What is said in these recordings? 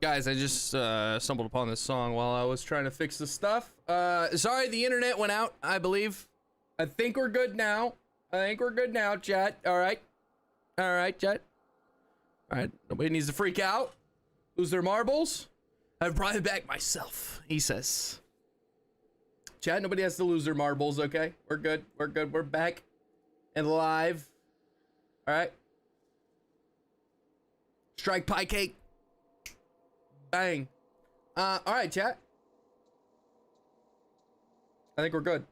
Guys, I just stumbled upon this song while I was trying to fix the stuff. Sorry, the internet went out, I believe. I think we're good now. Chat. All right, chat. All right, nobody needs to freak out. Lose their marbles. I've brought it back myself, he says. Chat, nobody has to lose their marbles, okay? We're good. We're back and live. All right. Strike pie cake. Bang. All right, chat. I think we're good.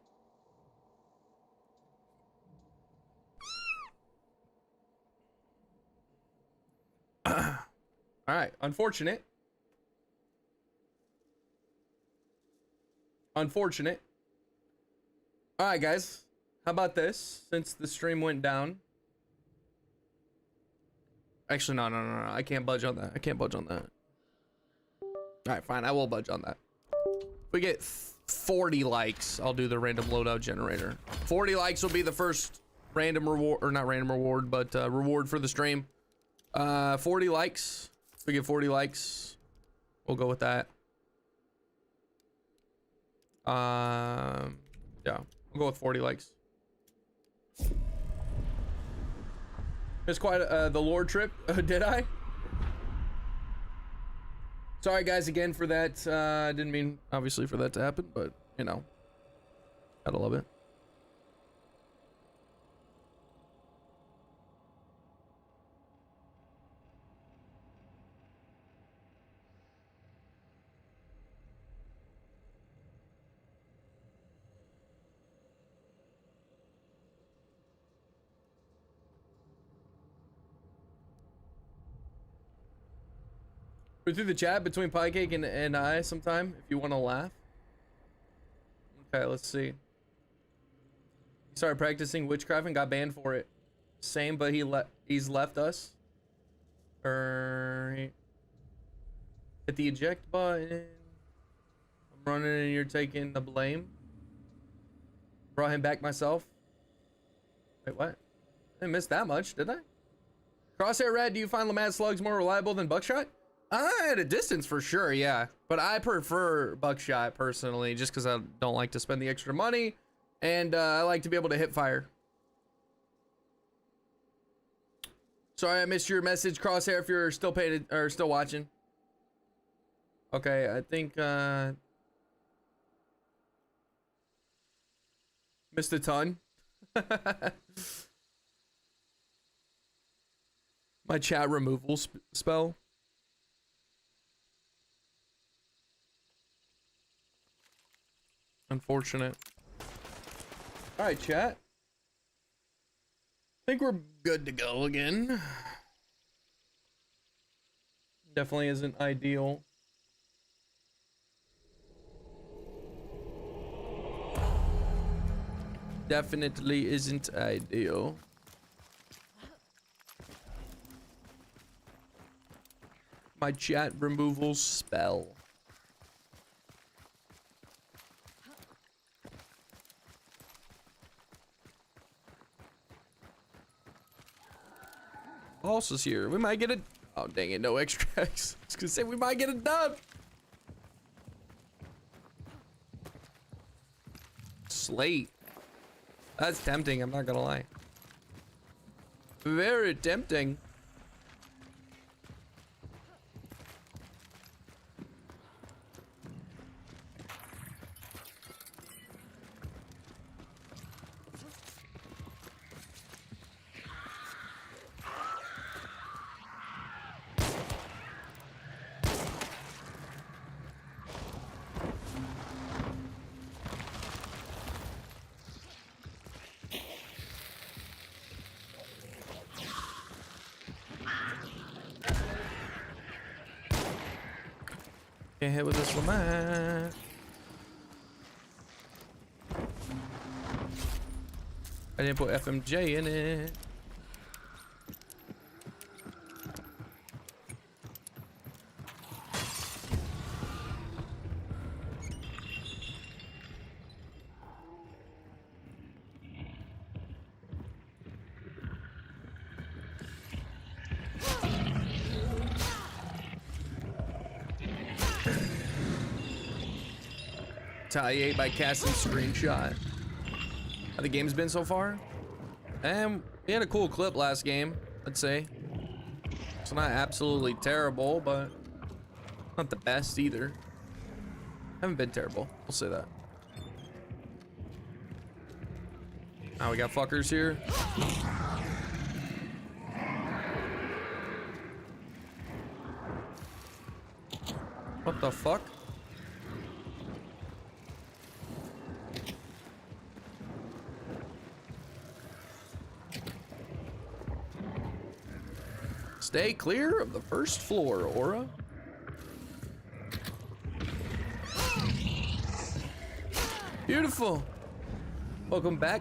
All right. Unfortunate. All right, guys. How about this? Since the stream went down. Actually, no. I can't budge on that. All right, fine. I will budge on that. If we get 40 likes, I'll do the random loadout generator. 40 likes will be the first random reward, or not random reward, but reward for the stream. 40 likes. If we get 40 likes, we'll go with that. Yeah, we'll go with 40 likes. It's quite the lore trip. Did I? Sorry guys again for that. Didn't mean obviously for that to happen, but you know, gotta love it. We're through the chat between Pie Cake and I sometime if you want to laugh. Okay, let's see. He started practicing witchcraft and got banned for it. Same, but he's left us. Hit the eject button. I'm running and you're taking the blame. Brought him back myself. Wait, what? I didn't miss that much, did I? Crosshair Red, do you find Lamad slugs more reliable than buckshot? At a distance for sure, yeah. But I prefer buckshot personally, just because I don't like to spend the extra money, and I like to be able to hip fire. Sorry, I missed your message, Crosshair. If you're still paid or still watching. Okay, I think missed a ton. My chat removal spell. Unfortunate. All right, chat. I think we're good to go again. Definitely isn't ideal. Definitely isn't ideal. My chat removal spell. Boss is here. We might get a... Oh, dang it. No extracts. I was gonna say we might get a dub. Slate. That's tempting. I'm not gonna lie. Very tempting. Can't hit with this Lamad. I didn't put FMJ in it. retaliate by casting screenshot. How the game's been so far? And we had a cool clip last game, I'd say. It's not absolutely terrible, but not the best either. Haven't been terrible, we'll say that. Now we got fuckers here. What the fuck? Stay clear of the first floor, Aura. Beautiful. Welcome back.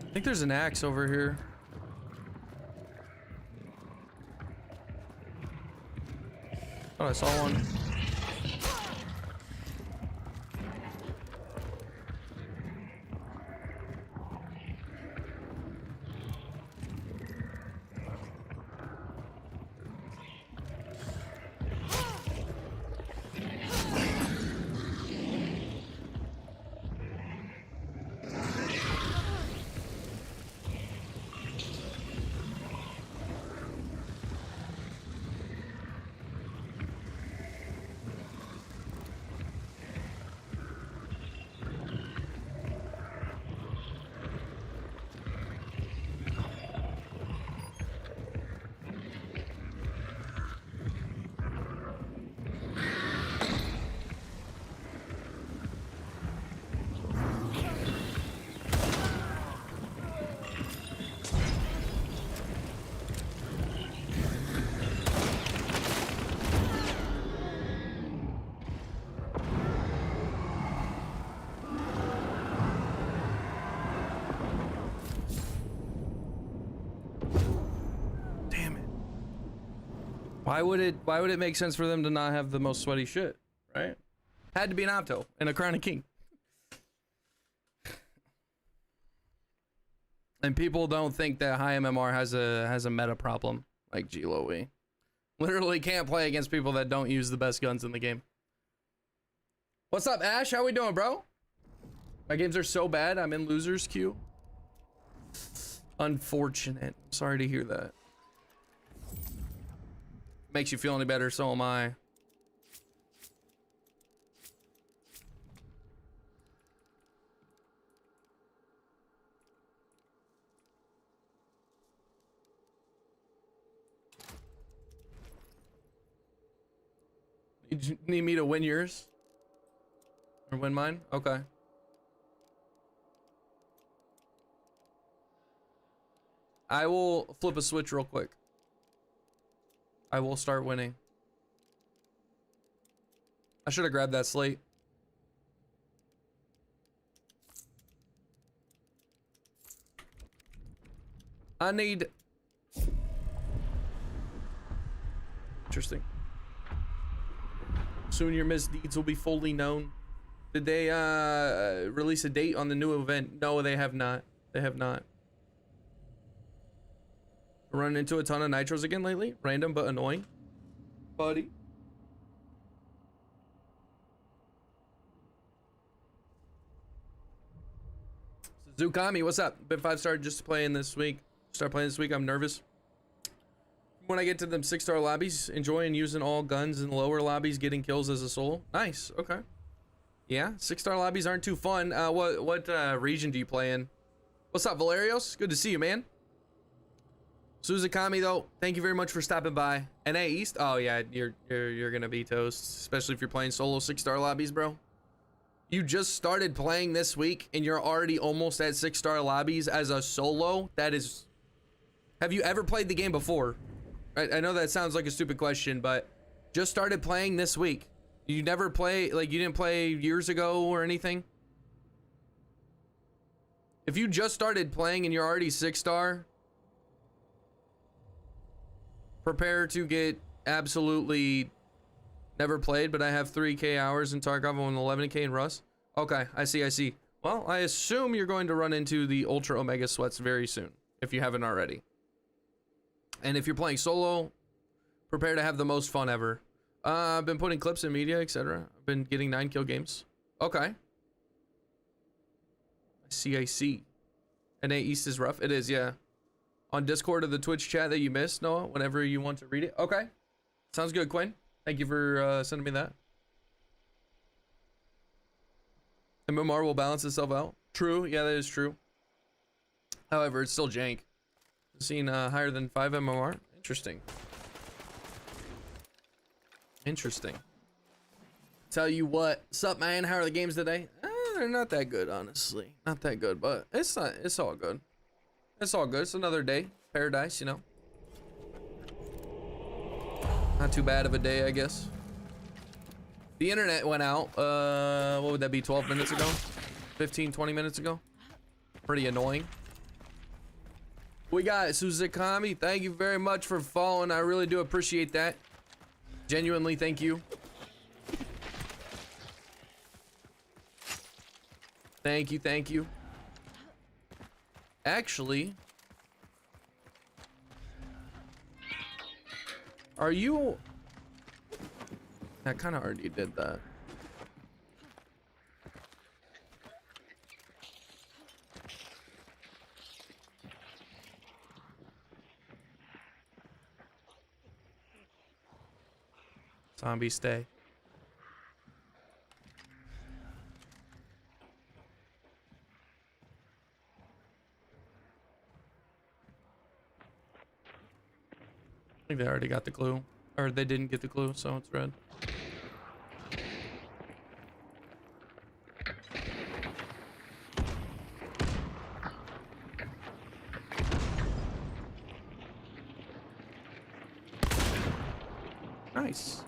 I think there's an axe over here. Oh, I saw one. Why would it make sense for them to not have the most sweaty shit, right? Had to be an Opto and a Crown of King. And people don't think that high MMR has a meta problem like G-Low-E. Literally can't play against people that don't use the best guns in the game. What's up, Ash? How we doing, bro? My games are so bad, I'm in losers queue. Unfortunate. Sorry to hear that. Makes you feel any better, so am I. You need me to win yours? Or win mine? Okay. I will flip a switch real quick. I will start winning. I should have grabbed that slate. I need... Interesting. Soon your misdeeds will be fully known. Did they release a date on the new event? No, they have not. They have not. Run into a ton of nitros again lately. Random but annoying. Buddy. Zukami, what's up? Been 5-star just playing this week. Start playing this week. I'm nervous. When I get to them 6-star lobbies, enjoying using all guns in the lower lobbies, getting kills as a solo. Nice. Okay. Yeah, 6-star lobbies aren't too fun. What region do you play in? What's up, Valerios? Good to see you, man. Suzukami, though, thank you very much for stopping by. NA East? Oh yeah, you're gonna be toast, especially if you're playing solo 6-star lobbies, bro. You just started playing this week and you're already almost at 6-star lobbies as a solo. That is... Have you ever played the game before? I know that sounds like a stupid question, but just started playing this week. You never play, like you didn't play years ago or anything? If you just started playing and you're already 6-star, prepare to get absolutely never played, but I have 3K hours in Tarkov and 11K in Rust. Okay, I see. Well, I assume you're going to run into the Ultra Omega Sweats very soon, if you haven't already. And if you're playing solo, prepare to have the most fun ever. I've been putting clips in media, etc. I've been getting 9-kill games. Okay. I see. NA East is rough. It is, yeah. On Discord or the Twitch chat that you missed, Noah, whenever you want to read it. Okay. Sounds good, Quinn. Thank you for sending me that. MMR will balance itself out. True. Yeah, that is true. However, it's still jank. I've seen higher than 5 MMR. Interesting. Interesting. Tell you what. Sup, man? How are the games today? They're not that good, honestly. Not that good, but it's not. It's all good. It's all good. It's another day. Paradise, you know. Not too bad of a day, I guess. The internet went out. What would that be? 12 minutes ago? 15, 20 minutes ago? Pretty annoying. We got Suzukami. Thank you very much for following. I really do appreciate that. Genuinely, thank you. Thank you. Actually, are you... I kind of already did that. Zombie stay. I think they already got the clue. Or they didn't get the clue, so it's red. Nice.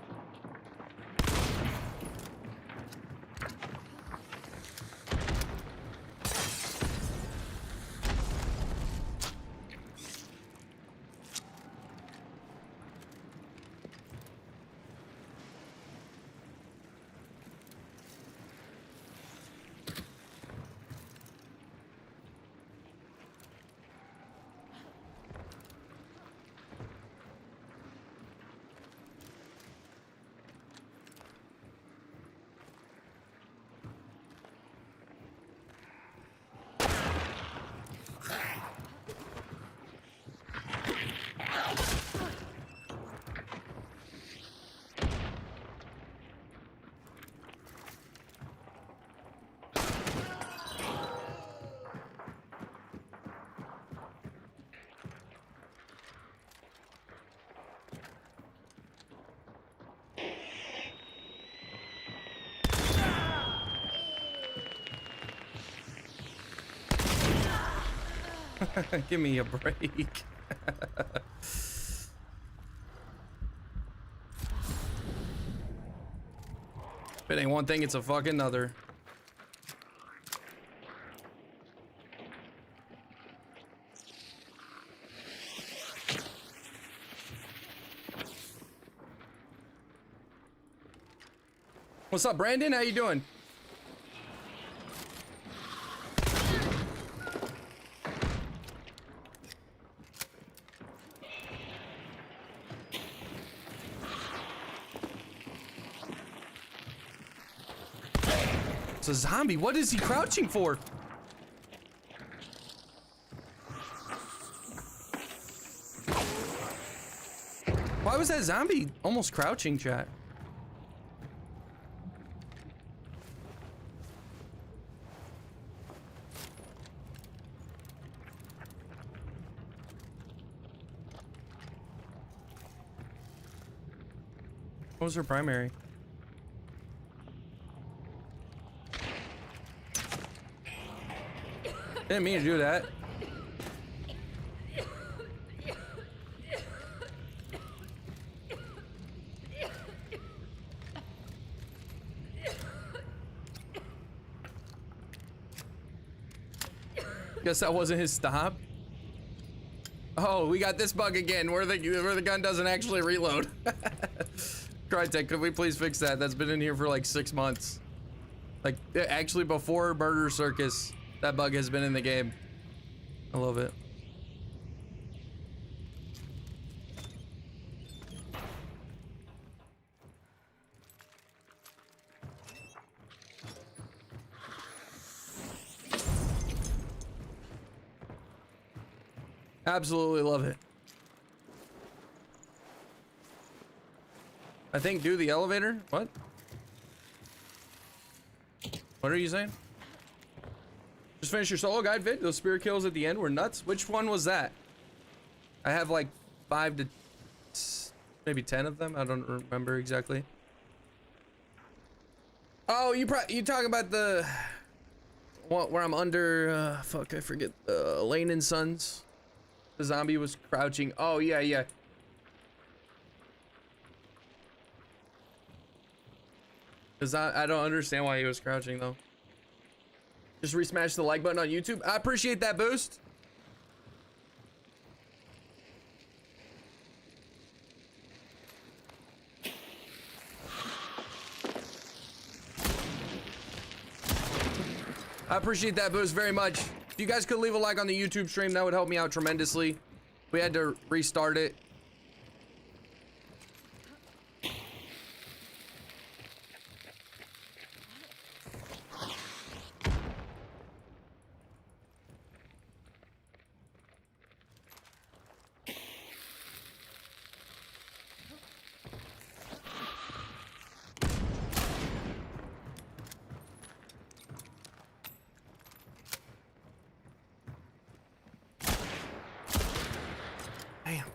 Give me a break. If it ain't one thing, it's a fucking other. What's up, Brandon? How you doing? It's a zombie. What is he crouching for? Why was that zombie almost crouching, chat? What was her primary? Didn't mean to do that. Guess that wasn't his stop. Oh, we got this bug again where the gun doesn't actually reload. Crytek, could we please fix that? That's been in here for like 6 months. Like, actually before Murder Circus, that bug has been in the game. I love it. Absolutely love it. I think do the elevator? What? What are you saying? Just finish your solo guide vid? Those spirit kills at the end were nuts? Which one was that? I have like 5 to maybe 10 of them. I don't remember exactly. Oh, you talking about the what where I'm under fuck, I forget, Lane and Sons. The zombie was crouching. Oh yeah, yeah. Cause I don't understand why he was crouching though. Just resmash the like button on YouTube. I appreciate that boost. I appreciate that boost very much. If you guys could leave a like on the YouTube stream, that would help me out tremendously. We had to restart it. Damn.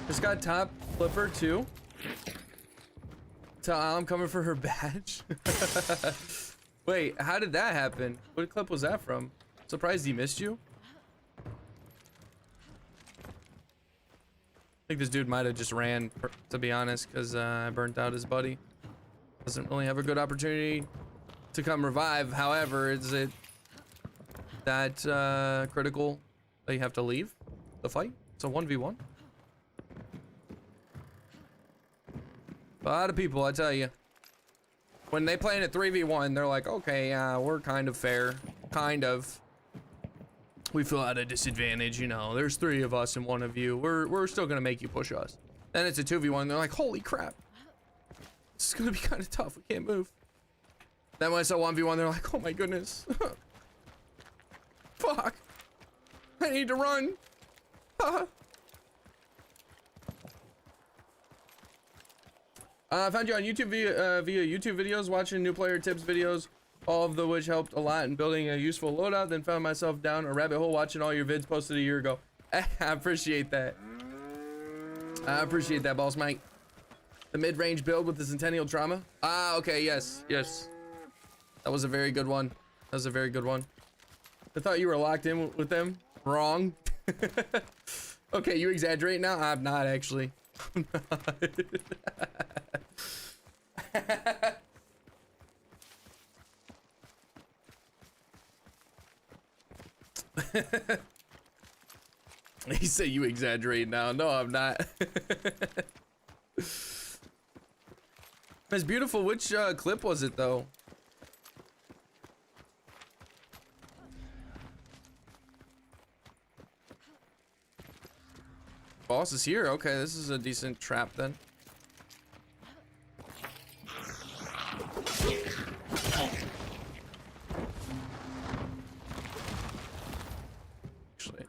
Just got top flipper too. So I'm coming for her badge. Wait, how did that happen? What clip was that from? Surprised he missed you. I think this dude might have just ran, to be honest, because I burnt out his buddy. Doesn't really have a good opportunity to come revive. However, is it that critical that you have to leave the fight? It's a 1v1. A lot of people, I tell you, when they play in a 3v1, they're like, okay, we're kind of fair. Kind of. We feel at a disadvantage, you know. There's 3 of us and 1 of you. We're still gonna make you push us. Then it's a 2v1, they're like, holy crap. This is gonna be kind of tough, we can't move. Then when it's a 1v1, they're like, oh my goodness. Fuck. I need to run. I found you on YouTube via YouTube videos, watching new player tips videos, all of which helped a lot in building a useful loadout. Then found myself down a rabbit hole watching all your vids posted a year ago. I appreciate that. I appreciate that, boss mate. The mid-range build with the Centennial Trauma. Ah, okay, yes, yes. That was a very good one. That was a very good one. I thought you were locked in with them. Wrong. Okay, you exaggerate now? I'm not actually. I'm not. He said you exaggerate now. No, I'm not. It's beautiful. Which clip was it though? Boss is here. Okay, this is a decent trap then. Actually,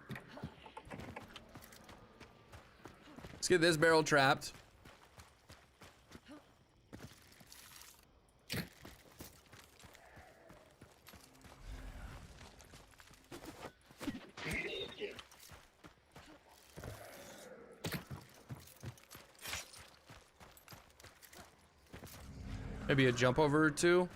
let's get this barrel trapped. Maybe a jump over or two.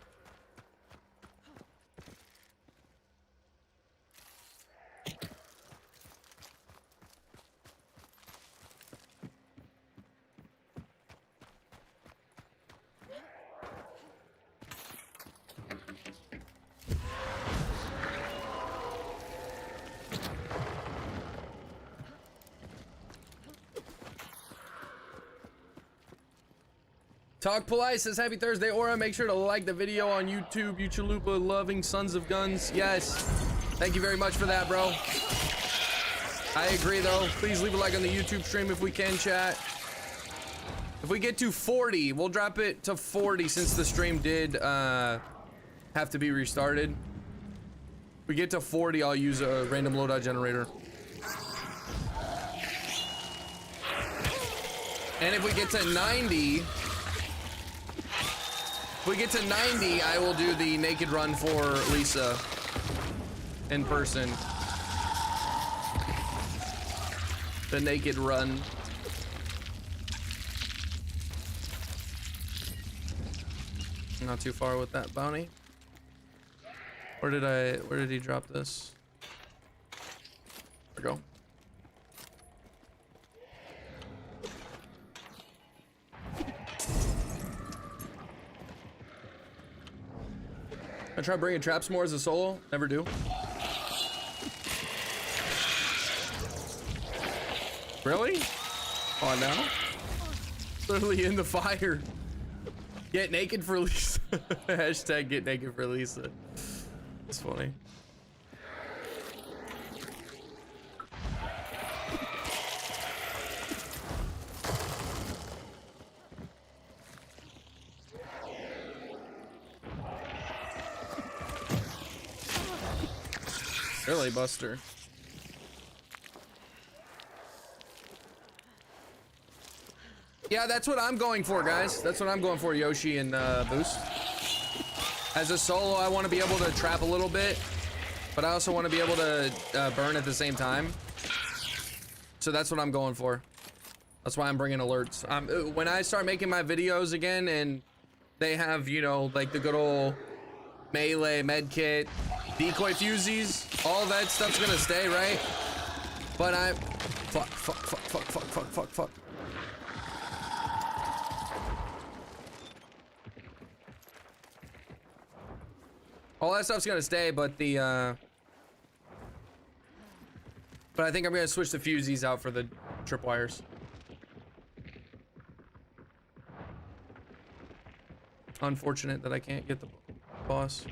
Talk Polite says happy Thursday, Aura. Make sure to like the video on YouTube. You chalupa loving sons of guns. Yes. Thank you very much for that, bro. I agree though. Please leave a like on the YouTube stream if we can, chat. If we get to 40, we'll drop it to 40 since the stream did have to be restarted. If we get to 40, I'll use a random loadout generator. And if we get to 90, I will do the naked run for Lisa in person. The naked run. Not too far with that bounty. Where did he drop this? There we go. I try bringing traps more as a solo. Never do. Really? Oh, now? Literally in the fire. Get naked for Lisa. Hashtag get naked for Lisa. It's funny. Really, Buster? Yeah, that's what I'm going for, guys. That's what I'm going for, Yoshi and Boost. As a solo, I want to be able to trap a little bit, but I also want to be able to burn at the same time. So that's what I'm going for. That's why I'm bringing alerts. When I start making my videos again and they have, you know, like the good old melee, medkit, decoy fusies, all that stuff's gonna stay, right? But fuck. All that stuff's gonna stay, but the but I think I'm gonna switch the fusies out for the tripwires. Unfortunate that I can't get the boss.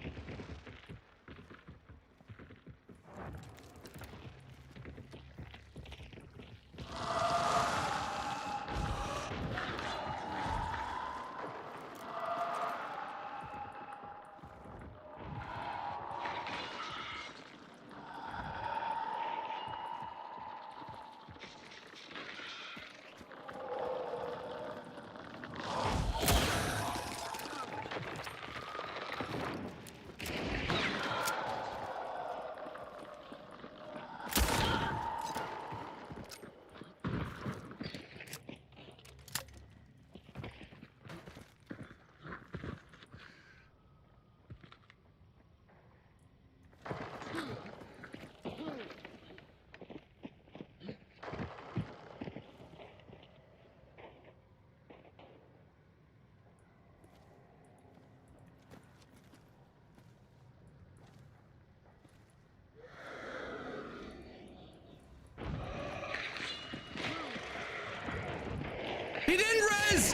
He didn't res!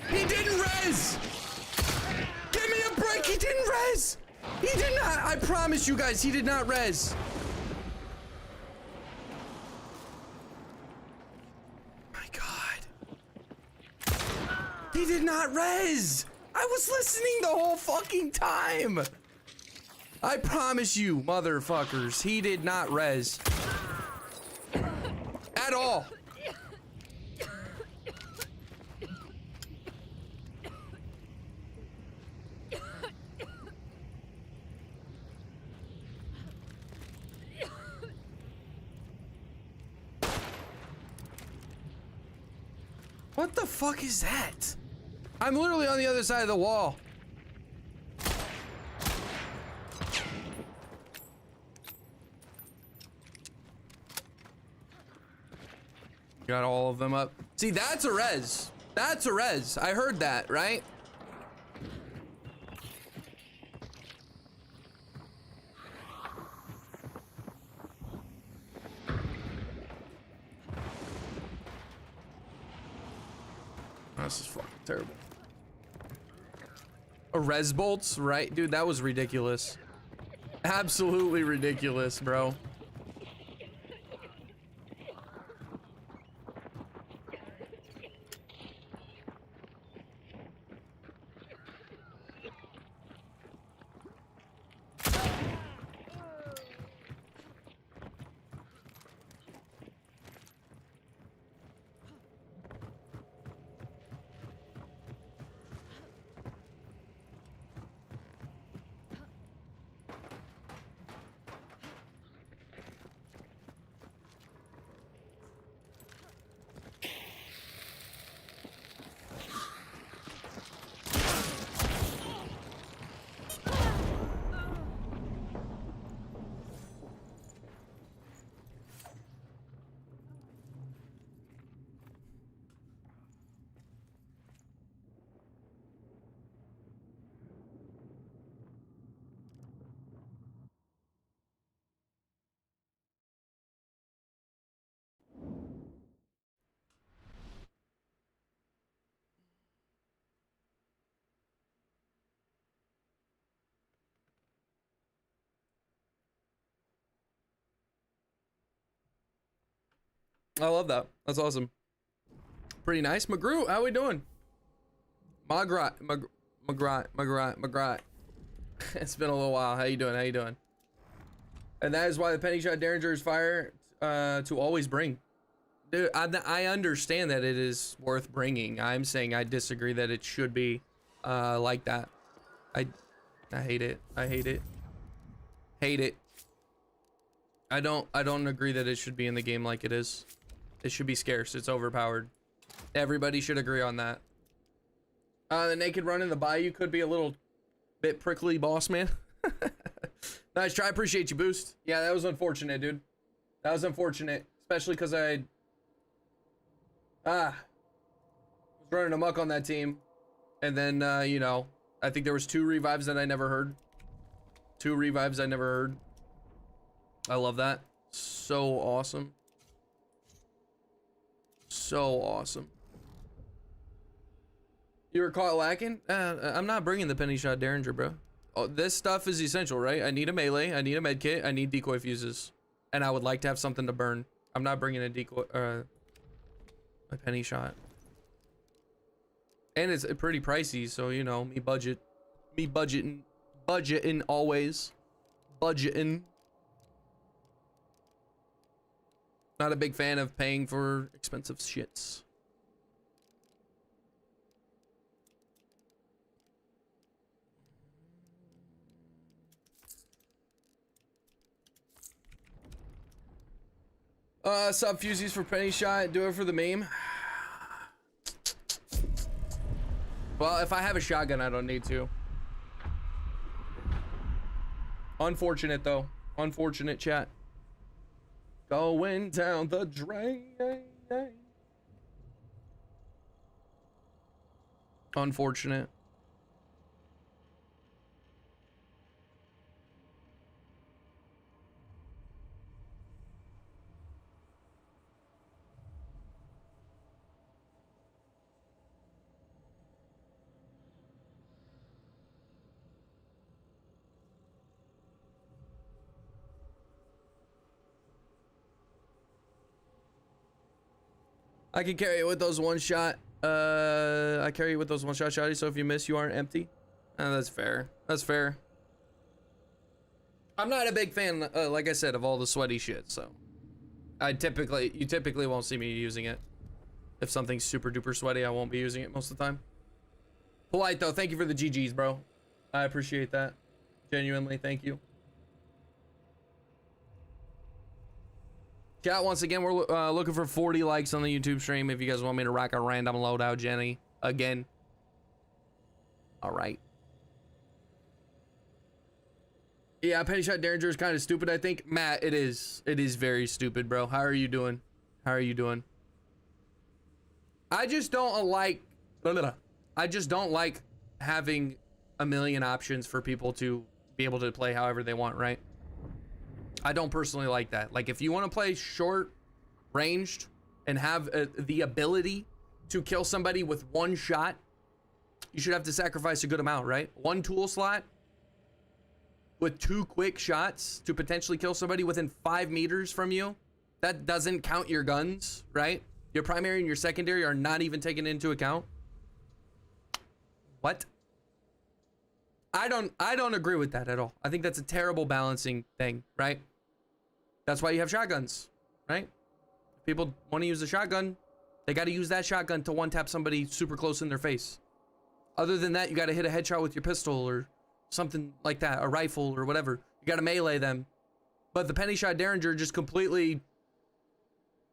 He didn't res! Give me a break! He didn't res! He did not! I promise you guys, he did not res! My God. He did not res! I was listening the whole fucking time! I promise you, motherfuckers, he did not res. At all. What the fuck is that? I'm literally on the other side of the wall. got all of them up. See, that's a res. That's a res. I heard that, right? This is fucking terrible. A res bolts, right? Dude, that was ridiculous. Absolutely ridiculous, bro. I love that. That's awesome. Pretty nice. McGrew, how we doing? Magrat. It's been a little while. How you doing? How you doing? And that is why the penny shot derringer is fire to always bring. Dude, I understand that it is worth bringing. I'm saying I disagree that it should be like that. I hate it. I hate it. Hate it. I don't agree that it should be in the game like it is. It should be scarce. It's overpowered. Everybody should agree on that. The naked run in the bayou could be a little bit prickly, boss man. Nice try. Appreciate you, Boost. Yeah, that was unfortunate, dude. That was unfortunate, especially because I was running amok on that team, and then you know, I think there was 2 revives that I never heard. 2 revives I never heard. I love that. So awesome. So awesome. You were caught lacking? I'm not bringing the penny shot derringer, bro. Oh, this stuff is essential, right? I need a melee. I need a med kit. I need decoy fuses, and I would like to have something to burn. I'm not bringing a decoy, a penny shot. And it's pretty pricey, so you know, me budgeting always. Budgeting. Not a big fan of paying for expensive shits. Sub fusies for penny shot. Do it for the meme. Well, if I have a shotgun, I don't need to. Unfortunate though. Unfortunate, chat. Going down the drain. Unfortunate. I can carry it with those one shot. I carry it with those one shot shotties, so if you miss, you aren't empty. That's fair. That's fair. I'm not a big fan, like I said, of all the sweaty shit, so you typically won't see me using it. If something's super duper sweaty, I won't be using it most of the time. Polite though, thank you for the GGs, bro. I appreciate that. Genuinely, thank you. Chat, once again, we're looking for 40 likes on the YouTube stream if you guys want me to rack a random loadout, Jenny. Again. All right. Yeah, penny shot derringer is kind of stupid, I think. Matt, it is. It is very stupid, bro. How are you doing? How are you doing? I just don't like, I just don't like having a million options for people to be able to play however they want, right? I don't personally like that. Like, if you want to play short ranged and have the ability to kill somebody with one shot, you should have to sacrifice a good amount, right? One tool slot with 2 quick shots to potentially kill somebody within 5 meters from you. That doesn't count your guns, right? Your primary and your secondary are not even taken into account. What? I don't agree with that at all. I think that's a terrible balancing thing, right? That's why you have shotguns, right? If people want to use a shotgun, they got to use that shotgun to one-tap somebody super close in their face. Other than that, you got to hit a headshot with your pistol or something like that, a rifle or whatever. You got to melee them. But the penny shot derringer just completely,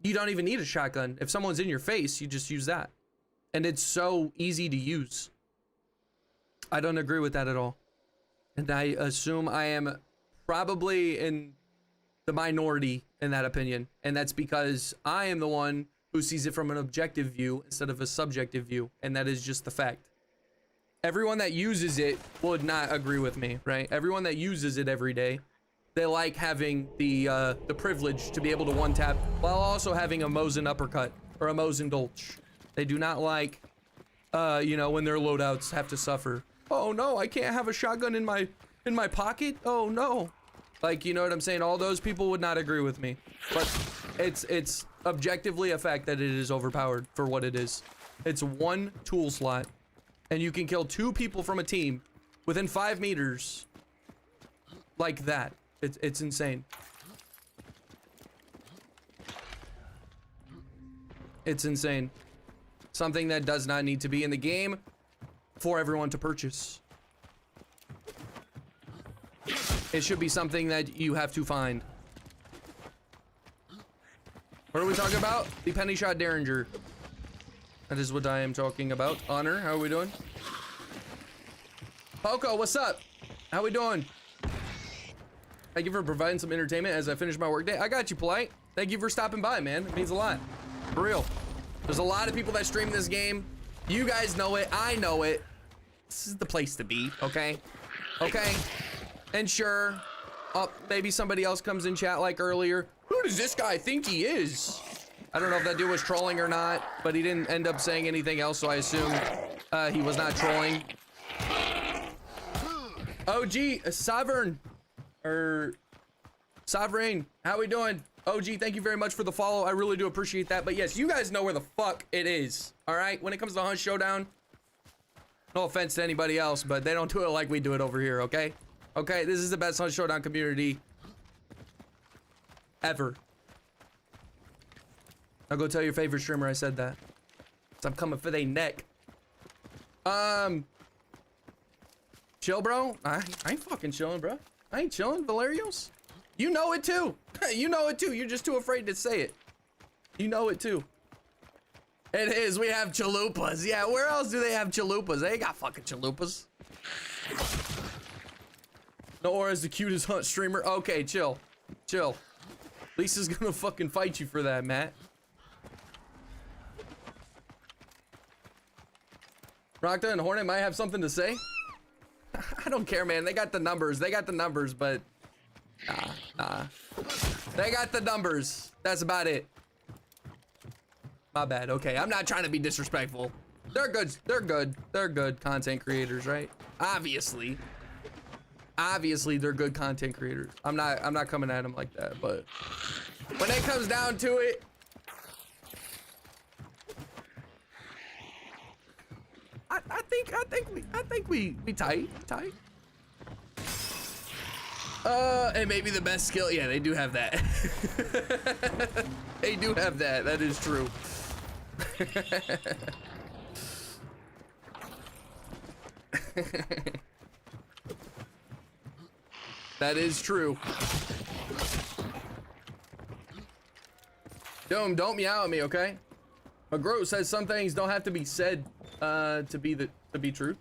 you don't even need a shotgun. If someone's in your face, you just use that. And it's so easy to use. I don't agree with that at all. And I assume I am probably in the minority in that opinion. And that's because I am the one who sees it from an objective view instead of a subjective view. And that is just the fact. Everyone that uses it would not agree with me, right? Everyone that uses it every day, they like having the privilege to be able to one-tap while also having a Mosin uppercut or a Mosin dolch. They do not like, you know, when their loadouts have to suffer. Oh no, I can't have a shotgun in my pocket. Oh no. Like, you know what I'm saying? All those people would not agree with me. But it's objectively a fact that it is overpowered for what it is. It's 1 tool slot. And you can kill 2 people from a team within 5 meters like that. It's insane. It's insane. Something that does not need to be in the game for everyone to purchase. It should be something that you have to find. What are we talking about? The penny shot derringer. That is what I am talking about. Honor, how are we doing? Poco, what's up? How we doing? Thank you for providing some entertainment as I finish my workday. I got you, Polite. Thank you for stopping by, man. It means a lot. For real. There's a lot of people that stream this game. You guys know it. I know it. This is the place to be, okay? Okay? And sure, maybe somebody else comes in chat like earlier. Who does this guy think he is? I don't know if that dude was trolling or not, but he didn't end up saying anything else, so I assume he was not trolling. OG, Sovereign, or Sovereign, how we doing? OG, thank you very much for the follow. I really do appreciate that. But yes, you guys know where the fuck it is, all right? When it comes to Hunt Showdown, no offense to anybody else, but they don't do it like we do it over here, okay? Okay, this is the best Hunt Showdown community ever. Now go tell your favorite streamer I said that. So I'm coming for they neck. Chill, bro. I ain't fucking chilling, bro. I ain't chilling, Valerios. You know it too. You know it too. You're just too afraid to say it. You know it too. It is. We have chalupas. Yeah, where else do they have chalupas? They ain't got fucking chalupas. Noaura's the cutest Hunt streamer. Okay, chill. Chill. Lisa's gonna fucking fight you for that, Matt. Rockta and Hornet might have something to say. I don't care, man. They got the numbers. They got the numbers, but nah. They got the numbers. That's about it. My bad. Okay, I'm not trying to be disrespectful. They're good. They're good. They're good content creators, right? Obviously. Obviously, they're good content creators. I'm not coming at them like that, but when it comes down to it, I think we tight. And maybe the best skill. Yeah, they do have that. They do have that. That is true. That is true. Doom, don't meow at me, okay? McGrow says some things don't have to be said to be true.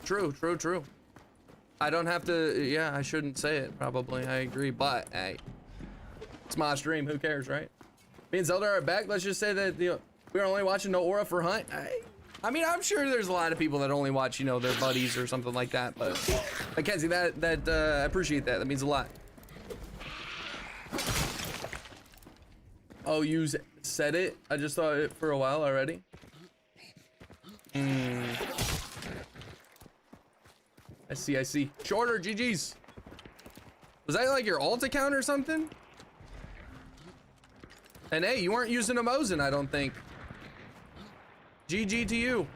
True. I don't have to. Yeah, I shouldn't say it. Probably, I agree. But hey, it's my stream. Who cares, right? Me and Zelda are back. Let's just say that We're only watching Noaura for Hunt. I mean, I'm sure there's a lot of people that only watch, you know, their buddies or something like that. But Mackenzie, I appreciate that. That means a lot. Oh, you said it? I just thought it for a while already. I see. Shorter, GG's. Was that like your alt account or something? And hey, you weren't using a Mosin, I don't think. GG to you.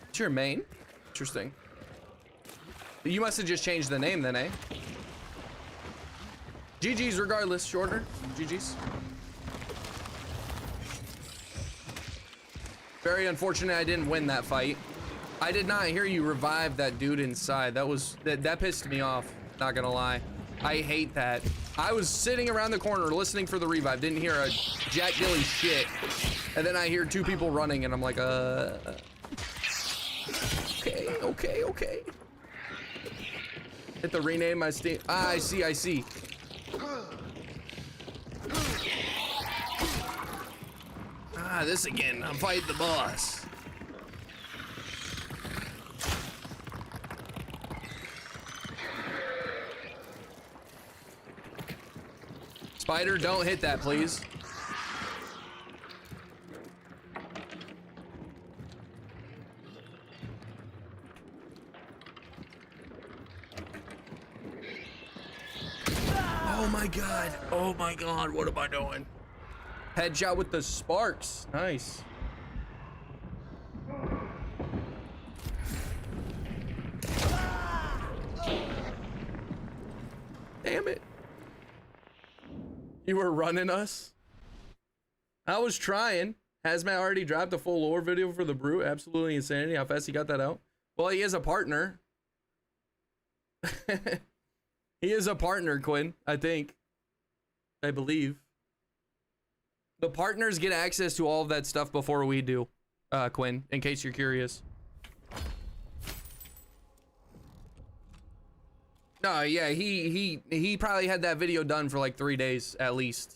It's your main? Interesting. You must have just changed the name then, eh? GG's regardless, Shorter. GG's. Very unfortunate I didn't win that fight. I did not hear you revive that dude inside. That pissed me off, not gonna lie. I hate that. I was sitting around the corner listening for the revive, didn't hear a Jack Gilly shit. And then I hear two people running and I'm like, okay. Hit the rename my Steam. Ah, I see. Ah, this again. I'm fighting the boss. Spider, don't hit that, please. Oh my god, what am I doing? Headshot with the sparks. Nice. Damn it. You were running us? I was trying. Hazmat already dropped a full lore video for the Brute. Absolutely insanity. How fast he got that out? Well, he is a partner. He is a partner, Quinn, I think. I believe. The partners get access to all of that stuff before we do, Quinn, in case you're curious. No, yeah, he probably had that video done for like 3 days at least.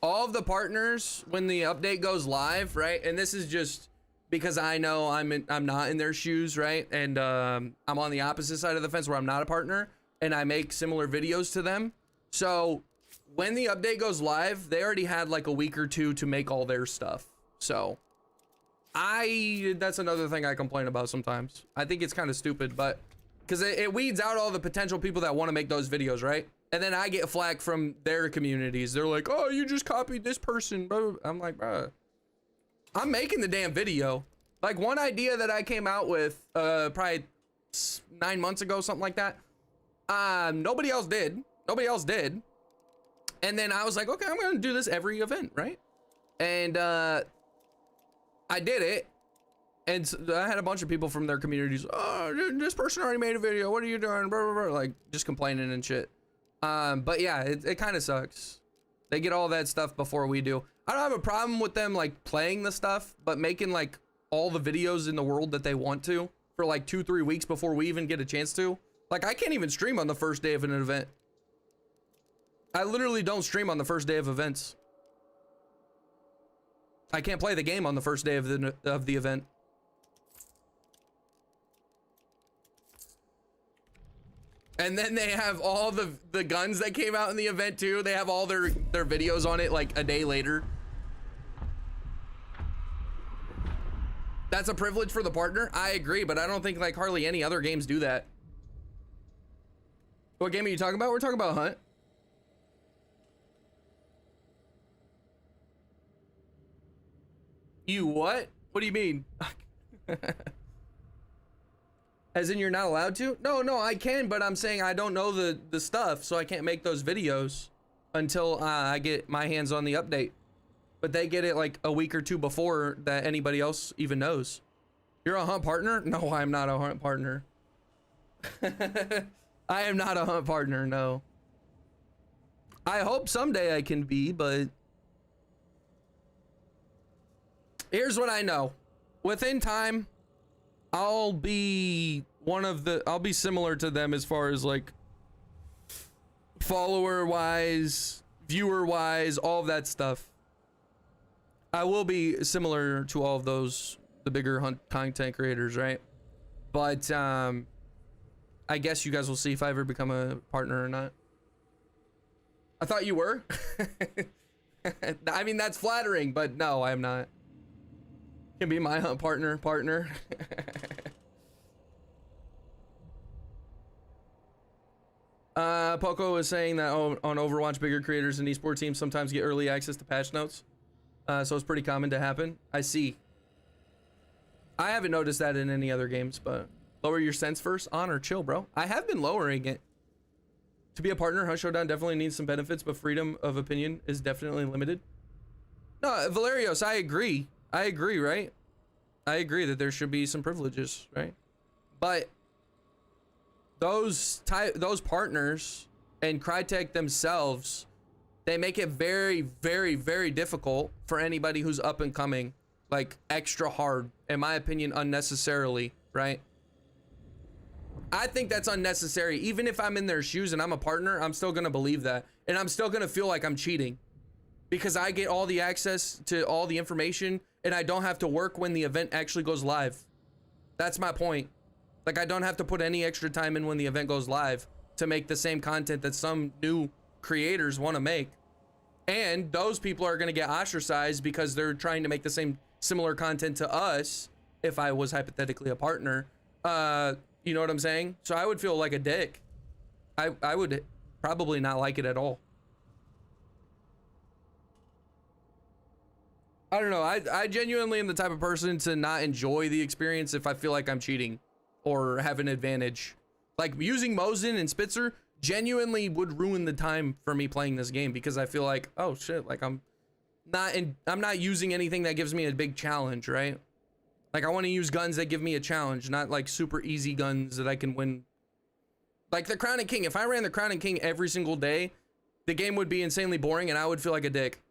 All of the partners, when the update goes live, right? And this is just because I know I'm not in their shoes, right? And I'm on the opposite side of the fence where I'm not a partner and I make similar videos to them. So when the update goes live, they already had like a week or two to make all their stuff. So that's another thing I complain about sometimes. I think it's kind of stupid, but because it weeds out all the potential people that want to make those videos, right? And then I get flack from their communities. They're like, oh, you just copied this person. I'm like, bruh, I'm making the damn video. Like one idea that I came out with probably 9 months ago, something like that. Nobody else did. And then I was like, okay, I'm gonna do this every event, right? And I did it. And so I had a bunch of people from their communities. Oh, this person already made a video. What are you doing? Blah, blah, blah. Like just complaining and shit. But yeah, it kind of sucks. They get all that stuff before we do. I don't have a problem with them like playing the stuff, but making like all the videos in the world that they want to for like 2-3 weeks before we even get a chance to. Like I can't even stream on the first day of an event. I literally don't stream on the first day of events. I can't play the game on the first day of the event. And then they have all the guns that came out in the event too. They have all their videos on it like a day later. That's a privilege for the partner. I agree, but I don't think like hardly any other games do that. What game are you talking about? We're talking about Hunt. You what? What do you mean? As in you're not allowed to? No, I can, but I'm saying I don't know the stuff, so I can't make those videos until I get my hands on the update. But they get it like a week or two before that anybody else even knows. You're a Hunt partner? No, I'm not a Hunt partner. I am not a Hunt partner, no. I hope someday I can be, but here's what I know. Within time, I'll be similar to them as far as like follower wise, viewer wise, all of that stuff. I will be similar to all of those, the bigger content creators, right? But I guess you guys will see if I ever become a partner or not. I thought you were. I mean, that's flattering, but no, I'm not. Can be my partner. Poco is saying that on Overwatch, bigger creators and esports teams sometimes get early access to patch notes. So it's pretty common to happen. I see. I haven't noticed that in any other games, but lower your sense first. Honor, chill, bro. I have been lowering it. To be a partner, Hunt Showdown definitely needs some benefits, but freedom of opinion is definitely limited. No, Valerios, I agree. I agree, right? I agree that there should be some privileges, right? But those partners and Crytek themselves, they make it very, very, very difficult for anybody who's up and coming, like extra hard, in my opinion, unnecessarily, right? I think that's unnecessary. Even if I'm in their shoes and I'm a partner, I'm still gonna believe that. And I'm still gonna feel like I'm cheating because I get all the access to all the information and I don't have to work when the event actually goes live. That's my point. Like, I don't have to put any extra time in when the event goes live to make the same content that some new creators want to make. And those people are gonna get ostracized because they're trying to make the same similar content to us if I was hypothetically a partner. You know what I'm saying? So I would feel like a dick. I would probably not like it at all. I don't know. I genuinely am the type of person to not enjoy the experience if I feel like I'm cheating or have an advantage. Like, using Mosin and Spitzer genuinely would ruin the time for me playing this game because I feel like, oh shit, like I'm not using anything that gives me a big challenge, right? Like, I want to use guns that give me a challenge, not like super easy guns that I can win. Like the Crown and King. If I ran the Crown and King every single day, the game would be insanely boring and I would feel like a dick.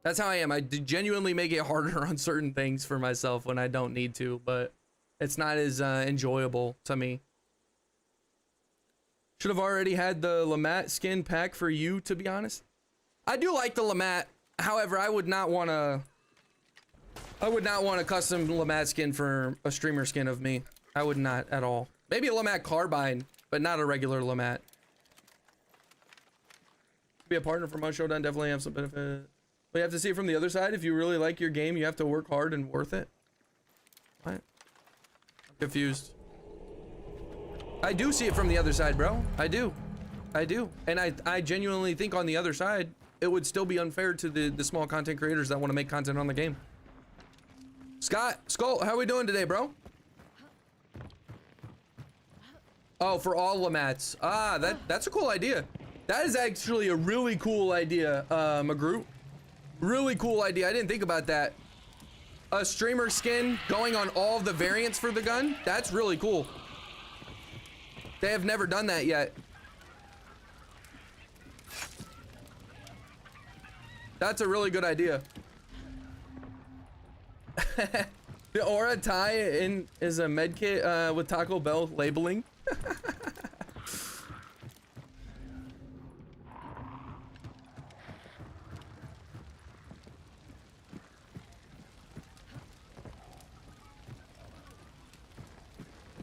That's how I am. I genuinely make it harder on certain things for myself when I don't need to, but it's not as enjoyable to me. Should have already had the Lamat skin pack for you, to be honest. I do like the Lamat. However, I would not want a custom Lamat skin for a streamer skin of me. I would not at all. Maybe a Lamat Carbine, but not a regular Lamat. To be a partner for Hunt Showdown, definitely have some benefit. But you have to see it from the other side. If you really like your game, you have to work hard and worth it. What? I'm confused. I do see it from the other side, bro. I do. And I genuinely think on the other side, it would still be unfair to the small content creators that want to make content on the game. Scott, Skull, how are we doing today, bro? Oh, for all Lamats. Ah, that's a cool idea. That is actually a really cool idea, Magru. Really cool idea. I didn't think about that. A streamer skin going on all of the variants for the gun. That's really cool. They have never done that yet. That's a really good idea. The Aura tie in is a med kit with Taco Bell labeling.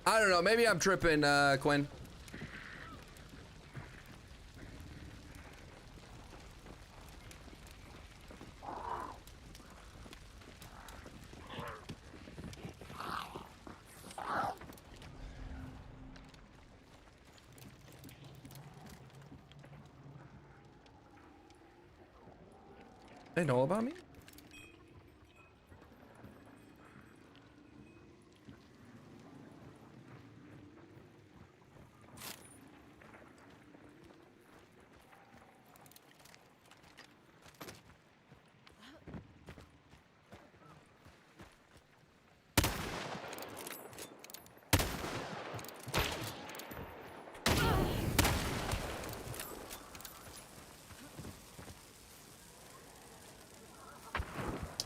I don't know, maybe I'm tripping, Quinn. They know about me?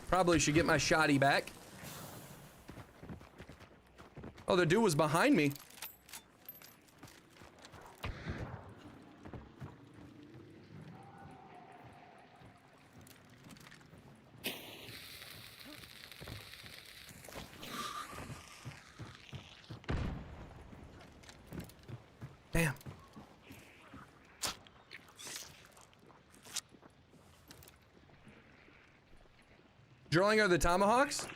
Probably should get my shotty back. Oh, the dude was behind me. Damn. Drawing are the tomahawks?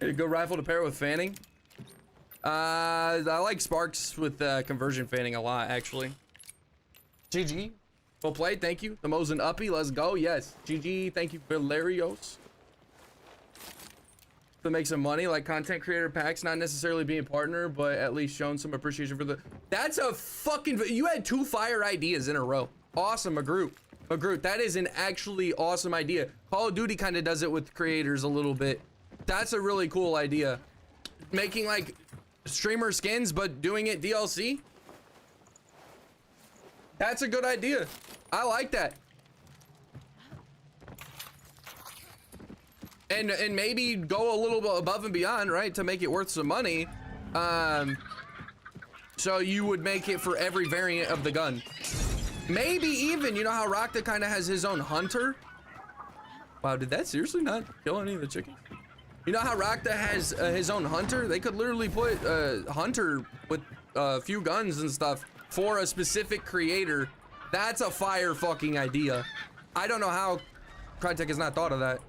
A good rifle to pair with fanning. I like sparks with conversion fanning a lot, actually. GG. Well played, thank you. The Mosin Uppy, let's go. Yes. GG, thank you, Valerios. To make some money, like content creator packs, not necessarily being a partner, but at least showing some appreciation for the. That's a fucking. You had 2 fire ideas in a row. Awesome, Magroot. Magroot, that is an actually awesome idea. Call of Duty kind of does it with creators a little bit. That's a really cool idea. Making like streamer skins, but doing it DLC. That's a good idea. I like that. And maybe go a little bit above and beyond, right, to make it worth some money. So you would make it for every variant of the gun. Maybe even, you know how Rakta kind of has his own hunter? Wow, did that seriously not kill any of the chickens? You know how Rakta has his own hunter? They could literally put a hunter with a few guns and stuff for a specific creator. That's a fire fucking idea. I don't know how Crytek has not thought of that.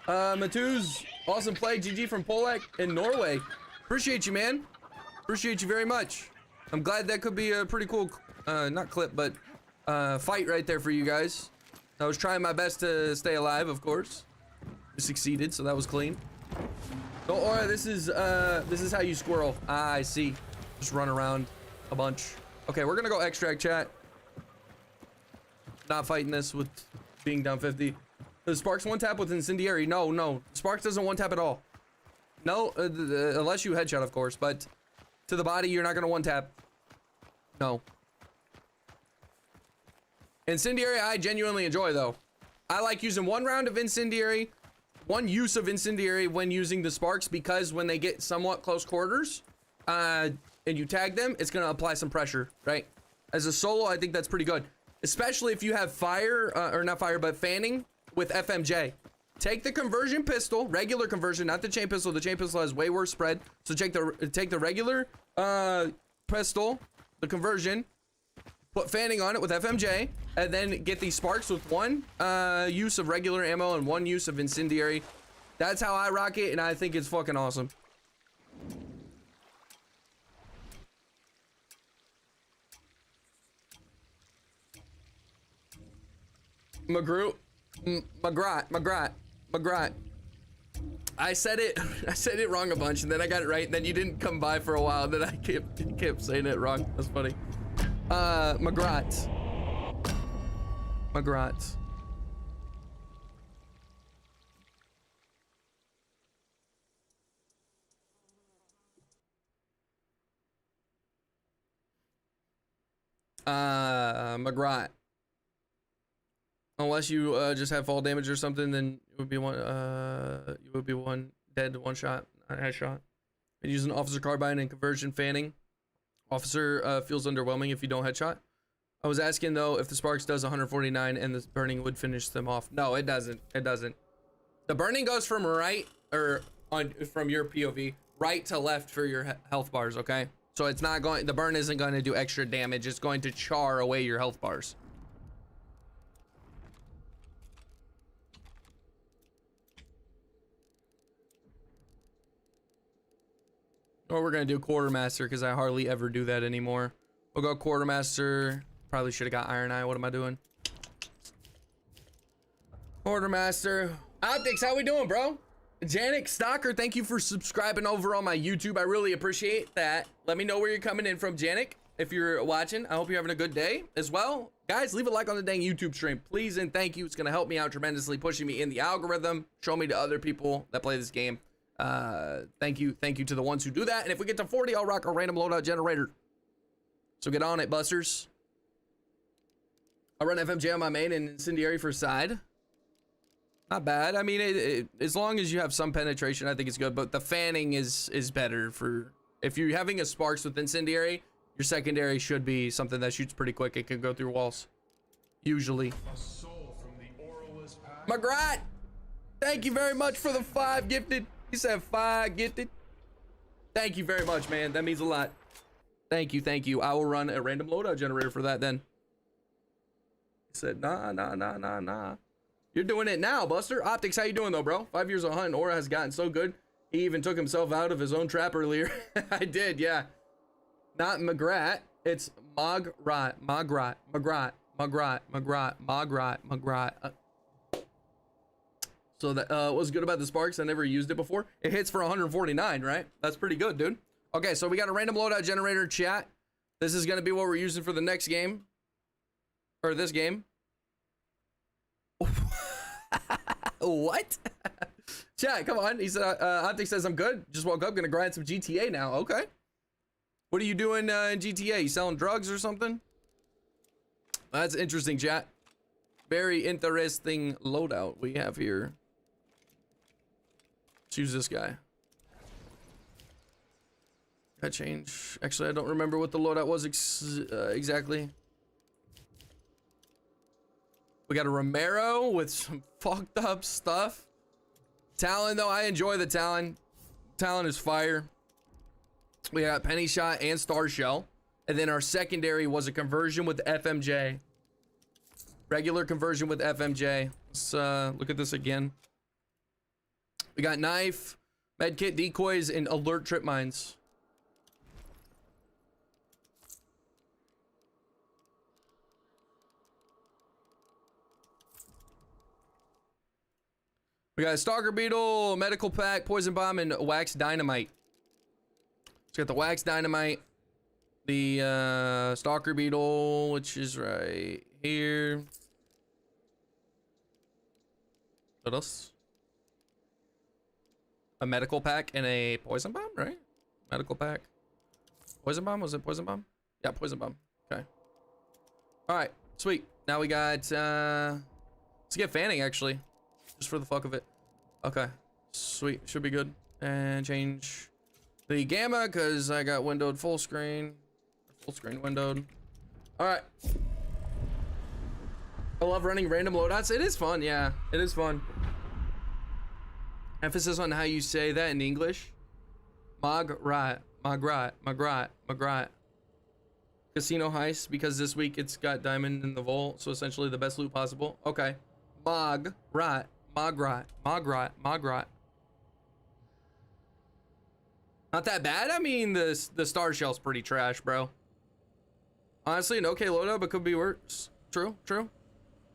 Matuz, awesome play. GG from Polak in Norway. Appreciate you, man. Appreciate you very much. I'm glad that could be a pretty cool, not clip, but fight right there for you guys. I was trying my best to stay alive, of course. Succeeded, so that was clean. Noaura, this is how you squirrel. Ah, I see. Just run around a bunch. Okay, we're gonna go extract, chat. Not fighting this with being down 50. The Sparks one tap with incendiary. No. Sparks doesn't one tap at all. No, unless you headshot, of course. But to the body, you're not gonna one tap. No. Incendiary, I genuinely enjoy though. I like using 1 round of incendiary. 1 use of incendiary when using the Sparks, because when they get somewhat close quarters and you tag them, it's gonna apply some pressure, right? As a solo, I think that's pretty good, especially if you have fire or not fire, but fanning with FMJ. Take the conversion pistol, regular conversion, not the chain pistol. The chain pistol has way worse spread. So take the regular pistol, the conversion, put fanning on it with FMJ, and then get these Sparks with 1 use of regular ammo and 1 use of incendiary. That's how I rock it, and I think it's fucking awesome. Magrat. I said it I said it wrong a bunch, and then I got it right, and then you didn't come by for a while, and then I kept saying it wrong. That's funny. Magrat. Magrat. Magrat. Unless you just have fall damage or something, then it would be one you would be one dead, one shot, not a headshot. And using officer carbine and conversion fanning. Officer feels underwhelming if you don't headshot. I was asking though if the sparks does 149 and the burning would finish them off. No, it doesn't. It doesn't. The burning goes from right or from your POV right to left for your health bars, okay? So it's not going, the burn isn't going to do extra damage. It's going to char away your health bars. Or we're gonna do quartermaster because I hardly ever do that anymore. We'll go quartermaster. Probably should have got iron eye. What am I doing? Quartermaster. Optics, how we doing, bro? Janik Stalker, thank you for subscribing over on my YouTube. I really appreciate that. Let me know where you're coming in from, Janik. If you're watching, I hope you're having a good day as well. Guys, leave a like on the dang YouTube stream, please and thank you. It's gonna help me out tremendously, pushing me in the algorithm, show me to other people that play this game. Thank you to the ones who do that. And if we get to 40, I'll rock a random loadout generator. So get on it, busters. I run FMJ on my main and incendiary for side. Not bad. I mean, as long as you have some penetration, I think it's good. But the fanning is better for if you're having a sparks with incendiary. Your secondary should be something that shoots pretty quick. It can go through walls, usually. Magrat, thank you very much for the 5 gifted. He said 5 gifted. Thank you very much, man. That means a lot. Thank you, thank you. I will run a random loadout generator for that then. He said, nah. You're doing it now, Buster. Optics, how you doing though, bro? 5 years of hunting. Aura has gotten so good. He even took himself out of his own trap earlier. I did, yeah. Not Magrat. It's Magrat. So that what's good about the sparks? I never used it before. It hits for 149, right? That's pretty good, dude. Okay, so we got a random loadout generator chat. This is gonna be what we're using for the next game. Or this game. What? Chat, come on. He said, Optic says I'm good. Just woke up, gonna grind some GTA now. Okay. What are you doing in GTA? You selling drugs or something? That's interesting, chat. Very interesting loadout we have here. Let's use this guy. I change. Actually, I don't remember what the loadout was exactly. We got a Romero with some fucked up stuff. Talon, though, I enjoy the Talon. Talon is fire. We got Penny Shot and Star Shell. And then our secondary was a conversion with FMJ. Regular conversion with FMJ. Let's look at this again. We got knife, medkit, decoys, and alert trip mines. We got a Stalker Beetle, medical pack, poison bomb, and wax dynamite. Let's get the wax dynamite, the Stalker Beetle, which is right here. What else? A medical pack and a poison bomb, right? Medical pack. Poison bomb? Was it poison bomb? Yeah, poison bomb. Okay. All right, sweet. Now we got, let's get fanning actually. Just for the fuck of it. Okay, sweet, should be good. And change the gamma because I got windowed full screen windowed. All right. I love running random loadouts. It is fun, yeah, it is fun. Emphasis on how you say that in English. Magrat. Casino heist because this week it's got diamond in the vault, so essentially the best loot possible. Okay. Magrat. Not that bad. I mean, the star shell's pretty trash, bro. Honestly, an okay loadout, but could be worse. True.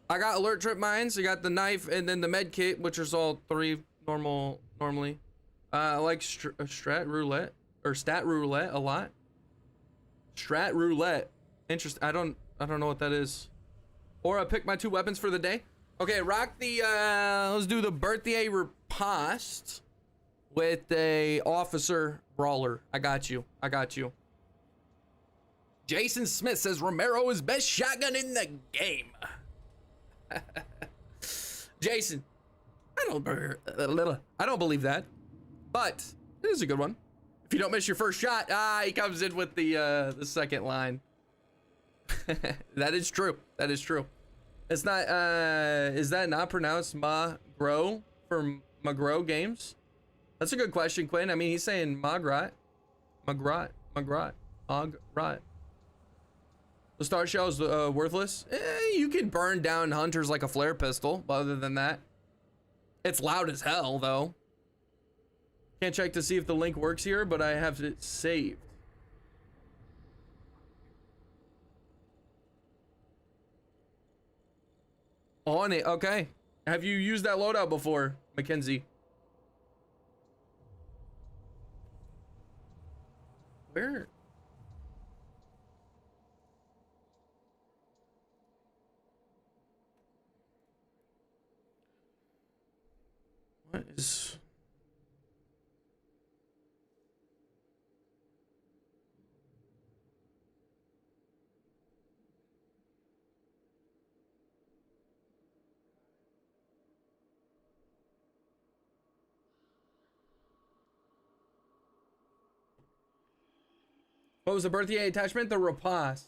I got alert trip mines. I got the knife and then the med kit, which is all 3 normal normally. I like strat roulette or stat roulette a lot. Strat roulette. Interesting. I don't know what that is. Or I pick my 2 weapons for the day. Okay, rock the let's do the birthday riposte with a officer brawler. I got you. I got you. Jason Smith says Romero is best shotgun in the game. Jason, I don't believe that, but it is a good one. If you don't miss your first shot, he comes in with the second line. That is true. That is true. It's not. Is that not pronounced Magro for Magro Games? That's a good question, Quinn. I mean, he's saying Magrot. The star shell is worthless. You can burn down hunters like a flare pistol, but other than that, it's loud as hell, though. Can't check to see if the link works here, but I have it saved. On it, okay. Have you used that loadout before, Mackenzie? Where? What is... What was the birthday attachment? The riposte.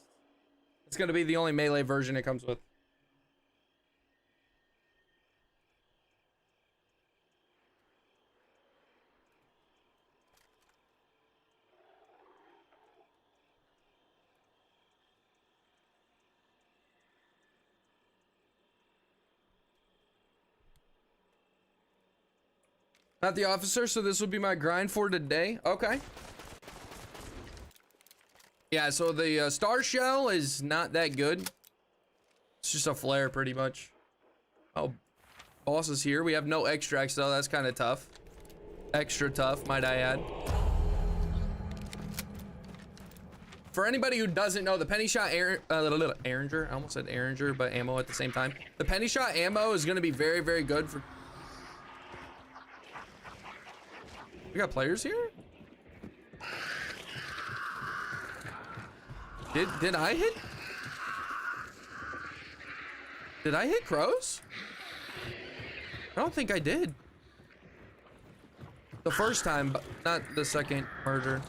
It's gonna be the only melee version it comes with. Not the officer, so this will be my grind for today. Okay. Yeah, so the star shell is not that good. It's just a flare, pretty much. Oh, boss is here. We have no extracts, though. That's kind of tough. Extra tough, might I add. For anybody who doesn't know, the penny shot Derringer, I almost said derringer, but ammo at the same time. The penny shot ammo is going to be very, very good for... We got players here? Did I hit? Did I hit crows? I don't think I did. The first time, but not the second murder.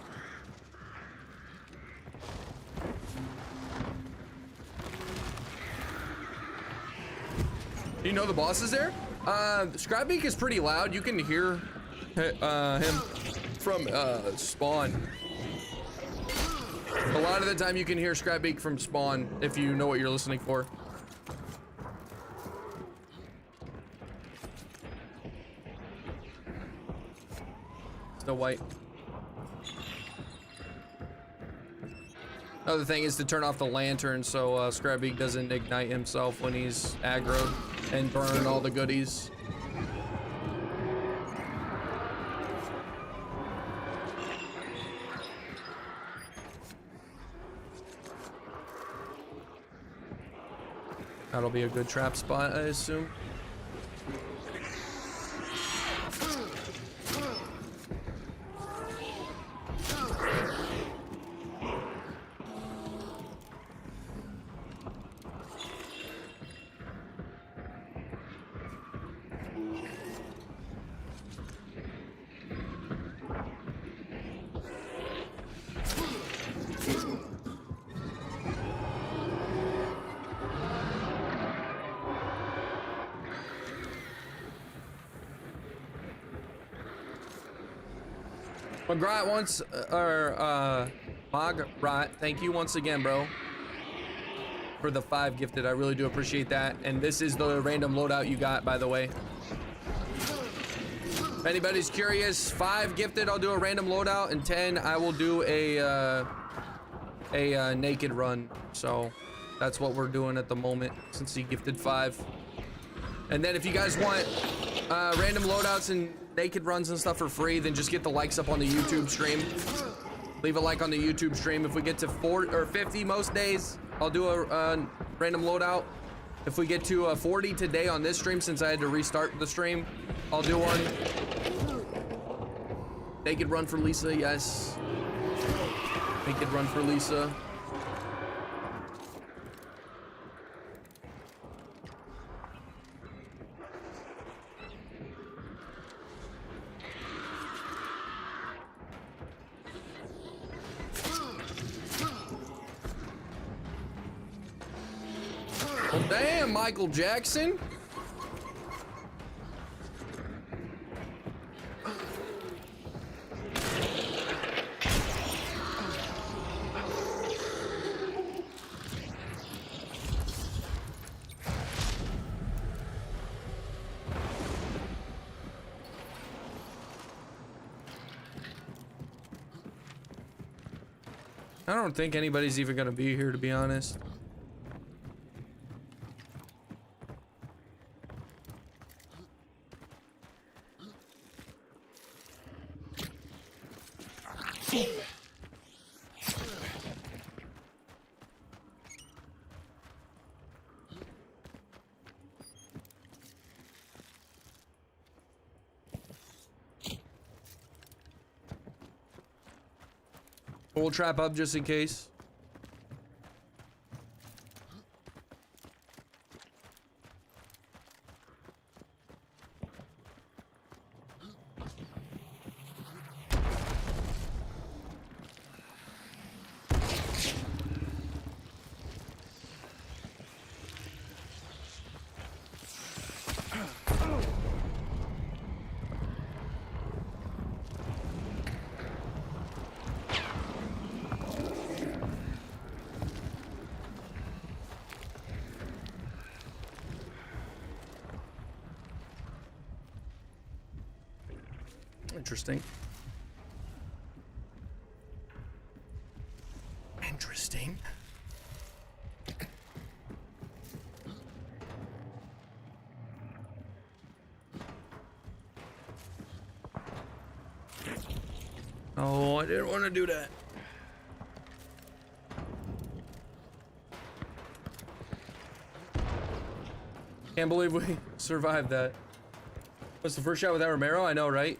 Do you know the boss is there? Scrapbeak is pretty loud. You can hear him from spawn. A lot of the time you can hear Scrapbeak from spawn if you know what you're listening for. Snow White. Another thing is to turn off the lantern so Scrapbeak doesn't ignite himself when he's aggroed and burn all the goodies. That'll be a good trap spot, I assume. Magrat once, Magrat, thank you once again, bro, for the 5 gifted. I really do appreciate that. And this is the random loadout you got, by the way. If anybody's curious, 5 gifted, I'll do a random loadout, and 10, I will do a naked run. So that's what we're doing at the moment, since he gifted 5. And then if you guys want random loadouts and naked runs and stuff for free, then just get the likes up on the YouTube stream. Leave a like on the YouTube stream. If we get to 40 or 50 most days, I'll do a random loadout. If we get to 40 today on this stream, since I had to restart the stream, I'll do one. Naked run for Lisa, yes. Naked run for Lisa. Well, damn, Michael Jackson. I don't think anybody's even gonna be here, to be honest. We'll trap up just in case. Interesting. Interesting. Oh, I didn't want to do that. Can't believe we survived that. What's the first shot without Romero? I know, right?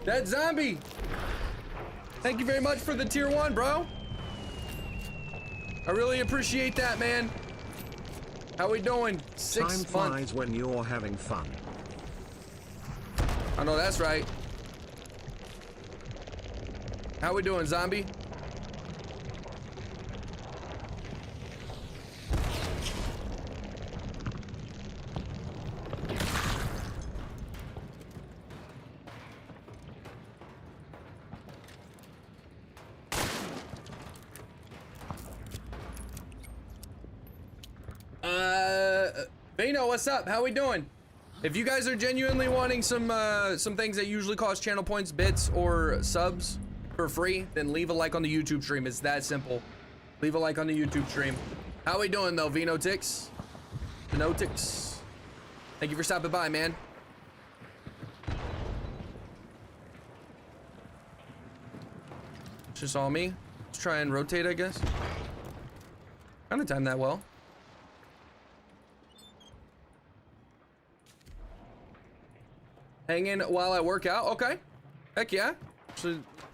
That zombie! Thank you very much for the tier 1, bro. I really appreciate that, man. How we doing? 6 months. Time flies when you're having fun. I know that's right. How we doing, zombie? Vino, what's up? How we doing? If you guys are genuinely wanting some things that usually cost channel points, bits, or subs for free, then leave a like on the YouTube stream. It's that simple. Leave a like on the YouTube stream. How we doing though, Vinotix? Vinotix. Thank you for stopping by, man. It's just all me. Let's try and rotate, I guess. Kind of timed that well. Hang in while I work out. Okay. Heck yeah.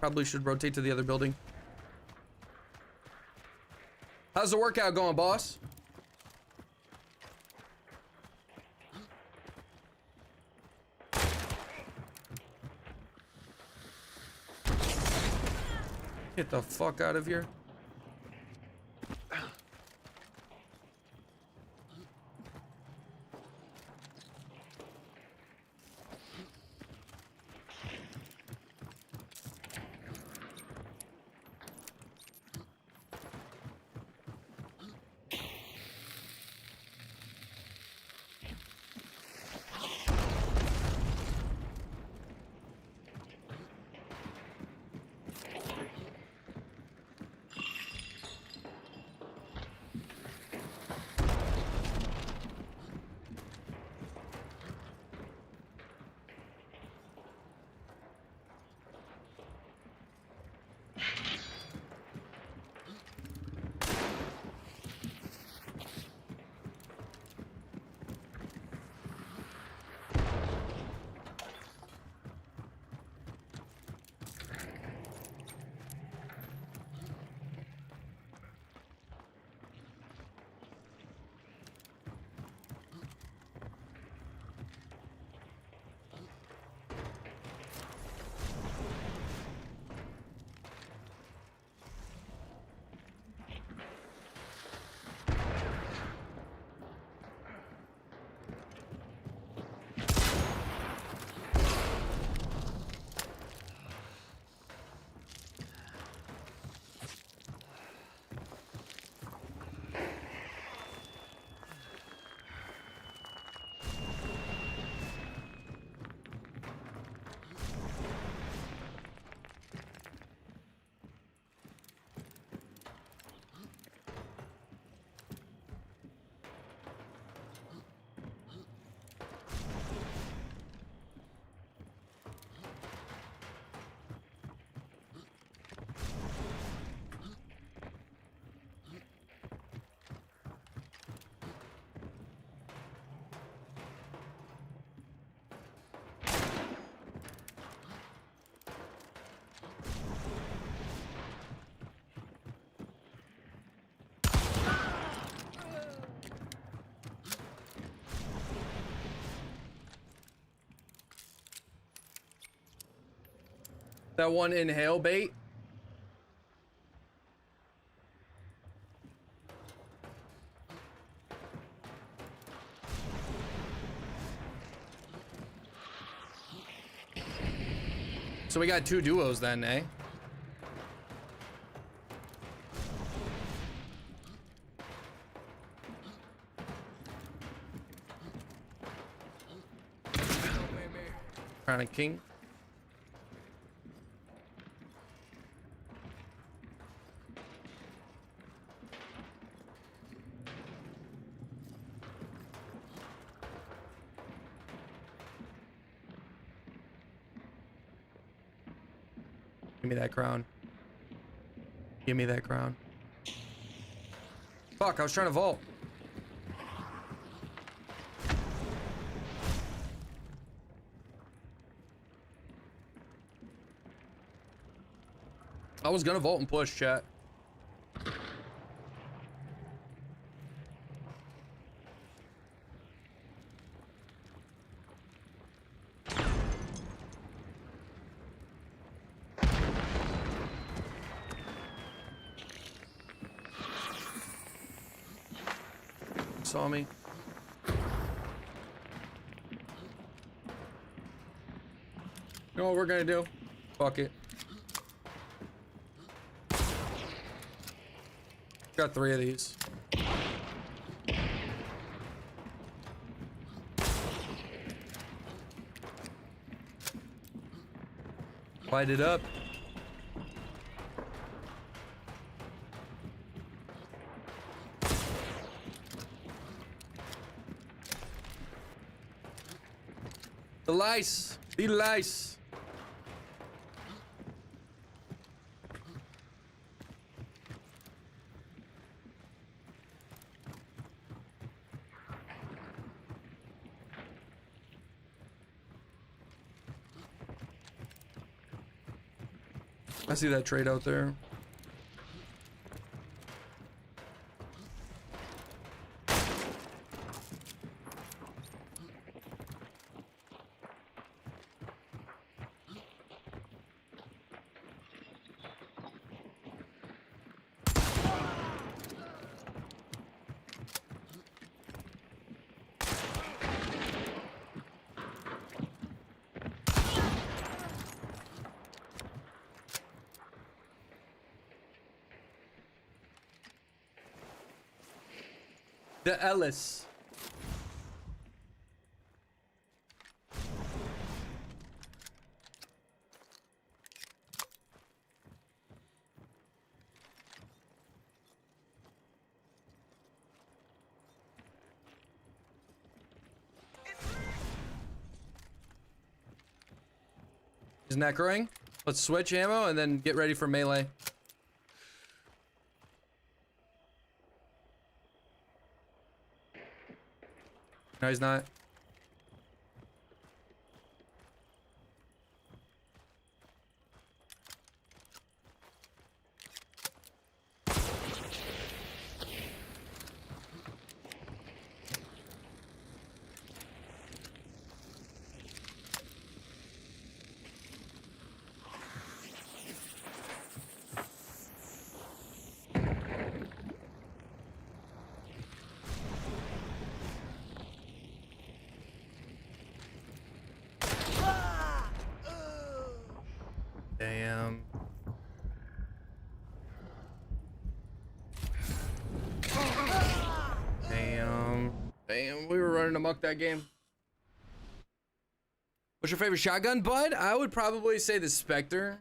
Probably should rotate to the other building. How's the workout going, boss? Get the fuck out of here. That one inhale bait. So we got 2 duos then, eh? Crown and king. Give me that crown. Give me that crown. Fuck, I was trying to vault. I was gonna vault and push, chat. Saw me. You know what we're gonna do? Fuck it. Got 3 of these. Light it up. The lice. The lice. I see that trade out there. The Ellis. He's necroing. Let's switch ammo and then get ready for melee. No, he's not. Damn. Damn, we were running amok that game. What's your favorite shotgun, bud? I would probably say the Spectre.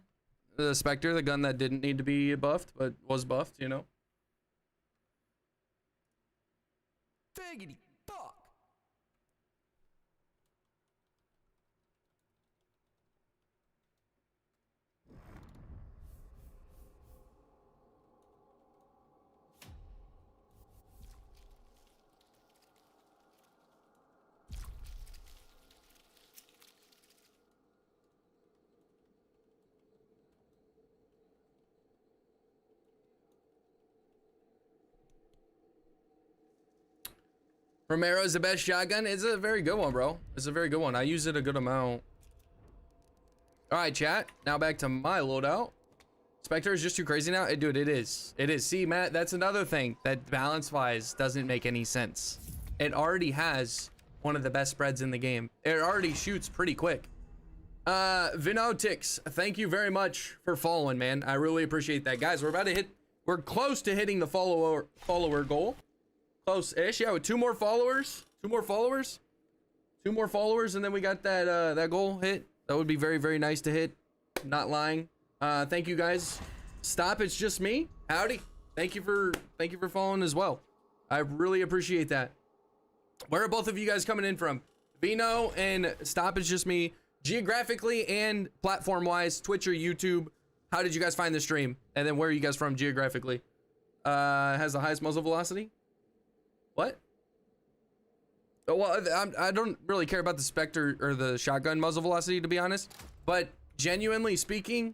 The Spectre, the gun that didn't need to be buffed, but was buffed, you know? Figgity fuck. Romero is the best shotgun. It's a very good one, bro. It's a very good one. I use it a good amount. All right, chat. Now back to my loadout. Spectre is just too crazy now. Dude, it is. It is. See, Matt, that's another thing that balance-wise doesn't make any sense. It already has one of the best spreads in the game. It already shoots pretty quick. Vinotix, thank you very much for following, man. I really appreciate that. Guys, we're close to hitting the follower goal. Close-ish. Yeah, with two more followers, and then we got that goal hit. That would be very, very nice to hit. Not lying. Thank you guys. Stop, it's just me. Howdy. Thank you for following as well. I really appreciate that. Where are both of you guys coming in from? Vino and Stop, it's just me. Geographically and platform wise, Twitch or YouTube. How did you guys find the stream? And then where are you guys from geographically? Has the highest muzzle velocity? What? Oh, well, I don't really care about the Spectre or the shotgun muzzle velocity, to be honest. But genuinely speaking,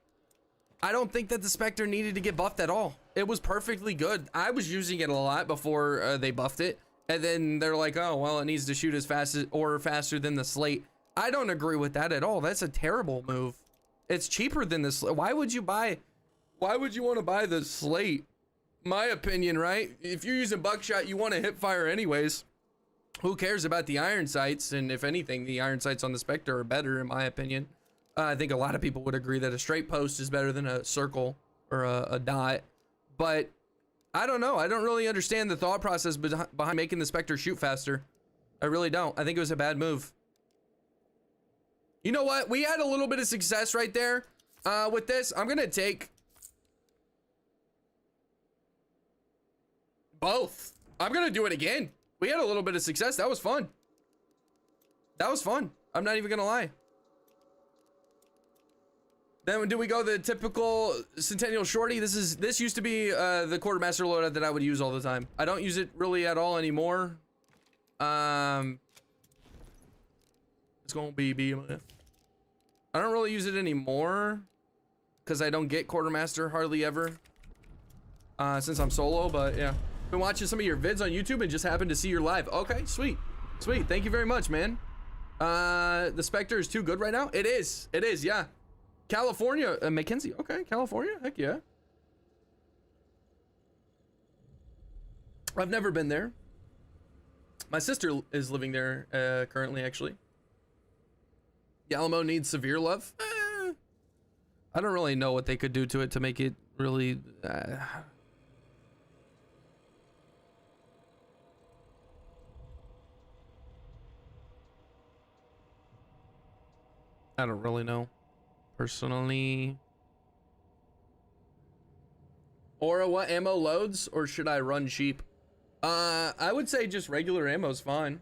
I don't think that the Spectre needed to get buffed at all. It was perfectly good. I was using it a lot before they buffed it. And then they're like, oh, well, it needs to shoot as fast as or faster than the Slate. I don't agree with that at all. That's a terrible move. It's cheaper than this. Why would you want to buy the Slate? My opinion, right? If you're using buckshot, you want to hip fire anyways. Who cares about the iron sights? And if anything, the iron sights on the Spectre are better, in my opinion. I think a lot of people would agree that a straight post is better than a circle or a dot. But I don't know. I don't really understand the thought process behind making the Spectre shoot faster. I really don't. I think it was a bad move. You know what? We had a little bit of success right there with this. I'm going to take both. I'm going to do it again. We had a little bit of success. That was fun. That was fun. I'm not even going to lie. Then do we go the typical Centennial Shorty? This used to be the Quartermaster loadout that I would use all the time. I don't use it really at all anymore. It's gonna be BMF. I don't really use it anymore because I don't get Quartermaster hardly ever since I'm solo. But yeah, been watching some of your vids on YouTube and just happened to see your live. Okay, sweet. Thank you very much, man. The Spectre is too good right now. It is. Yeah. California, Mackenzie. Okay, California. Heck yeah. I've never been there. My sister is living there currently, actually. Alamo needs severe love. I don't really know what they could do to it to make it really. I don't really know. Personally. Aura, what ammo loads, or should I run cheap? I would say just regular ammo's fine.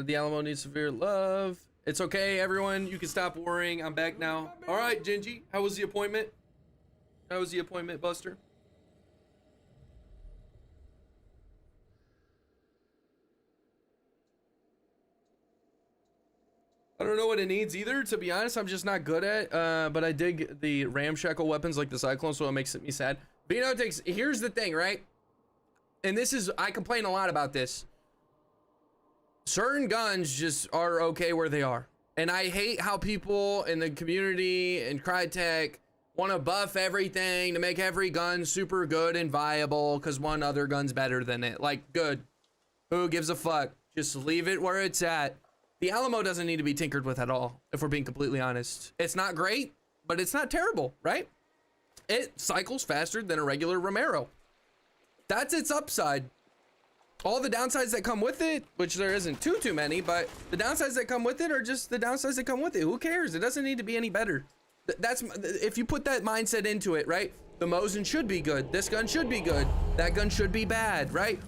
The Alamo needs severe love. It's okay, everyone. You can stop worrying. I'm back now. All right, Gingy. How was the appointment? How was the appointment, Buster? I don't know what it needs either, to be honest. I'm just not good at but I dig the ramshackle weapons like the Cyclone, so it makes me sad. Vino takes, here's the thing, right? And this is, I complain a lot about this. Certain guns just are okay where they are. And I hate how people in the community and Crytek want to buff everything to make every gun super good and viable because one other gun's better than it. Like, good. Who gives a fuck? Just leave it where it's at. The Alamo doesn't need to be tinkered with at all, if we're being completely honest. It's not great, but it's not terrible, right? It cycles faster than a regular Romero. That's its upside. All the downsides that come with it, which there isn't too many, but the downsides that come with it are just the downsides that come with it. Who cares? It doesn't need to be any better. That's if you put that mindset into it, right? The Mosin should be good. This gun should be good. That gun should be bad, right?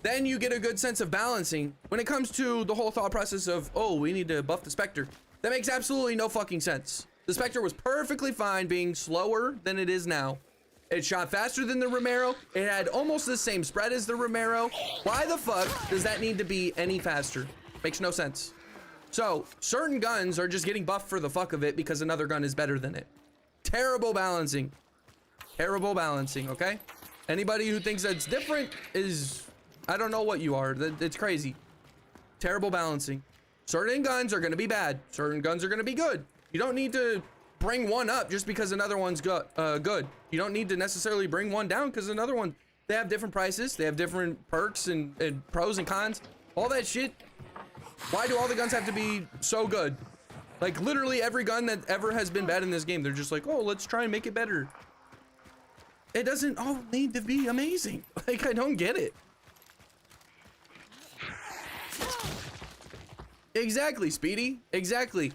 then you get a good sense of balancing. When it comes to the whole thought process of, oh, we need to buff the Spectre, that makes absolutely no fucking sense. The Spectre was perfectly fine being slower than it is now. It shot faster than the Romero. It had almost the same spread as the Romero. Why the fuck does that need to be any faster? Makes no sense. So certain guns are just getting buffed for the fuck of it because another gun is better than it. Terrible balancing. Terrible balancing, okay? Anybody who thinks that's different is, I don't know what you are. It's crazy. Terrible balancing. Certain guns are gonna be bad. Certain guns are gonna be good. You don't need to bring one up just because another one's good. You don't need to necessarily bring one down because another one, they have different prices. They have different perks and pros and cons. All that shit. Why do all the guns have to be so good? Like literally every gun that ever has been bad in this game, they're just like, oh, let's try and make it better. It doesn't all need to be amazing. Like, I don't get it. Exactly, Speedy. Exactly.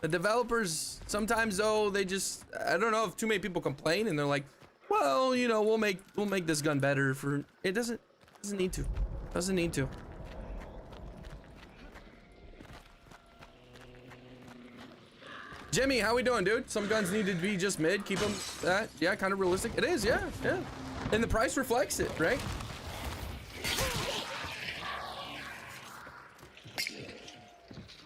The developers, sometimes though, they just, I don't know if too many people complain and they're like, well, you know, we'll make this gun better for, it doesn't need to. Doesn't need to. Jimmy, how we doing, dude? Some guns need to be just mid. Keep them that. Yeah, kind of realistic. It is, yeah. And the price reflects it, right?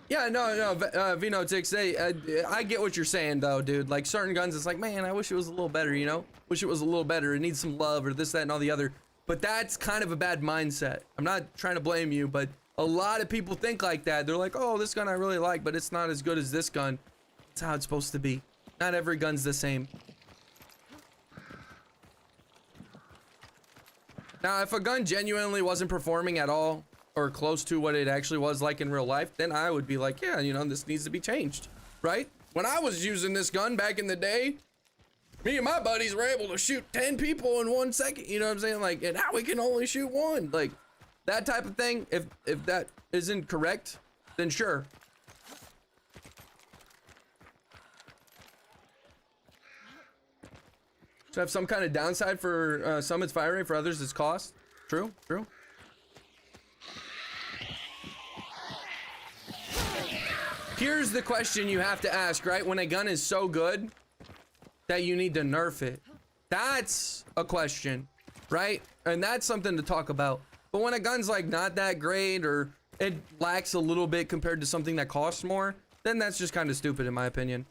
Yeah, no, Vino6, I get what you're saying, though, dude. Like, certain guns, it's like, man, I wish it was a little better, you know? Wish it was a little better. It needs some love or this, that, and all the other. But that's kind of a bad mindset. I'm not trying to blame you, but a lot of people think like that. They're like, oh, this gun I really like, but it's not as good as this gun. That's how it's supposed to be. Not every gun's the same. Now, if a gun genuinely wasn't performing at all, or close to what it actually was like in real life, then I would be like, yeah, you know, this needs to be changed, right? When I was using this gun back in the day, me and my buddies were able to shoot 10 people in 1 second, you know what I'm saying? Like, and now we can only shoot one. Like, that type of thing, if that isn't correct, then sure. So have some kind of downside for some it's fire rate, for others it's cost. True. Here's the question you have to ask, right? When a gun is so good that you need to nerf it, that's a question, right? And that's something to talk about. But when a gun's like not that great, or it lacks a little bit compared to something that costs more, then that's just kind of stupid in my opinion.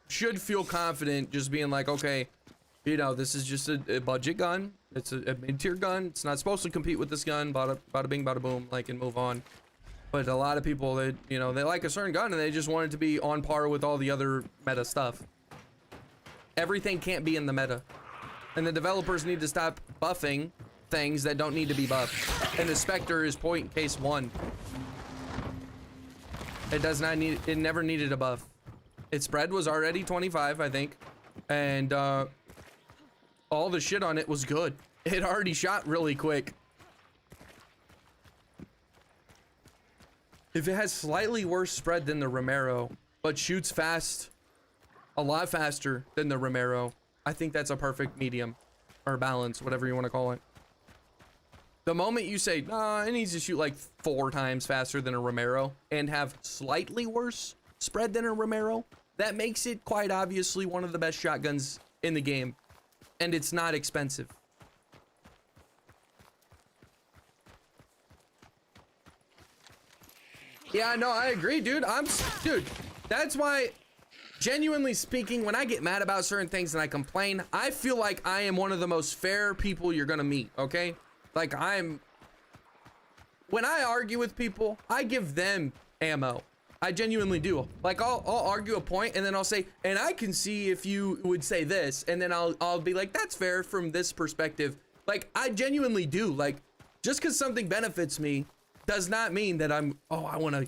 Should feel confident just being like, okay, you know, this is just a budget gun. It's a mid-tier gun. It's not supposed to compete with this gun. Bada bing, bada boom, like, and move on. But a lot of people, they, you know, they like a certain gun and they just want it to be on par with all the other meta stuff. Everything can't be in the meta. And the developers need to stop buffing things that don't need to be buffed. And the Spectre is point case one. It does not need, it never needed a buff. Its spread was already 25, I think. And all the shit on it was good. It already shot really quick. If it has slightly worse spread than the Romero, but shoots fast, a lot faster than the Romero, I think that's a perfect medium, or balance, whatever you want to call it. The moment you say, nah, it needs to shoot like 4 times faster than a Romero and have slightly worse spread than a Romero, that makes it quite obviously one of the best shotguns in the game. And it's not expensive. Yeah, no, I agree, dude. Dude, that's why, genuinely speaking, when I get mad about certain things and I complain, I feel like I am one of the most fair people you're gonna meet, okay? Like, when I argue with people, I give them ammo. I genuinely do. Like, I'll argue a point and then I'll say, and I can see if you would say this, and then I'll be like, that's fair from this perspective. Like, I genuinely do. Like, just because something benefits me does not mean that I wanna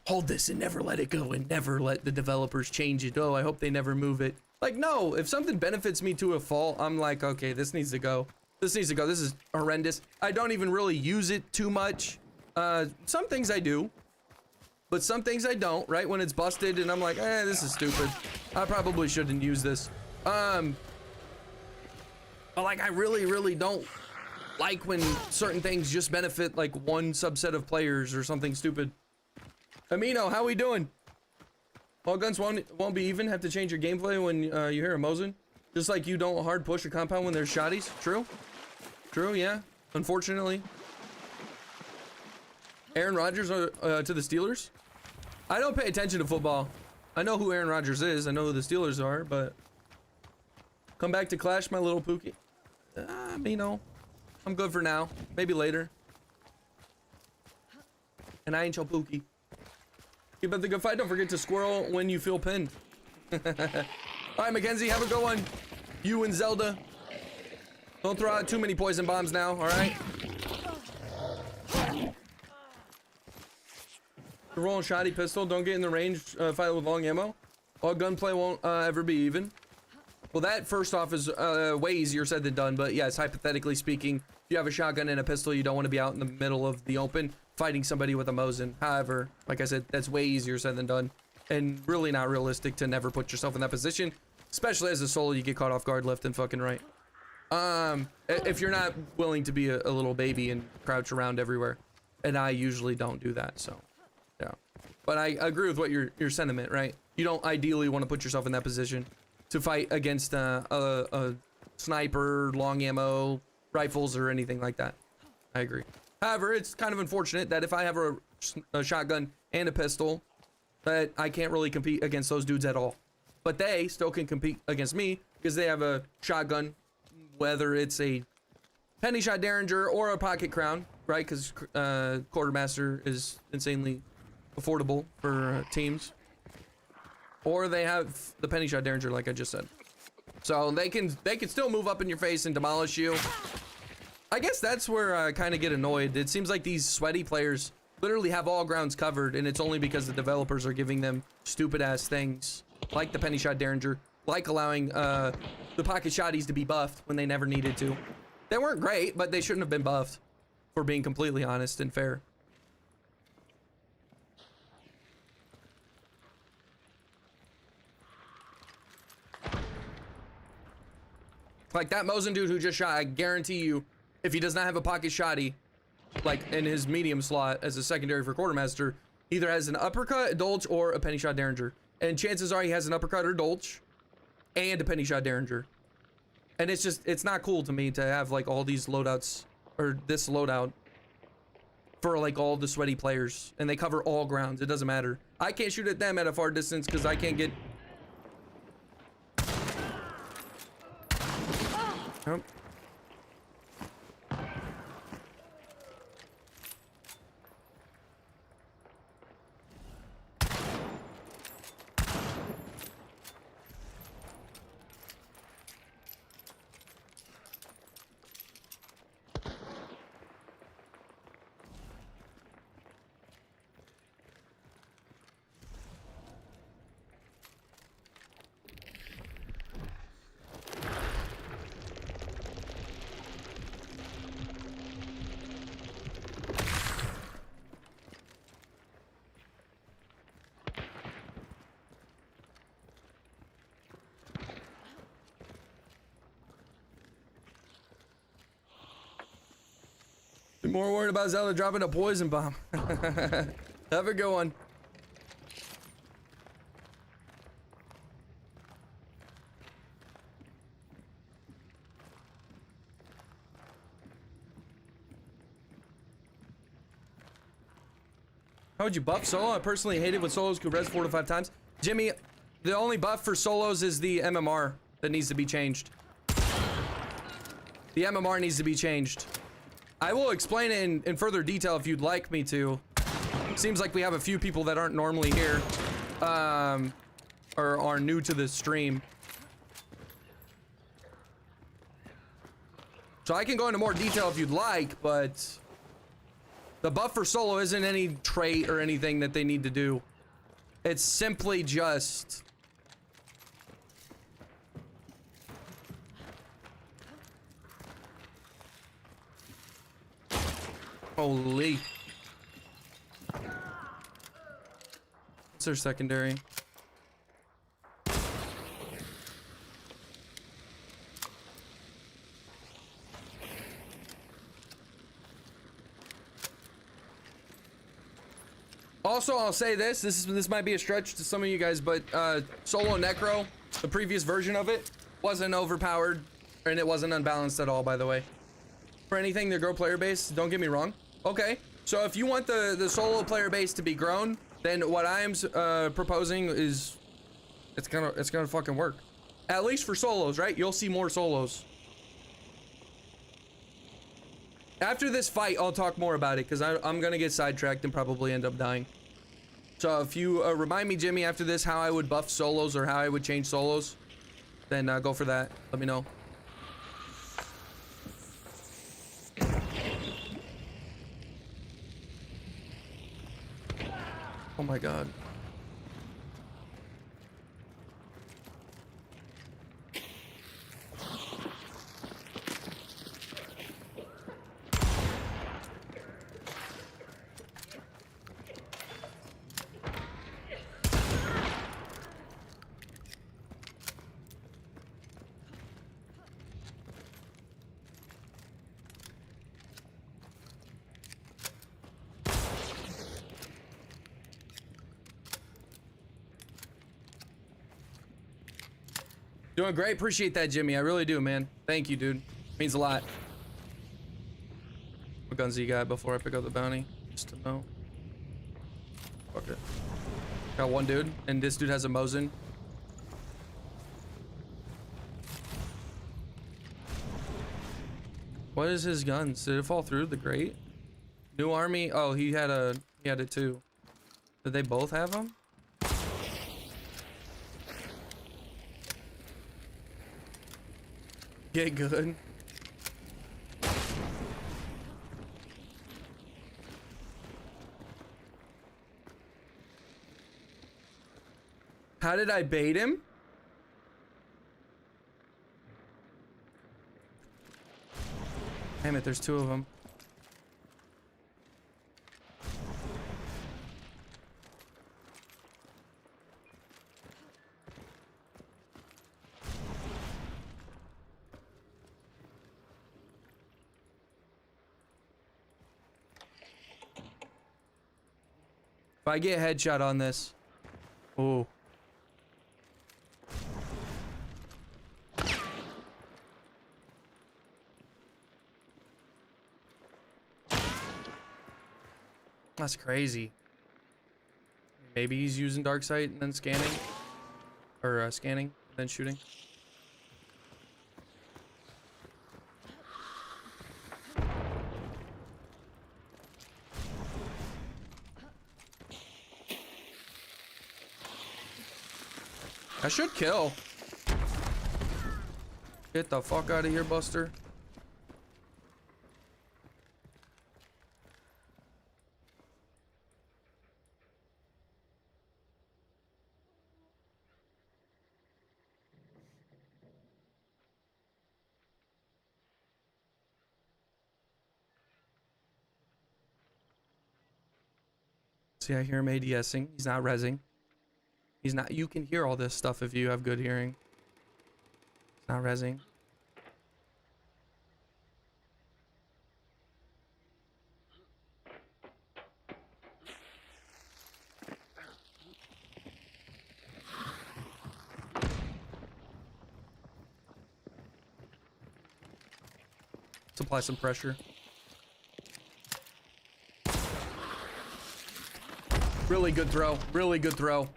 hold this and never let it go and never let the developers change it. Oh, I hope they never move it. Like, no, if something benefits me to a fault, I'm like, okay, this needs to go. This needs to go. This is horrendous. I don't even really use it too much. Some things I do, but some things I don't, right? When it's busted and I'm like, this is stupid. I probably shouldn't use this. But like, I really don't like when certain things just benefit like one subset of players or something stupid. Amino, how we doing? All guns won't be even. Have to change your gameplay when you hear a Mosin. Just like you don't hard push a compound when there's shotties. True. True, yeah. Unfortunately. Aaron Rodgers to the Steelers. I don't pay attention to football. I know who Aaron Rodgers is. I know who the Steelers are, but come back to Clash, my little Pookie. You know, I'm good for now. Maybe later. And I ain't your Pookie. Keep up the good fight. Don't forget to squirrel when you feel pinned. All right, Mackenzie, have a good one. You and Zelda. Don't throw out too many poison bombs now, all right? The rolling shotty pistol. Don't get in the range. Fight with long ammo. All gunplay won't ever be even. Well, that first off is way easier said than done. But yes, hypothetically speaking, if you have a shotgun and a pistol, you don't want to be out in the middle of the open fighting somebody with a Mosin. However, like I said, that's way easier said than done. And really not realistic to never put yourself in that position. Especially as a solo, you get caught off guard left and fucking right. If you're not willing to be a little baby and crouch around everywhere. And I usually don't do that, so yeah. But I agree with what your sentiment, right? You don't ideally want to put yourself in that position to fight against a sniper, long ammo, rifles, or anything like that. I agree. However, it's kind of unfortunate that if I have a shotgun and a pistol, that I can't really compete against those dudes at all. But they still can compete against me because they have a shotgun, whether it's a penny shot derringer or a pocket crown, right? Because quartermaster is insanely affordable for teams. Or they have the penny shot derringer, like I just said. So they can still move up in your face and demolish you. I guess that's where I kind of get annoyed. It seems like these sweaty players literally have all grounds covered, and it's only because the developers are giving them stupid ass things like the penny shot derringer, like allowing the pocket shotties to be buffed when they never needed to. They weren't great, but they shouldn't have been buffed, for being completely honest and fair. Like that Mosin dude who just shot, I guarantee you, if he does not have a pocket shotty, like in his medium slot as a secondary for quartermaster, either has an uppercut, a dolch, or a penny shot derringer. And chances are he has an uppercut or dolch and a penny shot derringer. And it's just, it's not cool to me to have like all these loadouts, or this loadout, for like all the sweaty players. And they cover all grounds, it doesn't matter. I can't shoot at them at a far distance because I can't get... Oh. More worried about Zelda dropping a poison bomb. Have a good one. How would you buff solo? I personally hate it when solos could res 4 to 5 times. Jimmy, the only buff for solos is the MMR that needs to be changed. The MMR needs to be changed. I will explain it in further detail if you'd like me to. Seems like we have a few people that aren't normally here, or are new to the stream. So I can go into more detail if you'd like, but the buff for solo isn't any trait or anything that they need to do. It's simply just... Holy. What's their secondary? Also, I'll say this might be a stretch to some of you guys, but solo Necro, the previous version of it, wasn't overpowered, and it wasn't unbalanced at all, by the way. For anything to grow player base, don't get me wrong. Okay, so if you want the solo player base to be grown, then what I am proposing is it's gonna fucking work. At least for solos, right? You'll see more solos. After this fight, I'll talk more about it because I'm gonna get sidetracked and probably end up dying. So if you remind me, Jimmy, after this, how I would buff solos or how I would change solos, then go for that. Let me know. Oh my god. Doing great. Appreciate that, Jimmy. I really do, man. Thank you, dude. Means a lot. What guns do you got before I pick up the bounty? Just to know. Fuck it. Got one dude, and this dude has a Mosin. What is his guns? Did it fall through the grate? New army? Oh, he had it too. Did they both have them? Get good. How did I bait him? Damn it, there's two of them. If I get headshot on this, oh. That's crazy. Maybe he's using dark sight and then scanning, or scanning and then shooting. I should kill. Get the fuck out of here, Buster. See, I hear him ADSing. He's not rezzing. He's not. You can hear all this stuff if you have good hearing. He's not rezzing. Let's apply some pressure. Really good throw. Really good throw.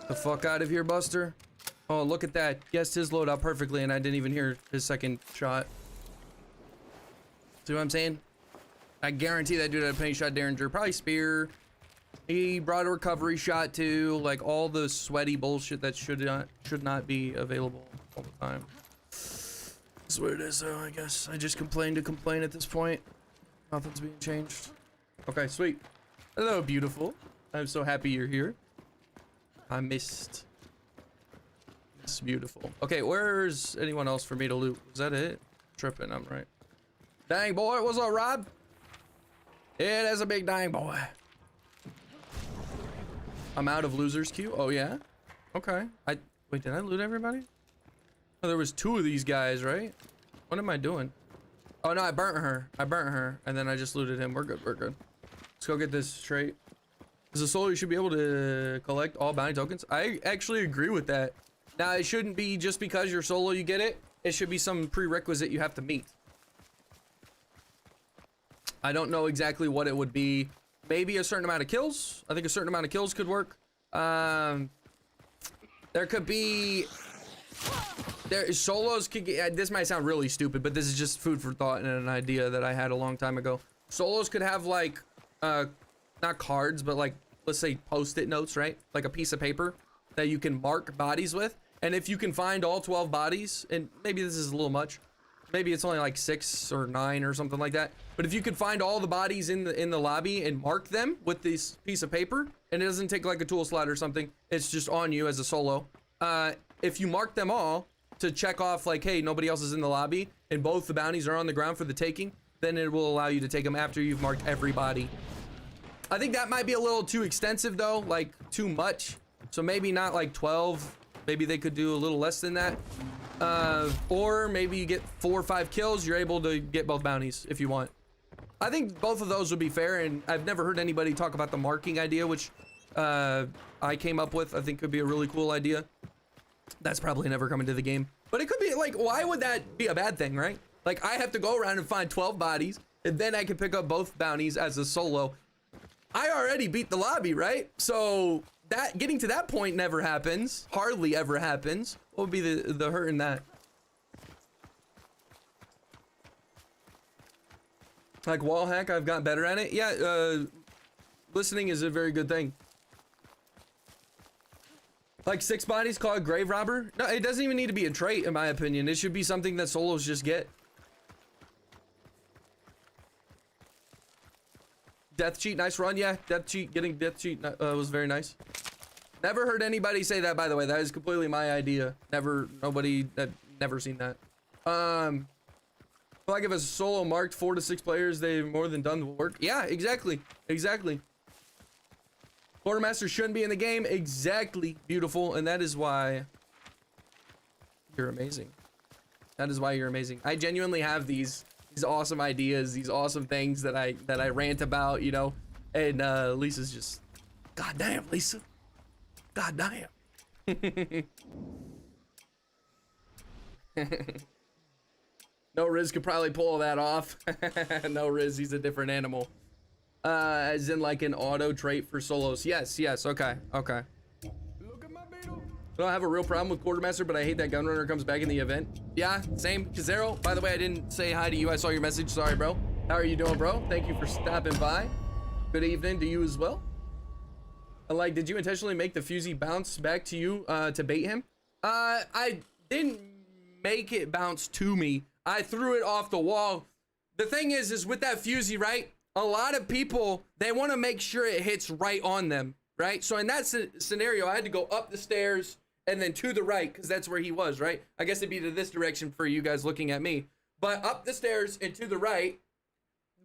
The fuck out of here, Buster. Oh, look at that. Guessed his loadout perfectly, and I didn't even hear his second shot. See what I'm saying? I guarantee that dude had a penny shot derringer. Probably spear. He brought a recovery shot too. Like all the sweaty bullshit that should not be available all the time. This is what it is, though. I guess I just complain to complain at this point. Nothing's being changed. Okay, sweet. Hello, beautiful. I'm so happy you're here. I missed. It's beautiful. Okay, where's anyone else for me to loot? Is that it? Tripping, I'm right. Dang boy, what's up, Rob? Yeah, that's a big dang boy. I'm out of losers queue. Oh yeah? Okay. Wait, did I loot everybody? Oh, there was 2 of these guys, right? What am I doing? Oh no, I burnt her. And then I just looted him. We're good, we're good. Let's go get this trait. As a solo, you should be able to collect all bounty tokens. I actually agree with that. Now, it shouldn't be just because you're solo you get it. It should be some prerequisite you have to meet. I don't know exactly what it would be. Maybe a certain amount of kills. I think a certain amount of kills could work. There could be... solos could get... This might sound really stupid, but this is just food for thought and an idea that I had a long time ago. Solos could have like... not cards, but like, let's say post-it notes, right? Like a piece of paper that you can mark bodies with. And if you can find all 12 bodies, and maybe this is a little much, maybe it's only like 6 or 9 or something like that. But if you could find all the bodies in the lobby and mark them with this piece of paper, and it doesn't take like a tool slot or something, it's just on you as a solo. If you mark them all to check off like, hey, nobody else is in the lobby, and both the bounties are on the ground for the taking, then it will allow you to take them after you've marked everybody. I think that might be a little too extensive though, like too much. So maybe not like 12. Maybe they could do a little less than that. Or maybe you get 4 or 5 kills. You're able to get both bounties if you want. I think both of those would be fair. And I've never heard anybody talk about the marking idea, which I came up with. I think could be a really cool idea. That's probably never come into the game. But it could be like, why would that be a bad thing, right? Like I have to go around and find 12 bodies and then I can pick up both bounties as a solo. I already beat the lobby, right? So that getting to that point never happens. Hardly ever happens. What would be the hurt in that? Like wall hack, I've got better at it. Yeah, listening is a very good thing. Like 6 bodies called grave robber? No, it doesn't even need to be a trait in my opinion. It should be something that solos just get. Death cheat, nice run. Yeah, death cheat, getting death cheat was very nice. Never heard anybody say that, by the way. That is completely my idea. Never seen that. Like if a solo marked 4 to 6 players, they've more than done the work. Yeah, exactly. Quartermaster shouldn't be in the game. Exactly. Beautiful. And that is why you're amazing. That is why you're amazing. I genuinely have these awesome ideas, these awesome things that I rant about, you know, and Lisa's just, God damn, Lisa, God damn. No Riz could probably pull that off. No Riz, he's a different animal. As in like an auto trait for solos. Yes, okay. Look at my beetle. I don't have a real problem with Quartermaster, but I hate that Gunrunner comes back in the event. Yeah, same. Kazero, by the way, I didn't say hi to you. I saw your message. Sorry, bro. How are you doing, bro? Thank you for stopping by. Good evening to you as well. Like, did you intentionally make the Fusey bounce back to you to bait him? I didn't make it bounce to me. I threw it off the wall. The thing is with that Fusey, right? A lot of people, they want to make sure it hits right on them, right? So in that scenario, I had to go up the stairs and then to the right, because that's where he was, right? I guess it'd be to this direction for you guys looking at me. But up the stairs and to the right,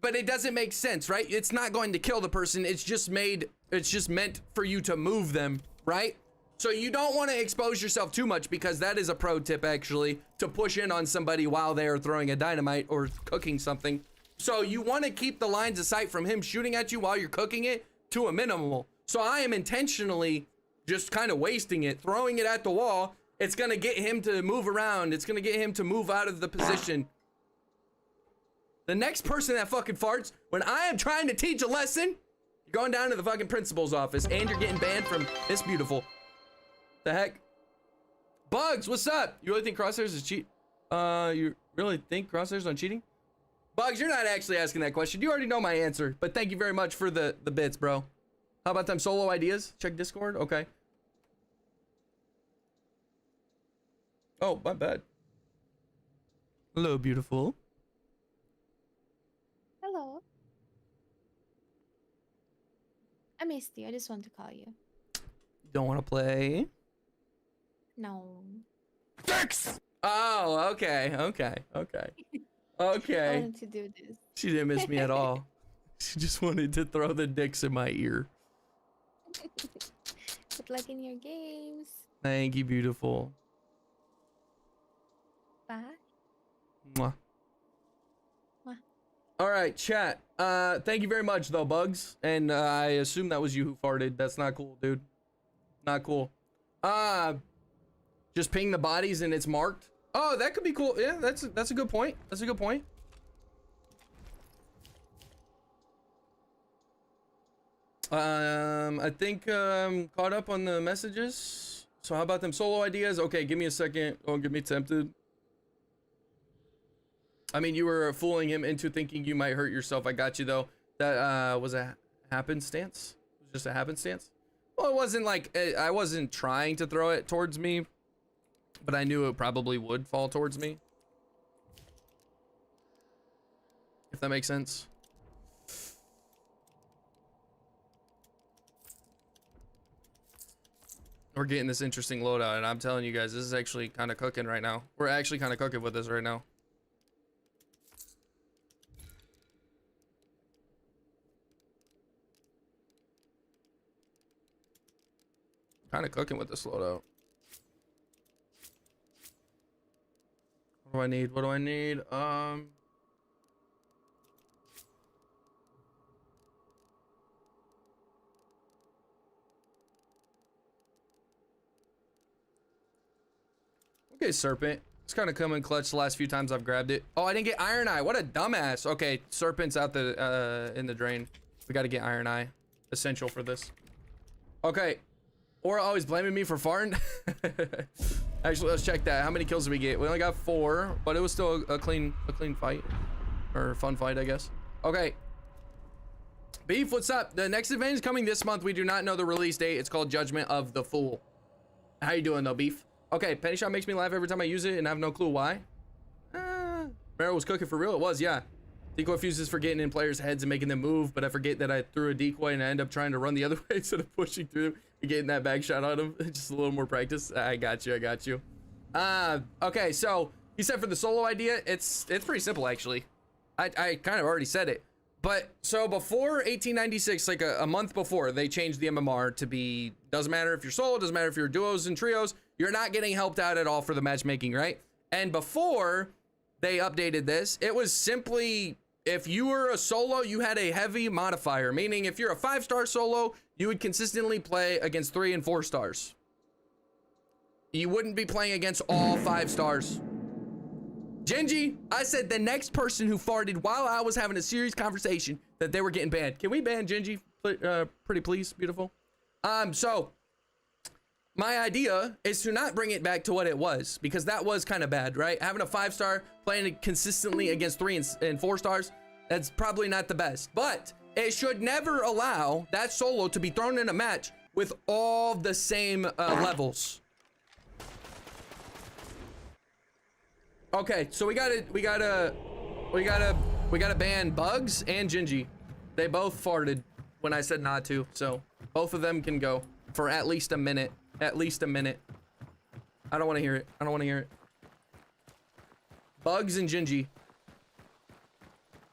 but it doesn't make sense, right? It's not going to kill the person. It's just meant for you to move them, right? So you don't want to expose yourself too much, because that is a pro tip, actually, to push in on somebody while they are throwing a dynamite or cooking something. So you want to keep the lines of sight from him shooting at you while you're cooking it to a minimal. So I am intentionally just kind of wasting it, throwing it at the wall. It's going to get him to move around. It's going to get him to move out of the position. The next person that fucking farts, when I am trying to teach a lesson, you're going down to the fucking principal's office and you're getting banned from It's Beautiful. The heck? Bugs, what's up? You really think Crosshairs is cheat? You really think Crosshairs on cheating? Bugs, you're not actually asking that question. You already know my answer, but thank you very much for the bits, bro. How about them solo ideas? Check Discord. Okay. Oh, my bad. Hello, beautiful. Hello. I missed you. I just want to call you. Don't want to play? No. Dicks! Oh, okay. Okay. I wanted to do this. She didn't miss me at all. She just wanted to throw the dicks in my ear. Good luck in your games. Thank you, beautiful. Bye. Mwah. Mwah. All right, chat. Thank you very much, though, Bugs. And I assume that was you who farted. That's not cool, dude. Not cool. Just ping the bodies and it's marked. Oh, that could be cool. Yeah, that's a good point. That's a good point. I think caught up on the messages. So how about them solo ideas? Okay, give me a second. Don't get me tempted. I mean, you were fooling him into thinking you might hurt yourself. I got you though. That was a happenstance. It was just a happenstance. Well, it wasn't like I wasn't trying to throw it towards me, but I knew it probably would fall towards me. If that makes sense. We're getting this interesting loadout, and I'm telling you guys, this is actually kind of cooking right now. We're actually kind of cooking with this right now. Kind of cooking with this loadout. What do I need? What do I need? Okay, Serpent. It's kind of come in clutch the last few times I've grabbed it. Oh, I didn't get Iron Eye. What a dumbass. Okay, Serpent's out the in the drain. We got to get Iron Eye. Essential for this. Okay. Or always blaming me for farting. Actually, let's check that. How many kills did we get? We only got 4, but it was still a clean fight. Or fun fight, I guess. Okay. Beef, what's up? The next event is coming this month. We do not know the release date. It's called Judgment of the Fool. How you doing, though, Beef? Okay, Penny Shot makes me laugh every time I use it and I have no clue why. Meryl was cooking for real. It was, yeah. Decoy fuses for getting in players' heads and making them move, but I forget that I threw a decoy and I end up trying to run the other way instead of pushing through and getting that back shot on him. Just a little more practice. I got you. I got you. Okay, so you said for the solo idea, it's pretty simple actually. I kind of already said it. But so before 1896, like a month before, they changed the MMR to be, doesn't matter if you're solo, doesn't matter if you're duos and trios, you're not getting helped out at all for the matchmaking, right? And before they updated this, it was simply, if you were a solo, you had a heavy modifier, meaning if you're a 5-star solo, you would consistently play against 3 and 4 stars. You wouldn't be playing against all 5 stars. Genji, I said the next person who farted while I was having a serious conversation that they were getting banned. Can we ban Genji, pretty please, beautiful? So my idea is to not bring it back to what it was, because that was kind of bad, right? Having a 5-star playing consistently against 3 and 4 stars, that's probably not the best, but it should never allow that solo to be thrown in a match with all the same levels. Okay, so we gotta ban Bugs and Gingy. They both farted when I said not to, so both of them can go for at least a minute. At least a minute. I don't want to hear it. I don't want to hear it. Bugs and Gingy.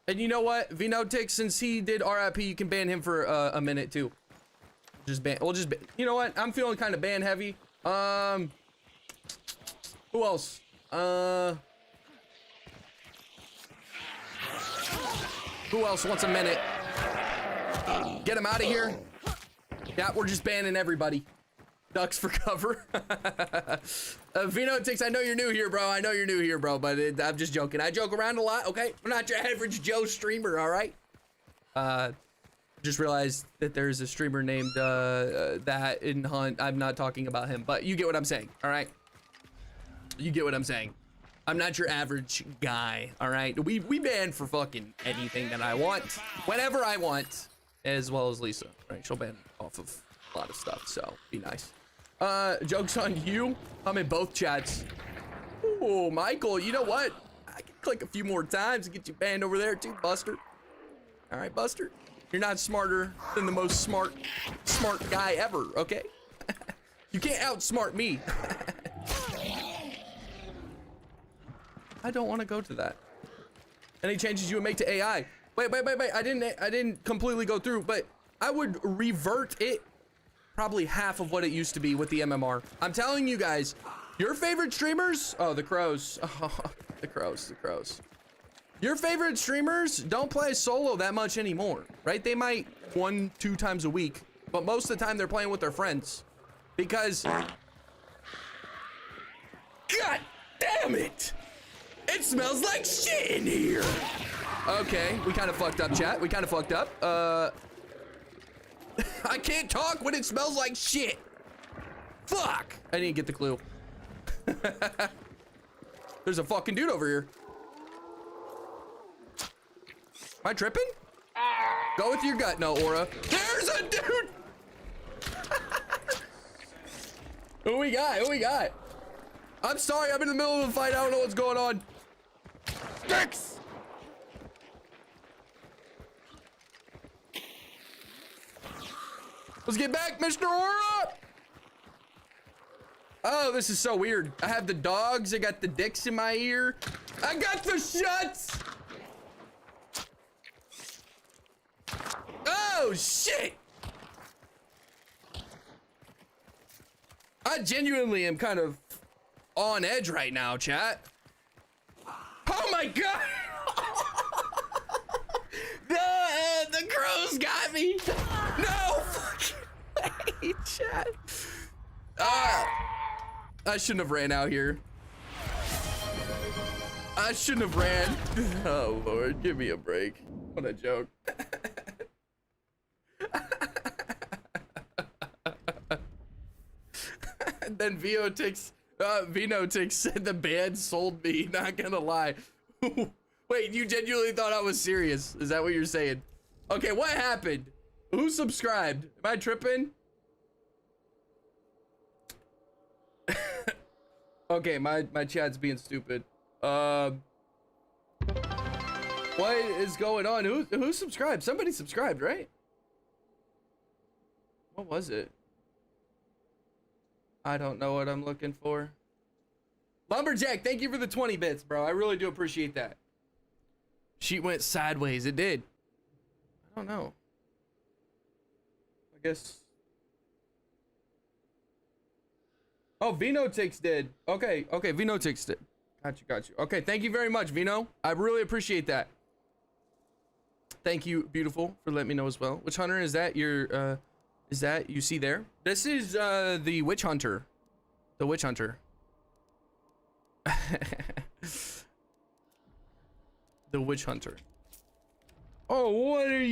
And you know what? Vinotic, since he did RIP, you can ban him for a minute too. Just ban. We'll just ban. You know what? I'm feeling kind of ban heavy. Who else? Who else wants a minute? Get him out of here. Yeah, we're just banning everybody. Ducks for cover. Vinotic, I know you're new here, bro. I know you're new here, bro, but I'm just joking. I joke around a lot, okay? I'm not your average Joe streamer, all right? Just realized that there's a streamer named that in Hunt. I'm not talking about him, but you get what I'm saying, all right? You get what I'm saying. I'm not your average guy, all right? We ban for fucking anything that I want, whenever I want, as well as Lisa, right? She'll ban off of a lot of stuff, so be nice. Joke's on you. I'm in both chats. Oh, Michael, you know what? I can click a few more times and get you banned over there too, Buster. All right, Buster. You're not smarter than the most smart guy ever, okay? You can't outsmart me. I don't want to go to that. Any changes you would make to AI? Wait. I didn't completely go through, but I would revert it probably half of what it used to be with the MMR. I'm telling you guys, your favorite streamers, oh, the crows. Oh, the crows. Your favorite streamers don't play solo that much anymore, right? They might 1-2 times a week, but most of the time they're playing with their friends because, God damn it! It smells like shit in here. Okay, we kind of fucked up, chat. We kind of fucked up. I can't talk when it smells like shit. Fuck! I didn't get the clue. There's a fucking dude over here. Am I tripping? Go with your gut, Noaura. There's a dude! Who we got? Who we got? I'm sorry, I'm in the middle of a fight. I don't know what's going on. Dicks! Let's get back, Mr. Aura! Oh, this is so weird. I have the dogs. I got the dicks in my ear. I got the shuts! Oh, shit! I genuinely am kind of on edge right now, chat. Oh my god! The crows got me! No fucking way, chat. I shouldn't have ran out here. I shouldn't have ran. Oh Lord, give me a break. What a joke. Then Vinotics said the band sold me, not gonna lie. Wait, you genuinely thought I was serious? Is that what you're saying? Okay, what happened? Who subscribed? Am I tripping? Okay, my chat's being stupid. What is going on? Who subscribed? Somebody subscribed, right? What was it? I don't know what I'm looking for. Lumberjack, thank you for the 20 bits, bro. I really do appreciate that. Sheet went sideways. It did. I don't know. I guess. Oh, Vinotix did. Okay, Vinotix did. Got you. Okay, thank you very much, Vino. I really appreciate that. Thank you, beautiful, for letting me know as well. Which hunter is that? Is that you see there? This is the witch hunter. The witch hunter. The witch hunter. Oh, what are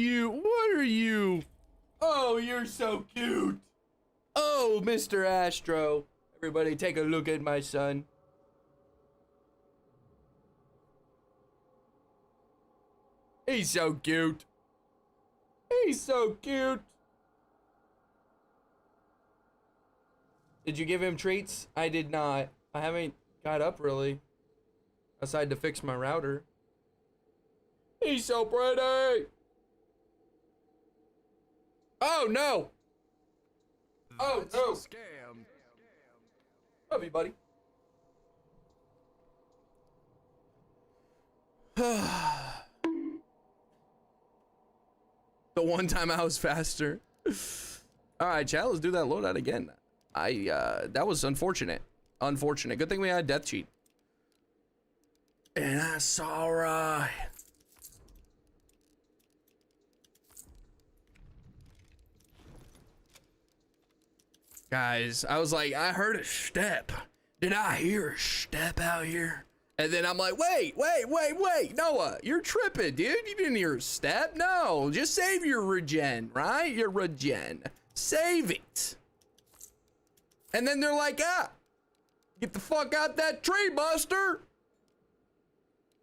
you? Oh, you're so cute. Oh, Mr. Astro. Everybody take a look at my son. He's so cute. He's so cute. Did you give him treats? I did not. I haven't got up really. Aside to fix my router. He's so pretty. Oh no. Oh no. Scam. Love you, buddy. The one time I was faster. All right, chat, let's do that loadout again. That was unfortunate. Unfortunate. Good thing we had death cheat. And that's all right. Guys, I was like, I heard a step. Did I hear a step out here? And then I'm like, wait, Noah, you're tripping, dude. You didn't hear a step. No, just save your regen, right? Your regen. Save it. And then they're like, get the fuck out that tree, Buster.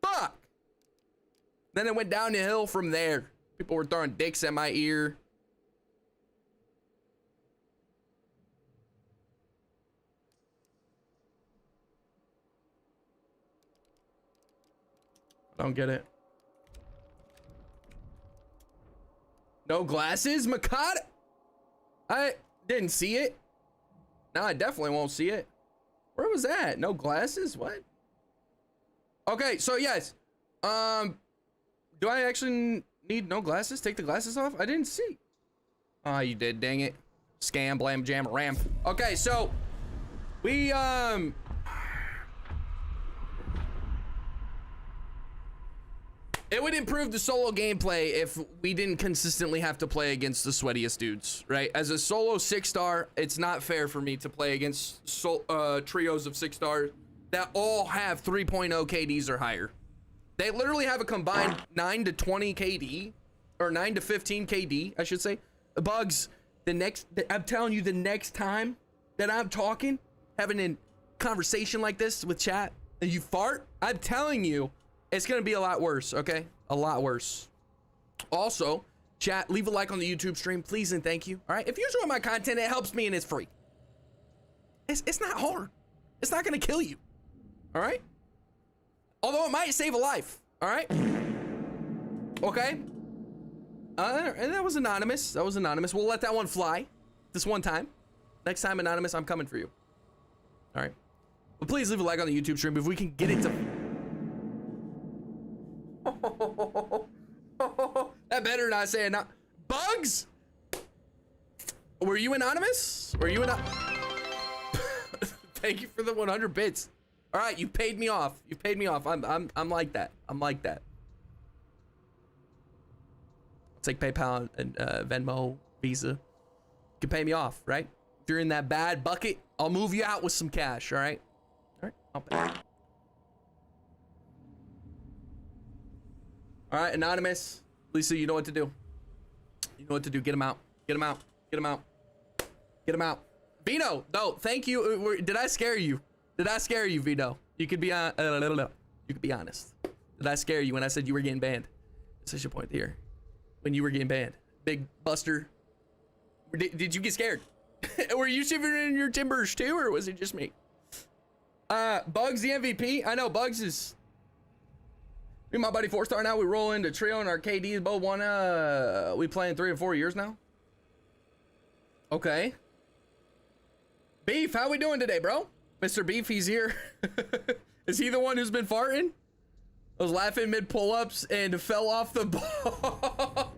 Fuck. Then it went down the hill from there. People were throwing dicks at my ear. Don't get it. No glasses, Makata? I didn't see it. No, I definitely won't see it. Where was that? No glasses? What? Okay, so yes. Do I actually need no glasses? Take the glasses off? I didn't see. Oh, you did, dang it. Scam, blam, jam, ram. Okay, so we it would improve the solo gameplay if we didn't consistently have to play against the sweatiest dudes, right? As a solo 6-star, it's not fair for me to play against trios of 6 stars that all have 3.0 KDs or higher. They literally have a combined 9 to 20 KD, or 9 to 15 KD, I should say. Bugs, I'm telling you, the next time that I'm talking, having a conversation like this with chat, and you fart, I'm telling you, it's gonna be a lot worse, okay? A lot worse. Also, chat, leave a like on the YouTube stream, please and thank you, all right? If you enjoy my content, it helps me and it's free. It's not hard. It's not gonna kill you, all right? Although it might save a life, all right? Okay? And that was anonymous. That was anonymous. We'll let that one fly this one time. Next time, anonymous, I'm coming for you. All right? But please leave a like on the YouTube stream if we can get it to... That better not say it. Bugs? Were you anonymous? Were you anonymous? Thank you for the 100 bits. All right, you paid me off. You paid me off. I'm like that. I'm like that. I'll take PayPal and Venmo, Visa. You can pay me off, right? If you're in that bad bucket, I'll move you out with some cash. All right. All right. I'll pay. All right, anonymous. Lisa, you know what to do. You know what to do. Get him out. Get him out. Get him out. Get him out. Vito, no, thank you. Did I scare you? Did I scare you, Vito? You could be you could be honest. Did I scare you when I said you were getting banned? Such a point here. When you were getting banned, Big Buster. Did you get scared? Were you shivering in your timbers too, or was it just me? Bugs the MVP. I know Bugs is. Me and my buddy 4-star now. We roll into trio and our KDs both won. We playing 3 and 4 years now. Okay. Beef, how we doing today, bro? Mr. Beef, he's here. Is he the one who's been farting? I was laughing mid pull-ups and fell off the ball.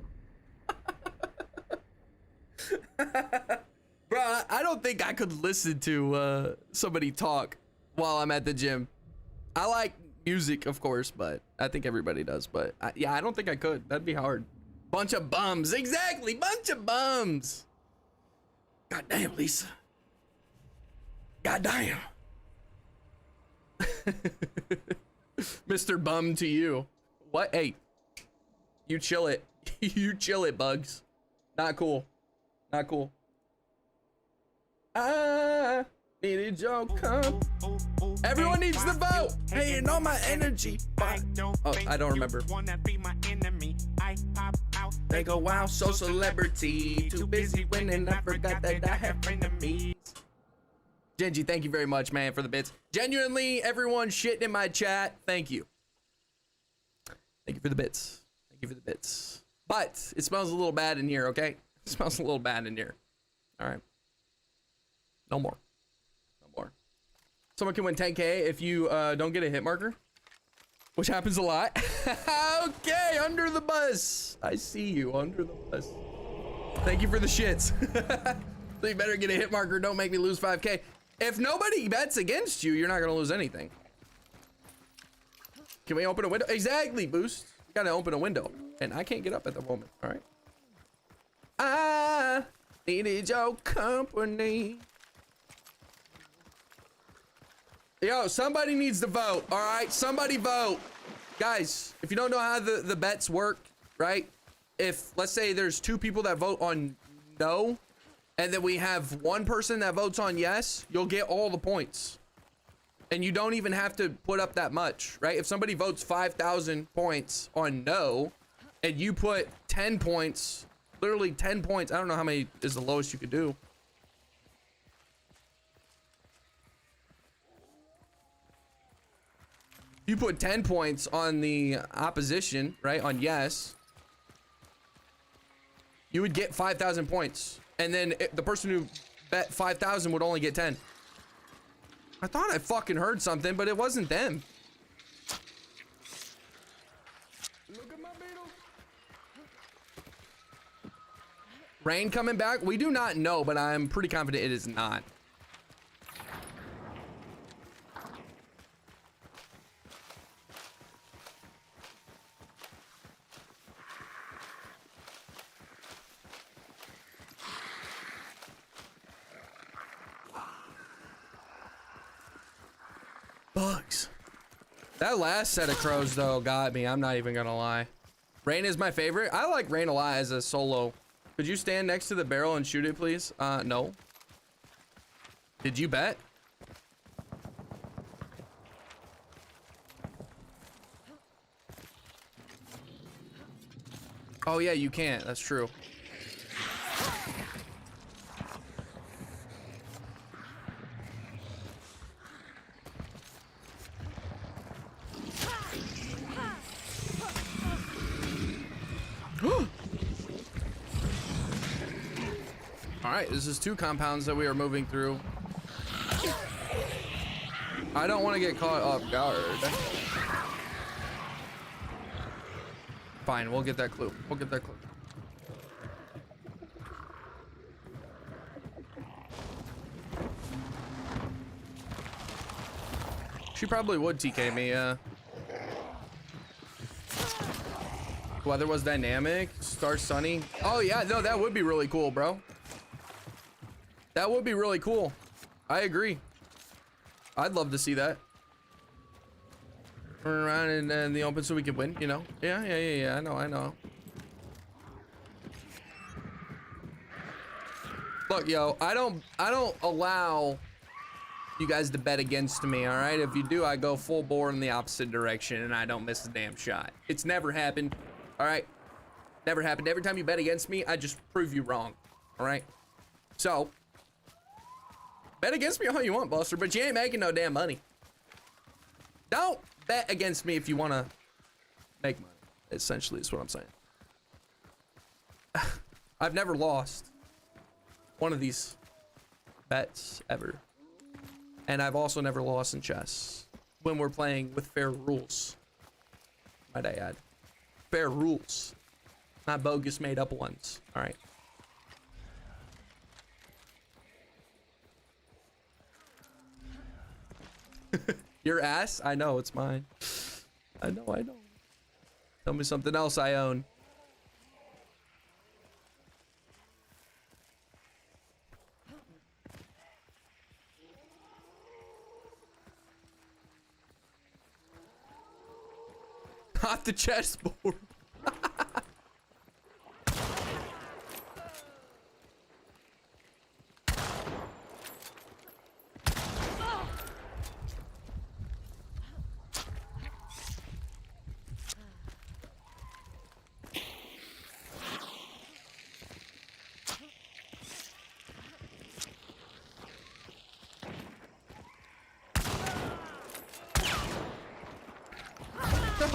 Bro, I don't think I could listen to somebody talk while I'm at the gym. I like music, of course, but I think everybody does. But yeah, I don't think I could. That'd be hard. Bunch of bums. Exactly. Bunch of bums. God damn, Lisa. God damn. Mr. Bum to you. What? Hey, you chill it. You chill it, Bugs. Not cool. Not cool. I needed your come. Everyone needs to vote. Hating on my energy. Oh, I don't remember. They go, wow, so celebrity. Too busy winning, I forgot that I have enemies. Genji, thank you very much, man, for the bits. Genuinely, everyone shitting in my chat, thank you. Thank you for the bits. Thank you for the bits. But it smells a little bad in here, okay? It smells a little bad in here. All right. No more. No more. Someone can win 10K if you don't get a hit marker, which happens a lot. Okay, under the bus. I see you under the bus. Thank you for the shits. So you better get a hit marker. Don't make me lose 5K. If nobody bets against you, you're not gonna lose anything. Can we open a window? Exactly, Boost. You gotta open a window. And I can't get up at the moment, all right? I needed your company. Yo, somebody needs to vote, all right? Somebody vote. Guys, if you don't know how the bets work, right? If, let's say there's 2 people that vote on no, and then we have 1 person that votes on yes, you'll get all the points. And you don't even have to put up that much, right? If somebody votes 5,000 points on no, and you put 10 points, literally 10 points, I don't know how many is the lowest you could do. You put 10 points on the opposition, right? On yes, you would get 5,000 points. And then the person who bet 5,000 would only get 10. I thought I fucking heard something, but it wasn't them. Look at my beetle. Rain coming back? We do not know, but I'm pretty confident it is not. Bugs. That last set of crows though got me. I'm not even gonna lie. Rain is my favorite. I like Rain a lot as a solo. Could you stand next to the barrel and shoot it, please? No. Did you bet? Oh yeah, you can't. That's true. All right, this is 2 compounds that we are moving through. I don't want to get caught off guard. Fine, we'll get that clue. We'll get that clue. She probably would TK me, Weather was dynamic. Star sunny. Oh yeah, no, that would be really cool, bro. That would be really cool. I agree. I'd love to see that. Turn around in the open so we can win, you know? Yeah. I know. Look, yo, I don't allow you guys to bet against me, all right? If you do, I go full bore in the opposite direction and I don't miss a damn shot. It's never happened, all right? Never happened. Every time you bet against me, I just prove you wrong, all right? So, bet against me all you want, Buster, but you ain't making no damn money. Don't bet against me if you want to make money, essentially is what I'm saying. I've never lost one of these bets ever. And I've also never lost in chess when we're playing with fair rules. Might I add. Fair rules, not bogus made up ones, all right? Your ass? I know, it's mine. I know. Tell me something else I own. Not the chessboard.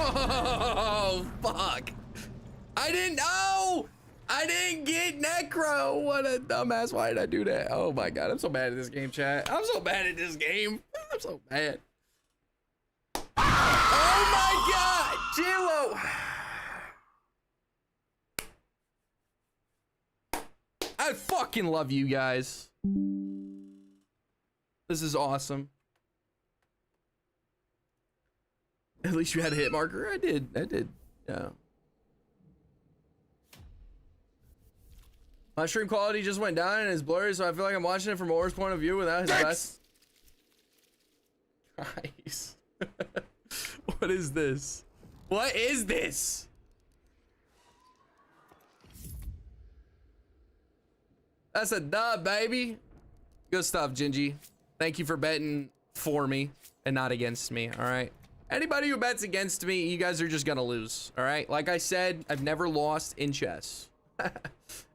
Oh, fuck. I didn't know. I didn't get Necro. What a dumbass. Why did I do that? Oh my God. I'm so bad at this game, chat. I'm so bad at this game. I'm so bad. Oh my God. Jilo. I fucking love you guys. This is awesome. At least you had a hit marker. I did. Yeah. My stream quality just went down and it's blurry, so I feel like I'm watching it from Or's point of view without his best. Nice. What is this? What is this? That's a dub, baby. Good stuff, Gingy. Thank you for betting for me and not against me, all right? Anybody who bets against me, you guys are just gonna lose, all right? Like I said, I've never lost in chess.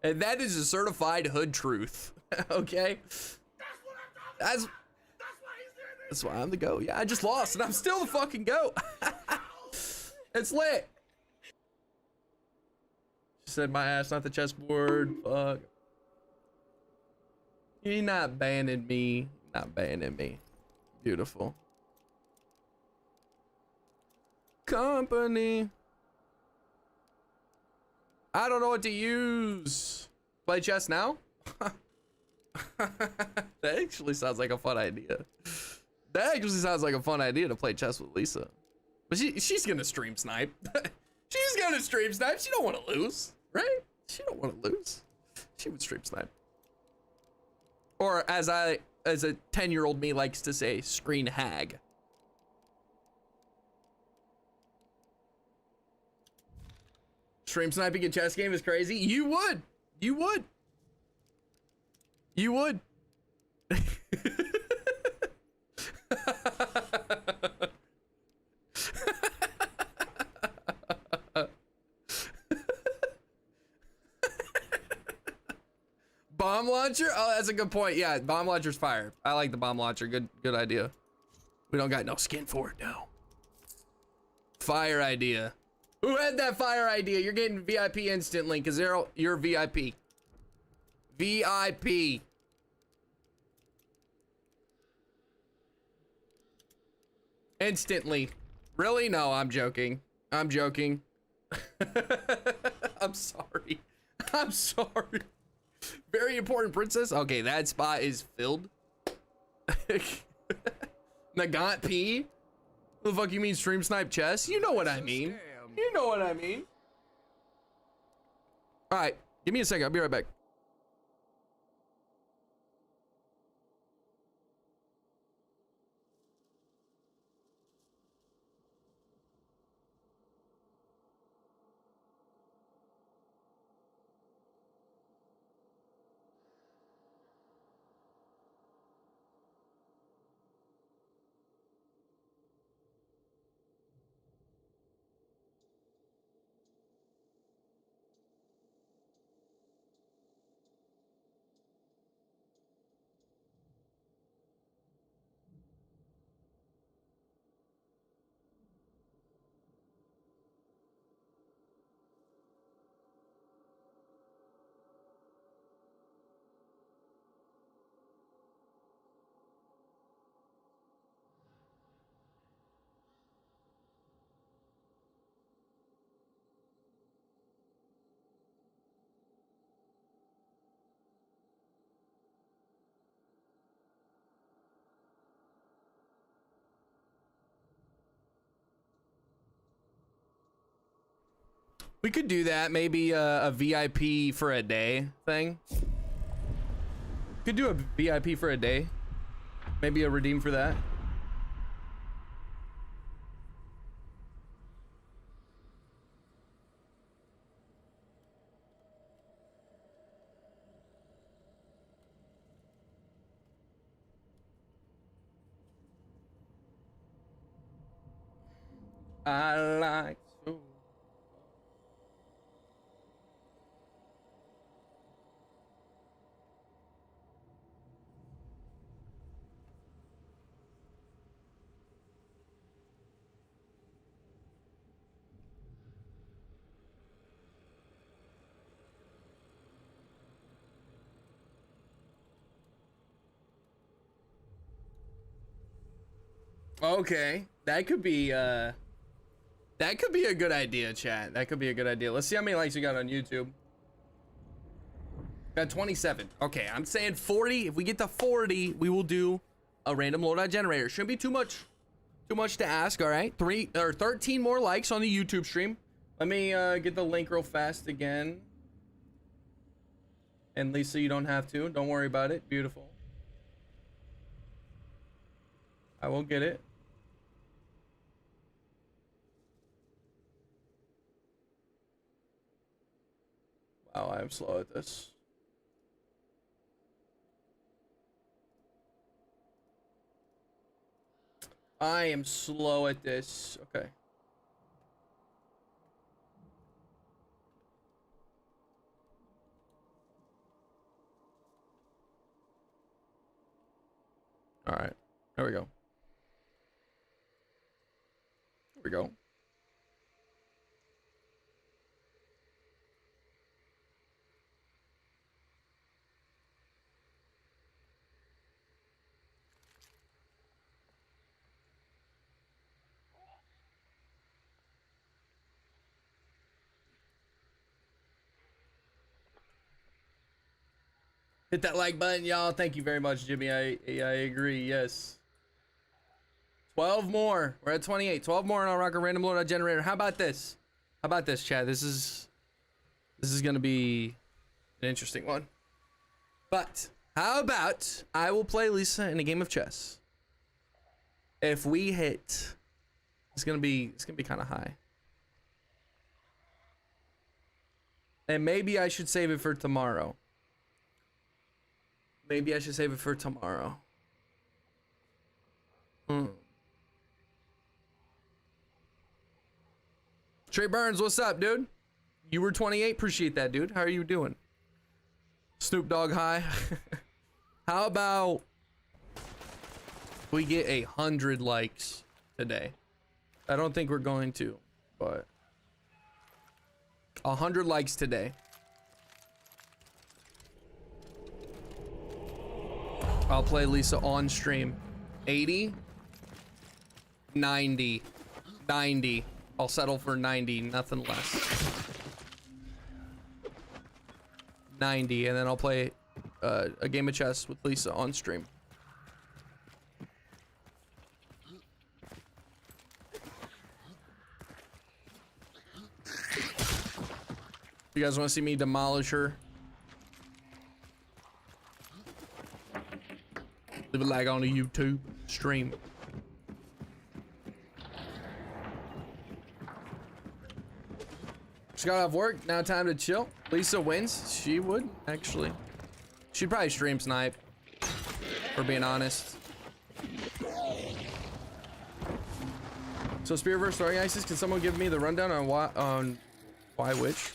And that is a certified hood truth, okay? That's why I'm the GOAT. Yeah, I just lost, and I'm still the fucking GOAT. It's lit. She said my ass, not the chessboard. Fuck. You're not banning me. Not banning me. Beautiful. Company. I don't know what to use. Play chess now? That actually sounds like a fun idea. That actually sounds like a fun idea to play chess with Lisa. But she's gonna stream snipe. She's gonna stream snipe. She don't want to lose, right? She don't want to lose. She would stream snipe. Or as a 10-year-old me likes to say, screen hag. Stream sniping a chess game is crazy. You would. You would. You would. Bomb launcher? Oh, that's a good point. Yeah, bomb launcher's fire. I like the bomb launcher. Good idea. We don't got no skin for it now. Fire idea. Who had that fire idea? You're getting VIP instantly because you're VIP. VIP. Instantly. Really? No, I'm joking. I'm joking. I'm sorry. I'm sorry. Very important princess. Okay, that spot is filled. Nagant P? What the fuck you mean stream snipe chess? You know what I mean. You know what I mean. All right, give me a second. I'll be right back. We could do that. Maybe a VIP for a day thing. Could do a VIP for a day. Maybe a redeem for that. I like so. Okay, that could be a good idea, chat. That could be a good idea. Let's see how many likes we got on YouTube. Got 27. Okay, I'm saying 40. If we get to 40, we will do a random loadout generator. Shouldn't be too much to ask. All right, 13 more likes on the YouTube stream. Let me get the link real fast again. And Lisa, you don't have to. Don't worry about it. Beautiful. I will get it. Wow, I am slow at this. I am slow at this. Okay. All right. There we go. There we go. Hit that like button, y'all. Thank you very much, Jimmy. I agree. Yes. 12 more. We're at 28. 12 more, and I'll rock a random loadout generator. How about this? How about this, Chad? This is gonna be an interesting one. But how about I will play Lisa in a game of chess? If we hit, it's gonna be kind of high. And maybe I should save it for tomorrow. Maybe I should save it for tomorrow. Trey Burns, what's up, dude? You were 28. Appreciate that, dude. How are you doing? Snoop Dogg high. How about we get 100 likes today? I don't think we're going to, but 100 likes today. I'll play Lisa on stream. 80, 90, 90. I'll settle for 90, nothing less. 90, and then I'll play a game of chess with Lisa on stream. You guys want to see me demolish her? Leave a like on the YouTube stream. Just got off work, now time to chill. Lisa wins. She would, actually. She'd probably stream snipe, for being honest. So Spear versus Throwing Axes, can someone give me the rundown on why which?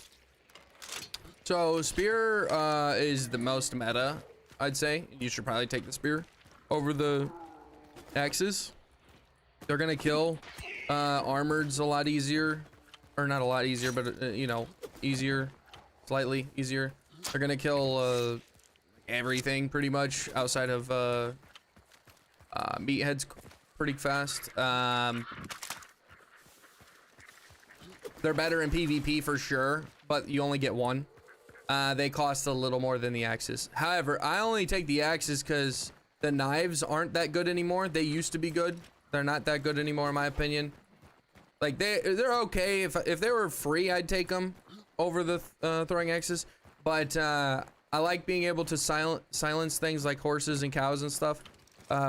So Spear is the most meta, I'd say. You should probably take the Spear over the Axes. They're gonna kill armoreds a lot easier. Or not a lot easier, but you know, easier, slightly easier. They're gonna kill everything pretty much outside of meatheads pretty fast. They're better in PvP for sure, but you only get one. They cost a little more than the axes. However, I only take the axes because the knives aren't that good anymore. They used to be good. They're not that good anymore, in my opinion. Like they're okay. If they were free, I'd take them over the throwing axes. But I like being able to silence things like horses and cows and stuff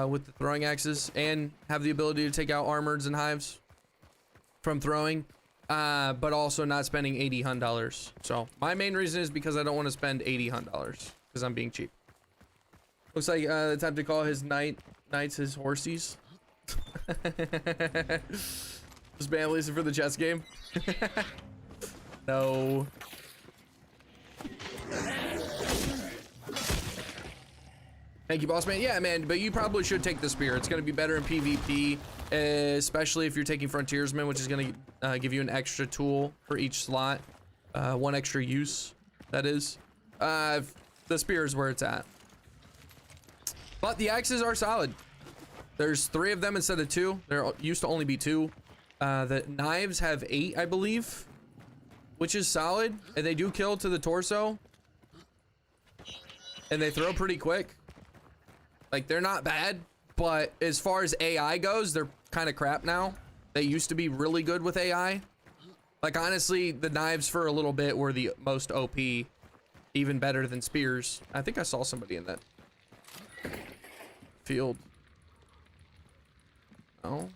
with the throwing axes, and have the ability to take out armoreds and hives from throwing, but also not spending $80 So my main reason is because I don't want to spend $80 because I'm being cheap. Looks like the time to call his knights his horsies. Just ban Lisa for the chess game. No. Thank you, boss man. Yeah, man, but you probably should take the spear. It's going to be better in PvP, especially if you're taking frontiersman, which is going to give you an extra tool for each slot. One extra use, that is. The spear is where it's at. But the axes are solid. There's 3 of them instead of 2. There used to only be 2. The knives have 8, I believe, which is solid, and they do kill to the torso, and they throw pretty quick. Like, they're not bad, but as far as AI goes, they're kind of crap now. They used to be really good with AI. Like, honestly, the knives for a little bit were the most OP, even better than spears. I think I saw somebody in that field. Oh.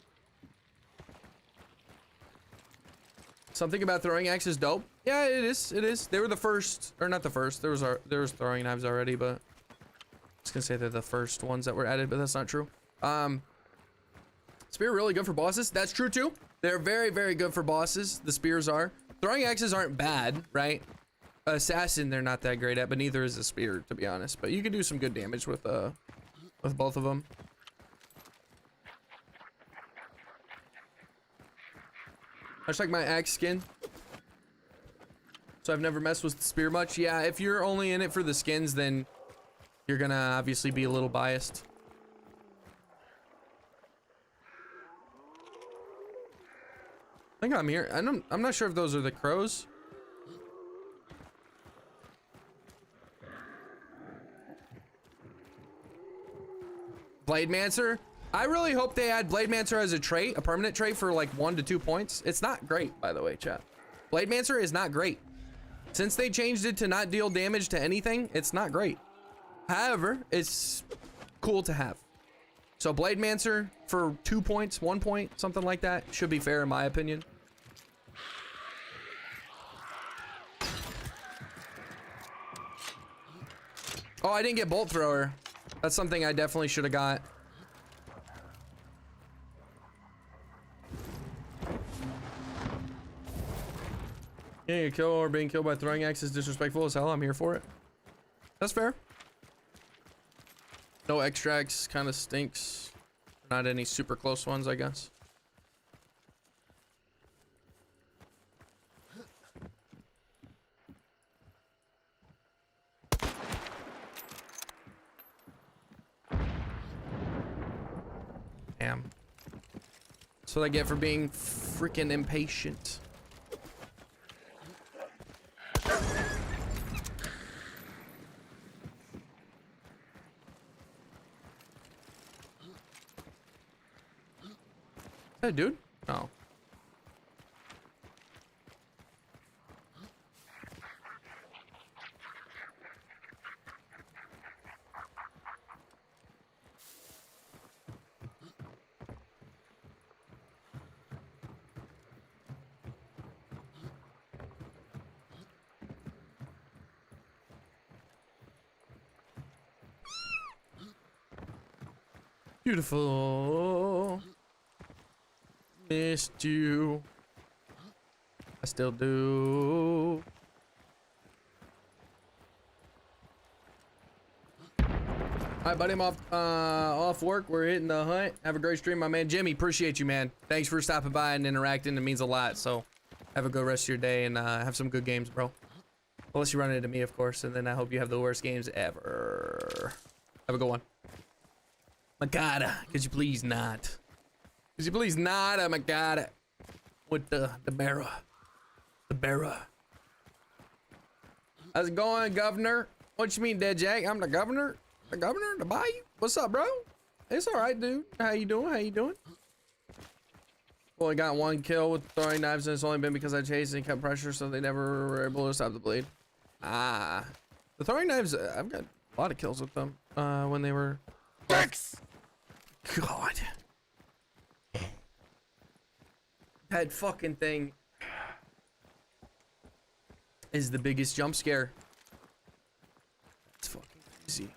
Something about throwing axe is dope. Yeah, it is. It is. They were the first, or not the first. There was throwing knives already, but I was gonna say they're the first ones that were added, but that's not true. Spear really good for bosses. That's true too. They're very, very good for bosses. The spears are. Throwing axes aren't bad, right? Assassin, they're not that great at, but neither is the spear, to be honest. But you can do some good damage with both of them. I just like my axe skin. So I've never messed with the spear much. Yeah, if you're only in it for the skins, then you're gonna obviously be a little biased. I think I'm here. I'm not sure if those are the crows. Blademancer. I really hope they add Blademancer as a trait, a permanent trait for like 1 to 2 points. It's not great, by the way, chat. Blademancer is not great. Since they changed it to not deal damage to anything, it's not great. However, it's cool to have. So Blademancer for 2 points, 1 point, something like that should be fair in my opinion. Oh, I didn't get Bolt Thrower. That's something I definitely should have got. Getting a kill or being killed by throwing axe is disrespectful as hell. I'm here for it. That's fair. No extracts kind of stinks. Not any super close ones, I guess. Damn. That's what I get for being freaking impatient. Hey, dude. Oh. Beautiful. Missed you. I still do. All right, buddy, I'm off work. We're hitting the hunt. Have a great stream, my man. Jimmy, appreciate you, man. Thanks for stopping by and interacting. It means a lot. So have a good rest of your day and have some good games, bro. Unless you run into me, of course. And then I hope you have the worst games ever. Have a good one. Makata, could you please not? Could you please not? Oh my god. With the bearer. The bearer. How's it going, governor? What you mean, Dead Jack? I'm the governor? The governor? The bayou? What's up, bro? It's alright, dude. How you doing? How you doing? Only got 1 kill with throwing knives, and it's only been because I chased and kept pressure, so they never were able to stop the bleed. Ah. The throwing knives, I've got a lot of kills with them. When they were... Rex! God. That fucking thing is the biggest jump scare. It's fucking crazy.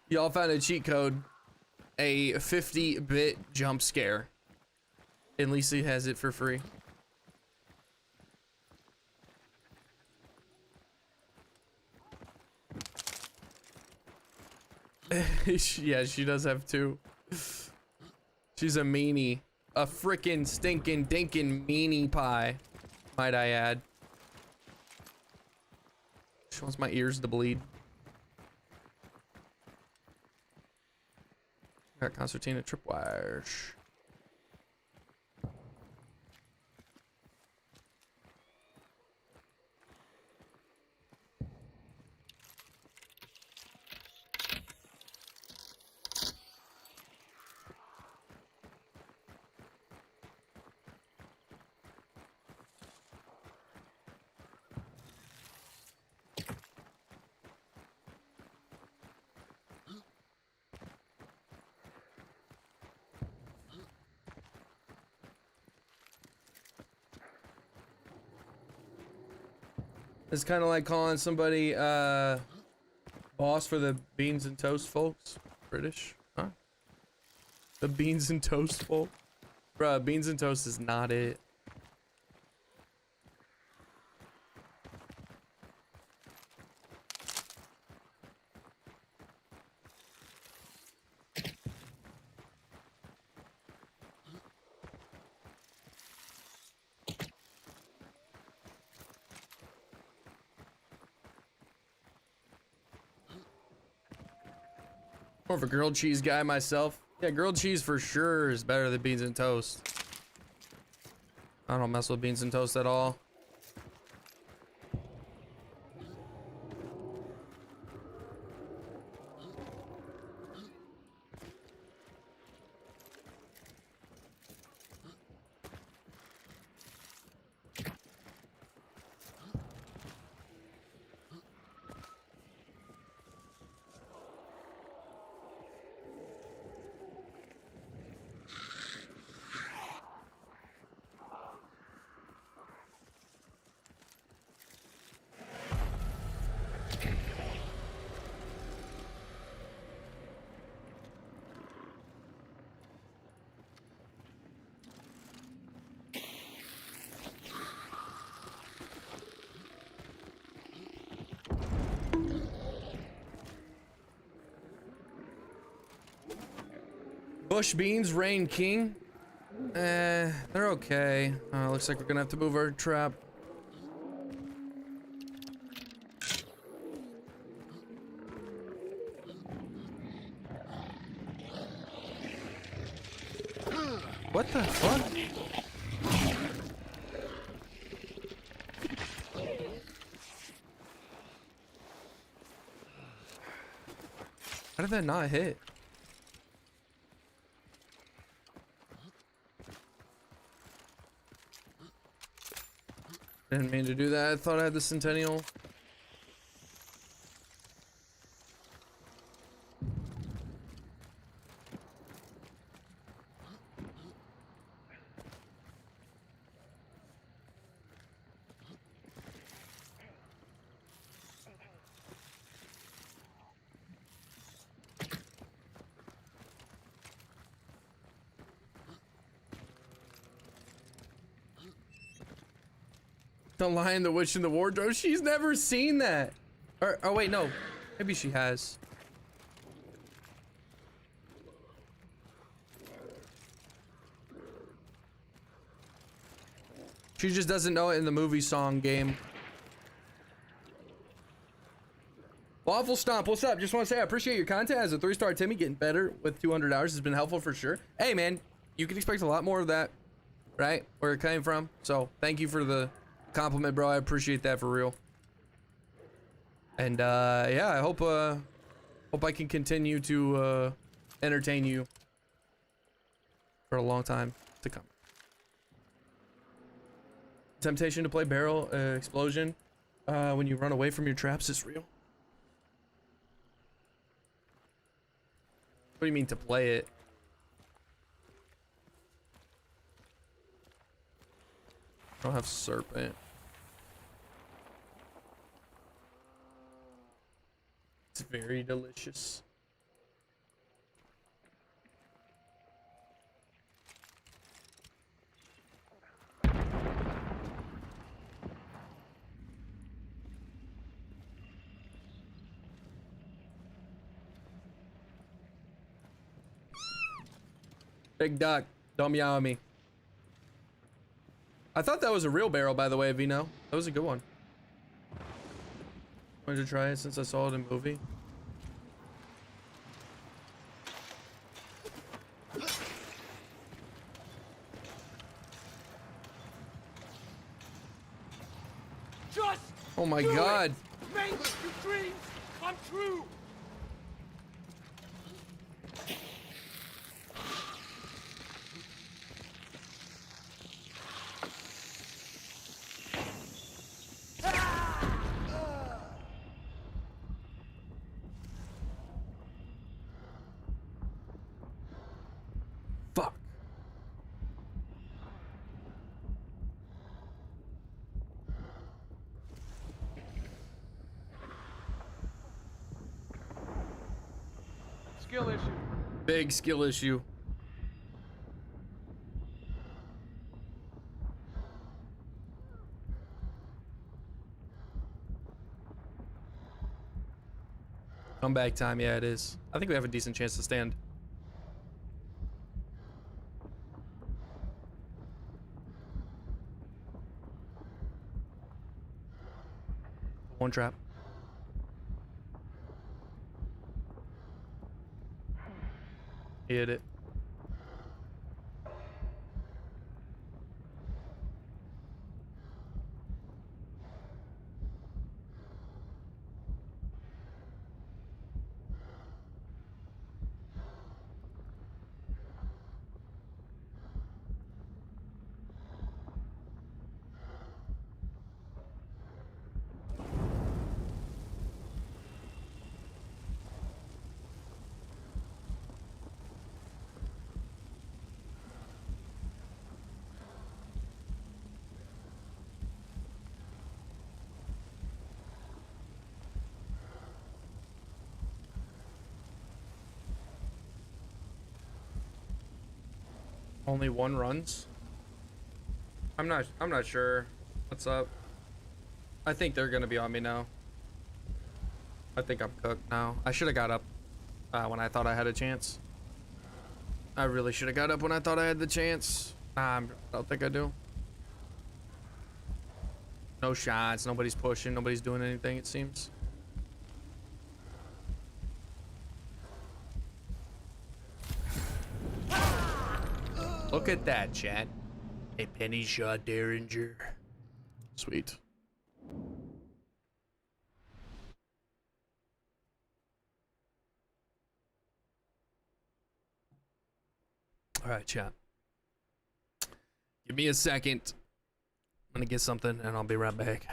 Y'all found a cheat code, a 50-bit jump scare. And Lisa has it for free. Yeah, she does have 2. She's a meanie. A frickin' stinking dinkin' meanie pie, might I add. She wants my ears to bleed. Got concertina tripwires. It's kind of like calling somebody boss for the beans and toast folks. British, huh? The beans and toast folk. Bruh, beans and toast is not it. More of a grilled cheese guy myself. Yeah, grilled cheese for sure is better than beans and toast. I don't mess with beans and toast at all. Bush beans, rain king. They're okay. Looks like we're gonna have to move our trap. What the fuck? How did that not hit? Didn't mean to do that. I thought I had the Centennial. The Lion, the Witch, and the Wardrobe. She's never seen that. Or, oh wait, no. Maybe she has. She just doesn't know it in the movie song game. Waffle Stomp, what's up? Just want to say I appreciate your content as a 3-star Timmy. Getting better with 200 hours has been helpful for sure. Hey man, you can expect a lot more of that, right? Where it came from. So thank you for the compliment, bro. I appreciate that for real. And yeah, I hope I can continue to entertain you for a long time to come. Temptation to play barrel explosion when you run away from your traps is real. What do you mean to play it? I don't have serpent. It's very delicious. Big duck, don't meow at me. I thought that was a real barrel, by the way, Vino. That was a good one. Wanted to try it since I saw it in movie. Just Oh my god. make your dreams come true. Fuck. Skill issue. Big skill issue. Comeback time, yeah, it is. I think we have a decent chance to stand. One trap. Hit it. Only one runs? I'm not sure. What's up? I think they're gonna be on me now. I think I'm cooked now. I should have got up when I thought I had a chance. I really should have got up when I thought I had the chance. Nah, I don't think I do. No shots, nobody's pushing, nobody's doing anything, it seems. Look at that, chat. A penny shot derringer. Sweet. All right, chat. Give me a second. I'm gonna get something and I'll be right back.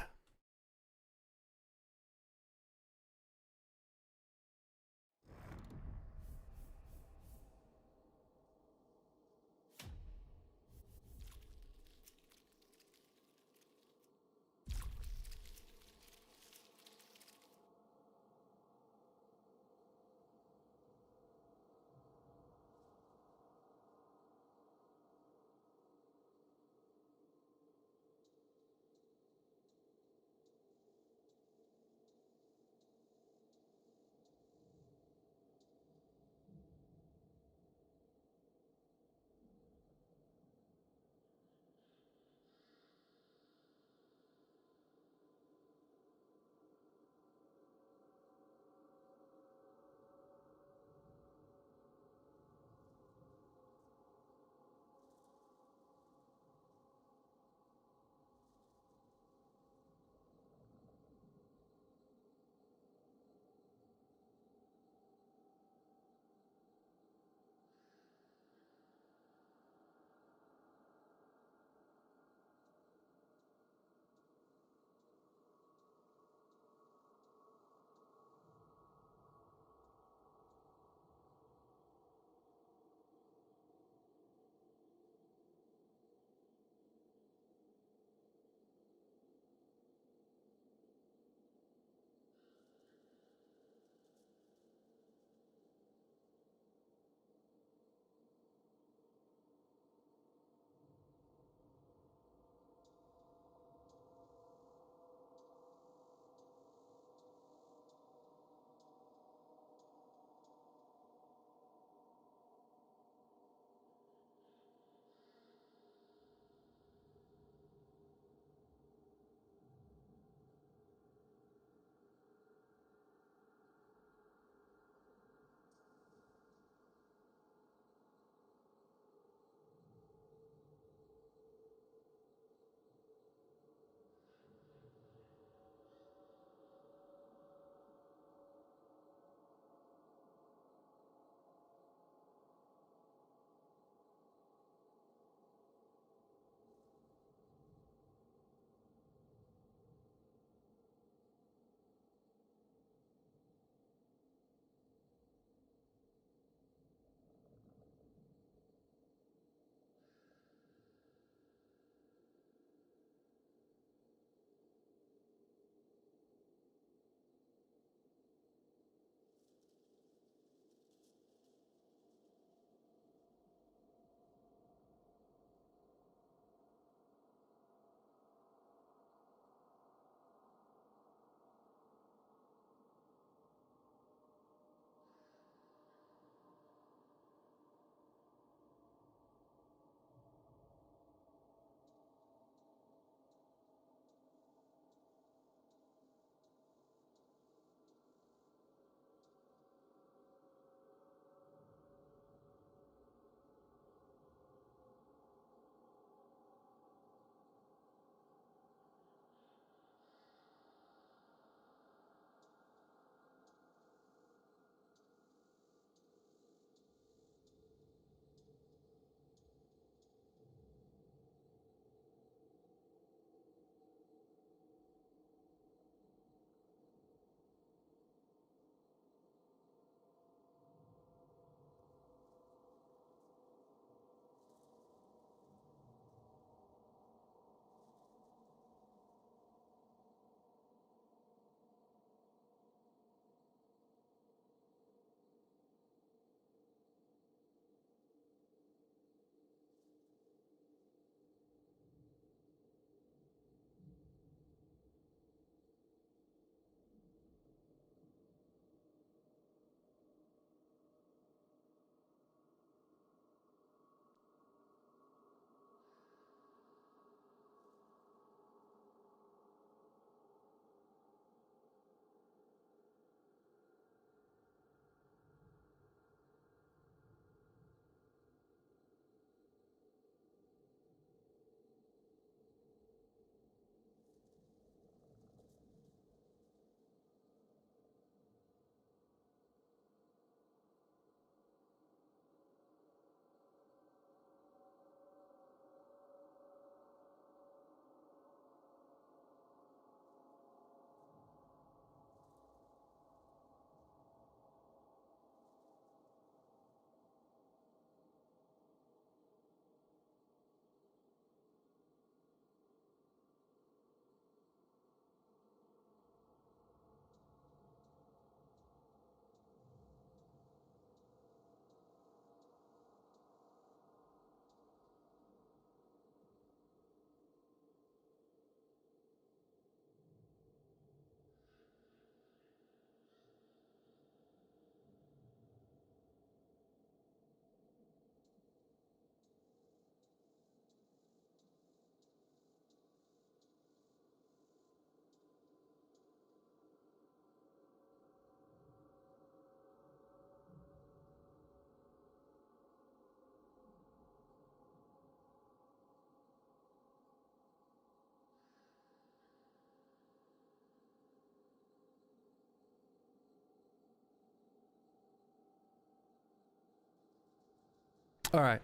All right.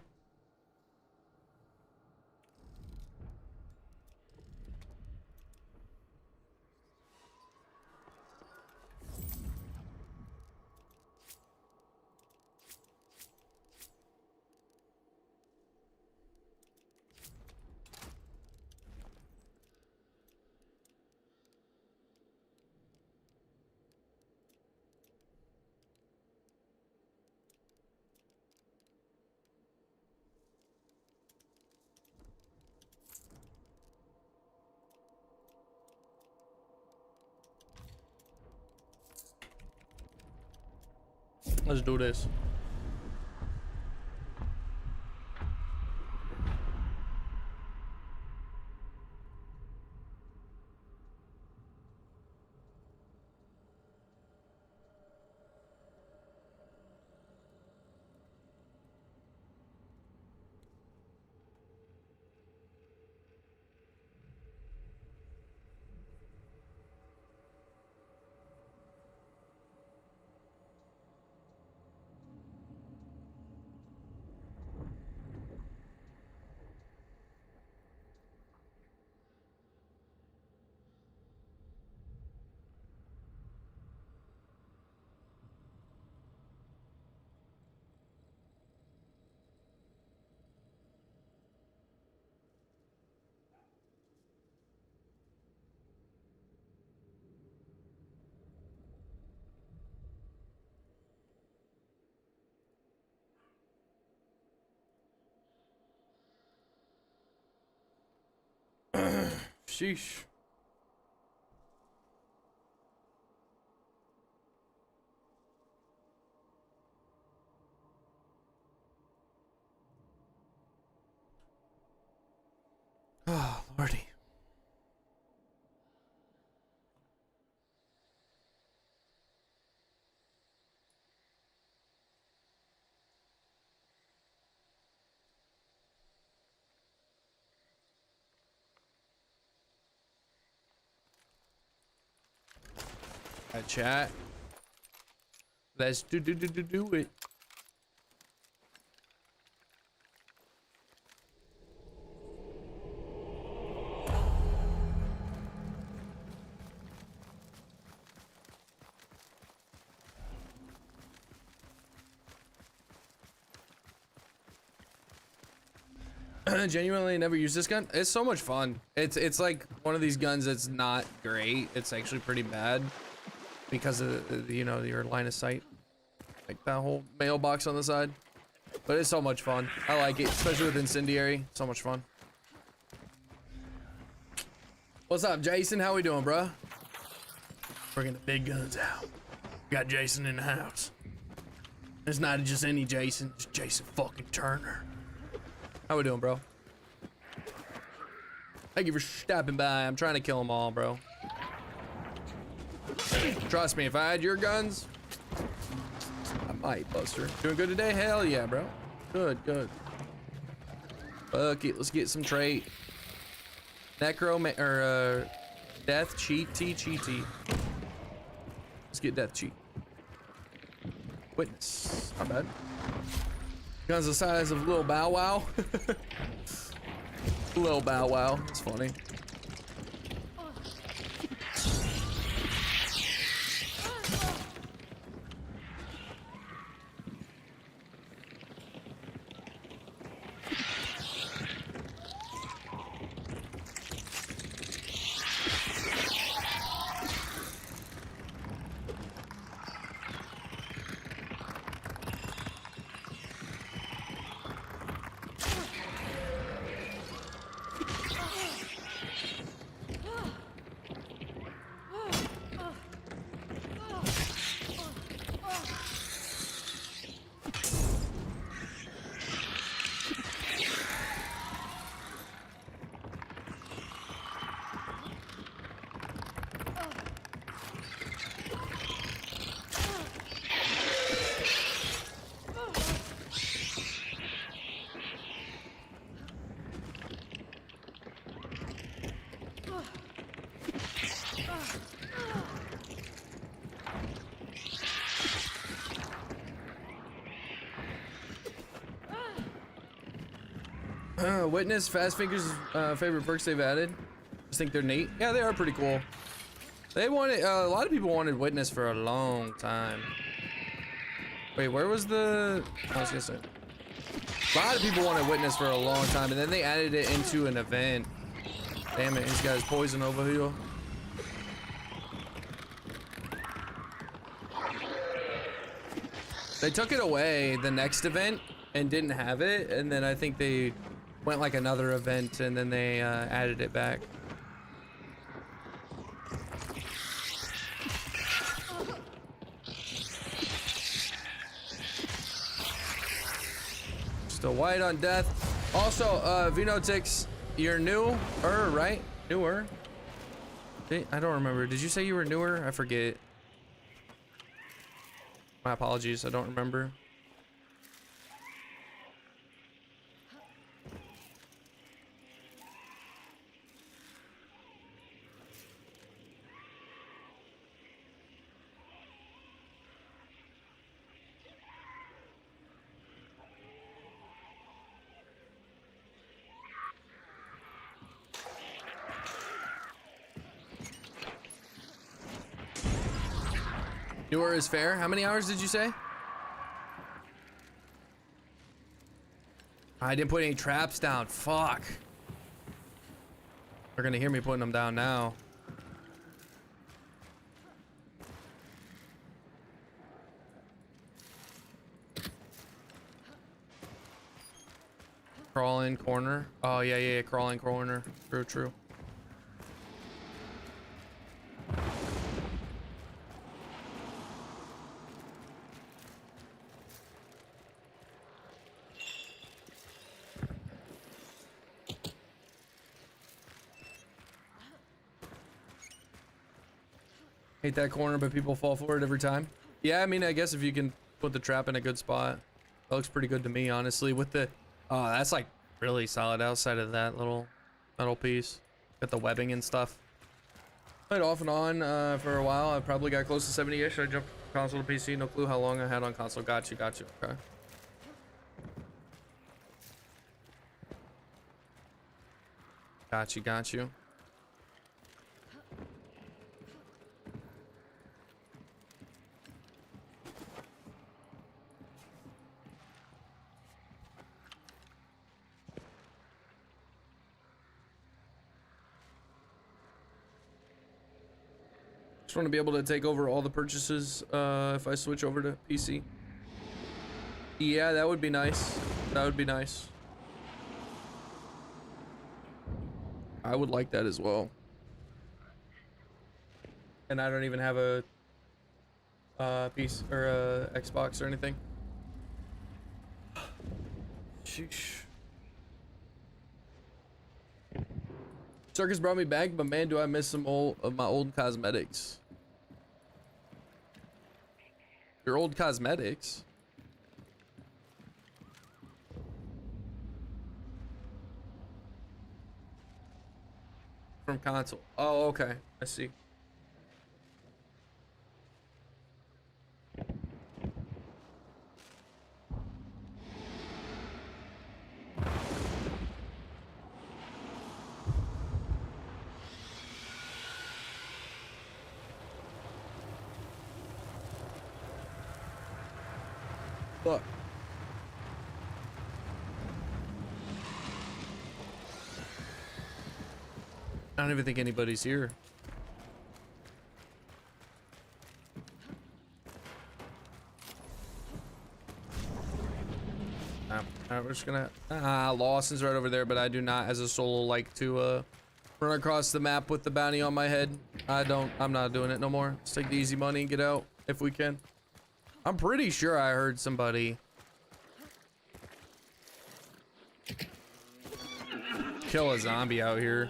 Let's do this. Sheesh. Oh, Lordy. Chat. Let's do it. Genuinely never used this gun. It's so much fun. It's like one of these guns that's not great. It's actually pretty bad because of you know, your line of sight, like that whole mailbox on the side. But it's so much fun. I like it, especially with incendiary. So much fun. What's up, Jason? How we doing, bruh? Bringing the big guns out. Got Jason in the house. It's not just any Jason. It's Jason fucking Turner. How we doing, bro? Thank you for stopping by. I'm trying to kill them all, bro. Trust me, if I had your guns, I might, Buster. Doing good today? Hell yeah, bro. Good, good. Fuck it, let's get some trait. Death cheaty. Let's get death cheat. Witness, not bad. Guns the size of Lil Bow Wow. Lil Bow Wow, it's funny. Witness, Fast Fingers' favorite perks they've added. Just think they're neat. Yeah, they are pretty cool. They wanted, a lot of people wanted Witness for a long time. Wait, where was the, I was gonna say. A lot of people wanted Witness for a long time, and then they added it into an event. Damn it, he's got his poison over here. They took it away the next event and didn't have it, and then I think they went like another event and then they added it back. Still white on death. Also, Vinotix, you're newer, right? Newer? I don't remember. Did you say you were newer? I forget. My apologies, I don't remember. Newer is fair. How many hours did you say? I didn't put any traps down. Fuck. They're gonna hear me putting them down now. Crawl in corner. Oh yeah, crawl in corner. True, true. Hate that corner, but people fall for it every time. Yeah, I mean, I guess if you can put the trap in a good spot, that looks pretty good to me, honestly. With the, oh, that's like really solid outside of that little metal piece. Got the webbing and stuff. Played off and on for a while. I probably got close to 70-ish. I jumped console to PC. No clue how long I had on console. Got you. Okay. Got you. Just want to be able to take over all the purchases if I switch over to PC. Yeah, that would be nice. That would be nice. I would like that as well. And I don't even have a piece or a Xbox or anything. Sheesh. Circus brought me back, but man, do I miss some of my old cosmetics. Your old cosmetics? From console. Oh, okay. I see. Look. I don't even think anybody's here. We're just gonna Lawson's right over there, but I do not as a solo like to run across the map with the bounty on my head. I'm not doing it no more. Let's take the easy money and get out if we can. I'm pretty sure I heard somebody kill a zombie out here.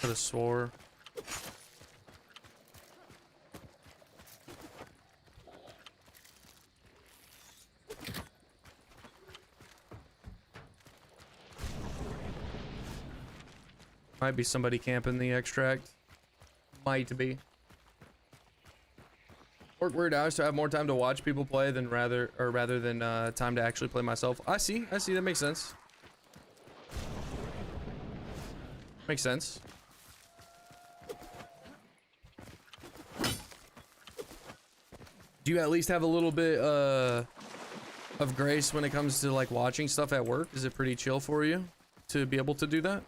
Could have swore. Might be somebody camping the extract. Might be. Work weird hours to have more time to watch people play than rather than time to actually play myself. I see. That makes sense. Makes sense. Do you at least have a little bit of grace when it comes to like watching stuff at work? Is it pretty chill for you to be able to do that?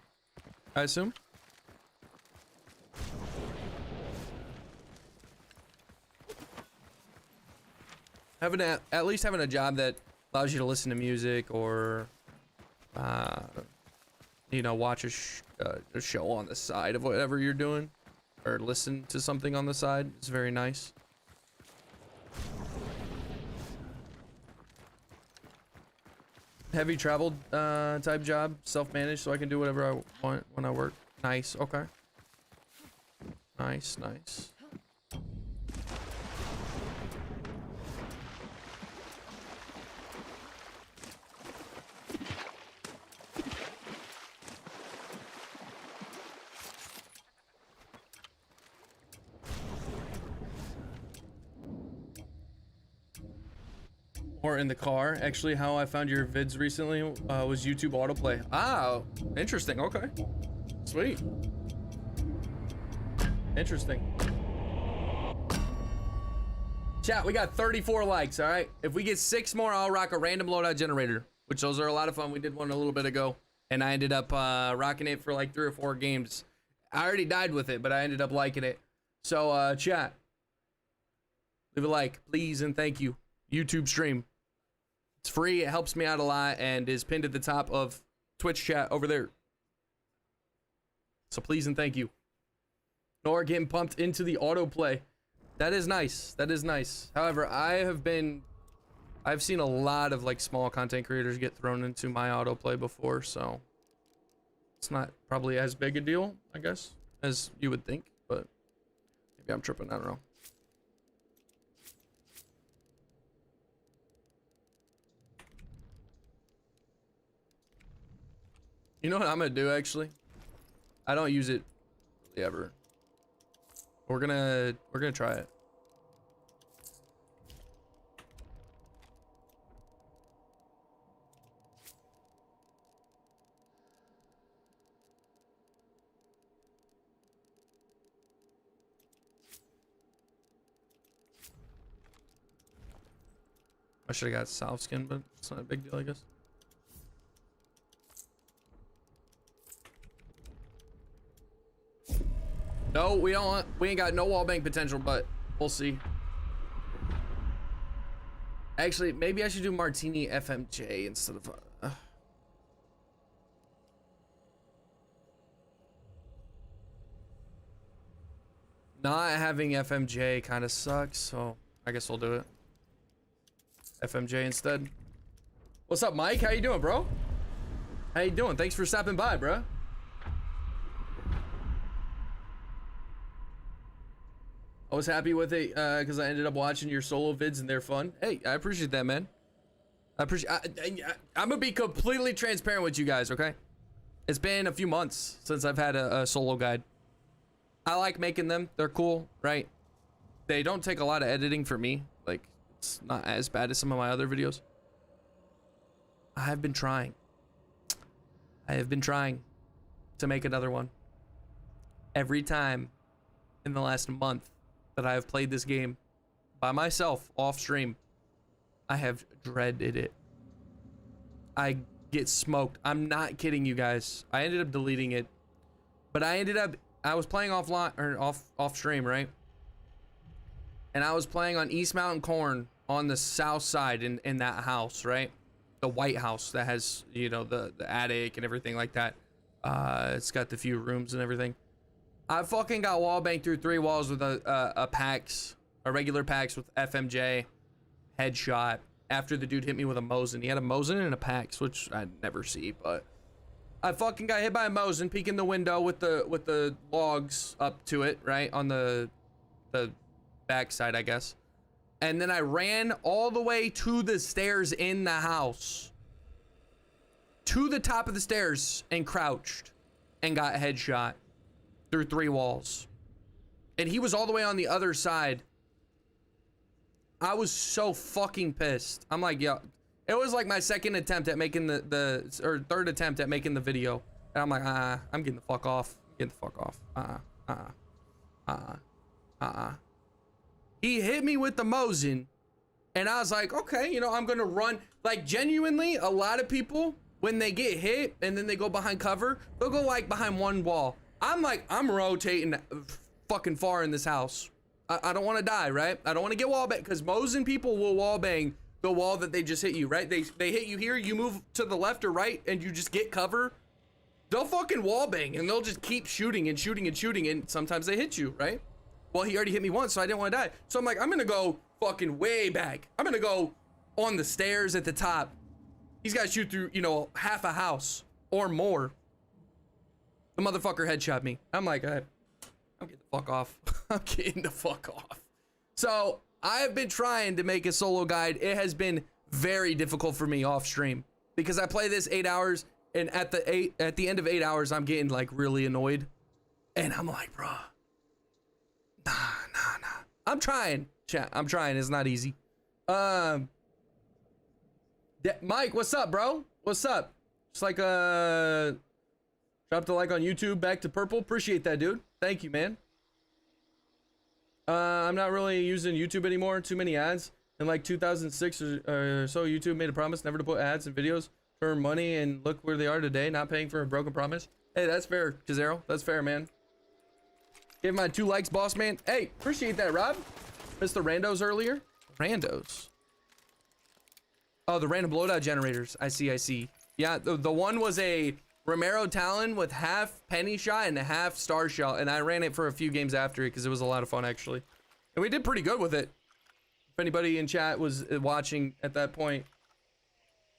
I assume. At least having a job that allows you to listen to music or you know, watch a show on the side of whatever you're doing, or listen to something on the side. It's very nice. Heavy travel type job, self-managed, so I can do whatever I want when I work. Nice. Okay. Nice. Or in the car. Actually, how I found your vids recently was YouTube autoplay. Ah, interesting. Okay, sweet. Interesting. Chat, we got 34 likes. All right, if we get 6 more, I'll rock a random loadout generator, which those are a lot of fun. We did one a little bit ago, and I ended up rocking it for like 3 or 4 games. I already died with it, but I ended up liking it. So chat, leave a like, please, and thank you. YouTube stream. It's free, it helps me out a lot, and is pinned at the top of Twitch chat over there. So please and thank you. Noaura getting pumped into the autoplay. That is nice. That is nice. However, I've seen a lot of like small content creators get thrown into my autoplay before, so it's not probably as big a deal, I guess, as you would think, but maybe I'm tripping, I don't know. You know what I'm gonna do, actually? I don't use it really ever. We're gonna try it. I should have got south skin, but it's not a big deal, I guess. No, we ain't got no wall bank potential, but we'll see. Actually, maybe I should do Martini FMJ instead of not having FMJ kind of sucks, so I guess we'll do it. FMJ instead. What's up, Mike? How you doing, bro? How you doing? Thanks for stopping by, bro. I was happy with it because I ended up watching your solo vids and they're fun. Hey, I appreciate that, man. I'm gonna be completely transparent with you guys, okay? It's been a few months since I've had a solo guide. I like making them. They're cool, right? They don't take a lot of editing for me. Like, it's not as bad as some of my other videos. I have been trying to make another one. Every time in the last month that I have played this game by myself off stream, I have dreaded it. I get smoked. I'm not kidding you guys. I ended up deleting it, but I was playing offline or off stream, right? And I was playing on East Mountain Corn on the south side in that house, right? The white house that has, you know, the attic and everything like that. It's got the few rooms and everything. I fucking got wall banked through 3 walls with a regular PAX with FMJ, headshot, after the dude hit me with a Mosin. He had a Mosin and a PAX, which I never see, but I fucking got hit by a Mosin, peeking the window with the logs up to it, right? On the back side, I guess. And then I ran all the way to the stairs in the house. To the top of the stairs and crouched and got headshot through 3 walls. And he was all the way on the other side. I was so fucking pissed. I'm like, yo, it was like my second attempt at making or third attempt at making the video. And I'm like, I'm getting the fuck off. Get the fuck off. He hit me with the Mosin, and I was like, okay, you know, I'm gonna run. Like, genuinely, a lot of people, when they get hit and then they go behind cover, they'll go like behind one wall. I'm like, I'm rotating fucking far in this house. I don't want to die, right? I don't want to get wall bang, because Mosin people will wall bang the wall that they just hit you, right? They hit you here, you move to the left or right, and you just get cover. They'll fucking wall bang, and they'll just keep shooting and shooting and shooting, and sometimes they hit you, right? Well, he already hit me once, so I didn't want to die. So I'm like, I'm gonna go fucking way back. I'm gonna go on the stairs at the top. He's got to shoot through, you know, half a house or more. The motherfucker headshot me. I'm like, I'm getting the fuck off. I'm getting the fuck off. So I have been trying to make a solo guide. It has been very difficult for me off stream because I play this 8 hours, and at the end of 8 hours, I'm getting like really annoyed, and I'm like, bruh, nah. I'm trying, chat. I'm trying. It's not easy. Mike, what's up, bro? What's up? Just like drop the like on YouTube. Back to purple. Appreciate that, dude. Thank you, man. I'm not really using YouTube anymore. Too many ads. In like 2006 or so, YouTube made a promise never to put ads in videos for money, and look where they are today, not paying for a broken promise. Hey, that's fair, Kazero. That's fair, man. Give my 2 likes, boss man. Hey, appreciate that, Rob. Missed the randos earlier. Randos. Oh, the random loadout generators. I see. Yeah, the one was a Romero Talon with half penny shot and half star shell, and I ran it for a few games after it because it was a lot of fun, actually. And we did pretty good with it. If anybody in chat was watching at that point.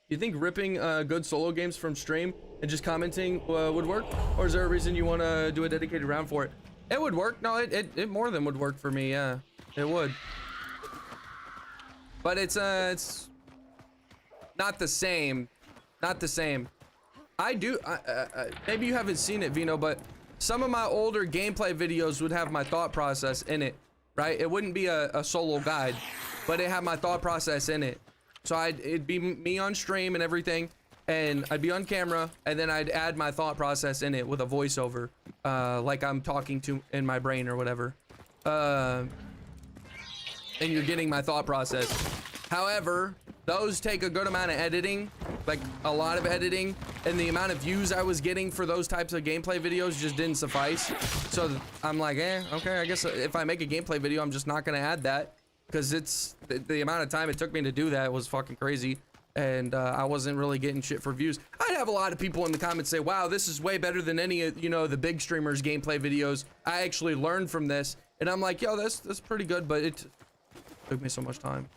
You think ripping good solo games from stream and just commenting would work? Or is there a reason you want to do a dedicated round for it? It would work. No, it more than would work for me, yeah. It would. But it's not the same. Not the same. I do, maybe you haven't seen it, Vino, but some of my older gameplay videos would have my thought process in it, right? It wouldn't be a solo guide, but it had my thought process in it. So it'd be me on stream and everything, and I'd be on camera, and then I'd add my thought process in it with a voiceover, like I'm talking to in my brain or whatever. And you're getting my thought process. However, those take a good amount of editing, like a lot of editing, and the amount of views I was getting for those types of gameplay videos just didn't suffice. So I'm like, okay, I guess if I make a gameplay video, I'm just not gonna add that, because it's the amount of time it took me to do that was fucking crazy, and I wasn't really getting shit for views. I'd have a lot of people in the comments say, wow, this is way better than any of, you know, the big streamers gameplay videos. I actually learned from this, and I'm like, yo, that's pretty good, but it took me so much time.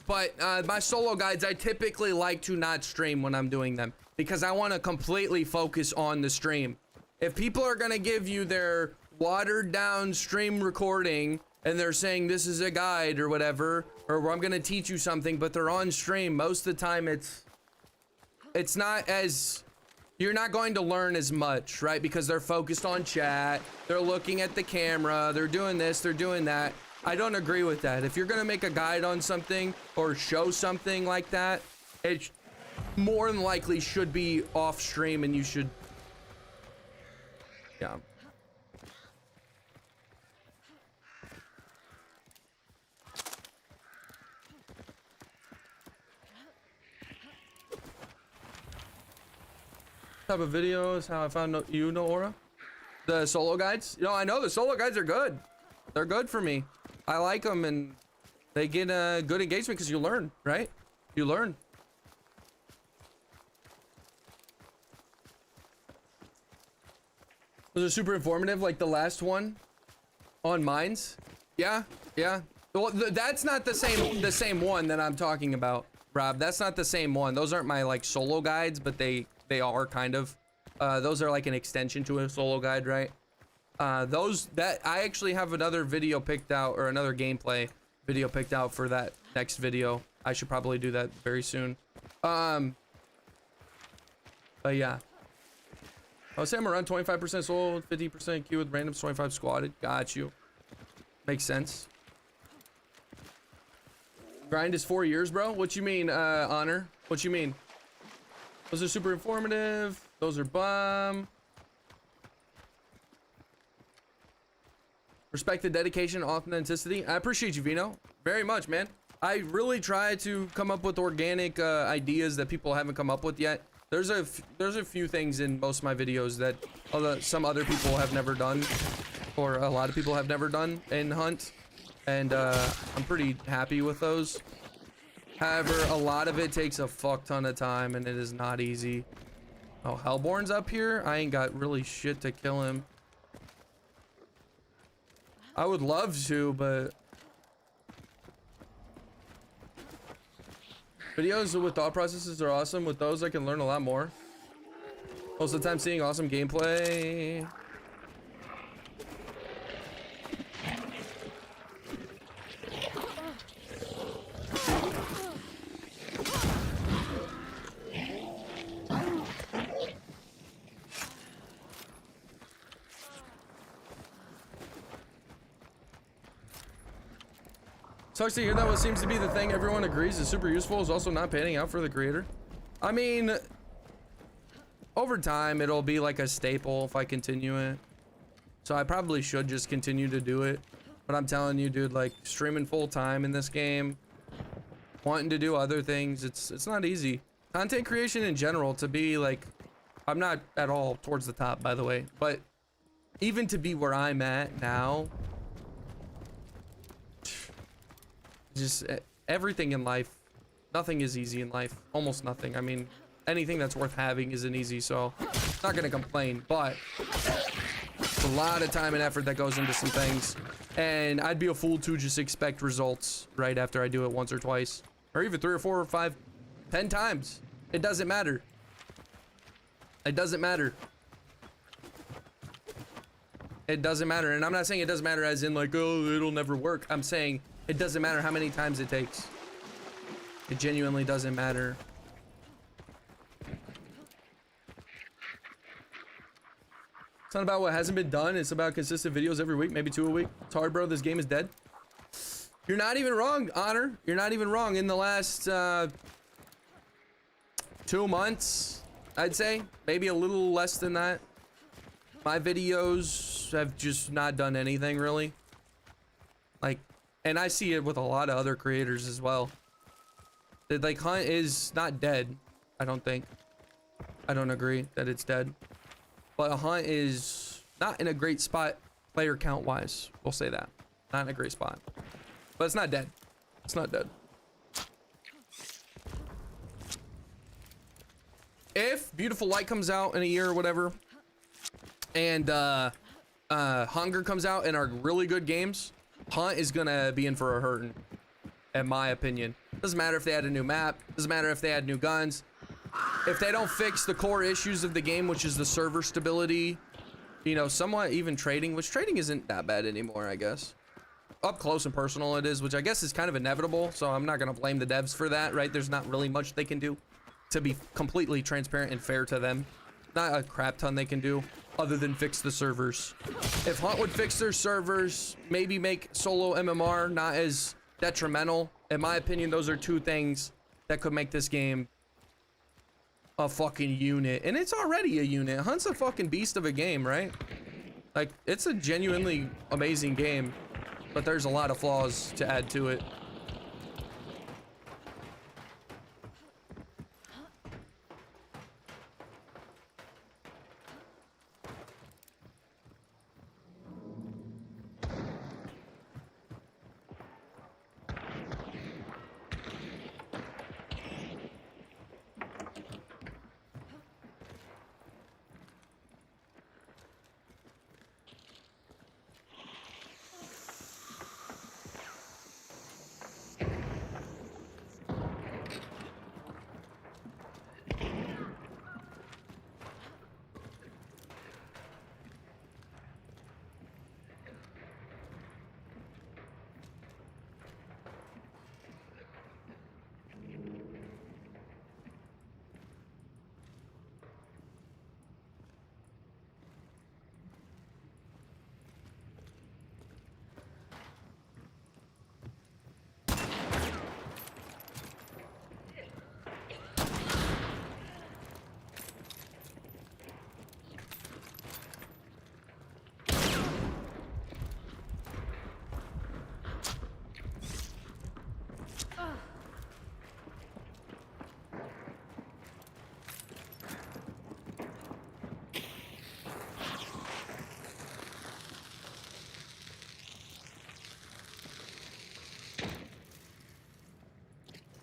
But my solo guides, I typically like to not stream when I'm doing them because I want to completely focus on the stream. If people are going to give you their watered down stream recording and they're saying this is a guide or whatever, or I'm going to teach you something, but they're on stream, most of the time it's not as, you're not going to learn as much, right? Because they're focused on chat, they're looking at the camera, they're doing this, they're doing that. I don't agree with that. If you're gonna make a guide on something or show something like that, it more than likely should be off stream, and you should, yeah. Type of videos, how I found you, Noaura? The solo guides? You know, I know the solo guides are good. They're good for me. I like them, and they get good engagement because you learn, right? You learn. Those are super informative, like the last one on mines. Yeah. Well, that's not the same one that I'm talking about, Rob. That's not the same one. Those aren't my like solo guides, but they are kind of. Those are like an extension to a solo guide, right? That I actually have another video picked out, or another gameplay video picked out for that next video. I should probably do that very soon. But yeah. I would say I'm around 25% solo, 50% queue with randoms, 25 squatted. Got you. Makes sense. Grind is 4 years, bro. What you mean, Honor? What you mean? Those are super informative. Those are bum. Respect the dedication, authenticity. I appreciate you, Vino. Very much, man. I really try to come up with organic ideas that people haven't come up with yet. There's a few things in most of my videos that some other people have never done, or a lot of people have never done in Hunt, and I'm pretty happy with those. However, a lot of it takes a fuck ton of time, and it is not easy. Oh, Hellborn's up here? I ain't got really shit to kill him. I would love to, but videos with thought processes are awesome. With those, I can learn a lot more. Most of the time, seeing awesome gameplay. Sucks to hear that. What seems to be the thing everyone agrees is super useful is also not panning out for the creator. I mean, over time, it'll be like a staple if I continue it. So I probably should just continue to do it. But I'm telling you, dude, like streaming full time in this game, wanting to do other things, it's not easy. Content creation in general, to be like, I'm not at all towards the top, by the way, but even to be where I'm at now, just everything in life, nothing is easy in life, almost nothing. I mean, anything that's worth having isn't easy, so not gonna complain, but it's a lot of time and effort that goes into some things, and I'd be a fool to just expect results right after I do it once or twice, or even 3 or 4 or 5, 10 times. It doesn't matter. It doesn't matter. It doesn't matter. And I'm not saying it doesn't matter as in like, oh, it'll never work. I'm saying it doesn't matter how many times it takes. It genuinely doesn't matter. It's not about what hasn't been done. It's about consistent videos every week, maybe 2 a week. It's hard, bro. This game is dead. You're not even wrong, Honor. You're not even wrong. In the last 2 months, I'd say, maybe a little less than that, my videos have just not done anything really. Like, and I see it with a lot of other creators as well. That like Hunt is not dead, I don't think. I don't agree that it's dead. But Hunt is not in a great spot player count wise. We'll say that. Not in a great spot. But it's not dead. It's not dead. If Beautiful Light comes out in a year or whatever, and Hunger comes out and are really good games, Hunt is gonna be in for a hurting, in my opinion. Doesn't matter if they add a new map, doesn't matter if they add new guns. If they don't fix the core issues of the game, which is the server stability, you know, somewhat even trading, which trading isn't that bad anymore, I guess. Up close and personal it is, which I guess is kind of inevitable, so I'm not gonna blame the devs for that, right? There's not really much they can do, to be completely transparent and fair to them. Not a crap ton they can do other than fix the servers. If Hunt would fix their servers, maybe make solo MMR not as detrimental, in my opinion, those are 2 things that could make this game a fucking unit. And it's already a unit. Hunt's a fucking beast of a game, right? Like, it's a genuinely amazing game, but there's a lot of flaws to add to it.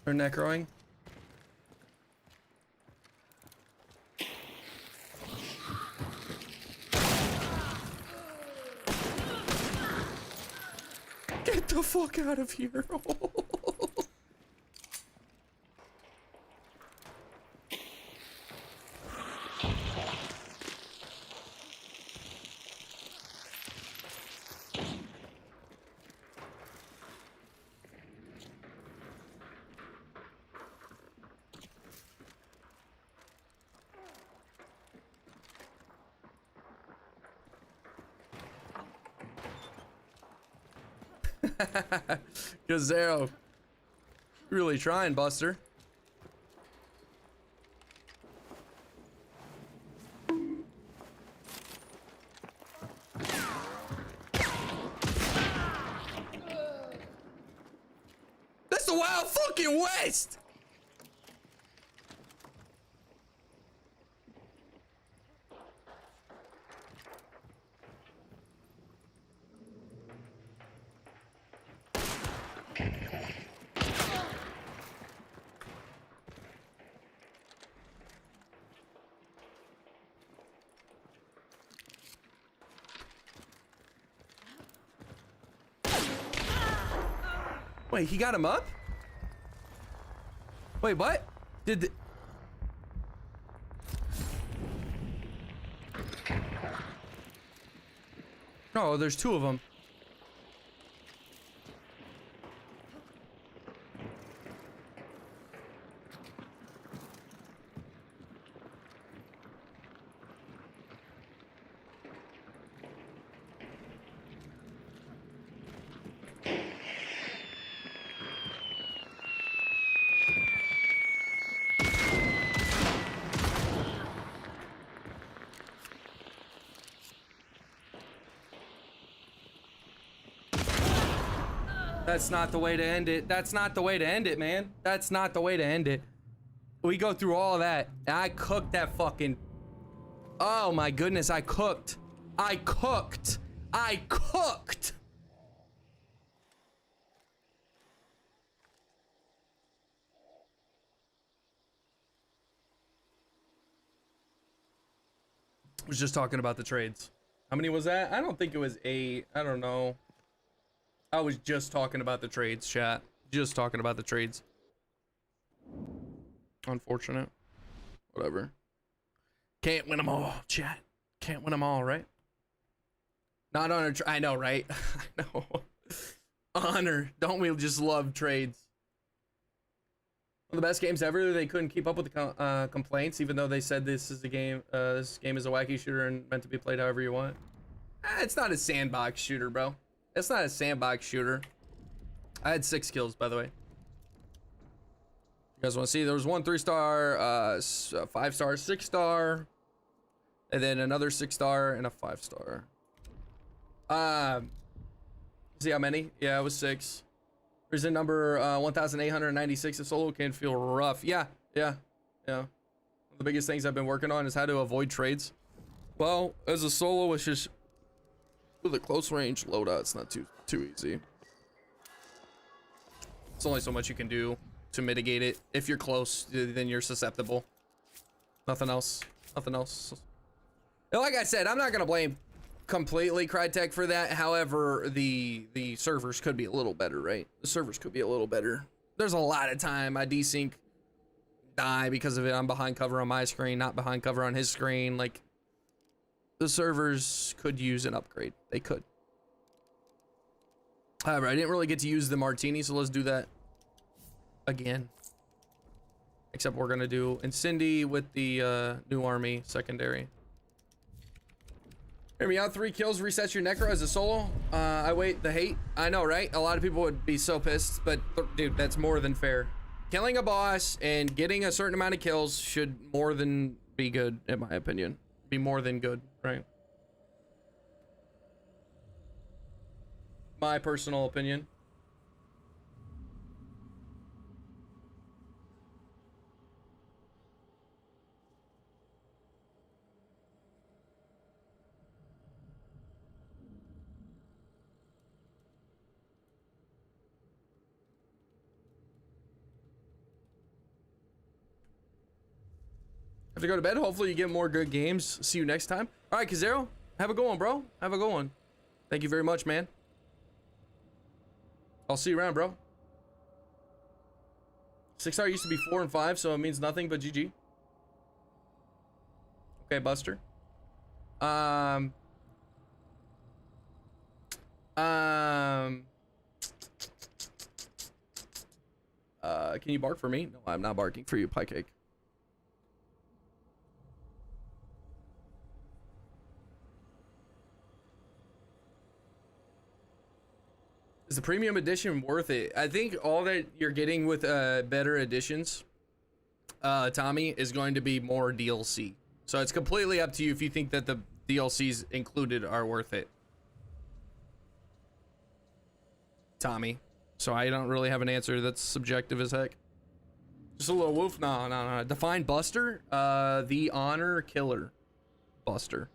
Or necroing. Get the fuck out of here. Gazero. Really trying, Buster. That's the Wild fucking West! Wait, he got him up? Wait, what? Did the... No, there's two of them. That's not the way to end it. That's not the way to end it, man. That's not the way to end it. We go through all of that. I cooked that fucking... Oh my goodness, I cooked. I cooked. I cooked. I was just talking about the trades. How many was that? I don't think it was 8. I don't know. I was just talking about the trades, chat. Just talking about the trades. Unfortunate. Whatever. Can't win them all, chat. Can't win them all, right? Not on a I know, right? I know. Honor. Don't we just love trades? One of the best games ever. They couldn't keep up with the complaints, even though they said this is a game. This game is a wacky shooter and meant to be played however you want. It's not a sandbox shooter, bro. It's not a sandbox shooter. I had 6 kills, by the way. You guys want to see? There was one 3-star, 5-star, 6-star, and then another 6-star and a 5-star. See how many? Yeah, it was 6. Prison number 1,896. A solo can feel rough. Yeah. One of the biggest things I've been working on is how to avoid trades. Well, as a solo, it's just with a close range loadout. It's not too easy. It's only so much you can do to mitigate it. If you're close, then you're susceptible. Nothing else. Nothing else. And like I said, I'm not gonna blame completely Crytek for that. However, the servers could be a little better, right? The servers could be a little better. There's a lot of time I desync, die because of it. I'm behind cover on my screen, not behind cover on his screen. Like, the servers could use an upgrade. They could. However, I didn't really get to use the martini, so let's do that again. Except we're gonna do Incendi with the new army secondary. Hear me out. 3 kills resets your necro as a solo. I wait the hate. I know, right? A lot of people would be so pissed, but dude, that's more than fair. Killing a boss and getting a certain amount of kills should more than be good, in my opinion. Be more than good, right? My personal opinion. to go to bed. Hopefully you get more good games. See you next time. All right, Kazero, have a good one, bro. Have a good one. Thank you very much, man. I'll see you around, bro. 6-star used to be 4 and 5, so it means nothing but GG. Okay, Buster. Can you bark for me? No, I'm not barking for you, pie cake. Is the premium edition worth it? I think all that you're getting with better editions, Tommy, is going to be more DLC. So it's completely up to you if you think that the DLCs included are worth it. Tommy. So I don't really have an answer. That's subjective as heck. Just a little woof. No. Define Buster. The honor killer. Buster.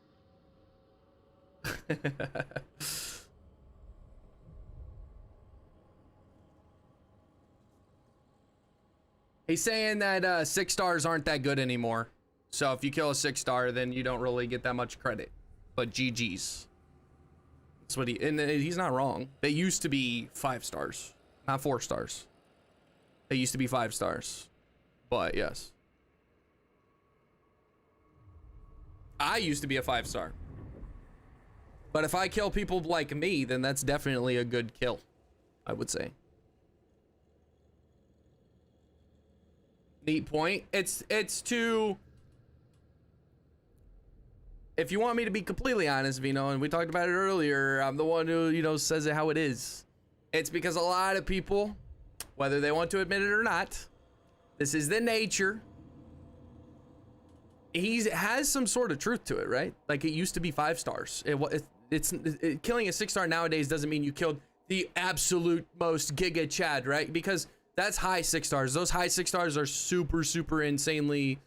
He's saying that 6-stars aren't that good anymore. So if you kill a 6-star, then you don't really get that much credit. But GG's. That's what and he's not wrong. They used to be 5 stars, not 4 stars. They used to be 5 stars. But yes. I used to be a 5-star. But if I kill people like me, then that's definitely a good kill, I would say. Neat point. It's to, if you want me to be completely honest, Vino, and we talked about it earlier, I'm the one who, you know, says it how it is. It's because a lot of people, whether they want to admit it or not, this is the nature. He has some sort of truth to it, right? Like, it used to be 5 stars. Killing a 6-star nowadays doesn't mean you killed the absolute most giga Chad, right? Because that's high 6 stars. Those high 6 stars are super, super insanely.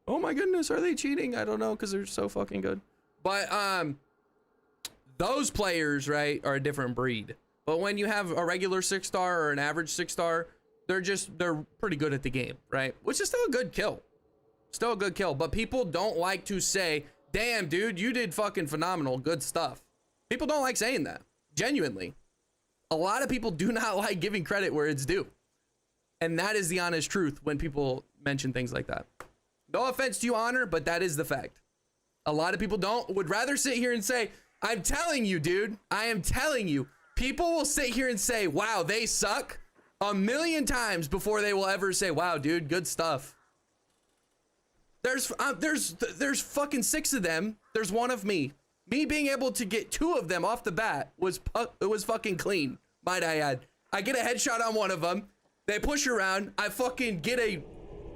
Oh my goodness, are they cheating? I don't know, because they're so fucking good. But those players, right, are a different breed. But when you have a regular 6-star or an average 6-star, they're pretty good at the game, right? Which is still a good kill. Still a good kill. But people don't like to say, damn, dude, you did fucking phenomenal, good stuff. People don't like saying that. Genuinely. A lot of people do not like giving credit where it's due. And that is the honest truth when people mention things like that. No offense to you, Honor, but that is the fact. A lot of people would rather sit here and say, I'm telling you, dude, I am telling you. People will sit here and say, wow, they suck 1,000,000 times before they will ever say, wow, dude, good stuff. There's fucking 6 of them. There's 1 of me. Me being able to get 2 of them off the bat was fucking clean, might I add. I get a headshot on 1 of them. They push around. I fucking get a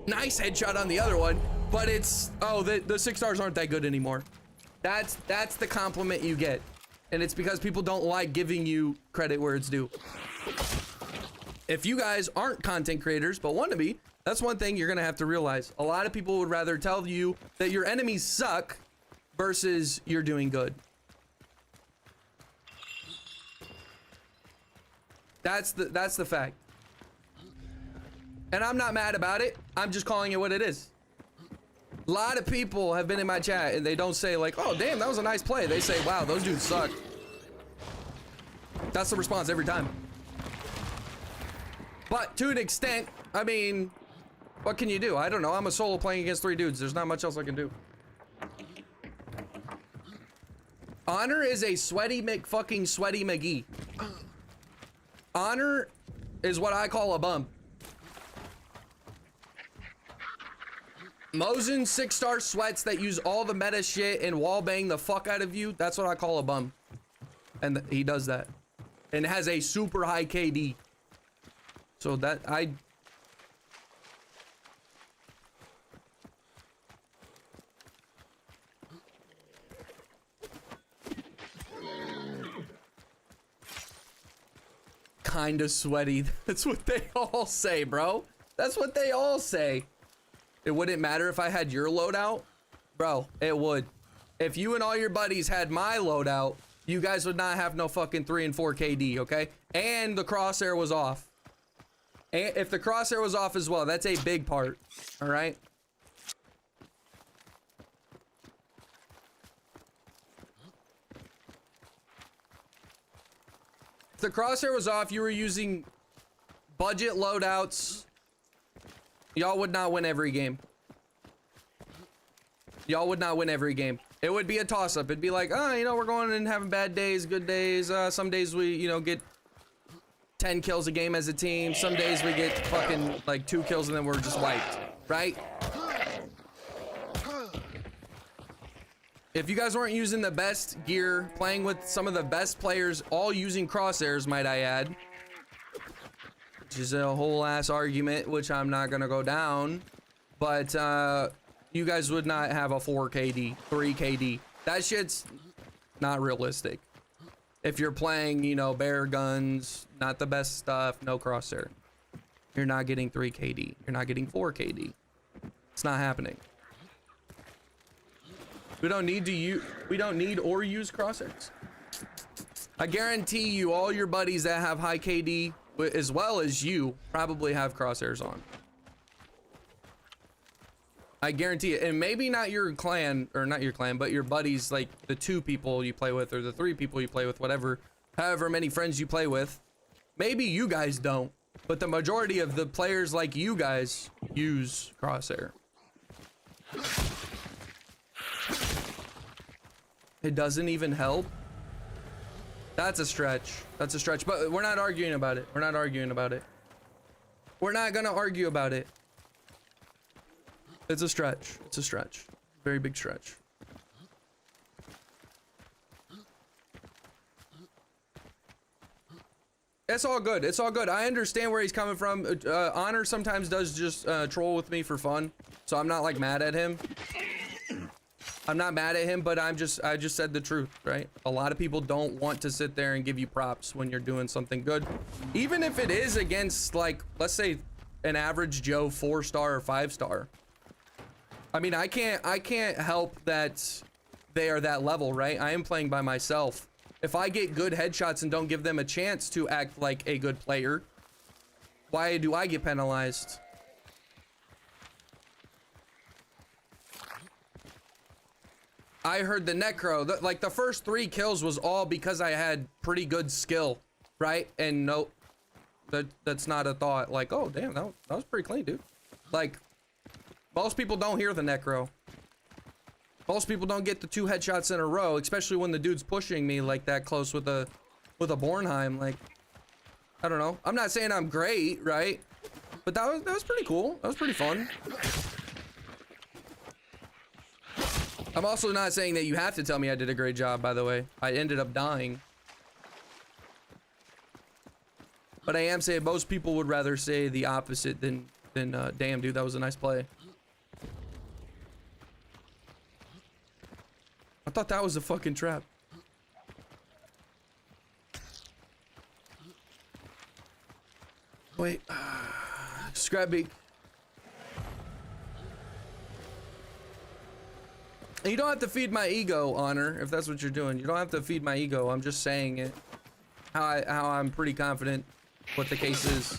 nice headshot on the other one, but it's, oh, the 6 stars aren't that good anymore. That's the compliment you get. And it's because people don't like giving you credit where it's due. If you guys aren't content creators, but want to be, that's one thing you're going to have to realize. A lot of people would rather tell you that your enemies suck versus you're doing good. That's the fact. And I'm not mad about it. I'm just calling it what it is. A lot of people have been in my chat and they don't say like, oh, damn, that was a nice play. They say, wow, those dudes suck. That's the response every time. But to an extent, I mean, what can you do? I don't know. I'm a solo playing against 3 dudes. There's not much else I can do. Honor is a sweaty McGee. Honor is what I call a bum. Mosin 6-star sweats that use all the meta shit and wallbang the fuck out of you. That's what I call a bum. And he does that. And has a super high KD. So that kinda sweaty. That's what they all say, bro. That's what they all say. It wouldn't matter if I had your loadout, bro. It would. If you and all your buddies had my loadout, you guys would not have no fucking 3 and 4 KD, okay? And the crosshair was off. And if the crosshair was off as well, that's a big part. All right. If the crosshair was off, you were using budget loadouts, y'all would not win every game. Y'all would not win every game. It would be a toss-up. It'd be like, oh, you know, we're going and having bad days, good days. Some days we, you know, get 10 kills a game as a team. Some days we get fucking like 2 kills and then we're just wiped, right? If you guys weren't using the best gear, playing with some of the best players, all using crosshairs, might I add, which is a whole ass argument, which I'm not gonna go down, but you guys would not have a 4 KD, 3 KD. That shit's not realistic. If you're playing, you know, bare guns, not the best stuff, no crosshair, you're not getting 3 KD. You're not getting 4 KD. It's not happening. We don't need or use crosshairs. I guarantee you all your buddies that have high KD as well as you probably have crosshairs on. I guarantee it. And maybe not your clan, or not your clan, but your buddies, like the 2 people you play with or the 3 people you play with, whatever, however many friends you play with. Maybe you guys don't, but the majority of the players like you guys use crosshair. It doesn't even help. That's a stretch. That's a stretch, but we're not arguing about it. We're not arguing about it. We're not gonna argue about it. It's a stretch. It's a stretch. Very big stretch. It's all good. It's all good. I understand where he's coming from. Honor sometimes does just troll with me for fun, so I'm not like mad at him. I'm not mad at him, but I just said the truth, right? A lot of people don't want to sit there and give you props when you're doing something good, even if it is against, like, let's say an average Joe 4-star or 5-star. I mean, I can't help that they are that level, right? I am playing by myself. If I get good headshots and don't give them a chance to act like a good player, why do I get penalized? I heard the Necro, like the first 3 kills was all because I had pretty good skill, right? And no, that's not a thought. Like, oh damn, that was pretty clean, dude. Like, most people don't hear the Necro. Most people don't get the 2 headshots in a row, especially when the dude's pushing me like that close with a Bornheim. Like, I don't know. I'm not saying I'm great, right? But that was pretty cool. That was pretty fun. I'm also not saying that you have to tell me I did a great job, by the way. I ended up dying. But I am saying most people would rather say the opposite than damn, dude, that was a nice play. I thought that was a fucking trap. Wait. Scrabby. You don't have to feed my ego, Honor, if that's what you're doing. You don't have to feed my ego. I'm just saying it. How I'm pretty confident what the case is.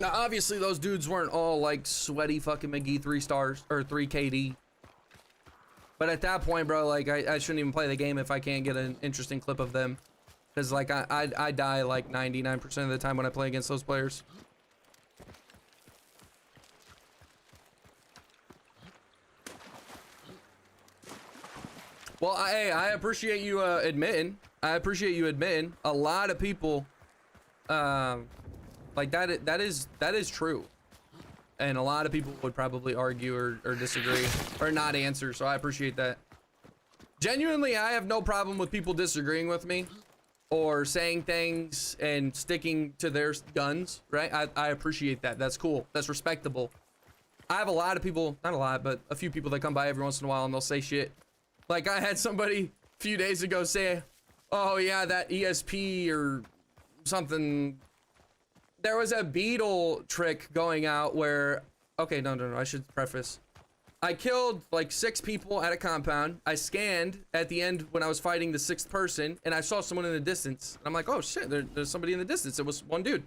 Now, obviously, those dudes weren't all like sweaty fucking McGee 3 stars or 3 KD. But at that point, bro, like I shouldn't even play the game if I can't get an interesting clip of them. Because like I die like 99% of the time when I play against those players. Well, I appreciate you admitting. I appreciate you admitting. A lot of people, like that is true, and a lot of people would probably argue or disagree or not answer. So I appreciate that. Genuinely, I have no problem with people disagreeing with me or saying things and sticking to their guns. Right? I appreciate that. That's cool. That's respectable. I have a lot of people, not a lot, but a few people that come by every once in a while and they'll say shit. Like I had somebody a few days ago say, oh yeah, that ESP or something. There was a beetle trick going out where, okay, no, I should preface. I killed like 6 people at a compound. I scanned at the end when I was fighting the 6th person and I saw someone in the distance. I'm like, oh shit, there's somebody in the distance. It was one dude.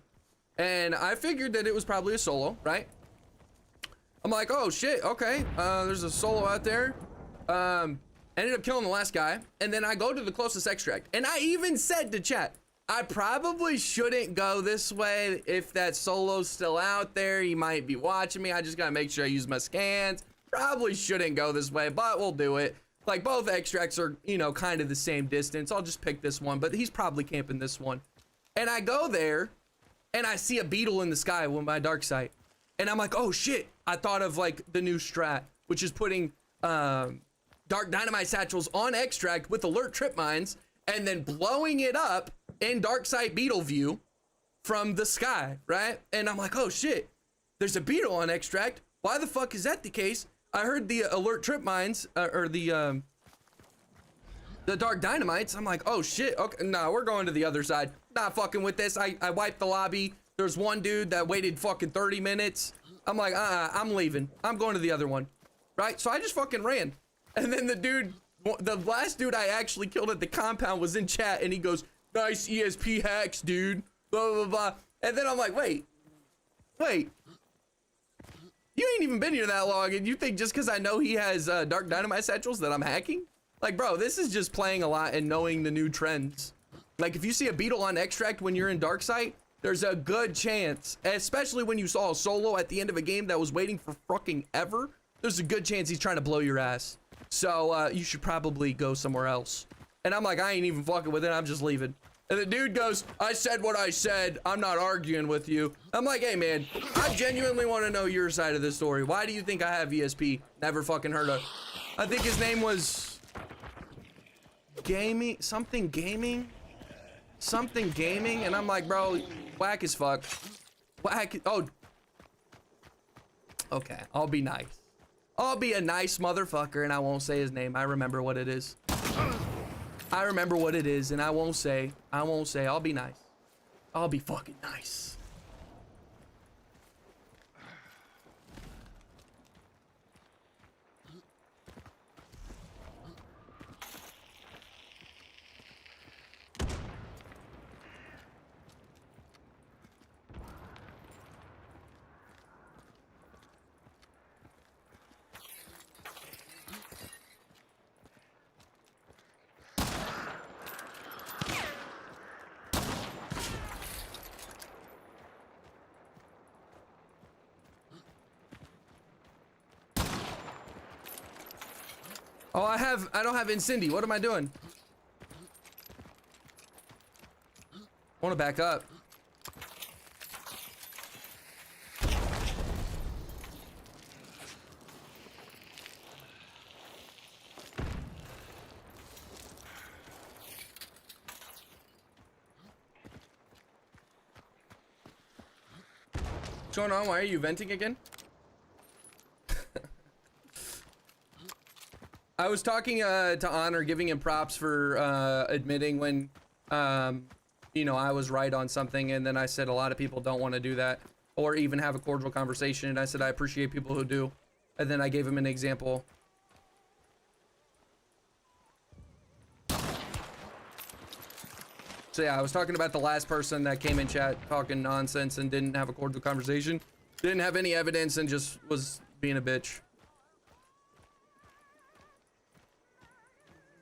And I figured that it was probably a solo, right? I'm like, oh shit, okay. There's a solo out there. Ended up killing the last guy, and then I go to the closest extract. And I even said to chat, I probably shouldn't go this way. If that solo's still out there, he might be watching me. I just gotta make sure I use my scans. Probably shouldn't go this way, but we'll do it. Like, both extracts are, you know, kind of the same distance. I'll just pick this one, but he's probably camping this one. And I go there, and I see a beetle in the sky with my dark sight. And I'm like, oh shit. I thought of like the new strat, which is putting dark dynamite satchels on extract with alert trip mines, and then blowing it up in dark sight beetle view from the sky, right? And I'm like, oh shit, there's a beetle on extract. Why the fuck is that the case? I heard the alert trip mines, or the dark dynamites. I'm like, oh shit, okay, nah, we're going to the other side. Not fucking with this. I wiped the lobby. There's one dude that waited fucking 30 minutes. I'm like, I'm leaving. I'm going to the other one, right? So I just fucking ran. And then the last dude I actually killed at the compound was in chat, and he goes, nice ESP hacks, dude, blah, blah, blah. And then I'm like, wait. You ain't even been here that long, and you think just because I know he has dark dynamite satchels that I'm hacking? Like, bro, this is just playing a lot and knowing the new trends. Like, if you see a beetle on extract when you're in dark sight, there's a good chance, especially when you saw a solo at the end of a game that was waiting for fucking ever, there's a good chance he's trying to blow your ass. So you should probably go somewhere else. And I'm like, I ain't even fucking with it, I'm just leaving. And the dude goes, I said what I said, I'm not arguing with you. I'm like, hey man, I genuinely want to know your side of the story. Why do you think I have ESP? Never fucking heard of. I think his name was something gaming, and I'm like, bro, whack as fuck. Oh, okay, I'll be nice. I'll be a nice motherfucker, and I won't say his name. I remember what it is. I remember what it is, and I won't say. I'll be nice. I'll be fucking nice. Oh, I don't have Incendy. What am I doing? I want to back up. What's going on? Why are you venting again? I was talking to Honor, giving him props for admitting when, you know, I was right on something, and then I said a lot of people don't want to do that or even have a cordial conversation, and I said I appreciate people who do, and then I gave him an example. So yeah, I was talking about the last person that came in chat talking nonsense and didn't have a cordial conversation, didn't have any evidence, and just was being a bitch.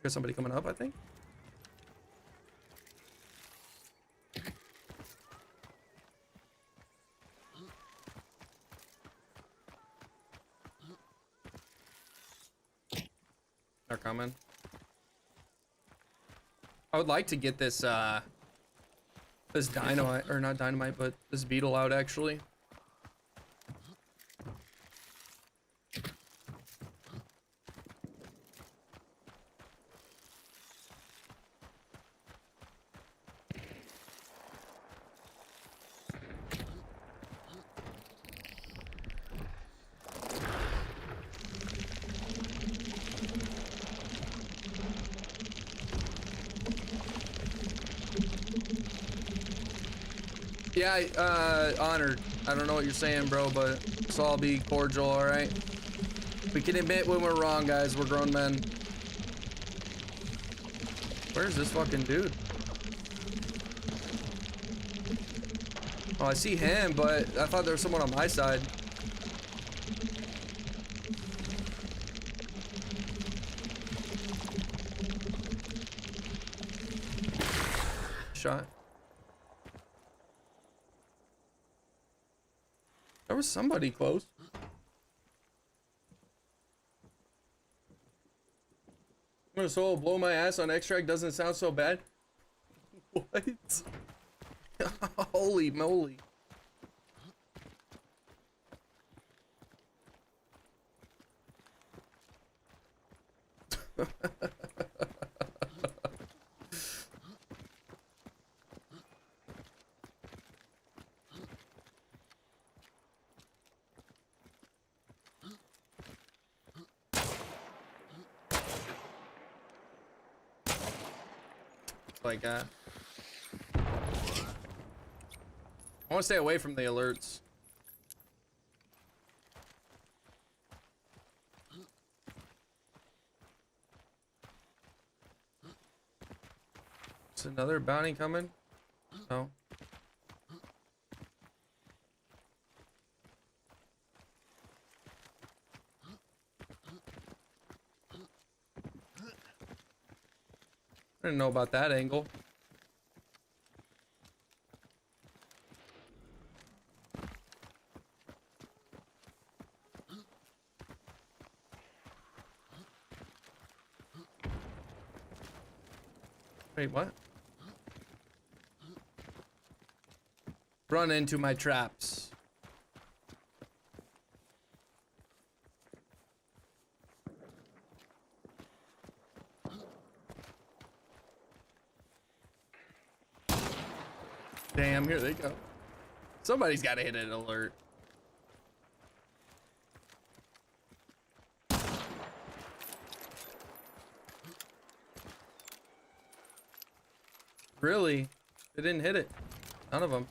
There's somebody coming up, I think. They're coming. I would like to get this this dynamite, or not dynamite, but this beetle out actually. Yeah, Honored. I don't know what you're saying, bro, but let's all be cordial, all right? We can admit when we're wrong, guys. We're grown men. Where's this fucking dude? Oh, I see him, but I thought there was someone on my side. shot. There was somebody close. I'm gonna solo blow my ass on extract. Doesn't sound so bad. What? Holy moly. Like I want to stay away from the alerts. Is another bounty coming? No. I didn't know about that angle. Wait, what? Run into my traps. Damn, here they go. Somebody's got to hit an alert. Really? They didn't hit it. None of them.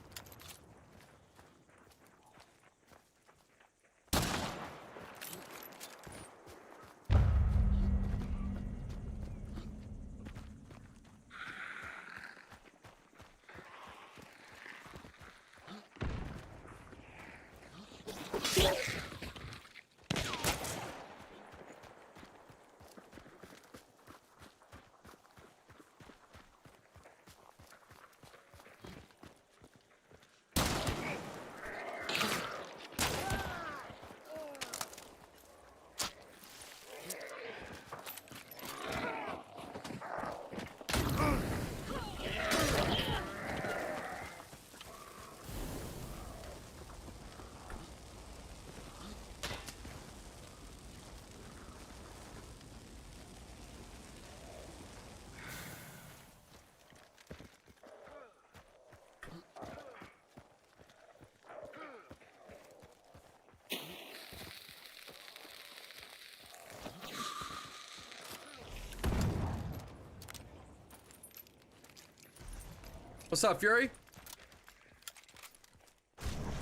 What's up, Fury?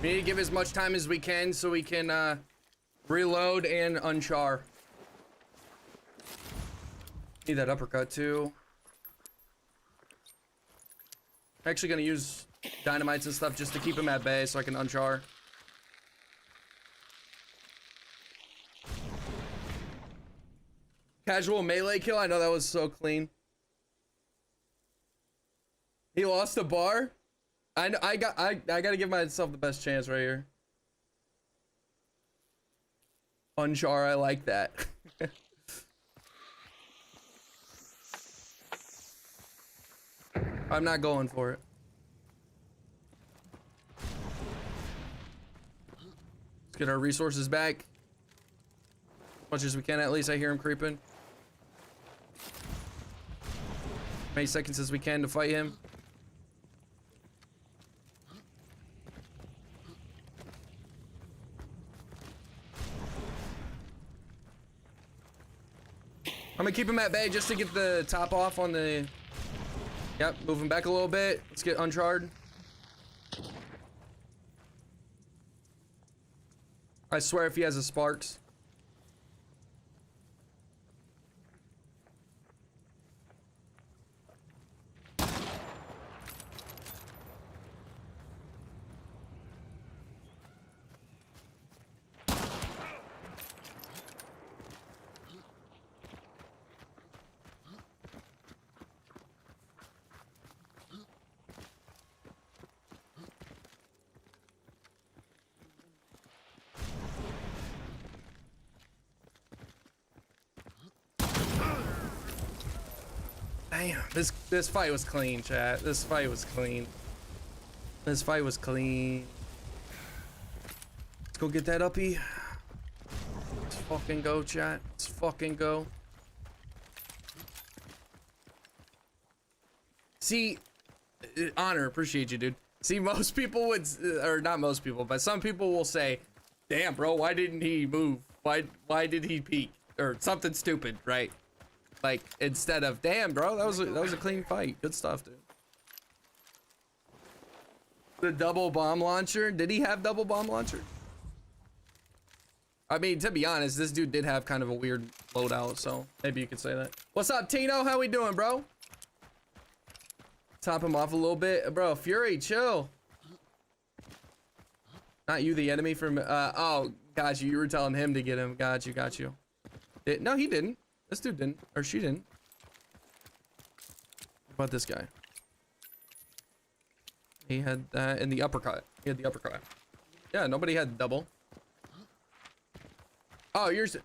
We need to give as much time as we can so we can reload and unchar. Need that uppercut too. I'm actually gonna use dynamites and stuff just to keep him at bay so I can unchar. Casual melee kill. I know that was so clean. He lost a bar. I gotta give myself the best chance right here. Unchar, I like that. I'm not going for it. Let's get our resources back. As much as we can, at least. I hear him creeping. Many seconds as we can to fight him. I'm gonna keep him at bay just to get the top off on the... Yep, move him back a little bit. Let's get uncharred. I swear if he has a sparks. Damn, this fight was clean, chat. This fight was clean. This fight was clean. Let's go get that uppy. Let's fucking go, chat. Let's fucking go. See, Honor, appreciate you, dude. See, most people would, or not most people, but some people will say, damn, bro, why didn't he move? Why did he peek? Or something stupid, right? Like, instead of, damn, bro, that was a clean fight. Good stuff, dude. The double bomb launcher. Did he have double bomb launcher? I mean, to be honest, this dude did have kind of a weird loadout, so maybe you could say that. What's up, Tino? How we doing, bro? Top him off a little bit. Bro, Fury, chill. Not you, the enemy from, oh, got you. You were telling him to get him. Got you. No, he didn't. This dude didn't, or she didn't. What about this guy? He had in the uppercut. He had the uppercut. Yeah, nobody had double. Oh, yours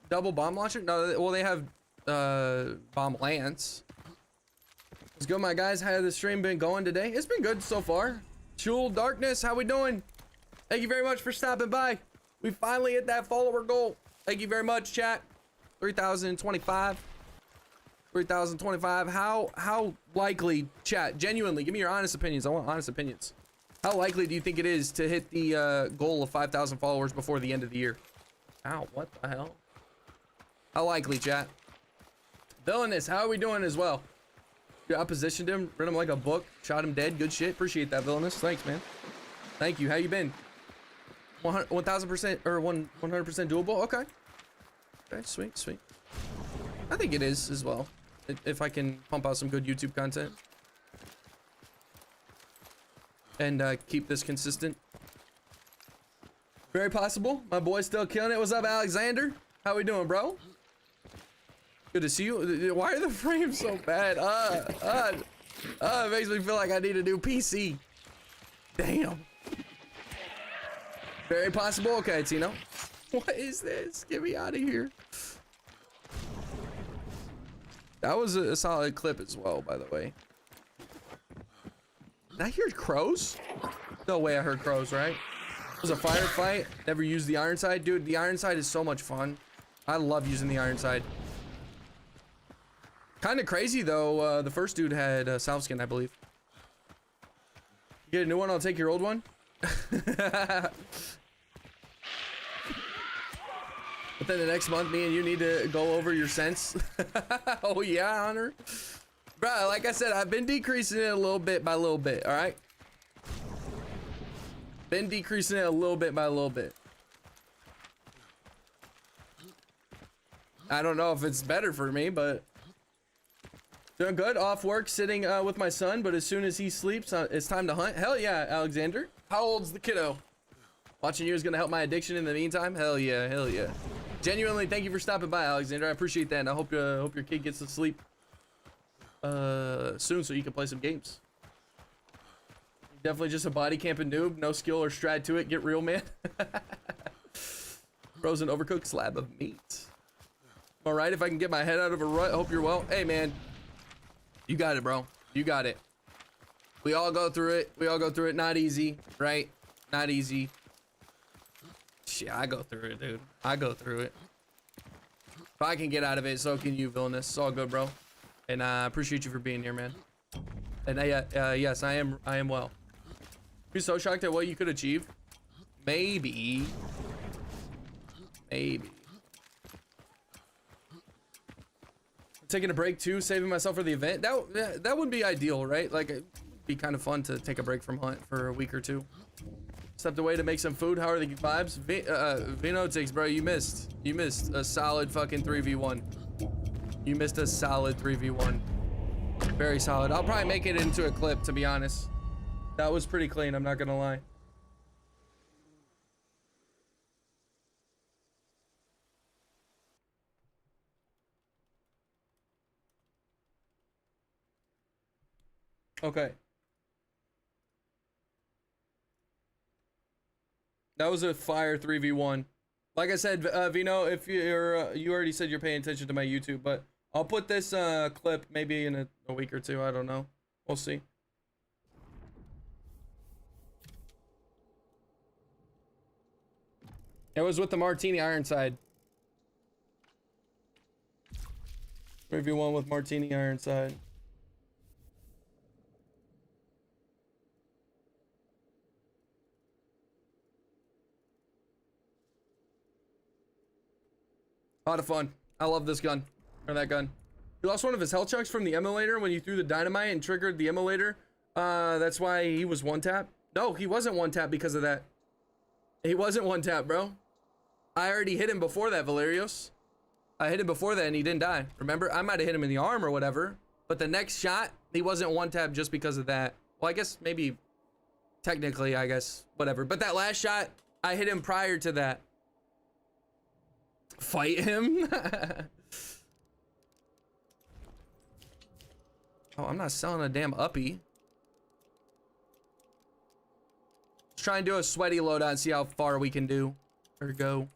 double bomb launcher? No, well, they have bomb lance. Let's go, my guys. How has the stream been going today? It's been good so far. Jewel Darkness, how we doing? Thank you very much for stopping by. We finally hit that follower goal. Thank you very much, chat. 3,025. 3,025. How likely, chat, genuinely, give me your honest opinions. I want honest opinions. How likely do you think it is to hit the goal of 5,000 followers before the end of the year? Ow, what the hell? How likely, chat? Villainous, how are we doing as well? Yeah, I positioned him, read him like a book, shot him dead. Good shit. Appreciate that, Villainous. Thanks, man. Thank you. How you been? 1,000% or 100% doable? Okay. Okay, sweet. I think it is as well. If I can pump out some good YouTube content and keep this consistent. Very possible. My boy's still killing it. What's up, Alexander? How we doing, bro? Good to see you. Why are the frames so bad? It makes me feel like I need a new PC. Damn. Very possible. Okay, Tino. What is this? Get me out of here. That was a solid clip as well, by the way. Did I hear crows? No way I heard crows, right? It was a firefight. Never used the iron side. Dude, the iron side is so much fun. I love using the iron side. Kind of crazy, though. The first dude had south skin, I believe. You get a new one, I'll take your old one. But then the next month, me and you need to go over your sense. Oh yeah, Honor. Bro, like I said, I've been decreasing it a little bit by little bit, all right? Been decreasing it a little bit by little bit. I don't know if it's better for me, but doing good. Off work, sitting with my son, but as soon as he sleeps, it's time to hunt. Hell yeah, Alexander. How old's the kiddo? Watching you is gonna help my addiction in the meantime. Hell yeah, hell yeah. Genuinely, thank you for stopping by, Alexander. I appreciate that, and I hope your kid gets to sleep soon so you can play some games. Definitely just a body camping noob, no skill or strat to it. Get real, man. Frozen overcooked slab of meat. All right, if I can get my head out of a rut, I hope you're well. Hey, man, you got it, bro. You got it. We all go through it. We all go through it. Not easy, right? Not easy. Shit, I go through it, dude. I go through it. If I can get out of it, so can you, Villainous. It's all good, bro. And I appreciate you for being here, man. And yes, I am well. You're so shocked at what you could achieve. Maybe. Taking a break too, saving myself for the event. That would be ideal, right? Like, it'd be kind of fun to take a break from hunt for a week or two. Stepped away to make some food. How are the vibes? Vinotics, bro, you missed a solid fucking 3v1. You missed a solid 3v1. Very solid. I'll probably make it into a clip, to be honest. That was pretty clean, I'm not gonna lie. Okay. That was a fire 3v1. Like I said, Vino, if you're, you already said you're paying attention to my YouTube, but I'll put this clip maybe in a week or two. I don't know. We'll see. It was with the Martini Ironside. Review 1 with Martini Ironside. A lot of fun. I love this gun. Or that gun. He lost one of his health chunks from the emulator when you threw the dynamite and triggered the emulator. That's why he was one tap. No, he wasn't one tap because of that. He wasn't one tap, bro. I already hit him before that, Valerios. I hit him before that and he didn't die. Remember? I might have hit him in the arm or whatever. But the next shot, he wasn't one tap just because of that. Well, I guess maybe technically, I guess, whatever. But that last shot, I hit him prior to that. Fight him? Oh, I'm not selling a damn uppie. Let's try and do a sweaty loadout and see how far we can do or go.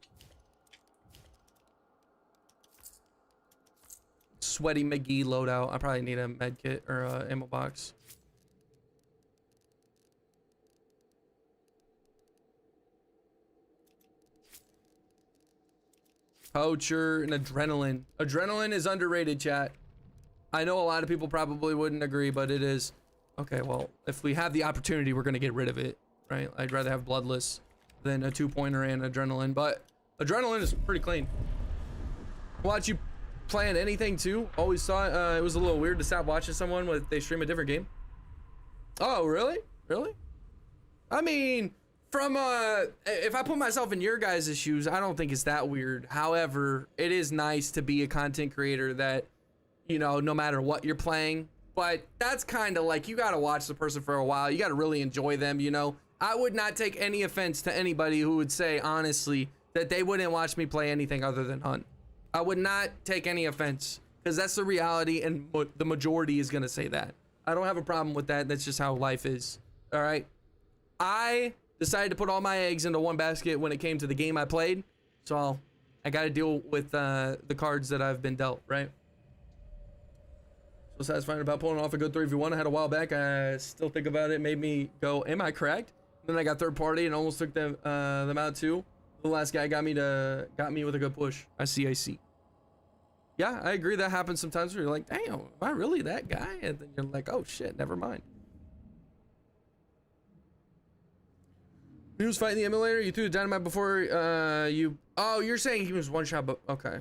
Sweaty McGee loadout. I probably need a med kit or a ammo box. Poacher and adrenaline. Adrenaline is underrated, chat. I know a lot of people probably wouldn't agree, but it is. Okay, well, if we have the opportunity, we're gonna get rid of it, right? I'd rather have bloodless than a 2-pointer and adrenaline, but adrenaline is pretty clean. Watch you playing anything too. Always thought it was a little weird to stop watching someone when they stream a different game. Oh, really? Really? I mean, from if I put myself in your guys' shoes, I don't think it's that weird. However, it is nice to be a content creator that, you know, no matter what you're playing, but that's kind of like, you got to watch the person for a while. You got to really enjoy them, you know. I would not take any offense to anybody who would say, honestly, that they wouldn't watch me play anything other than hunt. I would not take any offense, because that's the reality, and the majority is going to say that. I don't have a problem with that. That's just how life is. All right. I decided to put all my eggs into one basket when it came to the game I played. So I got to deal with the cards that I've been dealt, right? So satisfying about pulling off a good 3v1 I had a while back. I still think about it. Made me go, am I correct? Then I got third party and almost took them out too. The last guy got me with a good push. I see. Yeah, I agree. That happens sometimes where you're like, damn, am I really that guy? And then you're like, oh shit, never mind. He was fighting the emulator. You threw the dynamite before you. Oh, you're saying he was one shot, but okay.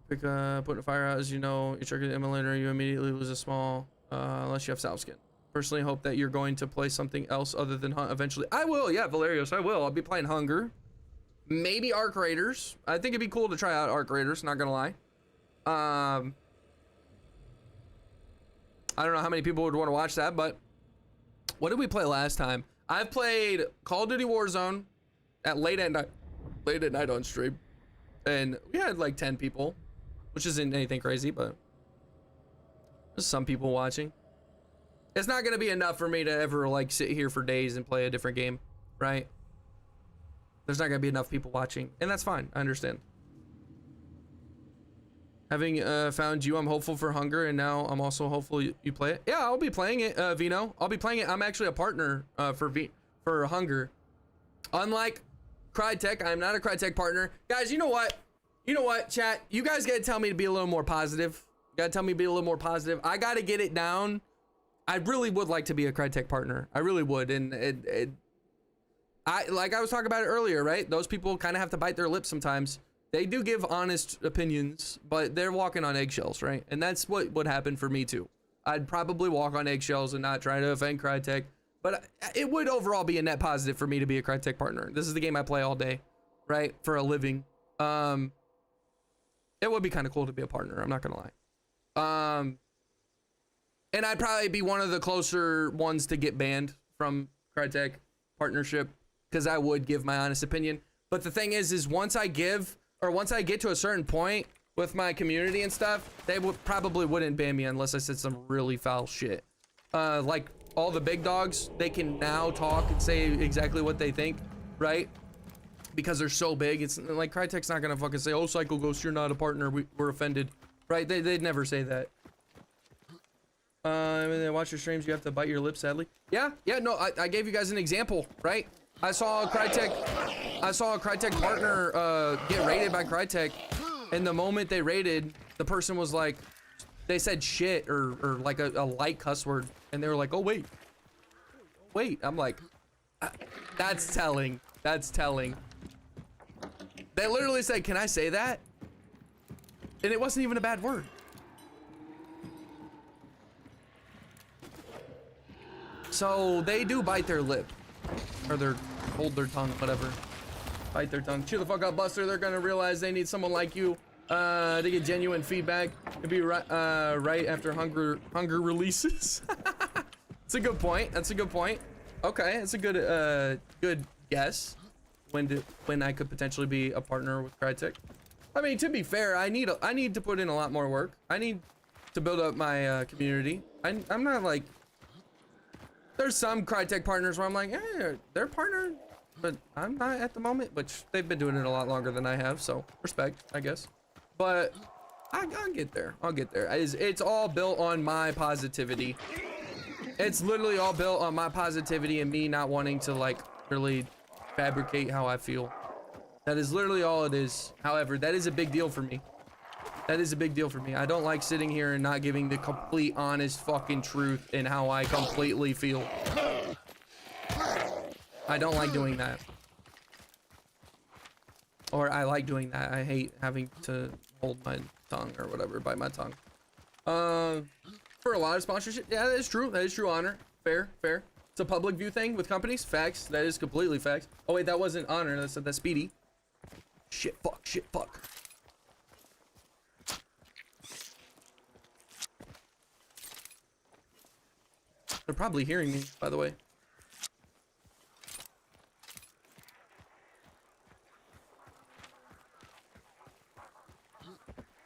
Putting a fire out, as you know, you trigger the emulator, you immediately lose a small, unless you have salve skin. Personally, hope that you're going to play something else other than hunt eventually. I will, yeah, Valerios, I will. I'll be playing Hunger. Maybe Arc Raiders. I think it'd be cool to try out Arc Raiders, not gonna lie. I don't know how many people would want to watch that, but what did we play last time? I've played Call of Duty Warzone at late at night on stream, and we had like 10 people, which isn't anything crazy, but there's some people watching. It's not gonna be enough for me to ever like sit here for days and play a different game, right? There's not gonna be enough people watching, and that's fine. I understand. Having found you, I'm hopeful for Hunger, and now I'm also hopeful you play it. Yeah, I'll be playing it, Vino. I'll be playing it. I'm actually a partner for Hunger. Unlike Crytek, I'm not a Crytek partner. Guys, you know what? You know what, chat? You guys gotta tell me to be a little more positive. You gotta tell me to be a little more positive. I gotta get it down. I really would like to be a Crytek partner. I really would, and like I was talking about it earlier, right? Those people kind of have to bite their lips sometimes. They do give honest opinions, but they're walking on eggshells, right? And that's what would happen for me too. I'd probably walk on eggshells and not try to offend Crytek, but it would overall be a net positive for me to be a Crytek partner. This is the game I play all day, right? For a living. It would be kind of cool to be a partner. I'm not gonna lie. And I'd probably be one of the closer ones to get banned from Crytek partnership, because I would give my honest opinion. But the thing is once I get to a certain point with my community and stuff, they probably wouldn't ban me unless I said some really foul shit. Like all the big dogs, they can now talk and say exactly what they think, right? Because they're so big. It's like Crytek's not gonna fucking say, oh, Psycho Ghost, you're not a partner, we're offended. Right? They'd never say that. When they watch your streams, you have to bite your lip, sadly. Yeah, no, I gave you guys an example, right? I saw a Crytek partner get raided by Crytek, and the moment they raided, the person was like, they said shit or like a light cuss word, and they were like, oh wait. I'm like, that's telling. That's telling. They literally said, can I say that? And it wasn't even a bad word. So they do bite their lip, or hold their tongue, whatever. Bite their tongue. Cheer the fuck up, Buster. They're gonna realize they need someone like you to get genuine feedback. It'd be right after hunger releases. It's a good point. That's a good point. Okay, that's a good guess. When I could potentially be a partner with Crytek. I mean, to be fair, I need to put in a lot more work. I need to build up my community. I'm not like. There's some Crytek partners where I'm like, hey, they're partnered, but I'm not at the moment, which they've been doing it a lot longer than I have, so respect, I guess. But I'll get there. I'll get there. It's all built on my positivity. It's literally all built on my positivity and me not wanting to like really fabricate how I feel. That is literally all it is. However, that is a big deal for me. That is a big deal for me. I don't like sitting here and not giving the complete, honest fucking truth in how I completely feel. I don't like doing that. Or I like doing that. I hate having to hold my tongue or whatever, bite my tongue. For a lot of sponsorship, yeah, that is true. That is true, Honor. Fair. It's a public view thing with companies. Facts. That is completely facts. Oh wait, that wasn't Honor. That's Speedy. Shit, fuck. They're probably hearing me, by the way.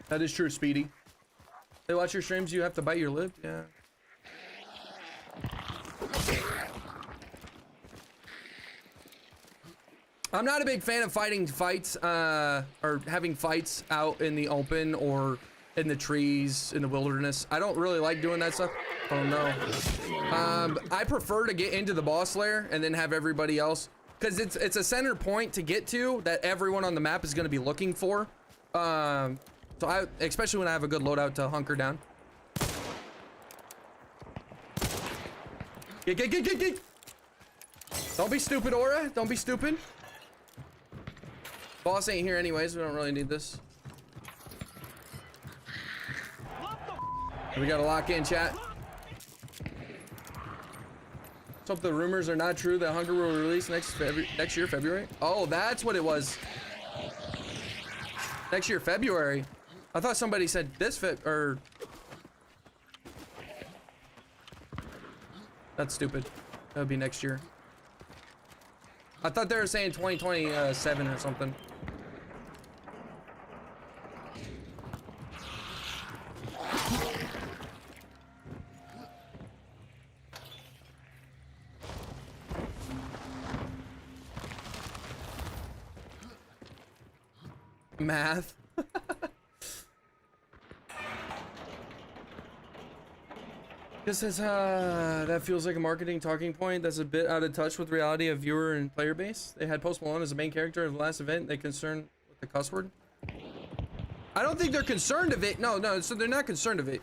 That is true, Speedy. They watch your streams, you have to bite your lip? Yeah. I'm not a big fan of fighting fights, or having fights out in the open or in the trees, in the wilderness. I don't really like doing that stuff. Oh no. I prefer to get into the boss lair and then have everybody else, because it's a center point to get to that everyone on the map is going to be looking for. So especially when I have a good loadout to hunker down. Get. Don't be stupid, Aura. Don't be stupid. Boss ain't here anyways. We don't really need this. We gotta lock in, chat. Let's hope the rumors are not true that Hunger will release next year, February. Oh, that's what it was. Next year, February. I thought somebody said this or. That's stupid. That would be next year. I thought they were saying 2027 or something. Math. This says, that feels like a marketing talking point that's a bit out of touch with reality of viewer and player base. They had Post Malone as the main character of the last event. They concerned with the cuss word. I don't think they're concerned of it. No, so they're not concerned of it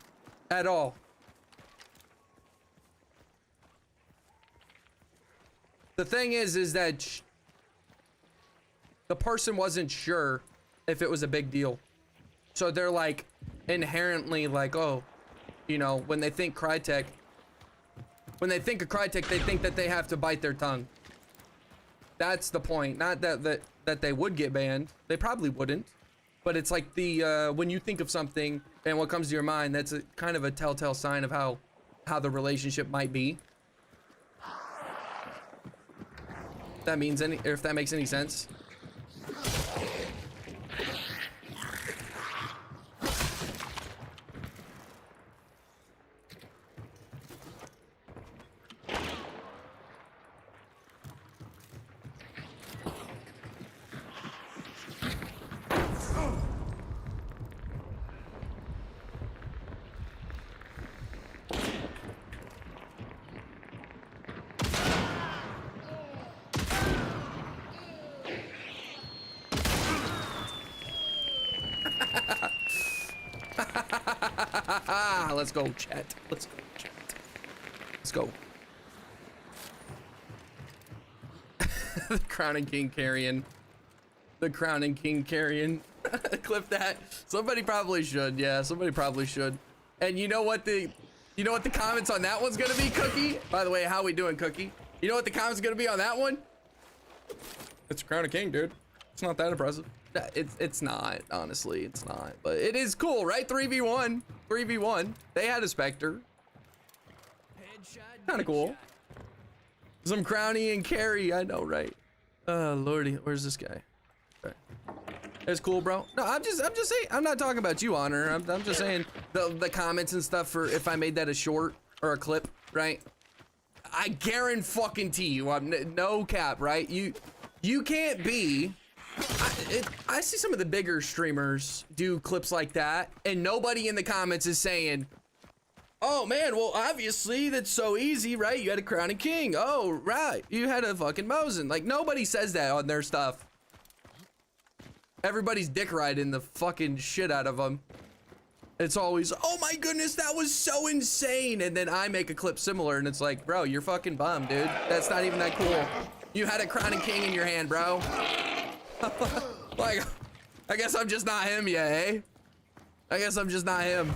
at all. The thing is that the person wasn't sure if it was a big deal. So they're like inherently like, oh, you know, when they think Crytek, when they think of Crytek, they think that they have to bite their tongue. That's the point. Not that they would get banned. They probably wouldn't. But it's like the when you think of something and what comes to your mind, that's a kind of a telltale sign of how the relationship might be. If that makes any sense. Let's go, chat. Let's go, chat. Let's go. The Crown and King carrion. The Crown and King carrion. Clip that. Somebody probably should. Yeah, somebody probably should. And you know what the comments on that one's gonna be, Cookie? By the way, how we doing, Cookie? You know what the comments gonna be on that one? It's Crown and King, dude. It's not that impressive. It's not, honestly, it's not. But it is cool, right? 3v1. 3v1. They had a Spectre. Kind of cool. Some Crowny and carry, I know, right? Lordy, where's this guy? Okay. It's cool, bro. No, I'm just saying. I'm not talking about you, Honor. I'm just saying the comments and stuff for if I made that a short or a clip, right? I guarantee you, I'm no cap, right? You can't be. I see some of the bigger streamers do clips like that, and nobody in the comments is saying, "Oh man, well obviously that's so easy, right? You had a Crown and King. Oh right, you had a fucking Mosin." Like nobody says that on their stuff. Everybody's dick riding the fucking shit out of them. It's always, "Oh my goodness, that was so insane," and then I make a clip similar, and it's like, bro, you're fucking bummed, dude. That's not even that cool. You had a Crown and King in your hand, bro. Like, I guess I'm just not him yet, eh? I guess I'm just not him.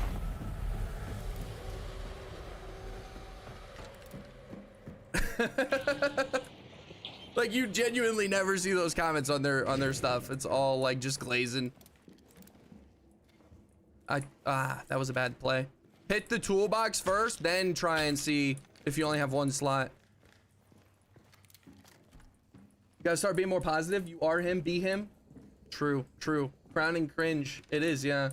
Like you genuinely never see those comments on their stuff. It's all like just glazing. That was a bad play. Hit the toolbox first, then try and see if you only have one slot. You gotta start being more positive. You are him, be him. True, true. Crown and cringe. It is, yeah.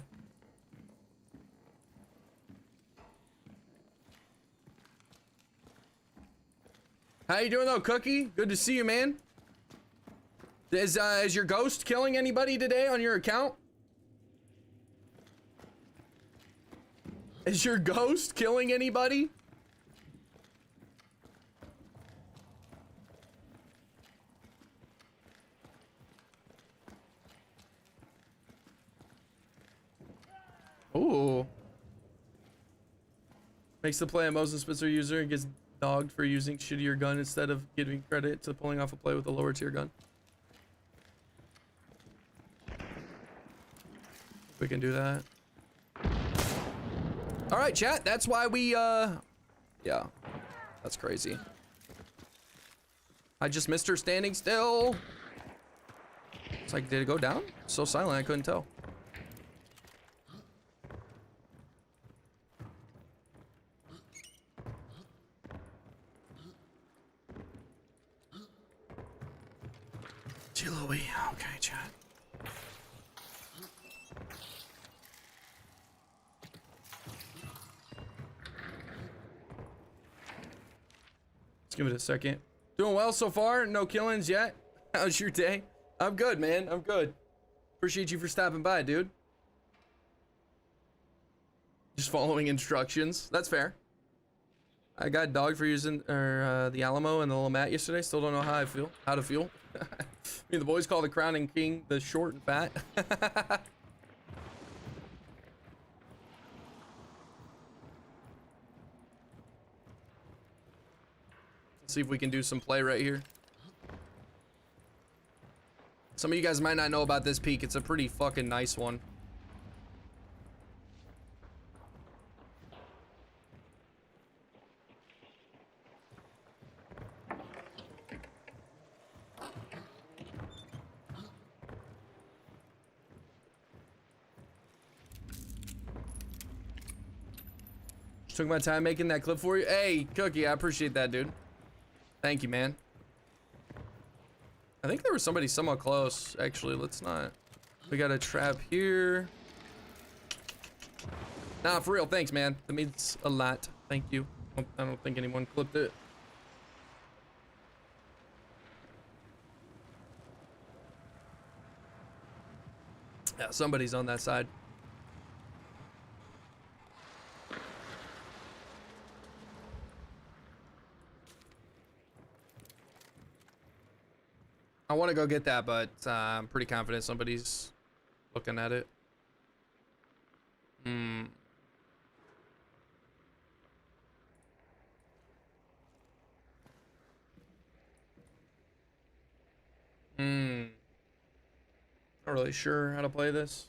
How you doing though, Cookie? Good to see you, man. Is your ghost killing anybody today on your account? Is your ghost killing anybody? Ooh. Makes the play a Moses Spitzer user and gets dogged for using shittier gun instead of giving credit to pulling off a play with a lower tier gun. We can do that. All right, chat. That's why we, yeah. That's crazy. I just missed her standing still. It's like, did it go down? So silent, I couldn't tell. Louie. Okay, chat. Let's give it a second. Doing well so far. No killings yet. How's your day? I'm good, man. I'm good. Appreciate you for stopping by, dude. Just following instructions. That's fair. I got dogged for using the Alamo and the little mat yesterday. Still don't know how to feel. I mean, the boys call the Crown and King the short and fat. Let's see if we can do some play right here. Some of you guys might not know about this peak. It's a pretty fucking nice one. Took my time making that clip for you. Hey, Cookie, I appreciate that, dude. Thank you, man. I think there was somebody somewhat close, actually. Let's not. We got a trap here. Nah, for real, thanks, man. That means a lot. Thank you. I don't think anyone clipped it. Yeah, somebody's on that side. I want to go get that, but I'm pretty confident somebody's looking at it. Not really sure how to play this.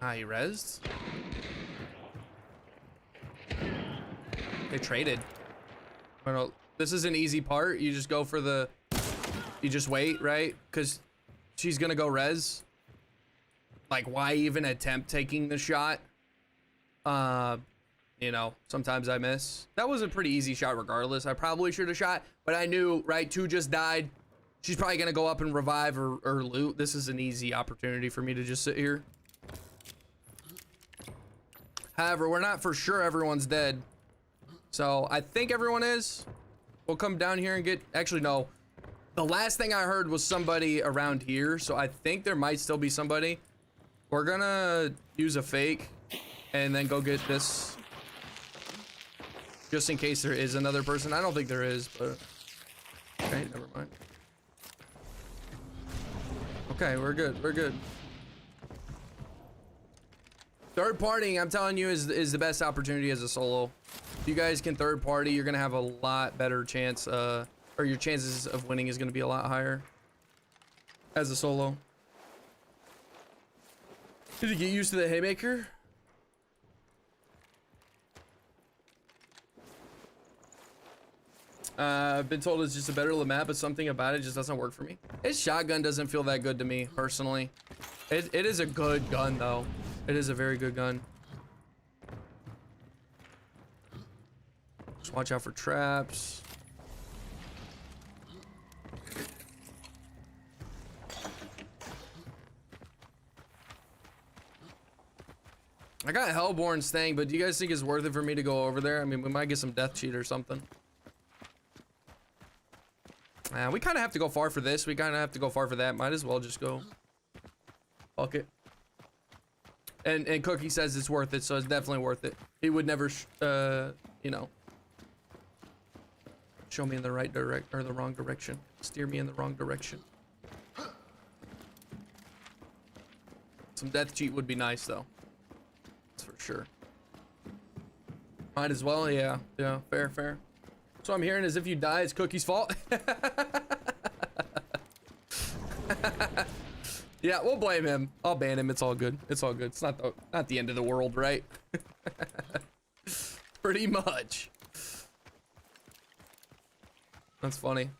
Ah, he rezzed. They traded. I don't know. This is an easy part. You just go for the... You just wait, right? Because she's gonna go res. Like, why even attempt taking the shot? You know, sometimes I miss. That was a pretty easy shot regardless. I probably should have shot, but I knew, right? 2 just died. She's probably gonna go up and revive or loot. This is an easy opportunity for me to just sit here. However, we're not for sure everyone's dead. So I think everyone is. We'll come down here and get, actually no. The last thing I heard was somebody around here. So I think there might still be somebody. We're gonna use a fake and then go get this. Just in case there is another person. I don't think there is, but okay, never mind. Okay, we're good, we're good. Third partying, I'm telling you, is the best opportunity as a solo. If you guys can third party, you're gonna have a lot better chance, or your chances of winning is gonna be a lot higher as a solo. Did you get used to the haymaker? I've been told it's just a better map, but something about it just doesn't work for me. His shotgun doesn't feel that good to me, personally. It is a good gun, though. It is a very good gun. Just watch out for traps. I got Hellborn's thing, but do you guys think it's worth it for me to go over there? I mean, we might get some death cheat or something. We kind of have to go far for this. We kind of have to go far for that. Might as well just go. Fuck it. And Cookie says it's worth it, so it's definitely worth it. He would never, you know, show me in the right or the wrong direction. Steer me in the wrong direction. Some death cheat would be nice, though. That's for sure. Might as well, yeah. Yeah, fair, fair. So I'm hearing is if you die, it's Cookie's fault. Yeah, we'll blame him. I'll ban him. It's all good. It's all good. It's not the end of the world, right? Pretty much. That's funny.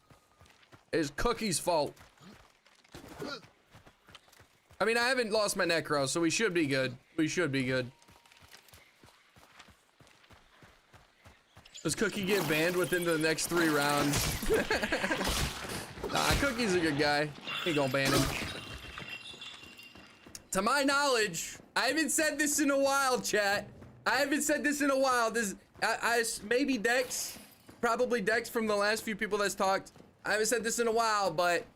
It's Cookie's fault. I mean, I haven't lost my necro, so we should be good. We should be good. Does Cookie get banned within the next 3 rounds? Nah, Cookie's a good guy. Ain't gonna ban him. To my knowledge, I haven't said this in a while, chat. I haven't said this in a while. This, maybe Dex, probably Dex from the last few people that's talked. I haven't said this in a while, but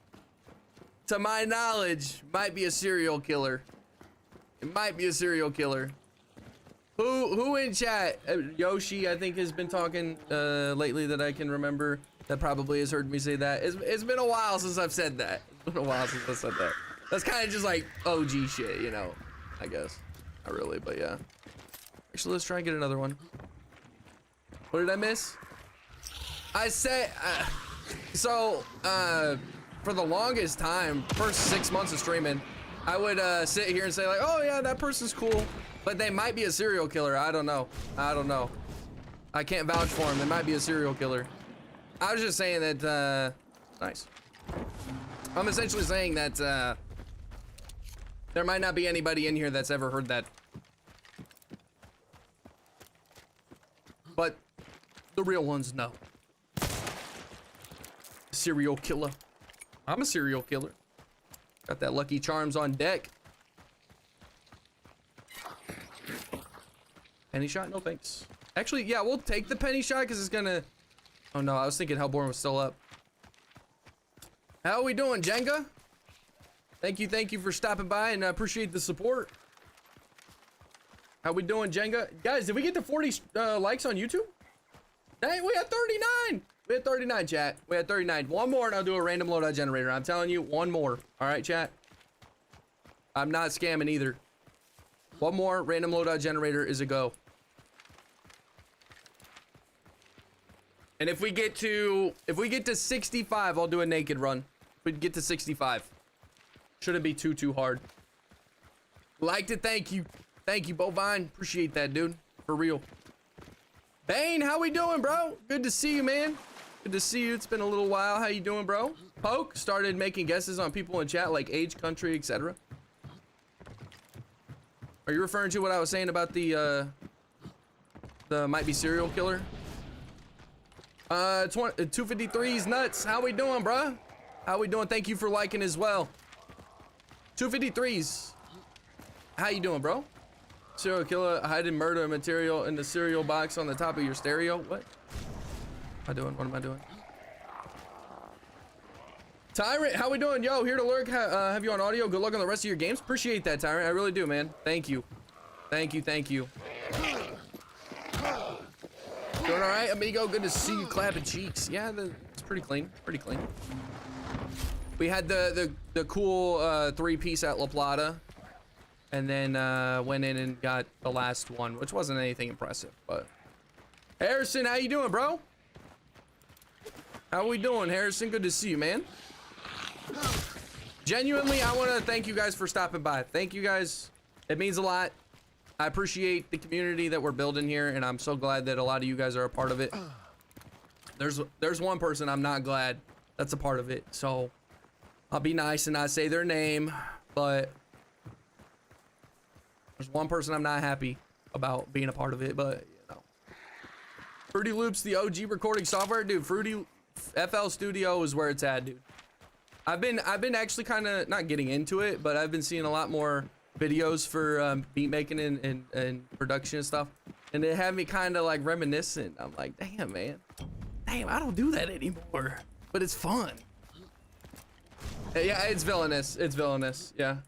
to my knowledge, might be a serial killer. It might be a serial killer. Who in chat? Yoshi, I think, has been talking lately that I can remember. That probably has heard me say that. It's been a while since I've said that. It's been a while since I said that. That's kind of just like OG shit, you know, I guess. Not really, but yeah. Actually, let's try and get another one. What did I miss? I said, for the longest time, first 6 months of streaming, I would sit here and say like, oh yeah, that person's cool, but they might be a serial killer. I don't know. I don't know. I can't vouch for him. They might be a serial killer. I was just saying that, nice. I'm essentially saying that, there might not be anybody in here that's ever heard that. But the real ones know. Serial killer. I'm a serial killer. Got that Lucky Charms on deck. Penny shot? No thanks. Actually, yeah, we'll take the penny shot because it's gonna... Oh no, I was thinking Hellborn was still up. How are we doing, Jenga? Thank you for stopping by, and I appreciate the support. How we doing, Jenga? Guys, did we get to 40 likes on YouTube? Dang, we had 39. We had 39, chat. We had 39. One more, and I'll do a random loadout generator. I'm telling you, one more. All right, chat? I'm not scamming either. One more random loadout generator is a go. And if we get to 65, I'll do a naked run. If we get to 65. Shouldn't be too hard. Like to thank you. Thank you, Bovine. Appreciate that, dude. For real. Bane, how we doing, bro? Good to see you, man. Good to see you. It's been a little while. How you doing, bro? Poke started making guesses on people in chat, like age, country, etc. Are you referring to what I was saying about the might be serial killer? 253's nuts. How we doing, bruh? How we doing? Thank you for liking as well. 253's. How you doing, bro? Serial killer hiding murder material in the cereal box on the top of your stereo. What? What am I doing? Tyrant, how we doing? Yo, here to lurk. Have you on audio. Good luck on the rest of your games. Appreciate that, Tyrant. I really do, man. Thank you. Thank you. Thank you. Doing all right, amigo? Good to see you clapping cheeks. Yeah, it's pretty clean. Pretty clean. We had the cool 3-piece at La Plata. And then went in and got the last one, which wasn't anything impressive, but Harrison, how you doing, bro? How we doing, Harrison? Good to see you, man. Genuinely, I want to thank you guys for stopping by. Thank you guys. It means a lot. I appreciate the community that we're building here, and I'm so glad that a lot of you guys are a part of it. There's one person I'm not glad that's a part of it, so I'll be nice and not say their name, but there's one person I'm not happy about being a part of it, but you know. Fruity Loops, the OG recording software, dude. Fruity FL Studio is where it's at, dude. I've been actually kind of not getting into it, but I've been seeing a lot more videos for beat making and production and stuff, and it had me kind of like reminiscent. I'm like, damn, man, damn, I don't do that anymore, but it's fun. Yeah, it's villainous. It's villainous. Yeah,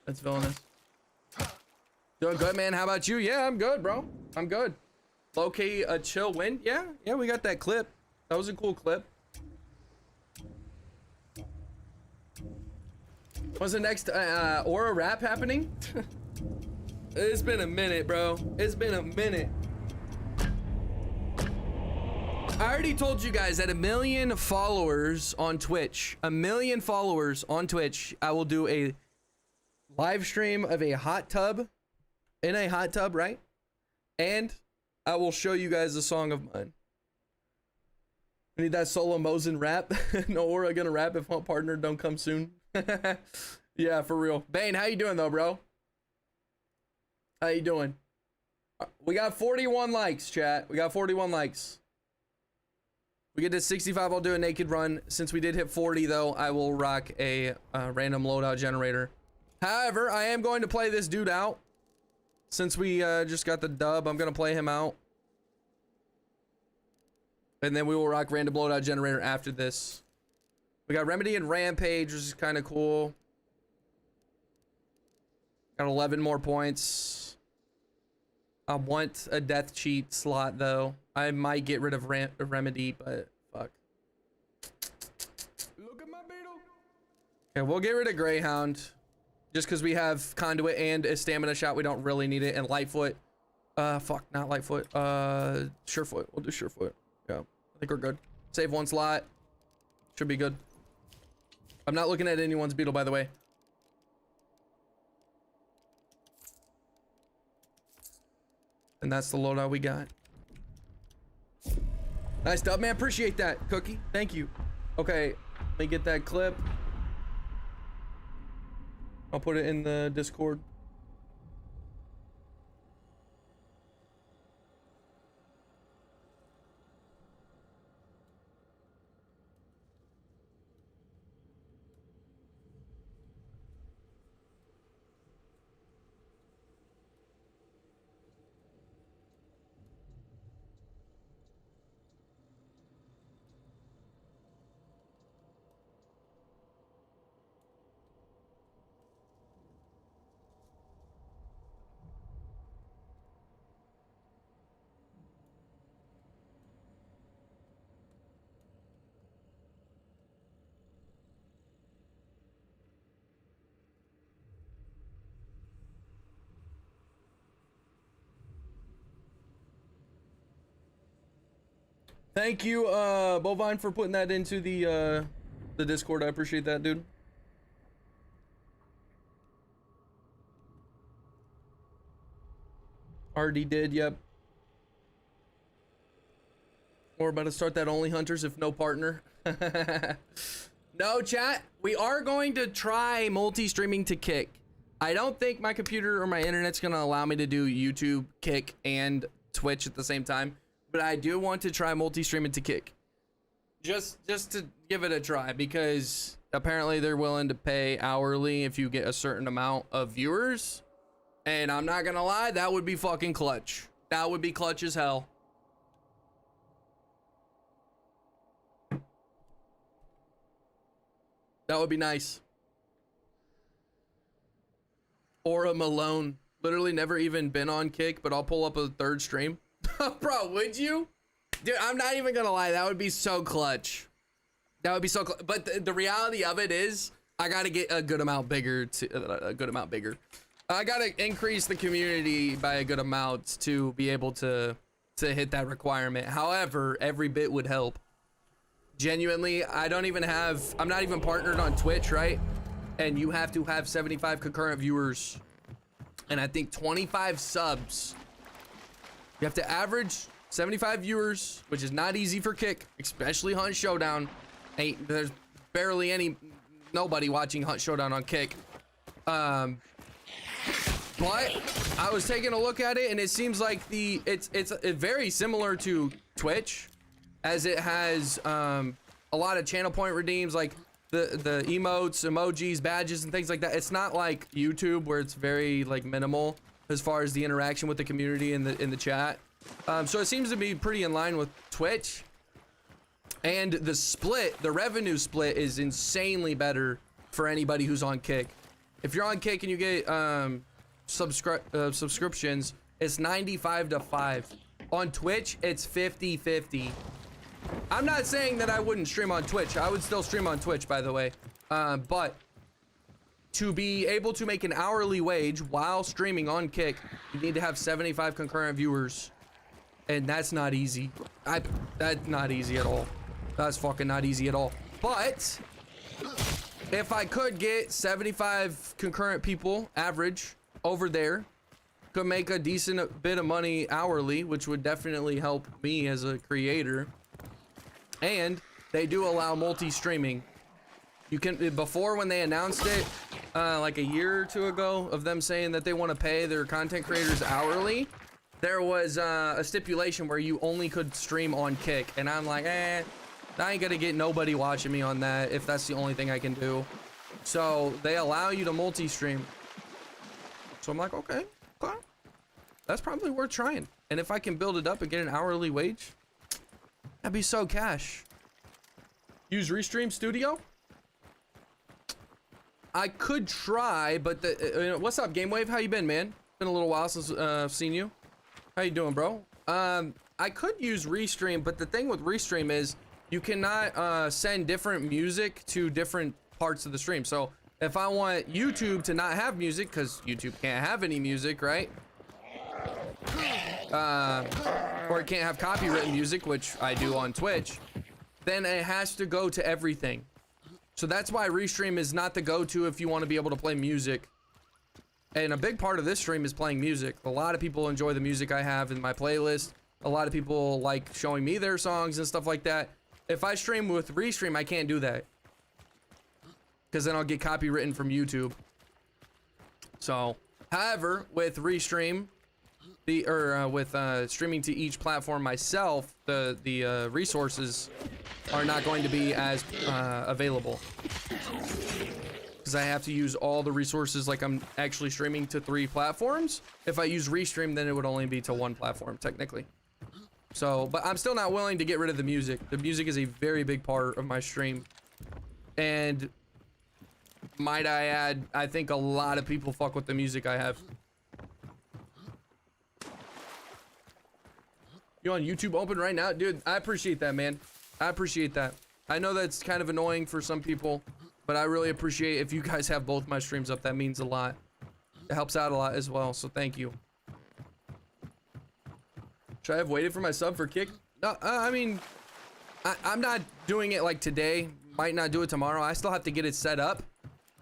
it's villainous. Doing good, man. How about you? Yeah, I'm good, bro. I'm good. Locate a chill win. Yeah, we got that clip. That was a cool clip. What's the next Aura rap happening? It's been a minute, bro. It's been a minute. I already told you guys at 1 million followers on Twitch, 1 million followers on Twitch, I will do a live stream of a hot tub. In a hot tub, right? And I will show you guys a song of mine. I need that solo Mosin rap. Noaura gonna rap if my partner don't come soon. Yeah, for real. Bane, how you doing though, bro? How you doing? We got 41 likes, chat. We got 41 likes. We get to 65, I'll do a naked run. Since we did hit 40 though, I will rock a random loadout generator. However, I am going to play this dude out. Since we just got the dub, I'm gonna play him out. And then we will rock random loadout generator after this. We got Remedy and Rampage, which is kind of cool. Got 11 more points. I want a death cheat slot though. I might get rid of Remedy, but fuck. Look at my beetle. Okay, we'll get rid of Greyhound. Just because we have Conduit and a stamina shot, we don't really need it. And Lightfoot. Fuck, not Lightfoot. Surefoot. We'll do Surefoot. Yeah, I think we're good. Save one slot. Should be good. I'm not looking at anyone's beetle, by the way. And that's the loadout we got. Nice dub, man. Appreciate that, Cookie. Thank you. Okay, let me get that clip. I'll put it in the Discord. Thank you, Bovine, for putting that into the Discord. I appreciate that, dude. Already did, yep. We're about to start that Only Hunters if no partner. No, chat. We are going to try multi-streaming to Kick. I don't think my computer or my internet's gonna allow me to do YouTube, Kick, and Twitch at the same time. But I do want to try multi-streaming to Kick. Just to give it a try, because apparently they're willing to pay hourly if you get a certain amount of viewers. And I'm not gonna lie, that would be fucking clutch. That would be clutch as hell. That would be nice. Or a Malone. Literally never even been on Kick, but I'll pull up a third stream. Bro, would you? Dude, I'm not even gonna lie. That would be so clutch. That would be so clutch. But the reality of it is, I gotta get a good amount bigger. I gotta increase the community by a good amount to be able to hit that requirement. However, every bit would help. Genuinely, I'm not even partnered on Twitch, right? And you have to have 75 concurrent viewers and I think 25 subs. You have to average 75 viewers, which is not easy for Kick, especially Hunt Showdown. There's barely nobody watching Hunt Showdown on Kick. But I was taking a look at it and it seems like it's very similar to Twitch, as it has a lot of channel point redeems, like the emotes, emojis, badges, and things like that. It's not like YouTube where it's very like minimal as far as the interaction with the community in the chat. So it seems to be pretty in line with Twitch. And the revenue split is insanely better for anybody who's on Kick. If you're on Kick and you get subscriptions, it's 95-5. On Twitch, it's 50-50. I'm not saying that I wouldn't stream on Twitch. I would still stream on Twitch, by the way. But to be able to make an hourly wage while streaming on Kick, you need to have 75 concurrent viewers. And that's not easy. That's not easy at all. That's fucking not easy at all. But if I could get 75 concurrent people, average, over there, could make a decent bit of money hourly, which would definitely help me as a creator. And they do allow multi-streaming. You can, before when they announced it, like a year or two ago, of them saying that they want to pay their content creators hourly, there was a stipulation where you only could stream on Kick. And I'm like, I ain't gonna get nobody watching me on that if that's the only thing I can do. So they allow you to multi-stream. So I'm like, okay, that's probably worth trying. And if I can build it up and get an hourly wage, that'd be so cash. Use Restream Studio? I could try, but what's up, GameWave? How you been, man? Been a little while since I've seen you. How you doing, bro? I could use Restream, but the thing with Restream is you cannot send different music to different parts of the stream. So if I want YouTube to not have music, because YouTube can't have any music, right? Or it can't have copywritten music, which I do on Twitch, then it has to go to everything. So that's why Restream is not the go-to if you want to be able to play music. And a big part of this stream is playing music. A lot of people enjoy the music I have in my playlist. A lot of people like showing me their songs and stuff like that. If I stream with Restream, I can't do that, because then I'll get copywritten from YouTube. So, however, with Restream, with streaming to each platform myself, the resources are not going to be as available, because I have to use all the resources like I'm actually streaming to 3 platforms. If I use Restream, then it would only be to 1 platform technically. So, but I'm still not willing to get rid of the music. The music is a very big part of my stream, and might I add, I think a lot of people fuck with the music I have. You on YouTube open right now? Dude, I appreciate that, man. I appreciate that. I know that's kind of annoying for some people, but I really appreciate if you guys have both my streams up. That means a lot. It helps out a lot as well, so thank you. Should I have waited for my sub for Kick? No, I mean, I'm not doing it like today. Might not do it tomorrow. I still have to get it set up.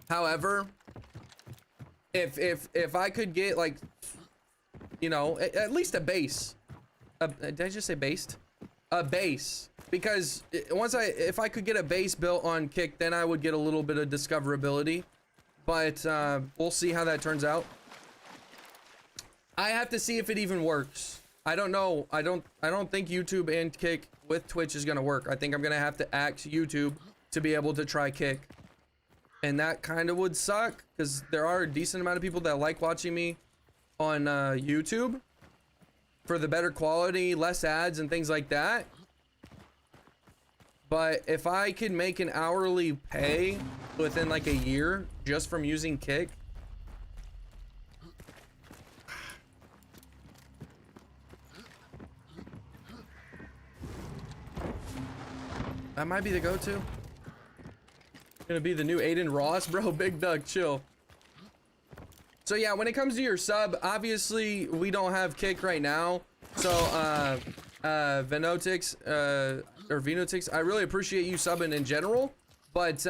However, if I could get like, you know, at least a base. Did I just say based? A base. Because if I could get a base built on Kick, then I would get a little bit of discoverability. But we'll see how that turns out. I have to see if it even works. I don't know. I don't think YouTube and Kick with Twitch is gonna work. I think I'm gonna have to ask YouTube to be able to try Kick. And that kind of would suck because there are a decent amount of people that like watching me on YouTube for the better quality, less ads and things like that. But if I could make an hourly pay within like a year just from using Kick, that might be the go-to. Gonna be the new Aiden Ross, bro. Big Doug, chill. So yeah, when it comes to your sub, obviously we don't have Kick right now. So Venotix or Venotix, I really appreciate you subbing in general, but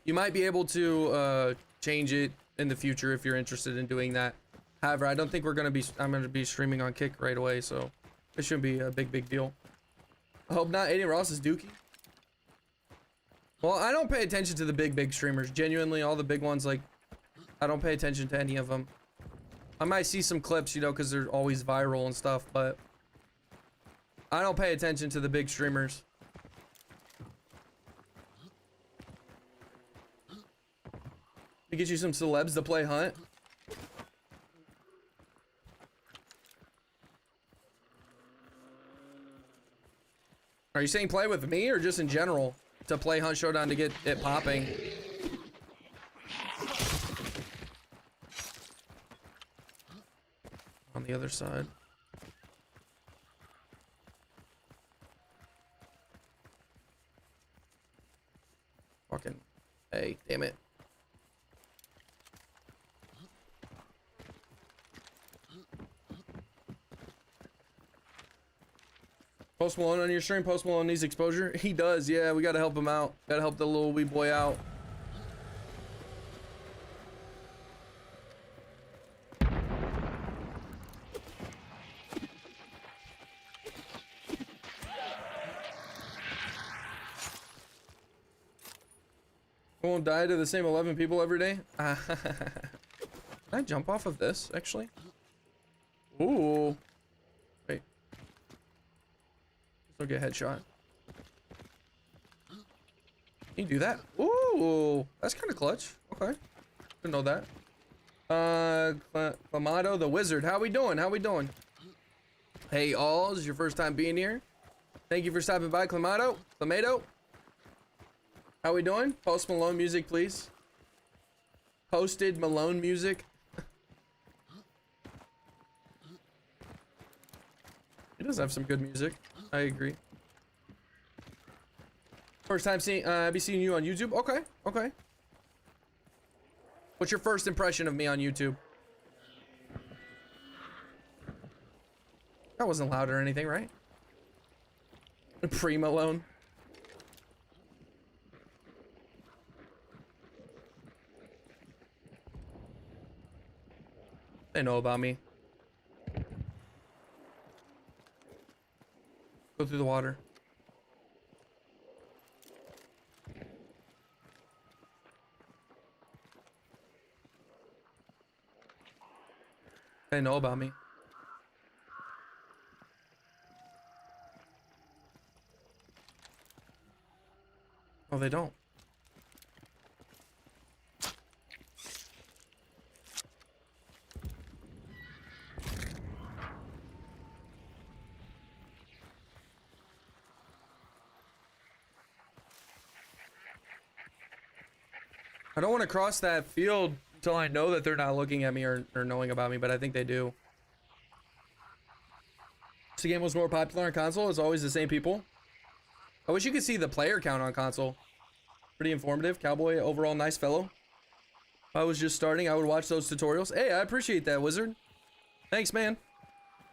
you might be able to change it in the future if you're interested in doing that. However, I don't think I'm gonna be streaming on Kick right away, so it shouldn't be a big deal. I hope not. Aiden Ross is dookie. Well, I don't pay attention to the big streamers. Genuinely, all the big ones, like, I don't pay attention to any of them. I might see some clips, you know, because they're always viral and stuff, but I don't pay attention to the big streamers. To get you some celebs to play Hunt. Are you saying play with me or just in general to play Hunt Showdown to get it popping? On the other side. Fucking, hey, damn it. Post Malone on your stream. Post Malone needs exposure. He does, yeah. We gotta help him out. Gotta help the little wee boy out. I won't die to the same 11 people every day. Can I jump off of this, actually? Ooh. Wait. Still get headshot. Can you do that? Ooh. That's kind of clutch. Okay. Didn't know that. Clamato the Wizard. How we doing? How we doing? Hey, all. This is your first time being here. Thank you for stopping by, Clamato. Clamato. How we doing? Post Malone music, please. Posted Malone music. He does have some good music. I agree. First time seeing, be seeing you on YouTube. Okay, okay. What's your first impression of me on YouTube? That wasn't loud or anything, right? Pre-Malone. They know about me. Go through the water. They know about me. Oh, they don't. I don't want to cross that field until I know that they're not looking at me or knowing about me, but I think they do. This game was more popular on console. It's always the same people. I wish you could see the player count on console. Pretty informative. Cowboy, overall nice fellow. If I was just starting, I would watch those tutorials. Hey, I appreciate that, Wizard. Thanks, man.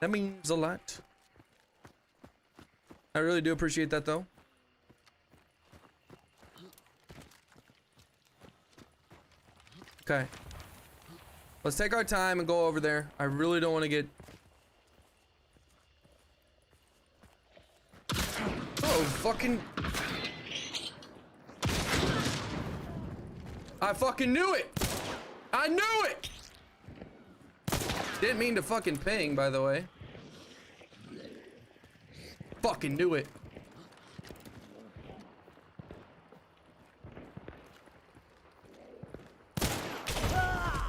That means a lot. I really do appreciate that though. Okay. Let's take our time and go over there. I really don't want to get... Oh, fucking... I fucking knew it! I knew it! Didn't mean to fucking ping, by the way. Fucking knew it.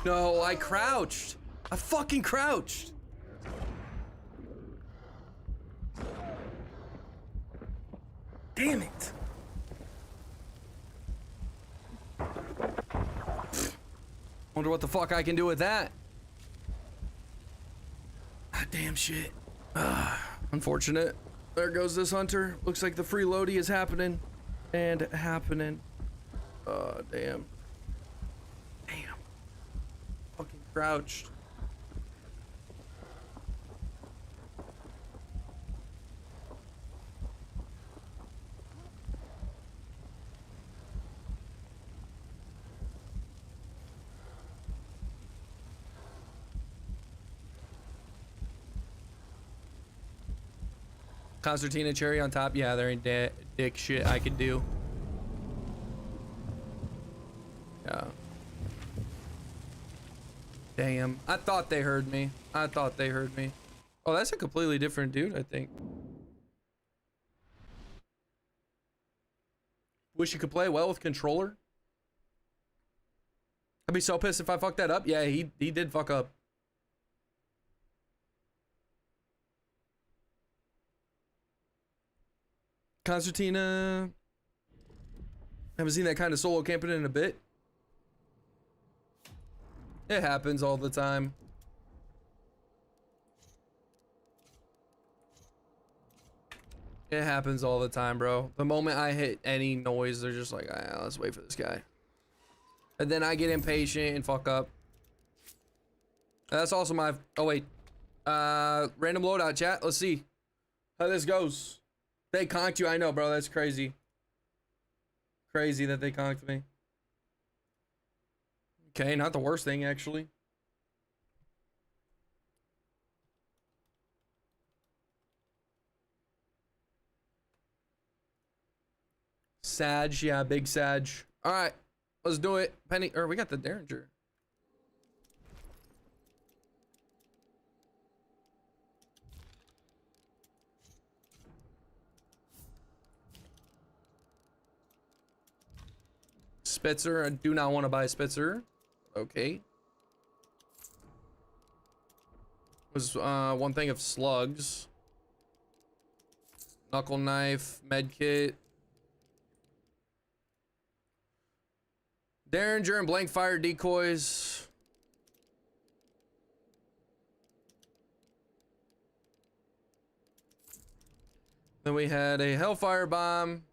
No, I crouched. I fucking crouched. Damn it. Wonder what the fuck I can do with that. Ah, damn shit. Unfortunate. There goes this hunter. Looks like the freeloading is happening. And happening. Damn. Damn. Fucking crouched. Concertina cherry on top. Yeah, there ain't dick shit I could do. Yeah. Damn. I thought they heard me. I thought they heard me. Oh, that's a completely different dude, I think. Wish you could play well with controller. I'd be so pissed if I fucked that up. Yeah, he did fuck up. Concertina. Haven't seen that kind of solo camping in a bit. It happens all the time. It happens all the time, bro. The moment I hit any noise, they're just like, ah, let's wait for this guy. And then I get impatient and fuck up. That's also my... Oh, wait. Random loadout, chat. Let's see how this goes. They conked you. I know, bro. That's crazy. Crazy that they conked me. Okay, not the worst thing, actually. Sag, yeah, big Sag. All right, let's do it. Penny, or we got the derringer. Spitzer, I do not want to buy a Spitzer. Okay. Was one thing of slugs. Knuckle knife, med kit. Derringer and blank fire decoys. Then we had a hellfire bomb.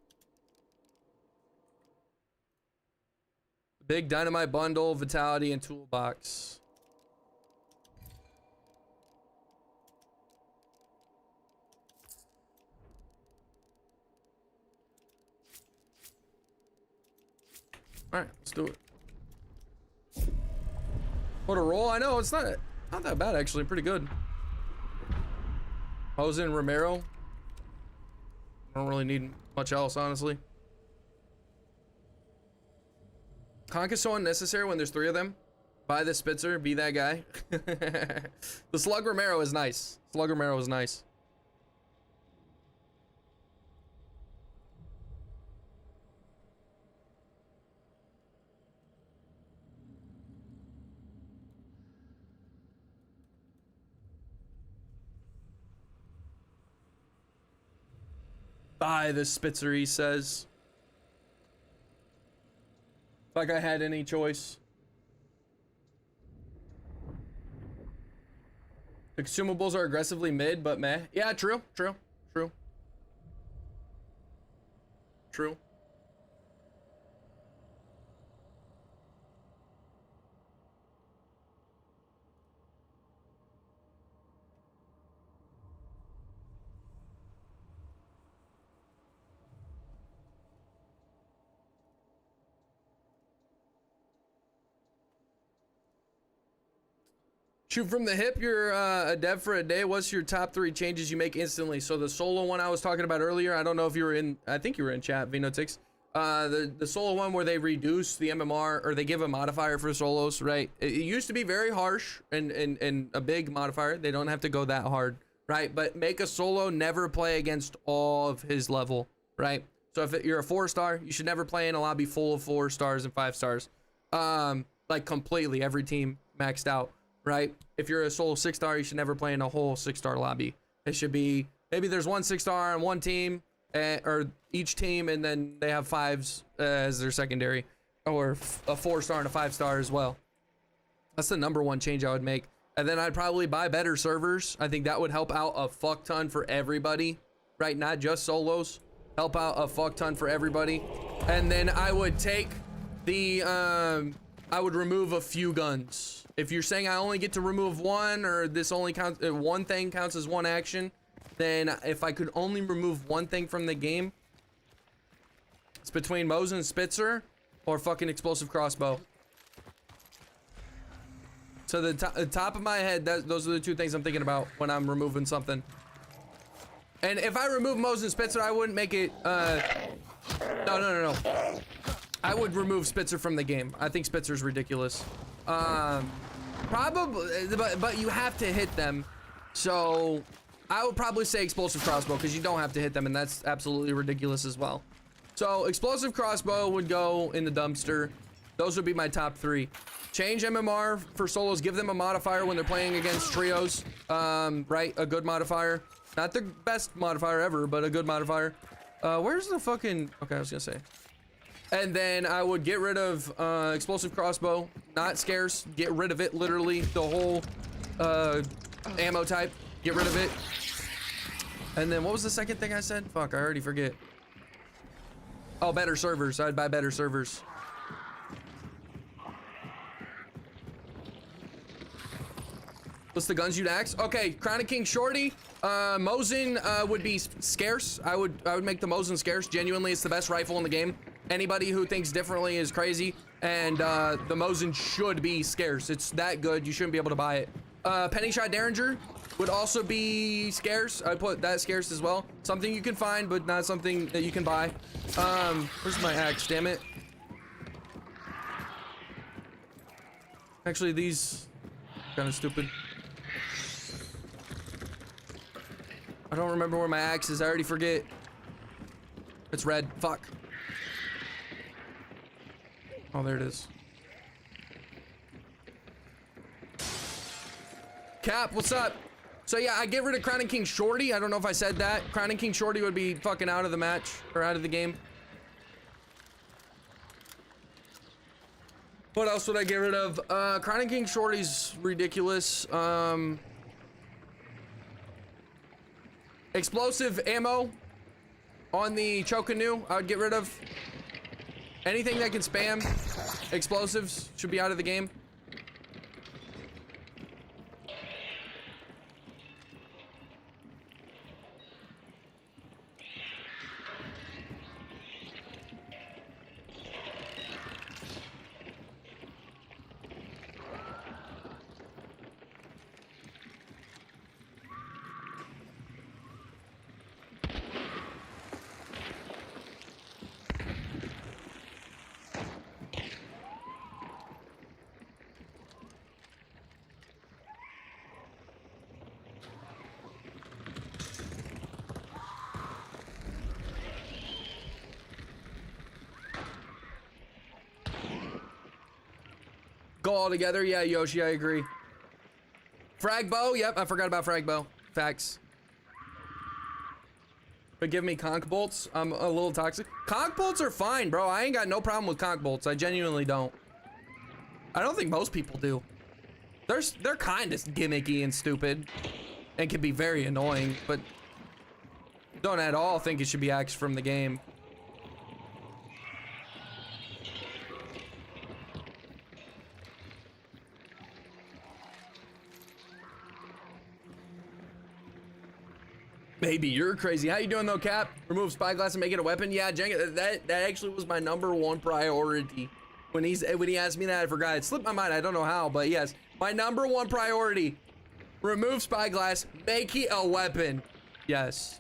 Big dynamite bundle, vitality, and toolbox. All right, let's do it. What a roll! I know it's not that bad actually. Pretty good. Jose and Romero. I don't really need much else, honestly. Conk is so unnecessary when there's 3 of them. Buy the Spitzer, be that guy. The Slug Romero is nice. Slug Romero is nice. Buy the Spitzer, he says. Like I had any choice. The consumables are aggressively mid, but meh. Yeah, true. Shoot from the hip, you're a dev for a day. What's your top 3 changes you make instantly? So the solo one I was talking about earlier, I don't know if you were in, I think you were in chat, Vinotix. The solo one where they reduce the MMR, or they give a modifier for solos, right? It used to be very harsh and a big modifier. They don't have to go that hard, right? But make a solo never play against all of his level, right? So if you're a 4-star, you should never play in a lobby full of 4 stars and 5 stars. Like completely, every team maxed out, right? If you're a solo 6-star, you should never play in a whole 6-star lobby. It should be, maybe there's 1 6-star on one team, or each team, and then they have 5s as their secondary, or a 4-star and a 5-star as well. That's the #1 change I would make. And then I'd probably buy better servers. I think that would help out a fuck ton for everybody, right? Not just solos. Help out a fuck ton for everybody. And then I would take the I would remove a few guns. If you're saying I only get to remove 1, or this only counts, one thing counts as 1 action, then if I could only remove 1 thing from the game, it's between Mosin Spitzer or fucking explosive crossbow. So the top of my head, those are the 2 things I'm thinking about when I'm removing something. And if I remove Mosin Spitzer, I wouldn't make it, no. I would remove Spitzer from the game. I think Spitzer's ridiculous. Probably, but you have to hit them. So I would probably say explosive crossbow, because you don't have to hit them, and that's absolutely ridiculous as well. So explosive crossbow would go in the dumpster. Those would be my top 3. Change MMR for solos. Give them a modifier when they're playing against trios. Right, a good modifier. Not the best modifier ever, but a good modifier. Where's the fucking, okay, I was gonna say. And then I would get rid of explosive crossbow. Not scarce. Get rid of it, literally. The whole ammo type. Get rid of it. And then what was the second thing I said? Fuck, I already forget. Oh, better servers. I'd buy better servers. What's the guns you'd axe? Okay, Crown of King Shorty. Mosin would be scarce. I would make the Mosin scarce. Genuinely, it's the best rifle in the game. Anybody who thinks differently is crazy. And the Mosin should be scarce. It's that good. You shouldn't be able to buy it. Penny Shot Derringer would also be scarce. I'd put that scarce as well. Something you can find, but not something that you can buy. Where's my axe? Damn it. Actually, these kind of stupid. I don't remember where my axe is. I already forget. It's red. Fuck. Oh, there it is. Cap, what's up? So yeah, I get rid of Crown and King Shorty. I don't know if I said that. Crown and King Shorty would be fucking out of the match, or out of the game. What else would I get rid of? Crown and King Shorty's ridiculous. Explosive ammo on the choke canoe, I would get rid of. Anything that can spam explosives should be out of the game. Go all together. Yeah, Yoshi, I agree. Frag bow. Yep, I forgot about frag bow. Facts. But give me conch bolts. I'm a little toxic. Conch bolts are fine, bro. I ain't got no problem with conch bolts. I genuinely don't. I don't think most people do. They're kind of gimmicky and stupid, and can be very annoying, but don't at all think it should be axed from the game. Maybe you're crazy. How you doing though, Cap? Remove spyglass and make it a weapon? Yeah, Jenga, that actually was my #1 priority. When he asked me that, I forgot. It slipped my mind. I don't know how, but yes, my number one priority: remove spyglass, make it a weapon. Yes.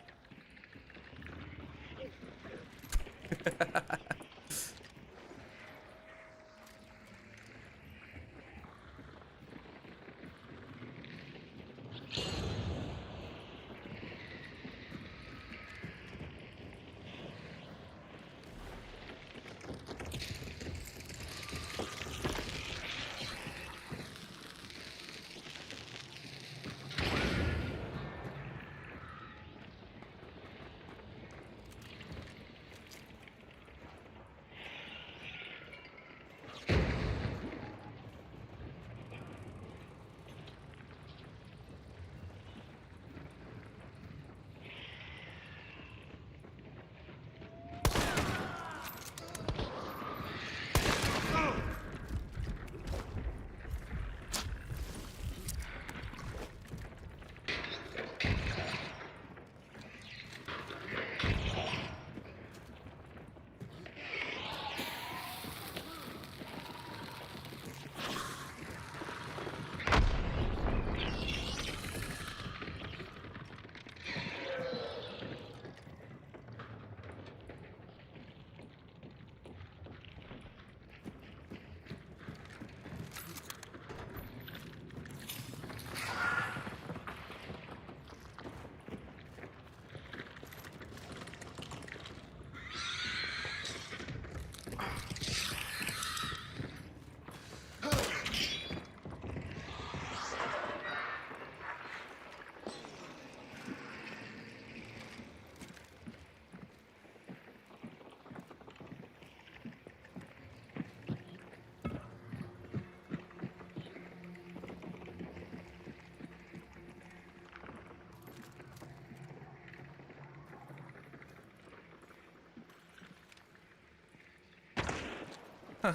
The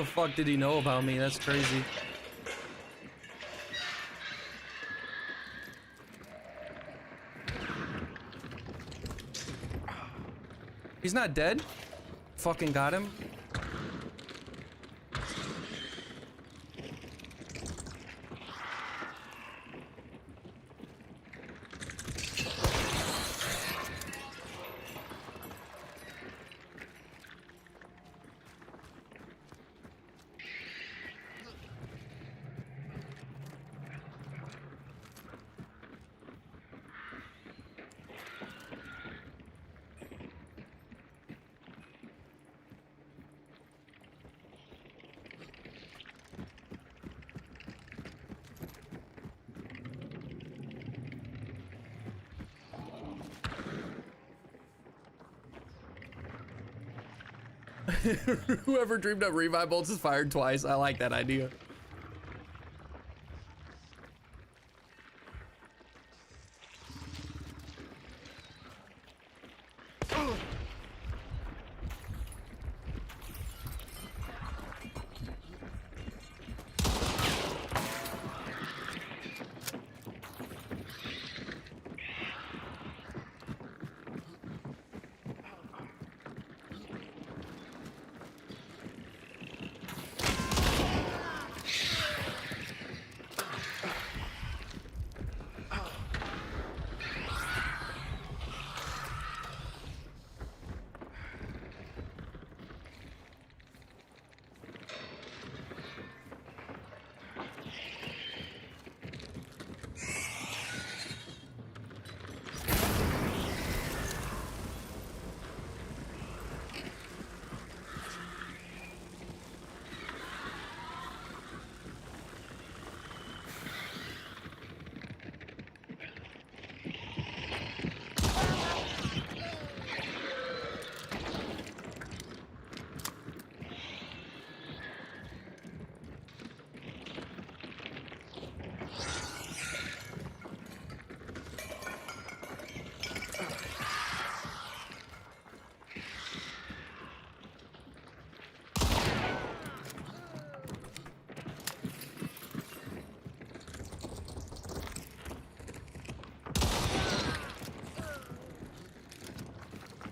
fuck did he know about me? That's crazy. He's not dead? Fucking got him. Whoever dreamed up revive bolts is fired twice. I like that idea.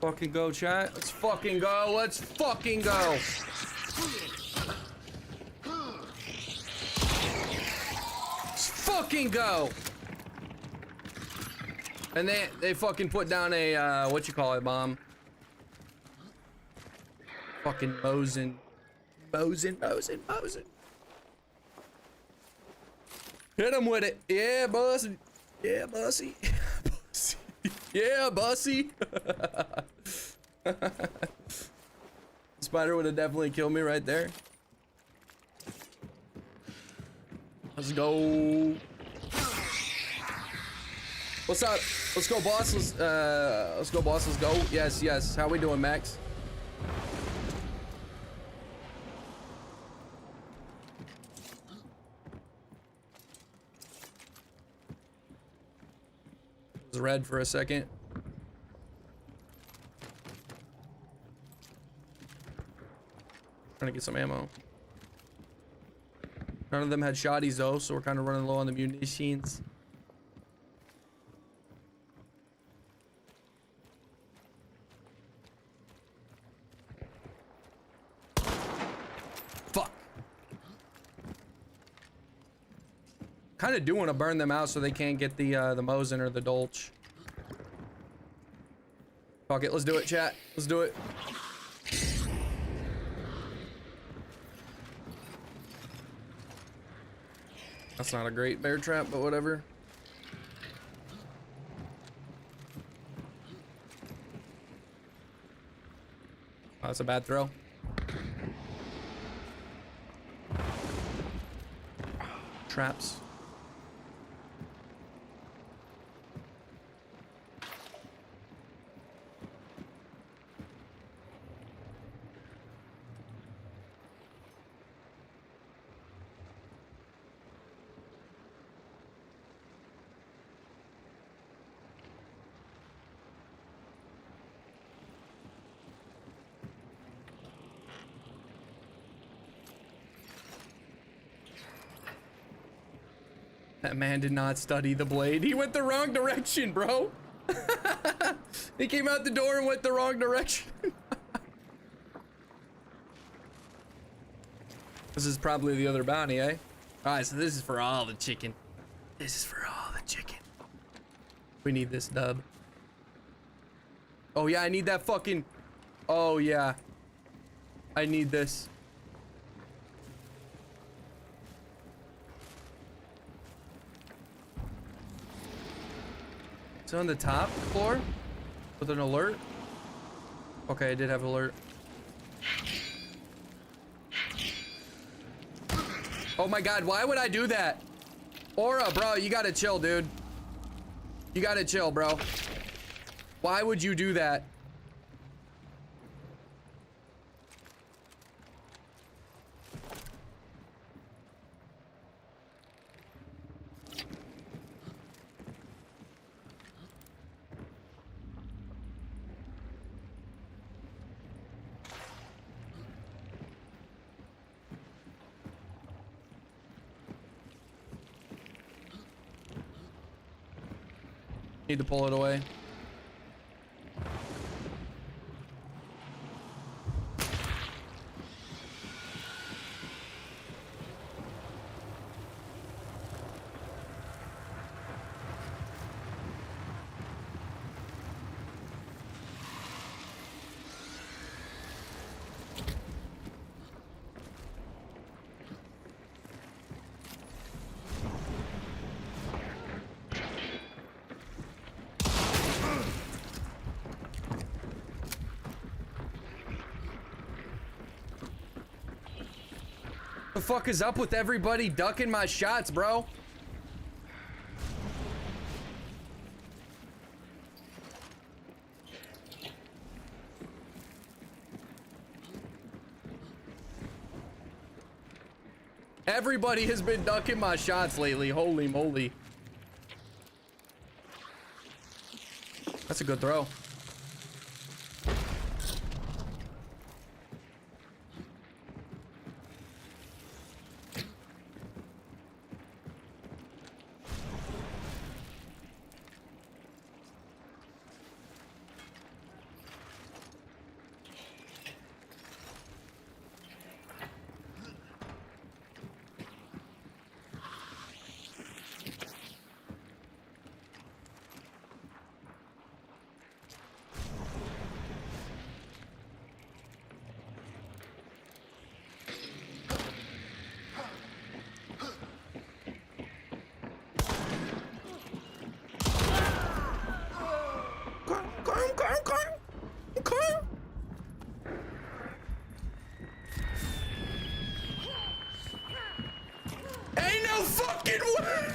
Fucking go, chat. Let's fucking go. Let's fucking go. Let's fucking go. And they fucking put down a, what you call it, bomb. Fucking Mosin. Mosin. Hit him with it. Yeah, bussy. Yeah, bussy. Yeah, bussy. Spider would have definitely killed me right there. Let's go. What's up? Let's go, boss. Let's go, boss. Let's go. Yes. How we doing, Max? It was red for a second. Trying to get some ammo. None of them had shotties though, so we're kind of running low on the munitions. Fuck. Kind of do want to burn them out so they can't get the Mosin or the Dolch. Fuck it, let's do it, chat. Let's do it. That's not a great bear trap, but whatever. Oh, that's a bad throw. Traps. That man did not study the blade. He went the wrong direction, bro. He came out the door and went the wrong direction. This is probably the other bounty, eh? Alright, so this is for all the chicken. This is for all the chicken. We need this dub. Oh yeah, I need that fucking... Oh yeah. I need this. It's on the top floor with an alert. Okay, I did have alert. Oh my god, why would I do that? Aura, bro, you gotta chill, dude. You gotta chill, bro. Why would you do that? Need to pull it away. The fuck is up with everybody ducking my shots, bro? Everybody has been ducking my shots lately. Holy moly. That's a good throw. fucking way!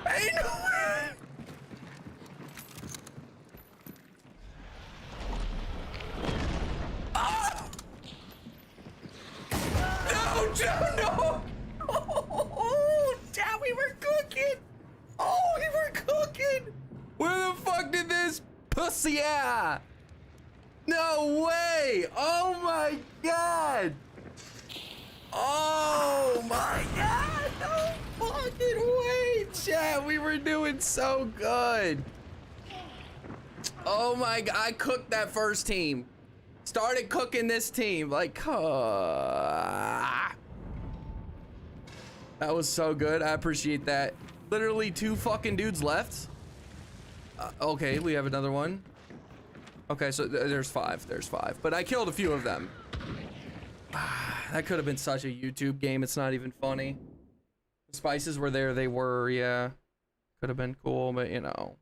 Ain't no way! Ah! No, Joe, no! Oh, Dad, we were cooking! Oh, we were cooking! Where the fuck did this pussy at? No way! Oh my god! Oh my god! No fucking way, chat! We were doing so good. Oh my god! I cooked that first team. Started cooking this team. Like, that was so good. I appreciate that. Literally 2 fucking dudes left. Okay, we have another one. Okay, so there's 5. There's 5. But I killed a few of them. That could have been such a YouTube game. It's not even funny. The spices were there. They were, yeah. Could have been cool, but you know.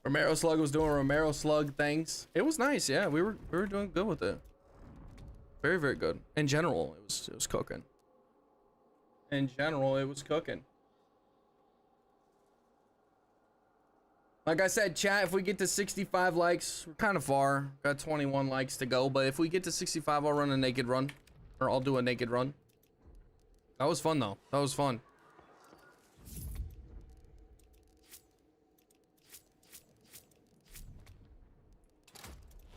Romero Slug was doing Romero Slug things. It was nice, yeah. We were doing good with it. Very, very good. In general, it was cooking. In general, it was cooking. Like I said, chat, if we get to 65 likes, we're kind of far. Got 21 likes to go, but if we get to 65, I'll run a naked run. Or I'll do a naked run. That was fun, though. That was fun.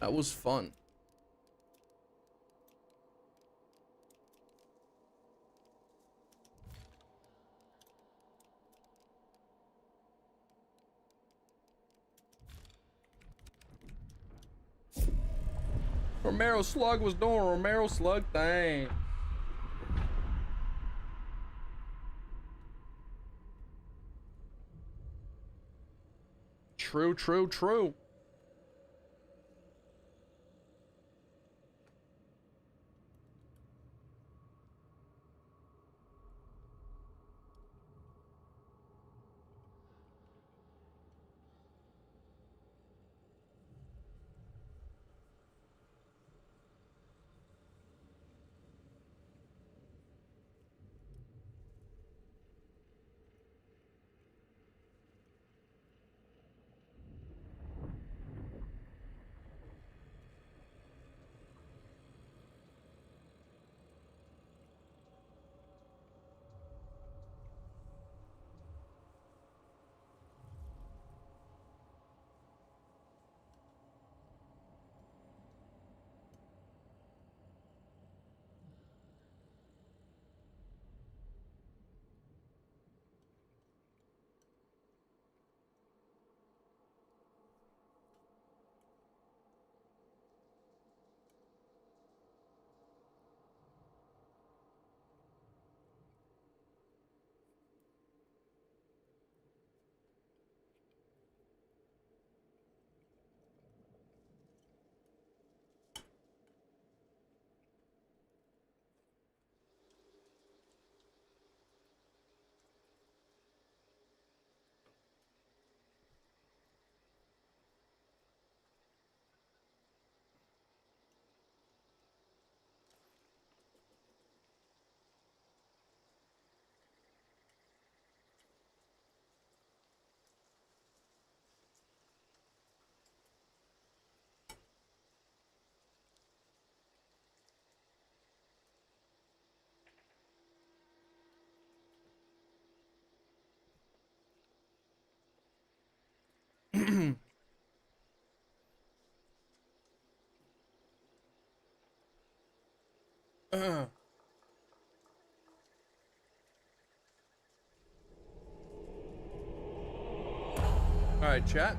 That was fun. Romero Slug was doing Romero Slug thing. True, true, true. All right, chat.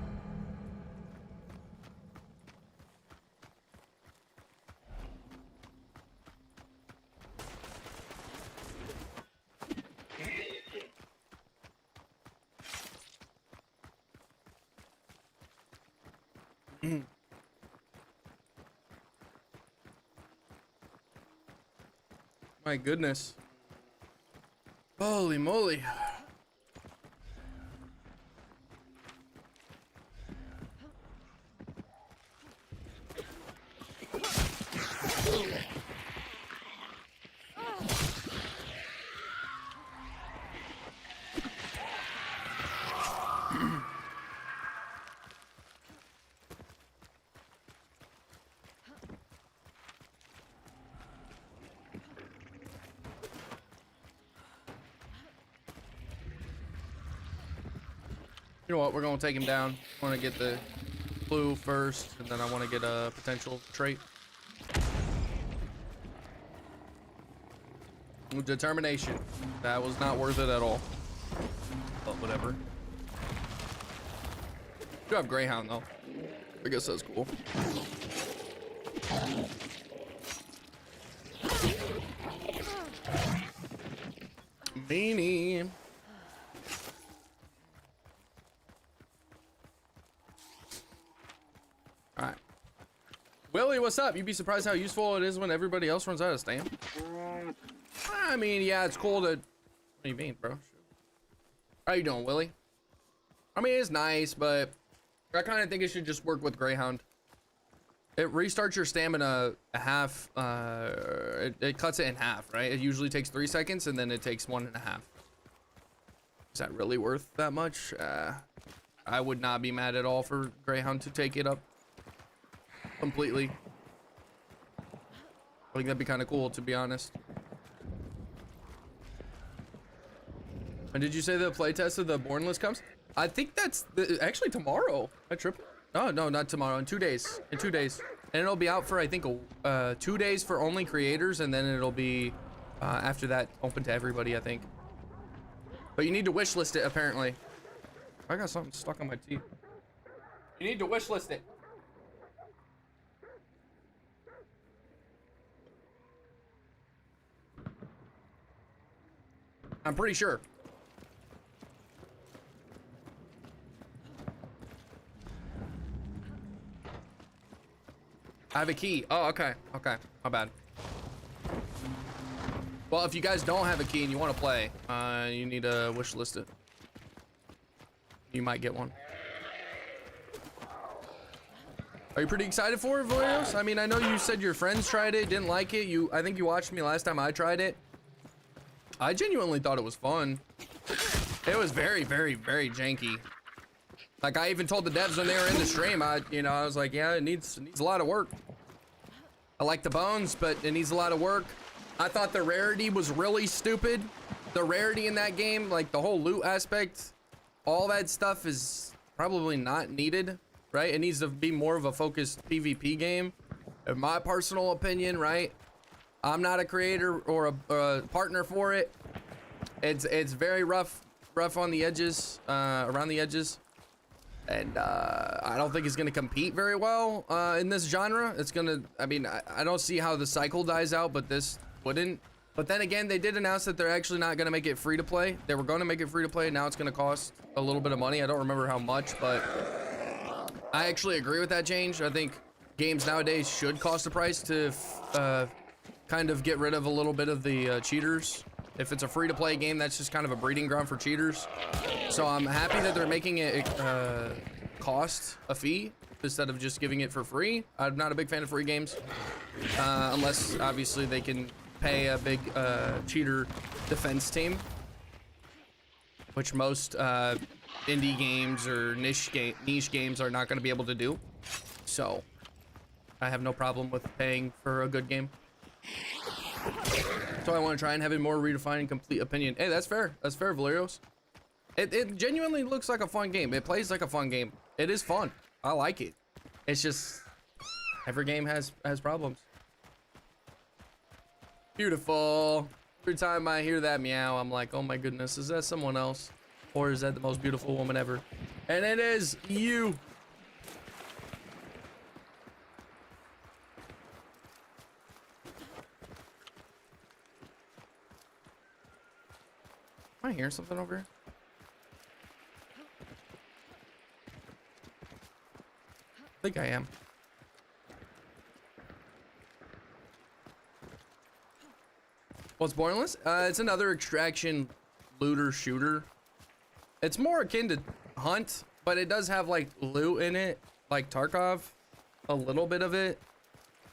My goodness. Holy moly. You know what? We're gonna take him down. I want to get the blue first, and then I want to get a potential trait. Determination. That was not worth it at all. But whatever. You have Greyhound though. I guess that's cool. Meanie. Alright. Willie, what's up? You'd be surprised how useful it is when everybody else runs out of stamp. I mean, yeah, it's cool to... What do you mean, bro? How you doing, Willie? I mean, it's nice, but I kind of think it should just work with Greyhound. It restarts your stamina a half, it cuts it in half, right? It usually takes 3 seconds, and then it takes 1.5. Is that really worth that much? I would not be mad at all for Greyhound to take it up completely. I think that'd be kind of cool, to be honest. And did you say the playtest of the Bornless comes? I think that's actually tomorrow. I tripped. Oh, no, not tomorrow. In 2 days. In 2 days. And it'll be out for, I think, 2 days for only creators, and then it'll be, after that, open to everybody, I think. But you need to wishlist it, apparently. I got something stuck on my teeth. You need to wishlist it. I'm pretty sure. I have a key. Oh, okay. Okay. My bad. Well, if you guys don't have a key and you want to play, you need to wishlist it. You might get one. Are you pretty excited for it, Valeros? I mean, I know you said your friends tried it, didn't like it. I think you watched me last time I tried it. I genuinely thought it was fun. It was very, very, very janky. Like, I even told the devs when they were in the stream, I was like, yeah, it needs a lot of work. I like the bones, but it needs a lot of work. I thought the rarity was really stupid. The rarity in that game, like the whole loot aspect, all that stuff is probably not needed, right? It needs to be more of a focused PvP game. In my personal opinion, right? I'm not a creator or a partner for it. It's very rough on the edges, around the edges. And I don't think it's going to compete very well in this genre. It's going to, I mean, I don't see how the cycle dies out, but this wouldn't. But then again, they did announce that they're actually not going to make it free to play. They were going to make it free to play. Now it's going to cost a little bit of money. I don't remember how much, but I actually agree with that change. I think games nowadays should cost a price to kind of get rid of a little bit of the cheaters. If it's a free-to-play game, that's just kind of a breeding ground for cheaters. So I'm happy that they're making it cost a fee instead of just giving it for free. I'm not a big fan of free games, unless obviously they can pay a big cheater defense team, which most indie games or niche games are not going to be able to do. So I have no problem with paying for a good game. So I want to try and have a more redefined and complete opinion. Hey, that's fair. That's fair, Valerios. It genuinely looks like a fun game. It plays like a fun game. It is fun. I like it. It's just every game has problems. Beautiful. Every time I hear that meow, I'm like, oh my goodness, is that someone else? Or is that the most beautiful woman ever? And it is you. Am I hearing something over here? I think I am. What's Borderlands? It's another extraction looter shooter. It's more akin to Hunt, but it does have like loot in it, like Tarkov, a little bit of it.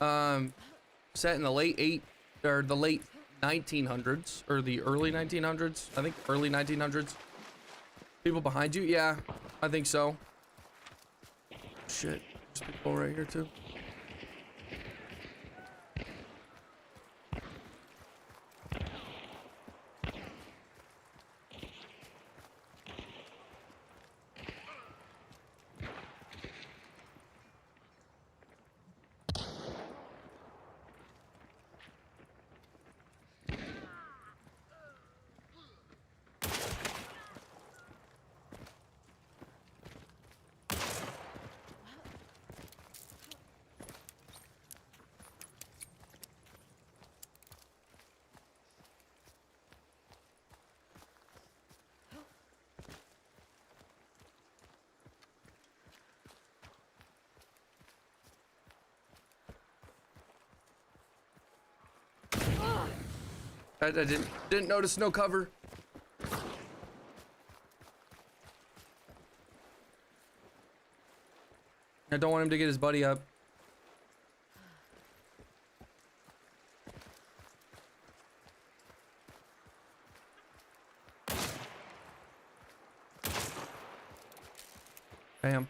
Set in the late 1900s or the early 1900s. I think early 1900s. People behind you? Yeah, I think so. Shit, there's people right here too. I didn't notice no cover. I don't want him to get his buddy up. Bam.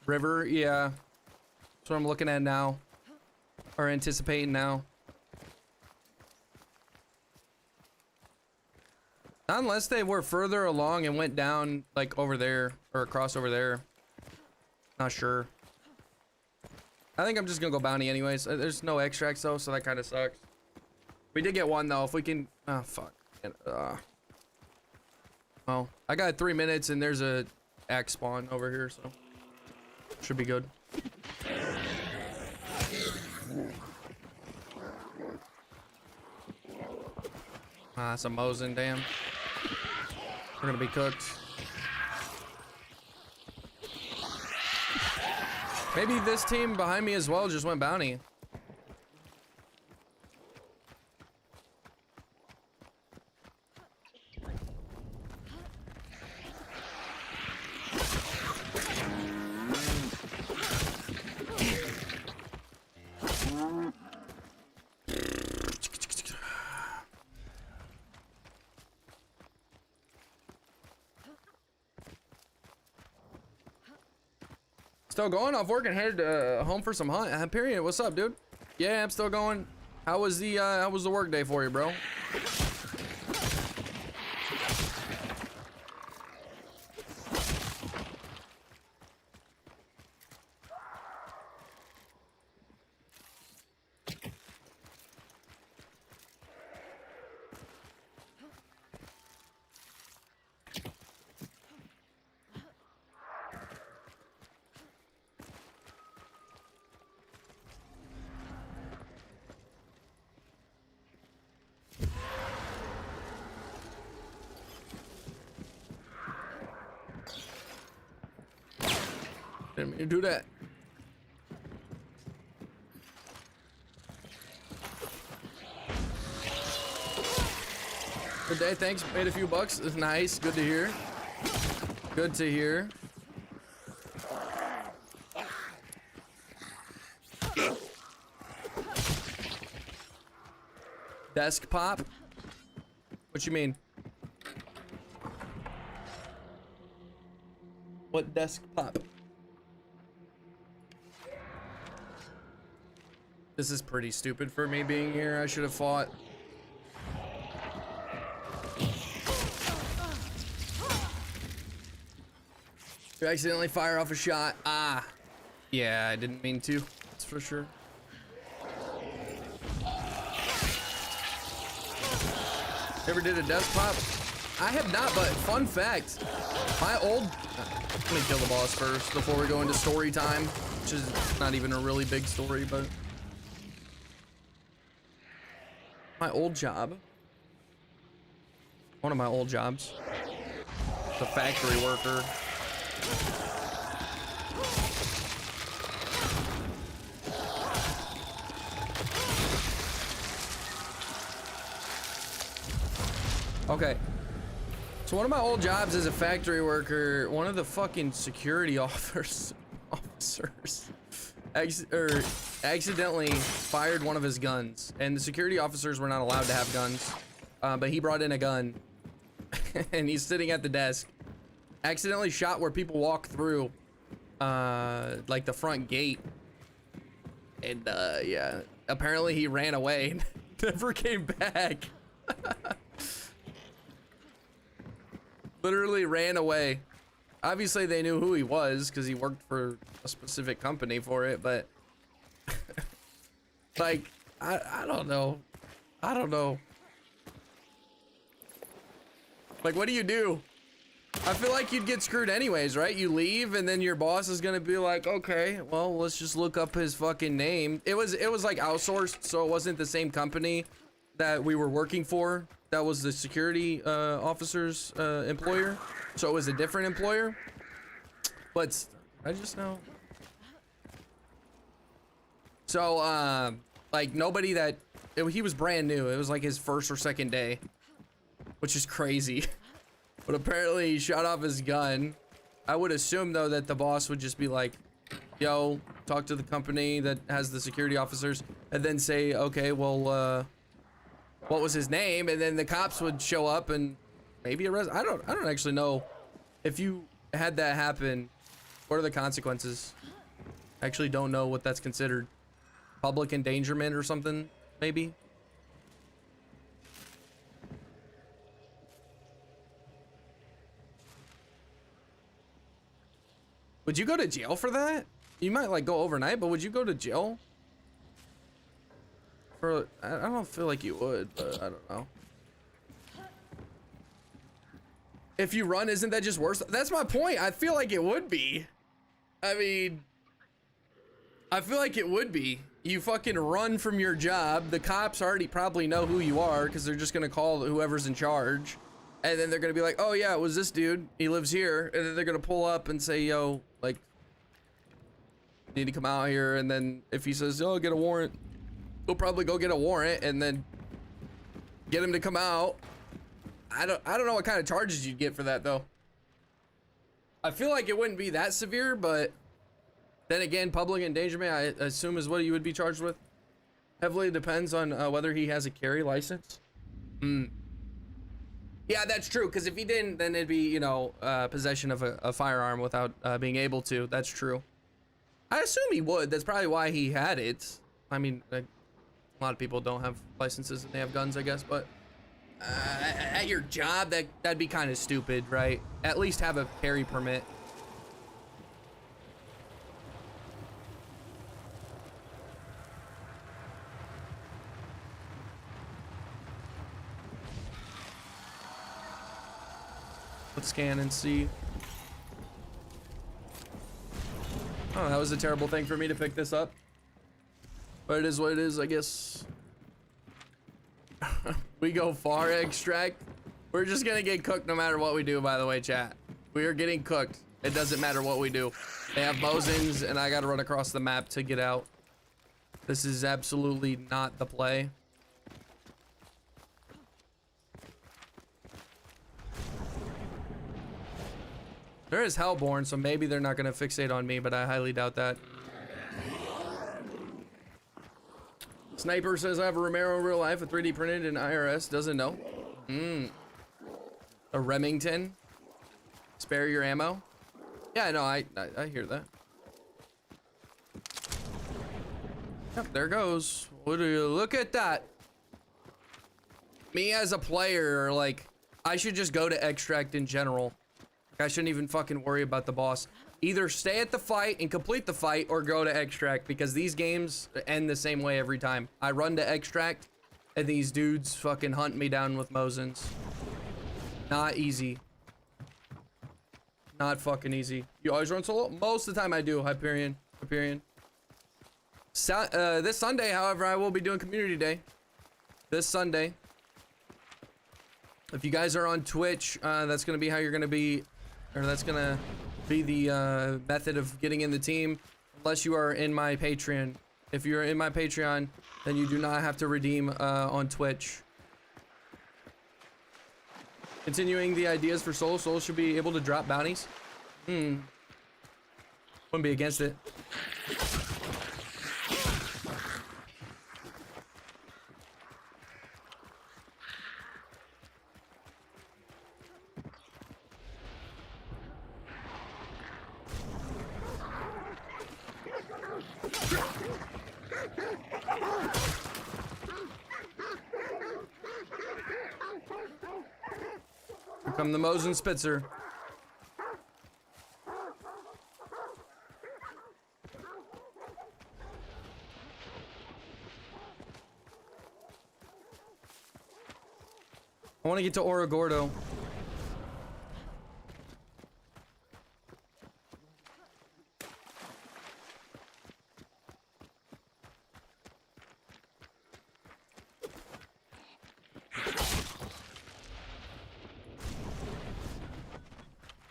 River, yeah. That's what I'm looking at now. Or anticipating now. Unless they were further along and went down, like, over there. Or across over there. Not sure. I think I'm just gonna go bounty anyways. There's no extracts, though, so that kind of sucks. We did get one, though. If we can... Oh, fuck. Oh, I got 3 minutes, and there's a axe spawn over here, so... Should be good. Ah, some Mosin, damn. We're gonna be cooked. Maybe this team behind me as well just went bounty. Still going off work and headed home for some hunt. Period. What's up, dude? Yeah, I'm still going. How was the work day for you, bro? Didn't mean to do that. Good day, thanks. Made a few bucks. It's nice. Good to hear. Good to hear. Desk pop? What you mean? What desk pop? This is pretty stupid for me being here. I should have fought. You accidentally fire off a shot. Ah. Yeah, I didn't mean to. That's for sure. Ever did a desk pop? I have not, but fun fact. My old... Let me kill the boss first before we go into story time. Which is not even a really big story, but... My old job. One of my old jobs. The factory worker. Okay. So one of my old jobs as a factory worker, one of the fucking security officers accidentally fired one of his guns, and the security officers were not allowed to have guns, but he brought in a gun and he's sitting at the desk, accidentally shot where people walk through, like the front gate, and yeah, apparently he ran away and never came back. Literally ran away. Obviously they knew who he was because he worked for a specific company for it, but like I don't know. I don't know. Like, what do you do? I feel like you'd get screwed anyways, right? You leave and then your boss is gonna be like, okay, well, let's just look up his fucking name. It was like outsourced, so it wasn't the same company that we were working for. That was the security officer's employer, so it was a different employer. But I just know. So like nobody that he was brand new. It was like his first or second day, which is crazy. But apparently he shot off his gun. I would assume though that the boss would just be like, yo, talk to the company that has the security officers, and then say, okay, well, what was his name? And then the cops would show up and maybe arrest. I don't actually know if you had that happen. What are the consequences? I actually don't know what that's considered. Public endangerment or something, maybe. Would you go to jail for that? You might like go overnight, but would you go to jail? For, I don't feel like you would, but I don't know. If you run, isn't that just worse? That's my point. I feel like it would be. I mean, I feel like it would be. You fucking run from your job. The cops already probably know who you are because they're just gonna call whoever's in charge. And then they're gonna be like, oh yeah, it was this dude. He lives here. And then they're gonna pull up and say, yo, like, you need to come out here. And then if he says, oh, get a warrant, we'll probably go get a warrant and then get him to come out. I don't know what kind of charges you'd get for that though. I feel like it wouldn't be that severe, but then again, public endangerment, I assume is what you would be charged with. Heavily depends on whether he has a carry license. Yeah, that's true. Because if he didn't, then it'd be, you know, possession of a firearm without being able to. That's true. I assume he would. That's probably why he had it. I mean, like, a lot of people don't have licenses and they have guns, I guess. But at your job, that'd be kind of stupid, right? At least have a carry permit. Let's scan and see. Oh, that was a terrible thing for me to pick this up. But it is what it is, I guess. We go far, extract. We're just gonna get cooked no matter what we do, by the way, chat. We are getting cooked. It doesn't matter what we do. They have Bosins, and I gotta run across the map to get out. This is absolutely not the play. There is Hellborn, so maybe they're not gonna fixate on me, but I highly doubt that. Sniper says I have a Romero in real life, a 3D printed in IRS. Doesn't know. A Remington. Spare your ammo. Yeah, no, I hear that. Yep, there goes. What do you look at that? Me as a player, like, I should just go to extract in general. I shouldn't even fucking worry about the boss. Either stay at the fight and complete the fight or go to extract, because these games end the same way every time. I run to extract and these dudes fucking hunt me down with Mosins. Not easy. Not fucking easy. You always run solo? Most of the time I do, Hyperion. Hyperion. This Sunday, however, I will be doing community day. this Sunday. If you guys are on Twitch, that's gonna be how you're gonna be, or that's gonna be the method of getting in the team, unless you are in my Patreon. If you're in my Patreon, then you do not have to redeem on Twitch. Continuing the ideas for Soul. Soul should be able to drop bounties. Wouldn't be against it. Here come the Mosin Spitzer. I want to get to Ora Gordo.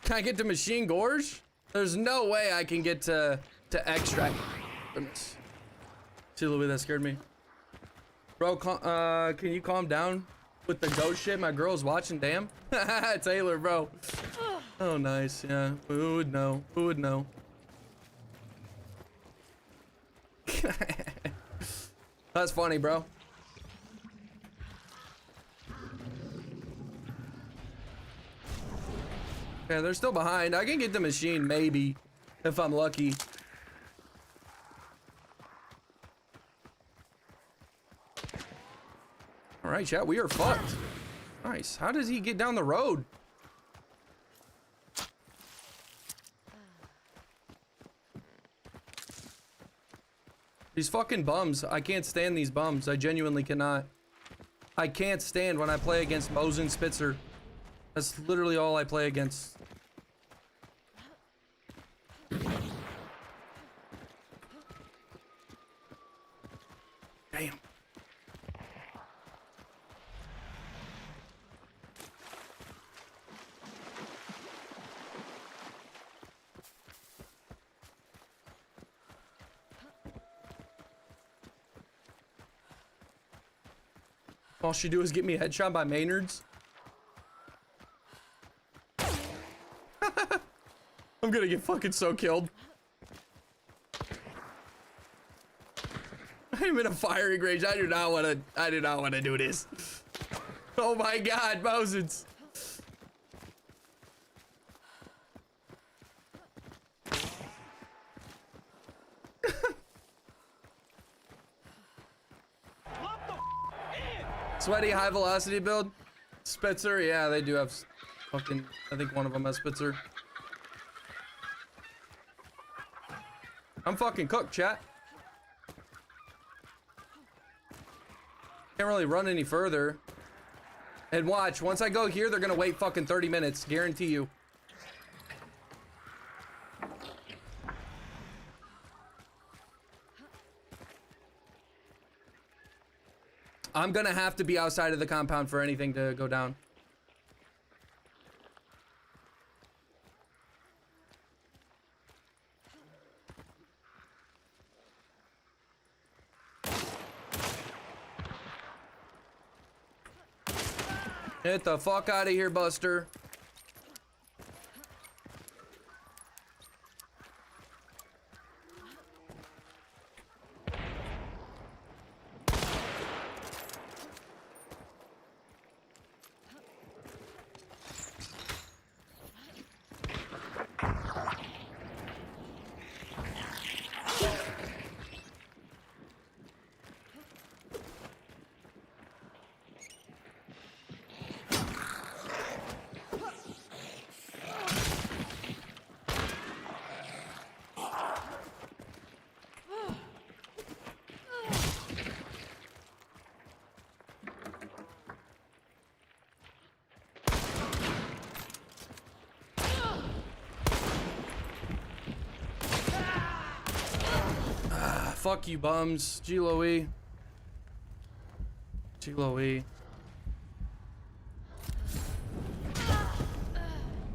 Can I get to Machine Gorge? There's no way I can get to Extract. Goodness. See a little bit that scared me. Bro, can you calm down with the ghost shit? My girl's watching, damn. Taylor, bro. Oh, nice, yeah. Who would know? Who would know? That's funny, bro. Okay, they're still behind. I can get the machine, maybe, if I'm lucky. All right, chat, we are fucked. Nice. How does he get down the road? These fucking bums. I can't stand these bums. I genuinely cannot. I can't stand when I play against Mosin Spitzer. That's literally all I play against. Damn. All she do is get me headshot by Maynards. I'm gonna get fucking so killed. I'm in a firing range. I do not wanna do this. Oh my god, Mosins. Sweaty high velocity build. Spitzer, yeah, they do have fucking, I think one of them has Spitzer. I'm fucking cooked, chat. Can't really run any further. And watch, once I go here, they're gonna wait fucking 30 minutes, guarantee you. I'm gonna have to be outside of the compound for anything to go down. Get the fuck out of here, Buster. Fuck you, bums. G-Lo-E. T-low E.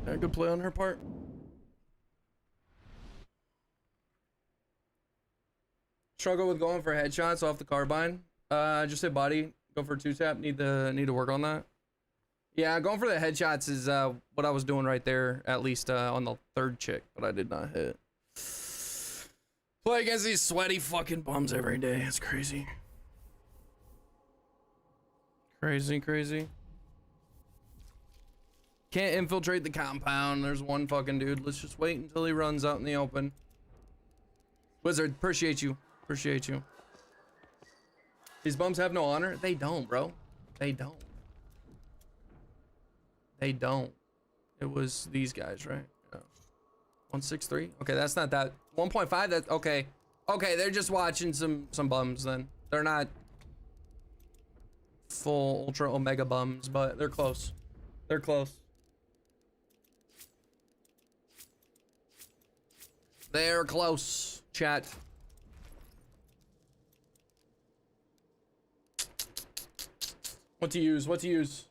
Yeah, good play on her part. Struggle with going for headshots off the carbine. Just hit body. Go for a 2-tap. Need to work on that. Yeah, going for the headshots is what I was doing right there, at least on the third chick, but I did not hit. Play against these sweaty fucking bums every day. It's crazy. Crazy. Can't infiltrate the compound. There's one fucking dude. Let's just wait until he runs out in the open. Wizard, appreciate you. Appreciate you. These bums have no honor? They don't, bro. They don't. They don't. It was these guys, right? No. 163? Okay, that's not that. 1.5? That's okay. Okay, they're just watching some bums then. They're not full ultra omega bums, but they're close. They're close. They're close, chat. What to use? What to use?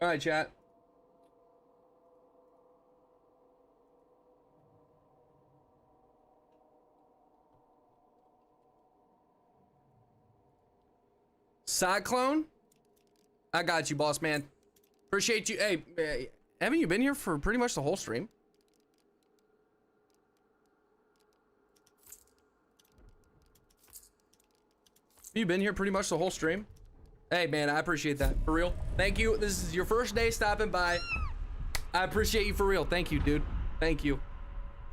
All right, chat. Cyclone? I got you, boss man. Appreciate you. Hey, haven't you been here for pretty much the whole stream? You been here pretty much the whole stream? Hey, man, I appreciate that. For real. Thank you. This is your first day stopping by. I appreciate you for real. Thank you, dude. Thank you.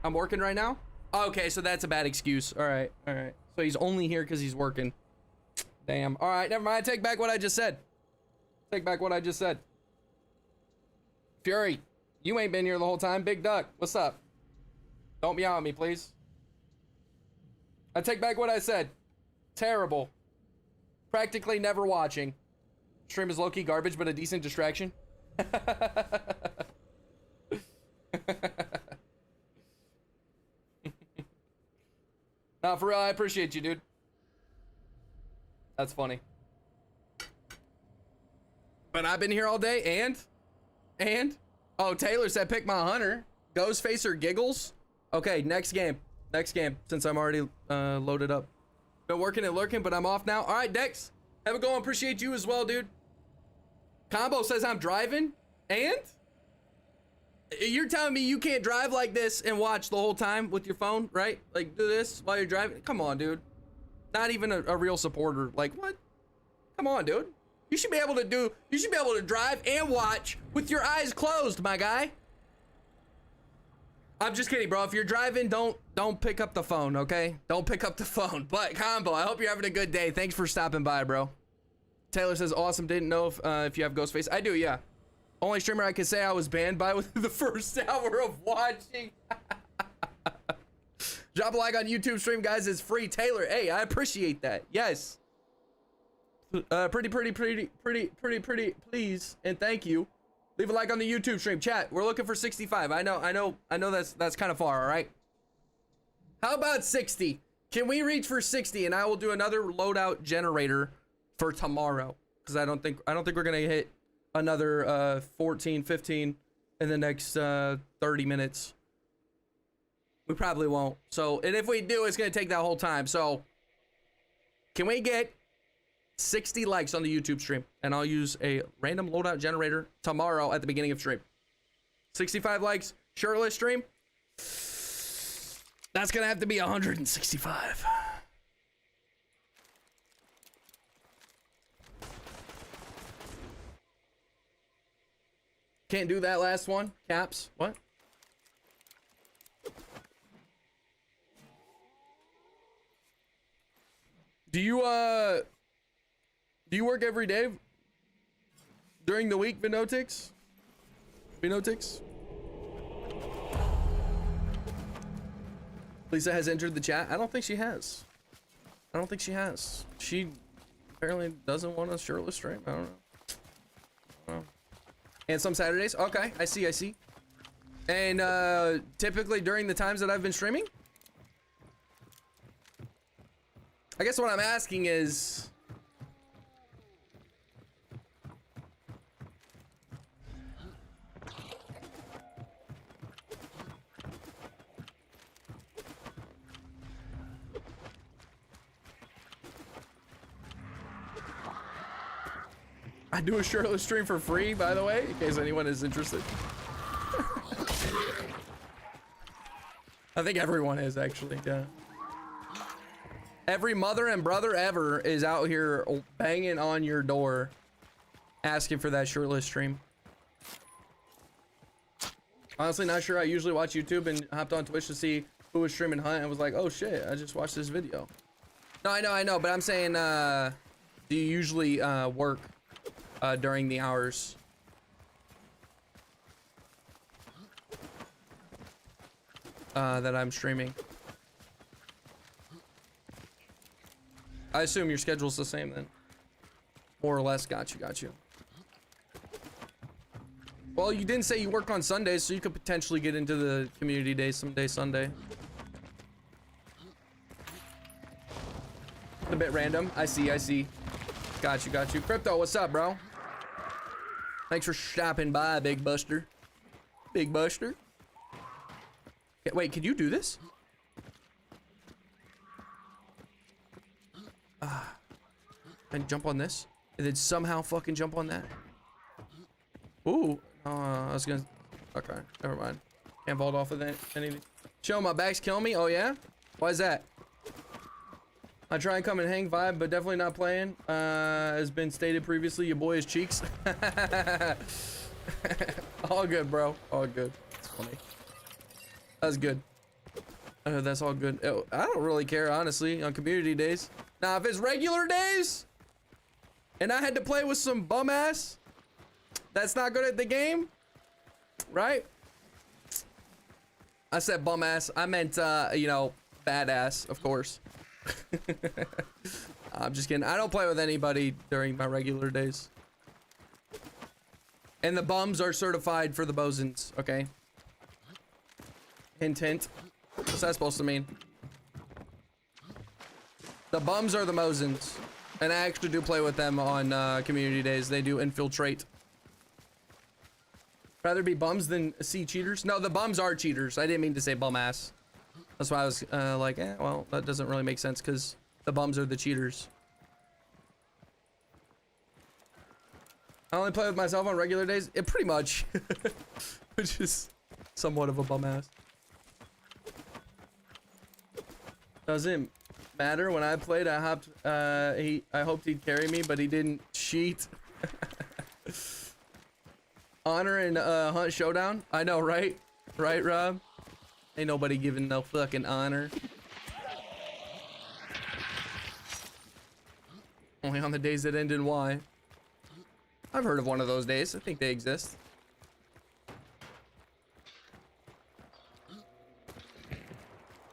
I'm working right now? Okay, so that's a bad excuse. All right. All right. So he's only here because he's working. Damn. All right, never mind. Take back what I just said. Take back what I just said. Fury, you ain't been here the whole time. Big Duck, what's up? Don't meow at me, please. I take back what I said. Terrible. Practically never watching. Stream is low-key garbage, but a decent distraction. Nah, for real, I appreciate you, dude. That's funny. But I've been here all day, and? Oh, Taylor said pick my hunter. Ghostface or Giggles? Okay, next game. Next game, since I'm already loaded up. Been working and lurking, but I'm off now. All right, Dex. Have a go. Appreciate you as well, dude. Combo says I'm driving, and? You're telling me you can't drive like this and watch the whole time with your phone, right? Like, do this while you're driving? Come on, dude. Not even a real supporter. Like, what? Come on, dude. You should be able to drive and watch with your eyes closed, my guy. I'm just kidding, bro. If you're driving, don't pick up the phone, okay? Don't pick up the phone. But Combo, I hope you're having a good day. Thanks for stopping by, bro. Taylor says, awesome. Didn't know if you have Ghostface. I do, yeah. Only streamer I could say I was banned by within the first hour of watching. Drop a like on YouTube stream, guys. It's free. Taylor, hey, I appreciate that. Yes. Pretty, please, and thank you. Leave a like on the YouTube stream. Chat, we're looking for 65. I know that's kind of far, all right? How about 60? Can we reach for 60 and I will do another loadout generator for tomorrow? Because I don't think we're gonna hit another 14, 15 in the next 30 minutes. We probably won't. So, and if we do, it's gonna take that whole time. So, can we get 60 likes on the YouTube stream, and I'll use a random loadout generator tomorrow at the beginning of stream. 65 likes, shirtless stream. That's gonna have to be 165. Can't do that last one. Caps. What? Do you work every day during the week, Vinotix? Lisa has entered the chat. I don't think she has. She apparently doesn't want a shirtless stream. I don't know. And some Saturdays. Okay, I see. And typically during the times that I've been streaming? I guess what I'm asking is, I do a shirtless stream for free, by the way, in case anyone is interested. I think everyone is, actually, yeah. Every mother and brother ever is out here banging on your door, asking for that shirtless stream. Honestly, not sure. I usually watch YouTube and hopped on Twitch to see who was streaming Hunt and was like, oh shit, I just watched this video. No, I know, but I'm saying, do you usually work during the hours? That I'm streaming. I assume your schedule's the same then. More or less, got you. Well, you didn't say you work on Sundays, so you could potentially get into the community day someday, Sunday. A bit random. I see. Got you. Crypto, what's up, bro? Thanks for stopping by, Big Buster. Big Buster. Yeah, wait, can you do this? And jump on this? And then somehow fucking jump on that? Ooh. I was gonna... Okay, never mind. Can't vault off of that. Anything. Chill, my back's killing me? Oh, yeah? Why is that? I try and come and hang vibe, but definitely not playing. Has been stated previously, your boy is cheeks. All good, bro. All good. That's funny. That's good. That's all good. I don't really care, honestly, on community days. Now, if it's regular days, and I had to play with some bum ass that's not good at the game, right? I said bum ass. I meant, you know, badass, of course. I'm just kidding. I don't play with anybody during my regular days. And the bums are certified for the bosons, okay? Hint, hint. What's that supposed to mean? The bums are the Mosins. And I actually do play with them on community days. They do infiltrate. Rather be bums than see cheaters? No, the bums are cheaters. I didn't mean to say bum ass. That's why I was like, well, that doesn't really make sense because the bums are the cheaters. I only play with myself on regular days. It pretty much. Which is somewhat of a bum ass. Doesn't matter. When I played, I hopped. I hoped he'd carry me, but he didn't cheat. Honor and Hunt showdown. I know, right? Right, Rob? Ain't nobody giving no fucking honor. Only on the days that end in Y. I've heard of one of those days. I think they exist.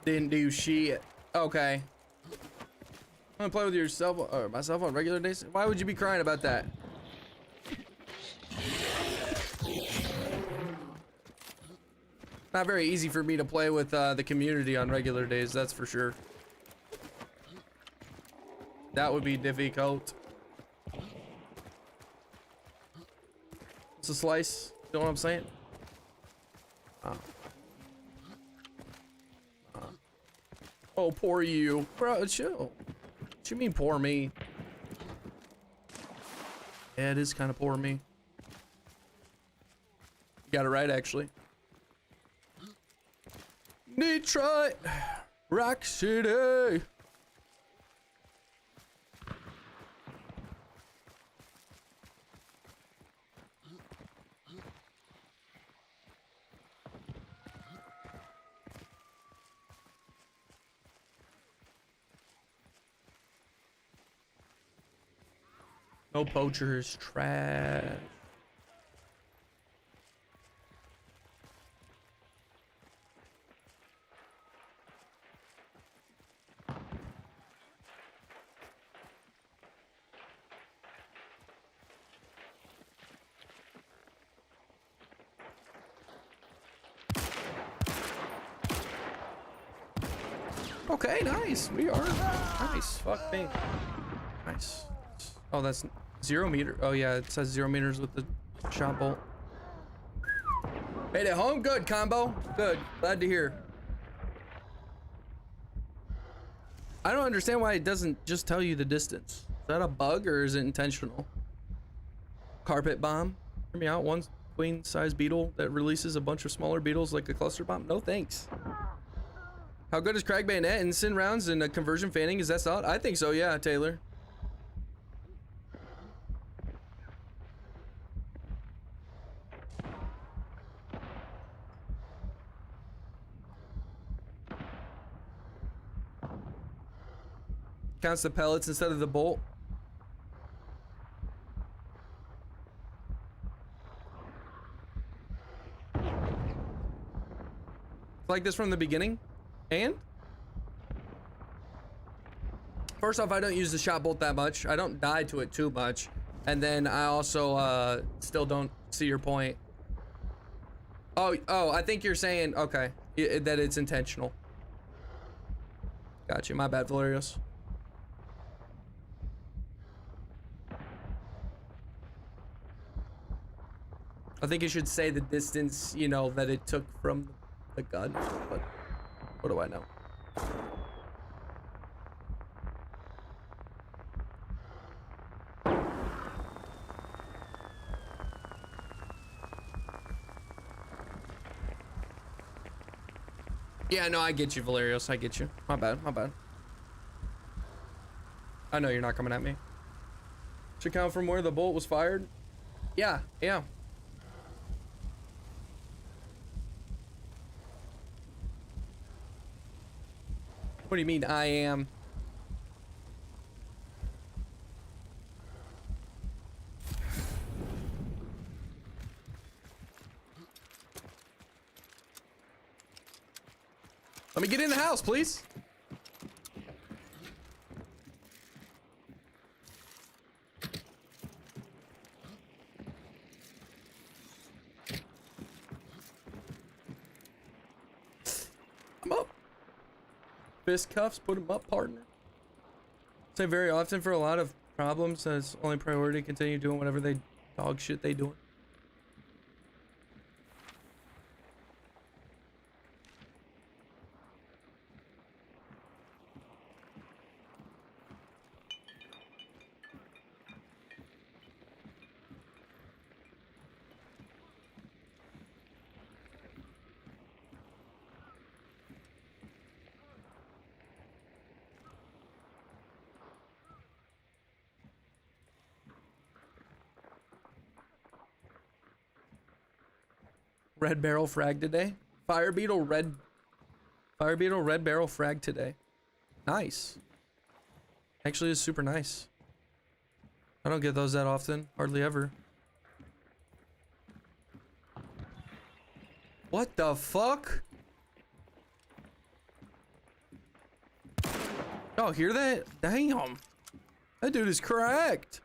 Didn't do shit. Okay. I'm gonna play with yourself or myself on regular days. Why would you be crying about that? Not very easy for me to play with the community on regular days, that's for sure. That would be difficult. It's a slice. You know what I'm saying? Oh, poor you. Bro, chill. What you mean, poor me? Yeah, it is kind of poor me. You got it right, actually. Detroit, Rock City. No poachers, trash. Okay, nice. We are nice. Fuck me. Nice. Oh, that's 0 meter. Oh yeah, it says 0 meters with the shot bolt. Made it home. Good combo. Good. Glad to hear. I don't understand why it doesn't just tell you the distance. Is that a bug or is it intentional? Carpet bomb. Hear me out. One queen-size beetle that releases a bunch of smaller beetles like a cluster bomb. No thanks. How good is Crag Bayonet and Sin rounds and a conversion fanning? Is that solid? I think so, yeah, Taylor. Counts the pellets instead of the bolt. Like this from the beginning. And first off, I don't use the shot bolt that much. I don't die to it too much. And then I also still don't see your point. Oh, I think you're saying, okay, that it's intentional. Got you. My bad, Valerios. I think you should say the distance, you know, that it took from the gun, but what do I know? Yeah, no, I get you, Valerios. I get you. My bad, my bad. I know you're not coming at me. Should count from where the bolt was fired? Yeah, yeah. What do you mean, I am? Let me get in the house, please. I'm up. Fist cuffs, put them up, partner. Say very often for a lot of problems, it's only priority to continue doing whatever they dog shit they doing. Red barrel frag today. Fire beetle red barrel frag today. Nice. Actually, is super nice. I don't get those that often. Hardly ever. What the fuck? Oh, hear that? Damn. That dude is cracked.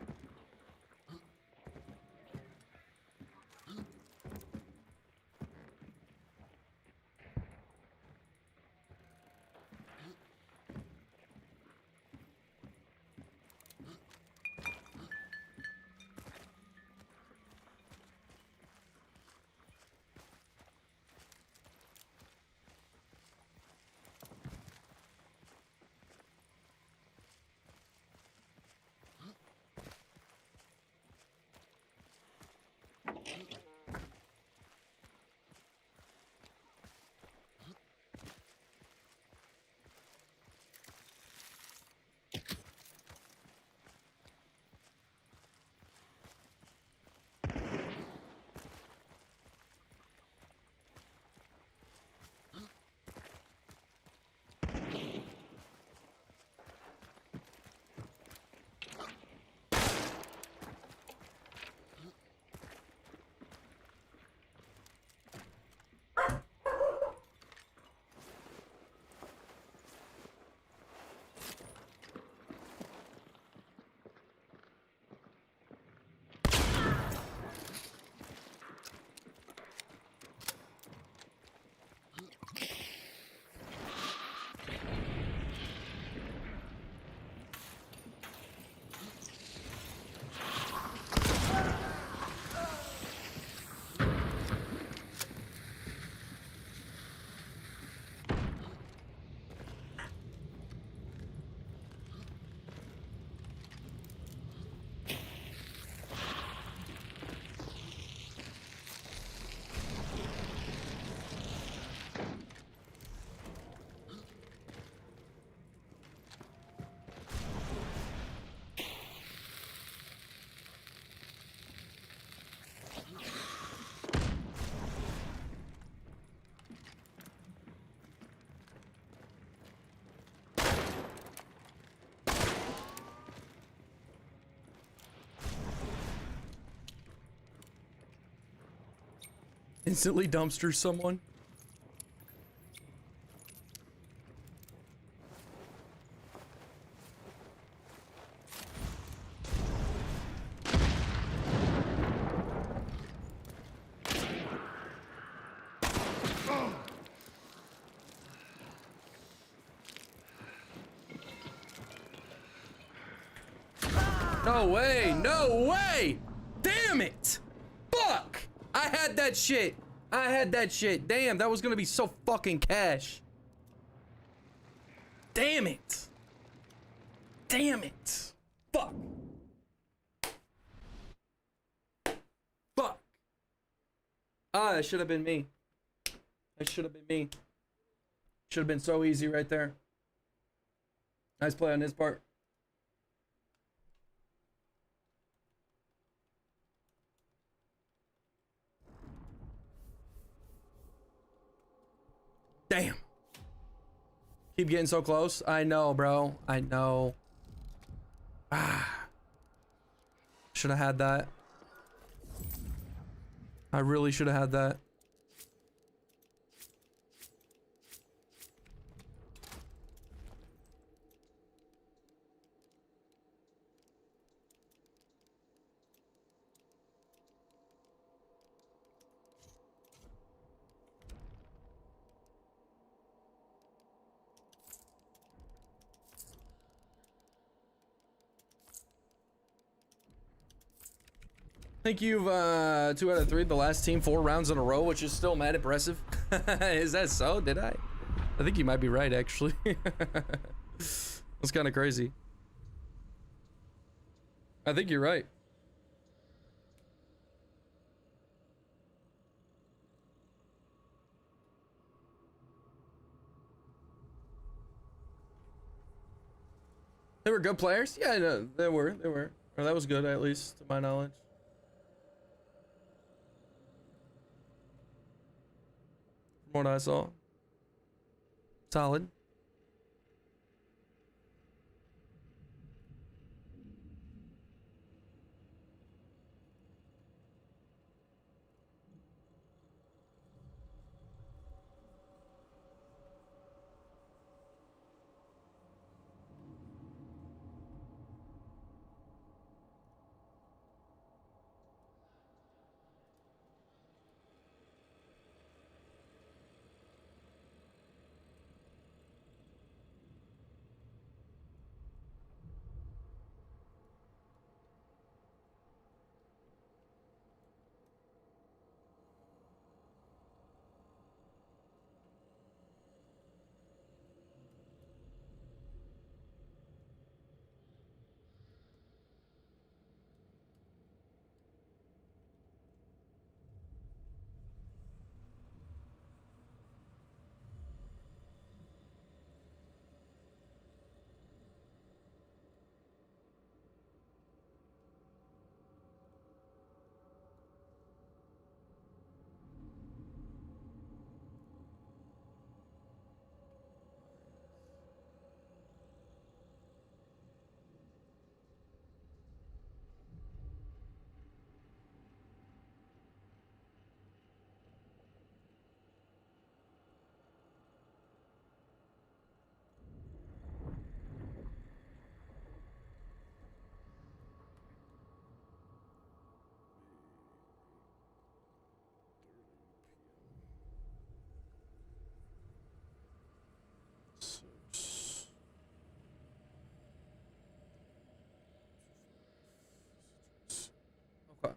Instantly dumpster someone. No way, no way! Damn it! Fuck! I had that shit. I had that shit. Damn, that was gonna be so fucking cash. Damn it. Damn it. Fuck. Fuck. Ah, that should have been me. That should have been me. Should have been so easy right there. Nice play on his part. Damn. Keep getting so close. I know, bro. I know. Ah. Should have had that. I really should have had that. I think you've 2 out of 3 the last team 4 rounds in a row, which is still mad impressive. Is that so? Did I think you might be right, actually. That's kind of crazy. I think you're right. They were good players? Yeah, no, they were. Or that was good, at least, to my knowledge. From what I saw. Solid. Okay.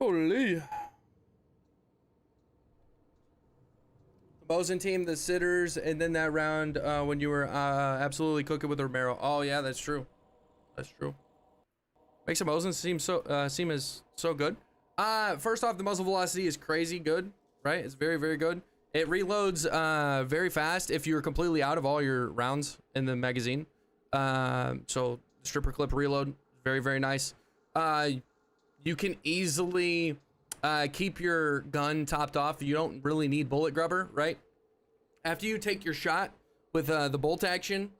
Holy. The Bosun team, the sitters, and then that round when you were absolutely cooking with Romero. Oh yeah, that's true. That's true. Makes the Bosun seem as so good. First off, the muzzle velocity is crazy good, right? It's very, very good. It reloads very fast if you're completely out of all your rounds in the magazine. So stripper clip reload, very, very nice. You can easily keep your gun topped off. You don't really need bullet grubber, right? After you take your shot with the bolt action,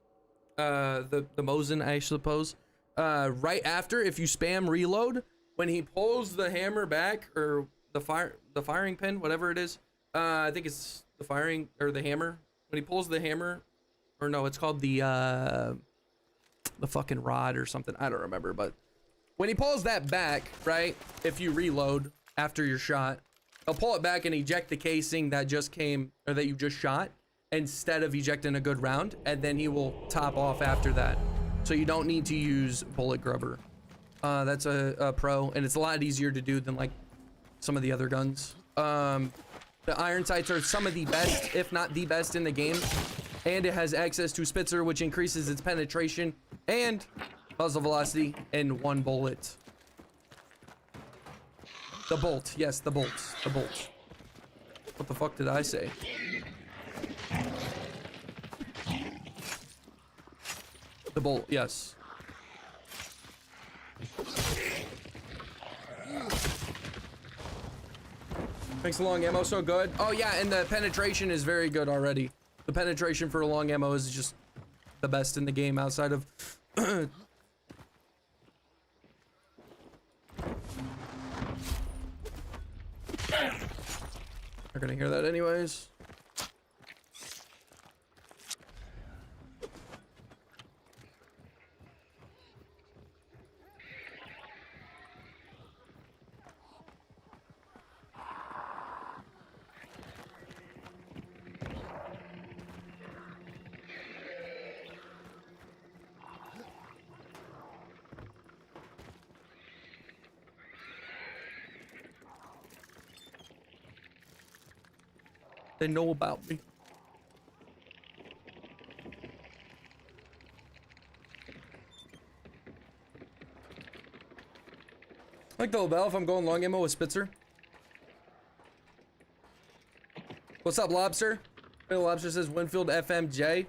the Mosin, I suppose, right after, if you spam reload, when he pulls the hammer back, or the firing pin, whatever it is, I think it's the firing or the hammer. When he pulls the hammer, or no, it's called the fucking rod or something. I don't remember, but when he pulls that back, right? If you reload after your shot, he'll pull it back and eject the casing that just came, or that you just shot, instead of ejecting a good round, and then he will top off after that. So you don't need to use bullet grubber. That's a pro, and it's a lot easier to do than like some of the other guns. The iron sights are some of the best, if not the best in the game, and it has access to Spitzer, which increases its penetration and muzzle velocity in one bullet. The bolt, yes, the bolts, the bolt. What the fuck did I say? The bolt, yes. Makes the long ammo so good. Oh yeah, and the penetration is very good already. The penetration for a long ammo is just the best in the game outside of They're gonna hear that anyways. They know about me. Like the LaBelle if I'm going long ammo with Spitzer. What's up, Lobster? Bill Lobster says Winfield FMJ.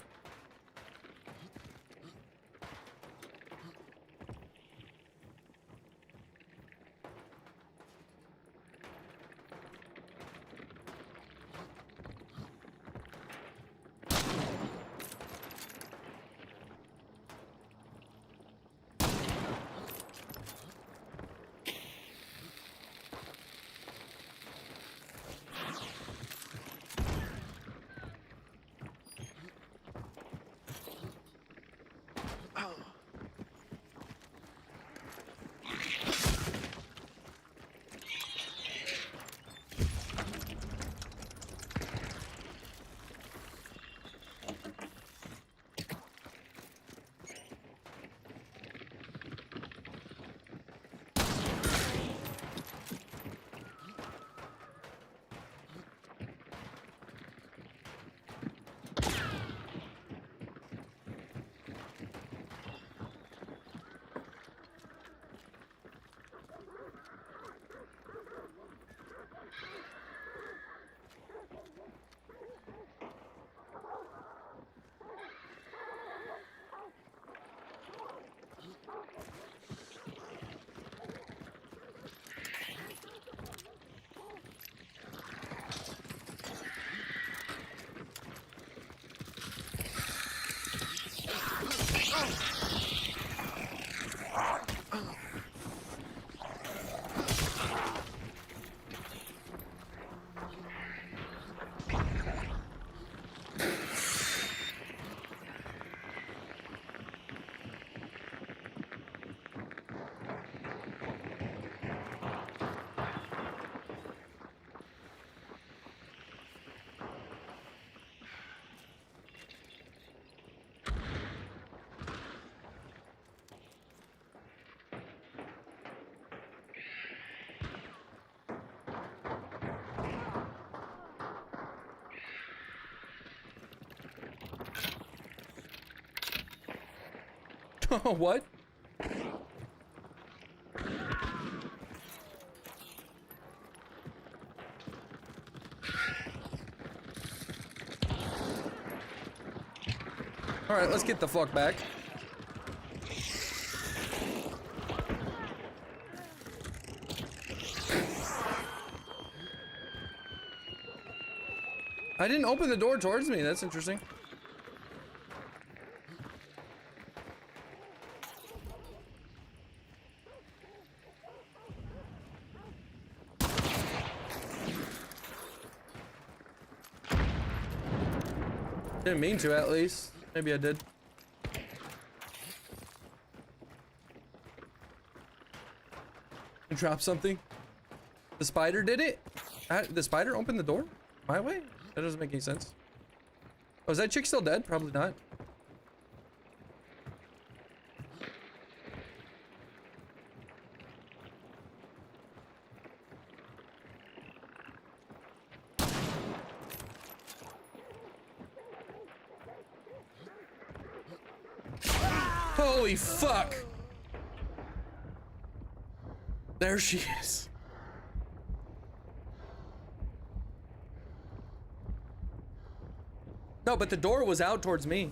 What? All right, let's get the fuck back. I didn't open the door towards me. That's interesting. Didn't mean to, at least. Maybe I did. Drop something. The spider did it? The spider opened the door? My way? That doesn't make any sense. Oh, is that chick still dead? Probably not. Holy fuck! There she is. No, but the door was out towards me.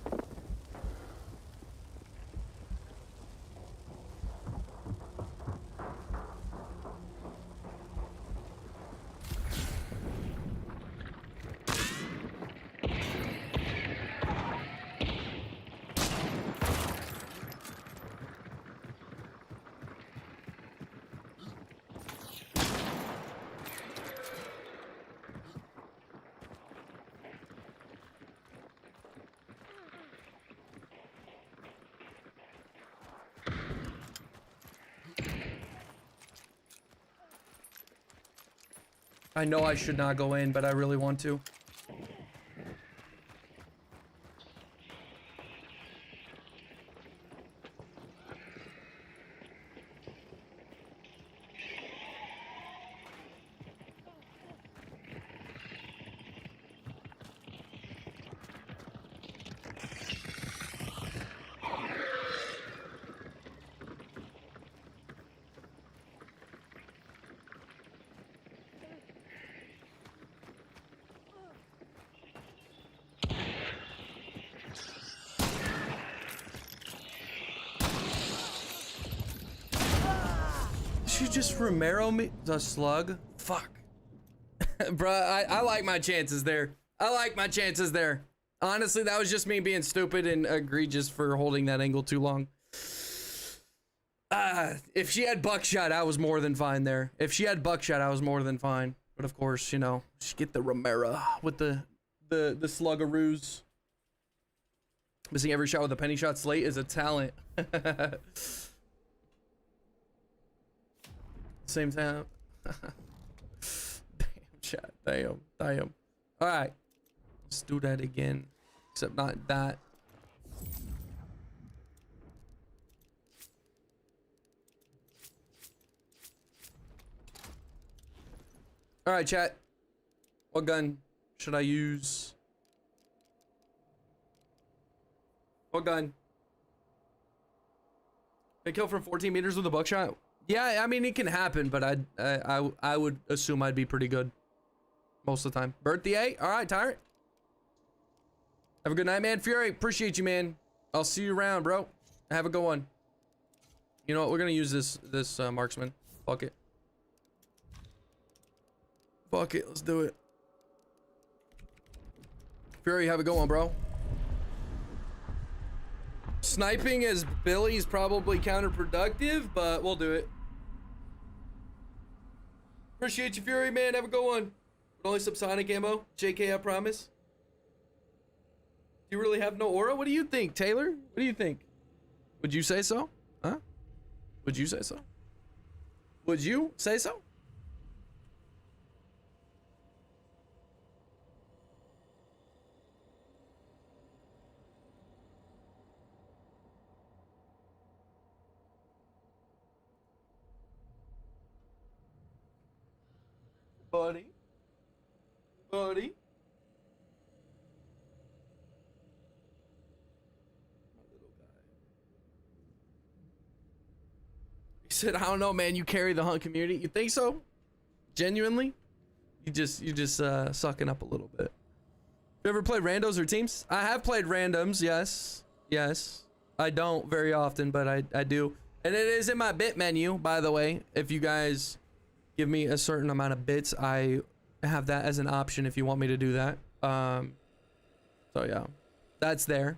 I know I should not go in, but I really want to. Did you just Romero me the slug? Fuck. Bruh, I like my chances there. I like my chances there. Honestly, that was just me being stupid and egregious for holding that angle too long. If she had buckshot, I was more than fine there. If she had buckshot, I was more than fine. But of course, you know, just get the Romero with the sluggaroos. Missing every shot with a penny shot slate is a talent. Same time. Damn, chat. Damn. Damn. All right. Let's do that again. Except not that. All right, chat. What gun should I use? What gun? Can I kill from 14 meters with a buckshot? Yeah, I mean, it can happen, but I would assume I'd be pretty good most of the time. Birthday? All right, Tyrant. Have a good night, man. Fury, appreciate you, man. I'll see you around, bro. Have a good one. You know what? We're gonna use this marksman. Fuck it. Fuck it. Let's do it. Fury, have a good one, bro. Sniping as Billy is probably counterproductive, but we'll do it. Appreciate you, Fury, man. Have a good one. But only subsonic ammo. JK, I promise. Do you really have no aura? What do you think, Taylor? What do you think? Would you say so? Huh? Would you say so? Would you say so? Buddy. Buddy. He said, I don't know, man. You carry the hunt community. You think so? Genuinely? You just sucking up a little bit. You ever played randos or teams? I have played randoms, yes. Yes. I don't very often, but I do. And it is in my bit menu, by the way. If you guys give me a certain amount of bits, I have that as an option if you want me to do that. So yeah, that's there.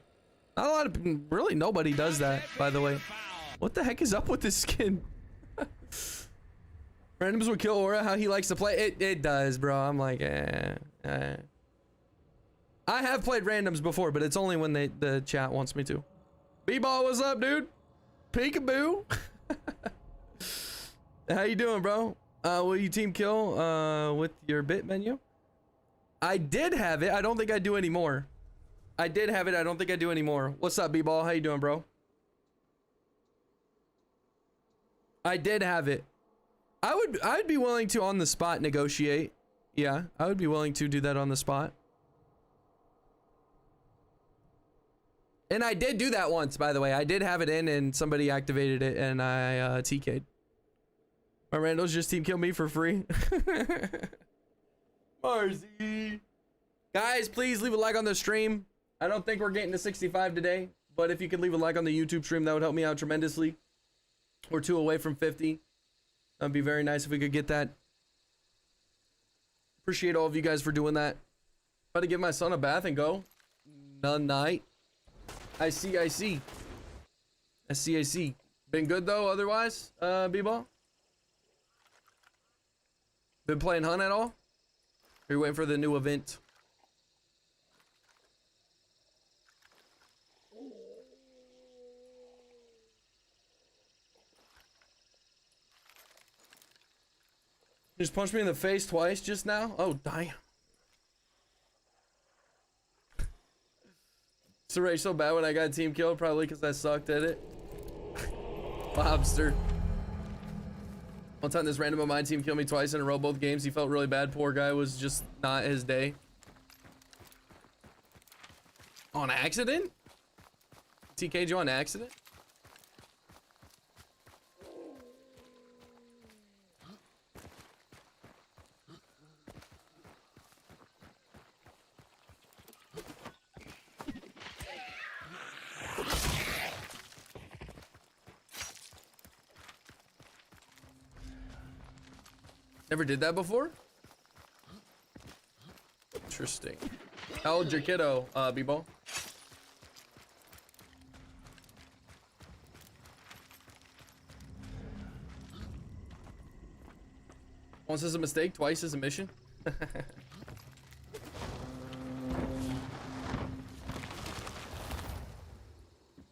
Not a lot of people, really nobody does that, by the way. What the heck is up with this skin? Randoms would kill Aura, how he likes to play. It does, bro. I'm like, I have played randoms before, but it's only when the chat wants me to. B-ball, what's up, dude? Peekaboo. How you doing, bro? Will you team kill with your bit menu? I did have it. I don't think I do anymore. I did have it. I don't think I do anymore. What's up, B-ball? How you doing, bro? I did have it. I'd be willing to on the spot negotiate. Yeah, I would be willing to do that on the spot. And I did do that once, by the way. I did have it in and somebody activated it and I TK'd. My randos just team kill me for free. Marzi. Guys, please leave a like on the stream. I don't think we're getting to 65 today, but if you could leave a like on the YouTube stream, that would help me out tremendously. We're 2 away from 50. That'd be very nice if we could get that. Appreciate all of you guys for doing that. About to give my son a bath and go. None night. I see. Been good though, otherwise, B-ball? Been playing Hunt at all? Are you waiting for the new event? You just punched me in the face twice just now? Oh, damn. It's already so bad when I got team killed, probably because I sucked at it. Lobster. One time this random of my team killed me twice in a row, both games. He felt really bad. Poor guy, was just not his day. On accident? TK'd you on accident? Never did that before? Interesting. How old's your kiddo, B-ball? Once is a mistake, twice is a mission.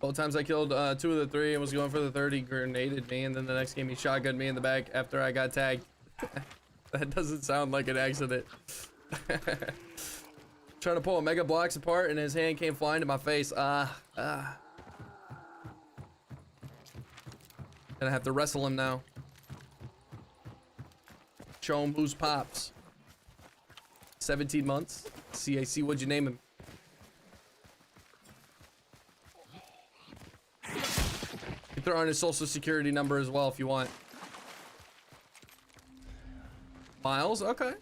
Both times I killed 2 of the 3 and was going for the third, he grenaded me, and then the next game he shotgunned me in the back after I got tagged. That doesn't sound like an accident. Trying to pull a mega blocks apart and his hand came flying to my face. Gonna have to wrestle him now. Show him who's pops. 17 months. CAC, what'd you name him? You can throw on his social security number as well if you want. Miles, okay.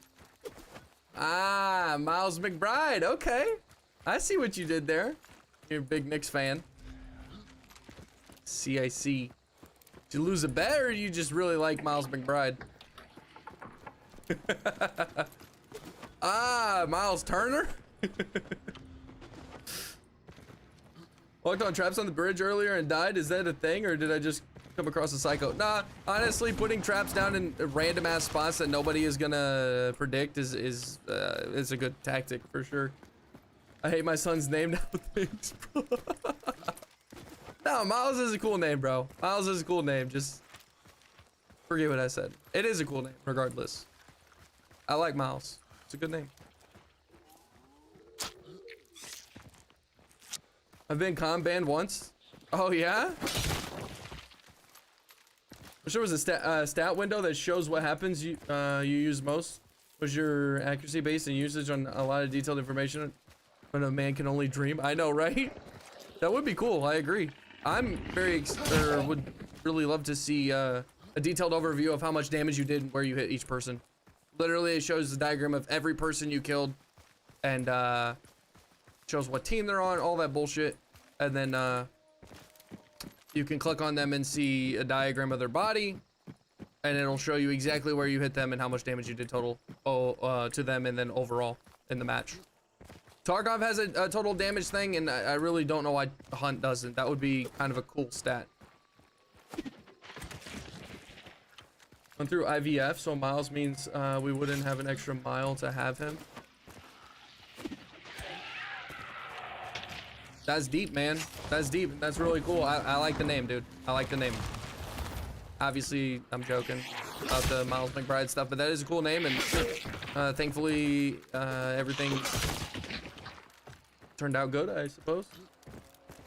Ah, Miles McBride, okay. I see what you did there. You're a big Knicks fan. CIC. Did you lose a bet or you just really like Miles McBride? Ah, Miles Turner? Walked on traps on the bridge earlier and died. Is that a thing or did I just come across a psycho? Nah, honestly, putting traps down in random ass spots that nobody is gonna predict is a good tactic for sure. I hate my son's name now. Thanks, bro. No, Miles is a cool name, bro. Miles is a cool name. Just forget what I said. It is a cool name, regardless. I like Miles. It's a good name. I've been con banned once. Oh yeah? There was a stat window that shows what happens you use most. Was your accuracy based and usage on a lot of detailed information when a man can only dream? I know, right? That would be cool. I agree. I'm would really love to see a detailed overview of how much damage you did and where you hit each person. Literally, it shows the diagram of every person you killed and shows what team they're on, all that bullshit, and then you can click on them and see a diagram of their body, and it'll show you exactly where you hit them and how much damage you did total to them and then overall in the match. Tarkov has a total damage thing, and I really don't know why Hunt doesn't. That would be kind of a cool stat. Went through IVF, so miles means we wouldn't have an extra mile to have him. That's deep, man. That's deep. That's really cool. I like the name, dude. I like the name. Obviously, I'm joking about the Miles McBride stuff, but that is a cool name, and thankfully, everything turned out good, I suppose.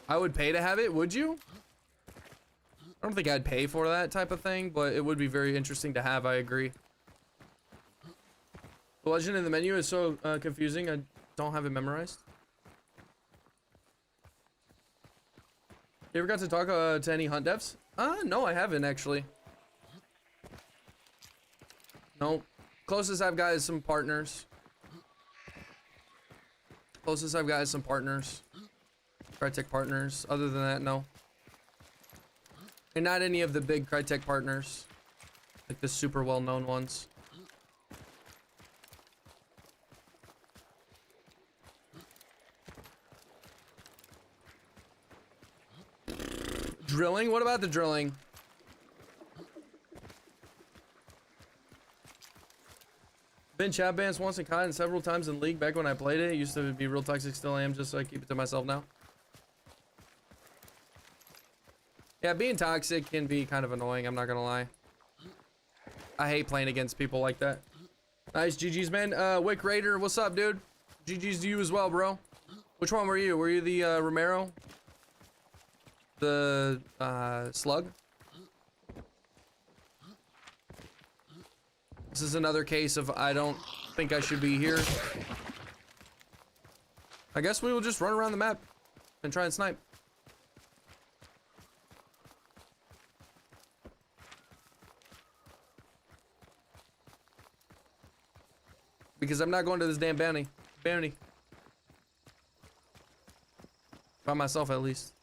I would pay to have it, would you? I don't think I'd pay for that type of thing, but it would be very interesting to have, I agree. The legend in the menu is so confusing, I don't have it memorized. You ever got to talk to any hunt devs? No, I haven't actually. No. Closest I've got is some partners. Closest I've got is some partners. Crytek partners. Other than that, no. And not any of the big Crytek partners. Like the super well-known ones. Drilling? What about the drilling? Been chat bans once and caught several times in League back when I played it. It used to be real toxic, still am, just so I keep it to myself now. Yeah, being toxic can be kind of annoying, I'm not gonna lie. I hate playing against people like that. Nice, GG's, man. Wick Raider, what's up, dude? GG's to you as well, bro. Which one were you? Were you the Romero? The slug? This is another case of I don't think I should be here. I guess we will just run around the map and try and snipe. Because I'm not going to this damn bounty. By myself, at least.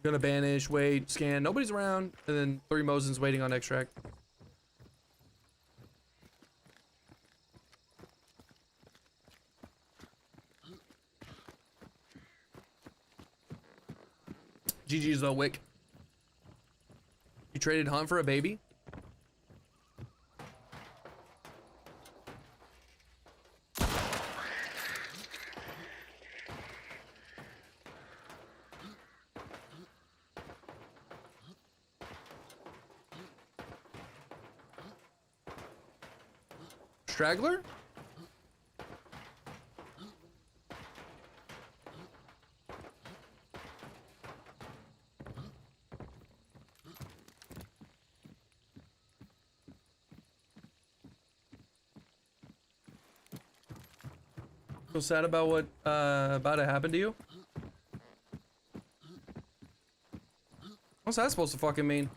Gonna banish, wait, scan. Nobody's around. And then 3 Mosins waiting on extract. GG's though, Wick. You traded Hunt for a baby? Straggler? So sad about what about to happen to you? What's that supposed to fucking mean?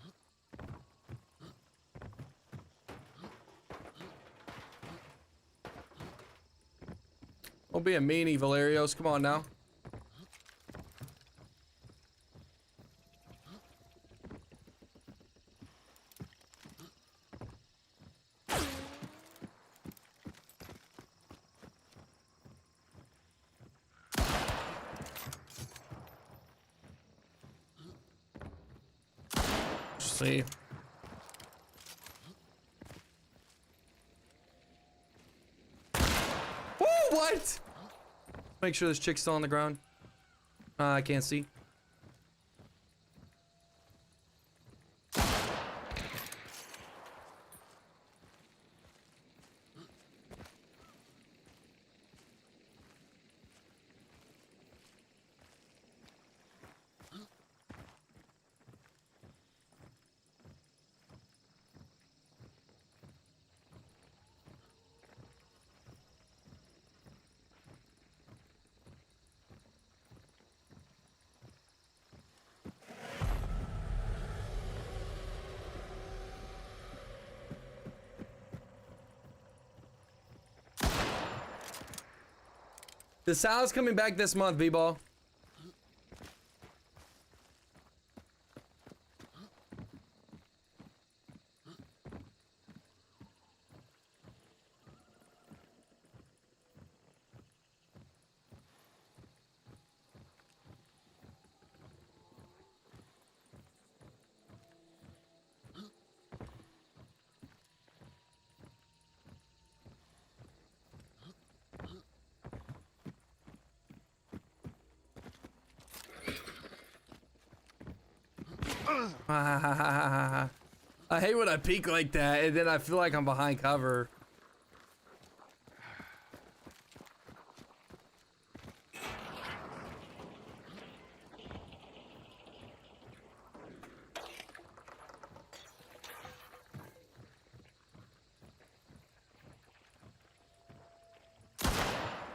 Don't be a meanie, Valerios. Come on now. See. Woo, what? Make sure this chick's still on the ground. I can't see. The Sal's coming back this month, B-Ball. I hate when I peek like that and then I feel like I'm behind cover.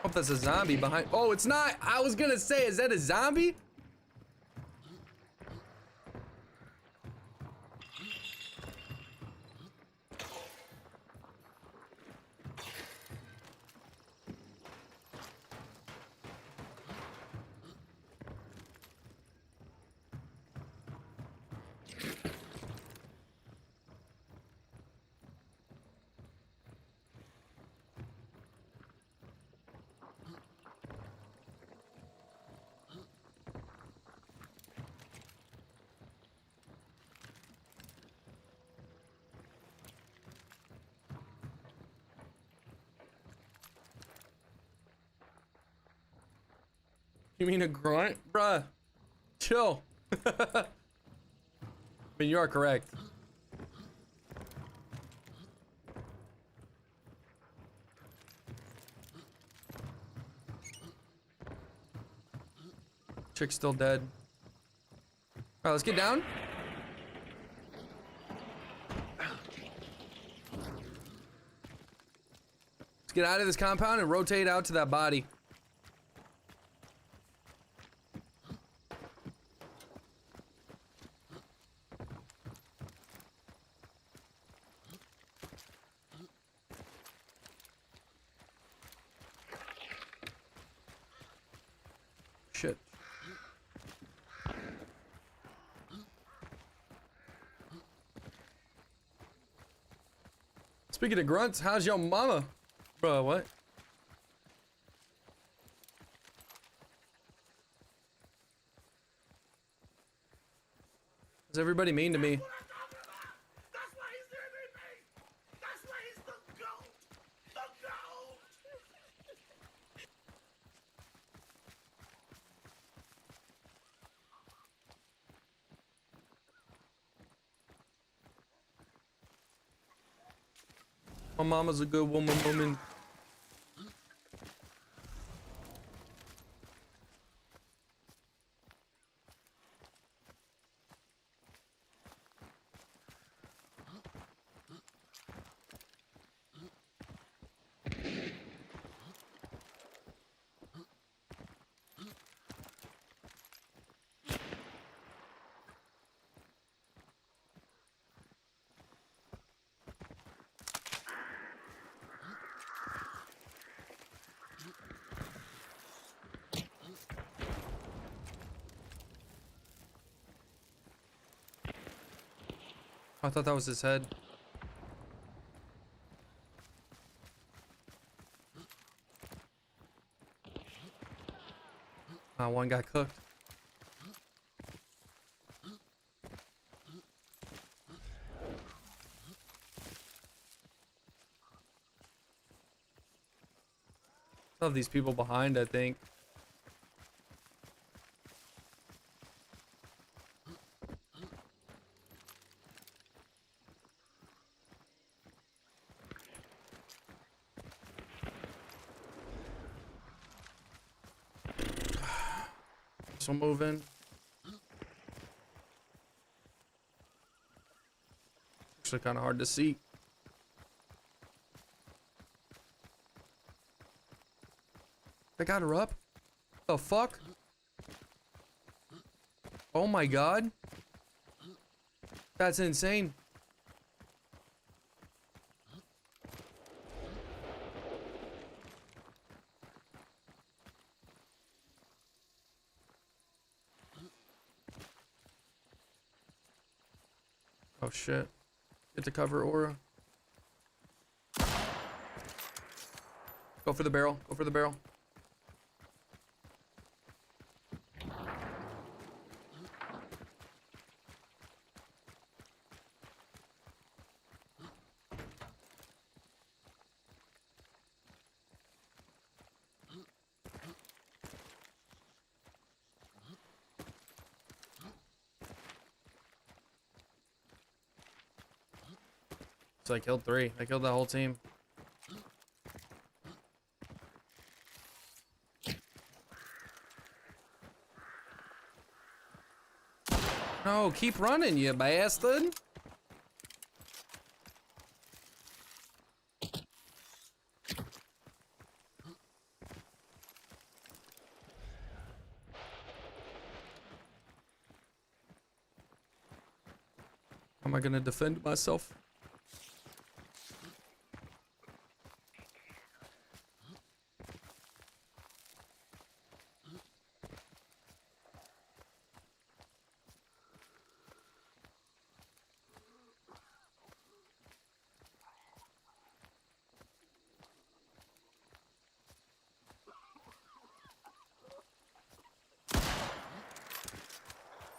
Hope that's a zombie behind. Oh, it's not. I was gonna say, is that a zombie? You mean a grunt? Bruh. Chill. I mean, you are correct. Chick's still dead. Alright, let's get down. Let's get out of this compound and rotate out to that body. Shit. Speaking of grunts, how's your mama? Bro, what? Is everybody mean to me? My mama's a good woman. I thought that was his head. One got cooked. Still have these people behind, I think. So moving. Actually kind of hard to see. I got her up. The fuck? Oh my god. That's insane. Oh shit. Get to cover Aura. Go for the barrel. Go for the barrel. So I killed 3. I killed that whole team. No, keep running, you bastard. How am I gonna defend myself?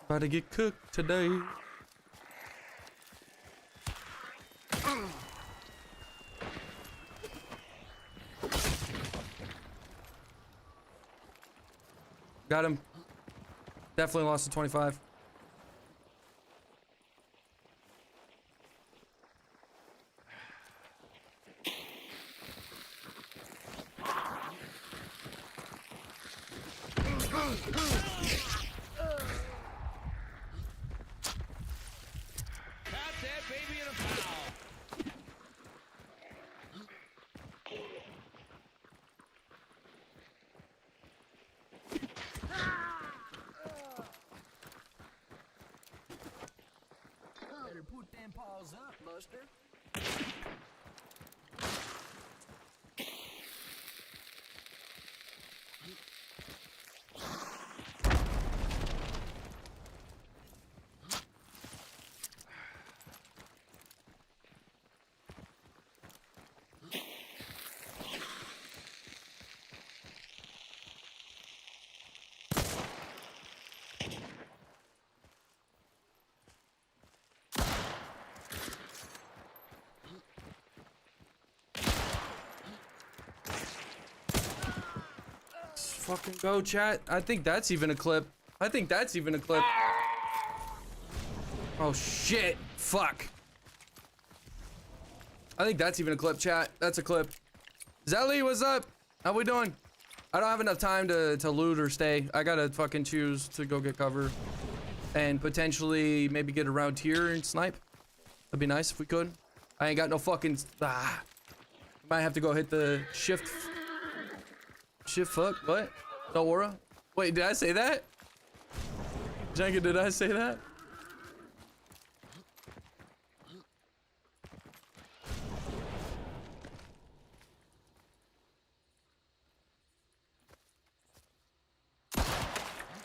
About to get cooked today. Got him. Definitely lost to 25. Catch that baby in a foul. Better put them paws up, Buster. Fucking go, chat. I think that's even a clip. I think that's even a clip. Oh, shit. Fuck. I think that's even a clip, chat. That's a clip. Zelly, what's up? How we doing? I don't have enough time to loot or stay. I gotta fucking choose to go get cover. And potentially maybe get around here and snipe. That'd be nice if we could. I ain't got no fucking... Might have to go hit the shift... Shit, fuck, what? Noaura? Wait, did I say that? Jenga, did I say that?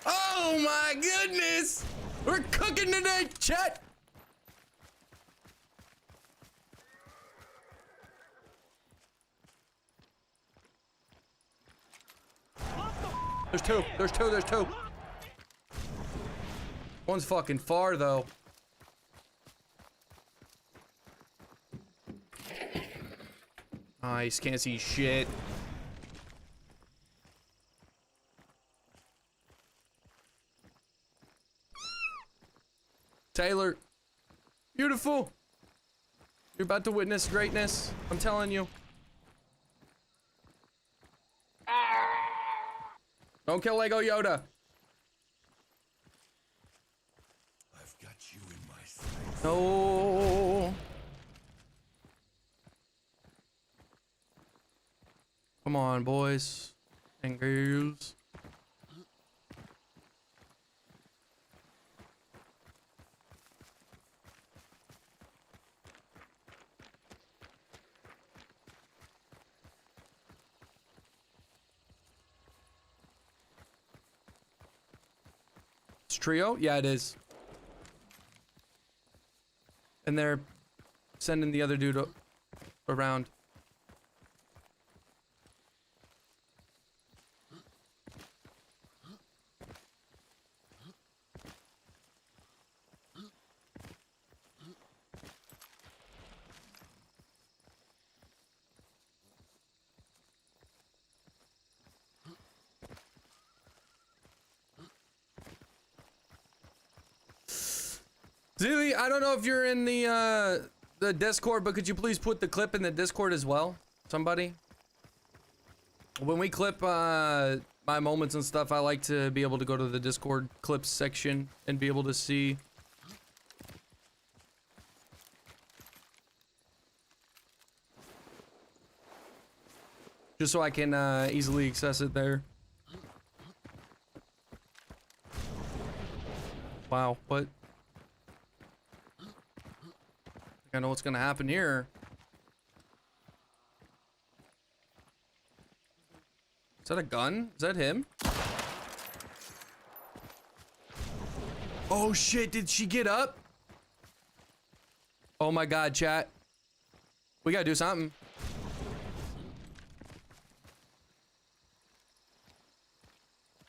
Oh my goodness! We're cooking today, chat! There's two. There's two. There's two. One's fucking far, though. Nice. Can't see shit. Taylor. Beautiful. You're about to witness greatness. I'm telling you. Don't kill Lego Yoda. I've got you in my sights. No. Come on, boys and girls. It's trio? Yeah, it is. And they're sending the other dude around. Zilly, I don't know if you're in the the Discord, but could you please put the clip in the Discord as well? Somebody. When we clip my moments and stuff, I like to be able to go to the Discord clips section and be able to see. Just so I can easily access it there. Wow, what? I know what's gonna happen here. Is that a gun? Is that him? Oh shit, did she get up? Oh my god, chat. We gotta do something.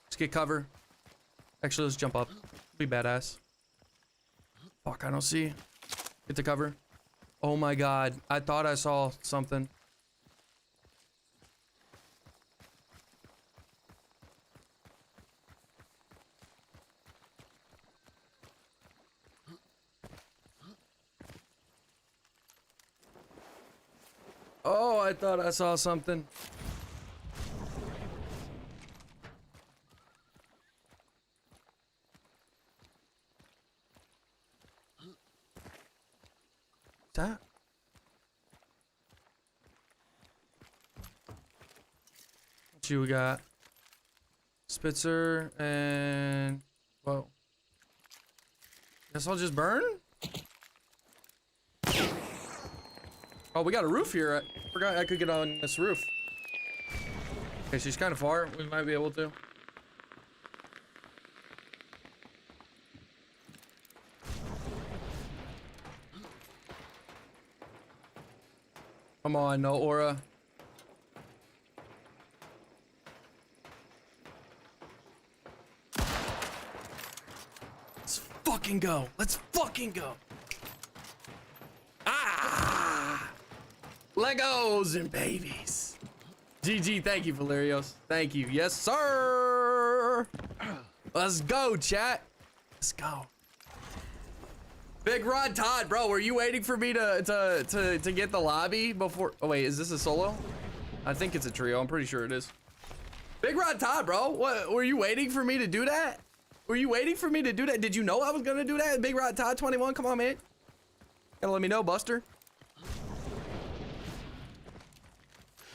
Let's get cover. Actually, let's jump up. Be badass. Fuck, I don't see. Get the cover. Oh my god, I thought I saw something. Oh, I thought I saw something. That? What you got? Spitzer and whoa. Guess I'll just burn? Oh, we got a roof here. I forgot I could get on this roof. Okay, she's kind of far. We might be able to. Come on, Noaura. Let's fucking go. Let's fucking go. Ah! Legos and babies. GG, thank you, Valerios. Thank you. Yes, sir. Let's go, chat. Let's go. Big Rod Todd, bro, were you waiting for me to get the lobby before? Oh wait, is this a solo? I think it's a trio. I'm pretty sure it is. Big Rod Todd, bro, what were you waiting for me to do that? Were you waiting for me to do that? Did you know I was gonna do that? Big Rod Todd 21, come on, man. Gotta let me know, Buster.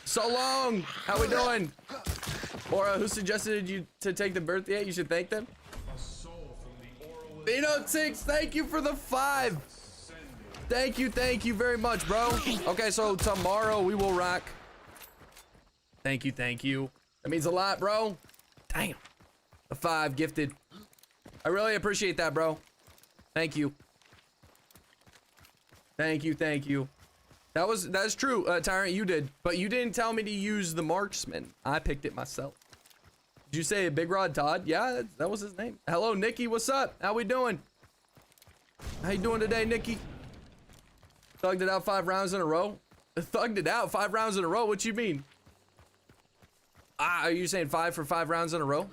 So long. How we doing? Aura, who suggested you to take the birthday? You should thank them. Bino6, thank you for the 5. Thank you very much, bro. Okay, so tomorrow we will rock. Thank you. That means a lot, bro. Damn. The 5 gifted. I really appreciate that, bro. Thank you. Thank you. That's true, Tyrant, you did. But you didn't tell me to use the marksman. I picked it myself. Did you say Big Rod Todd? Yeah, that was his name. Hello, Nikki. What's up? How we doing? How you doing today, Nikki? Thugged it out 5 rounds in a row? Thugged it out 5 rounds in a row? What you mean? Ah, are you saying 5 for 5 rounds in a row?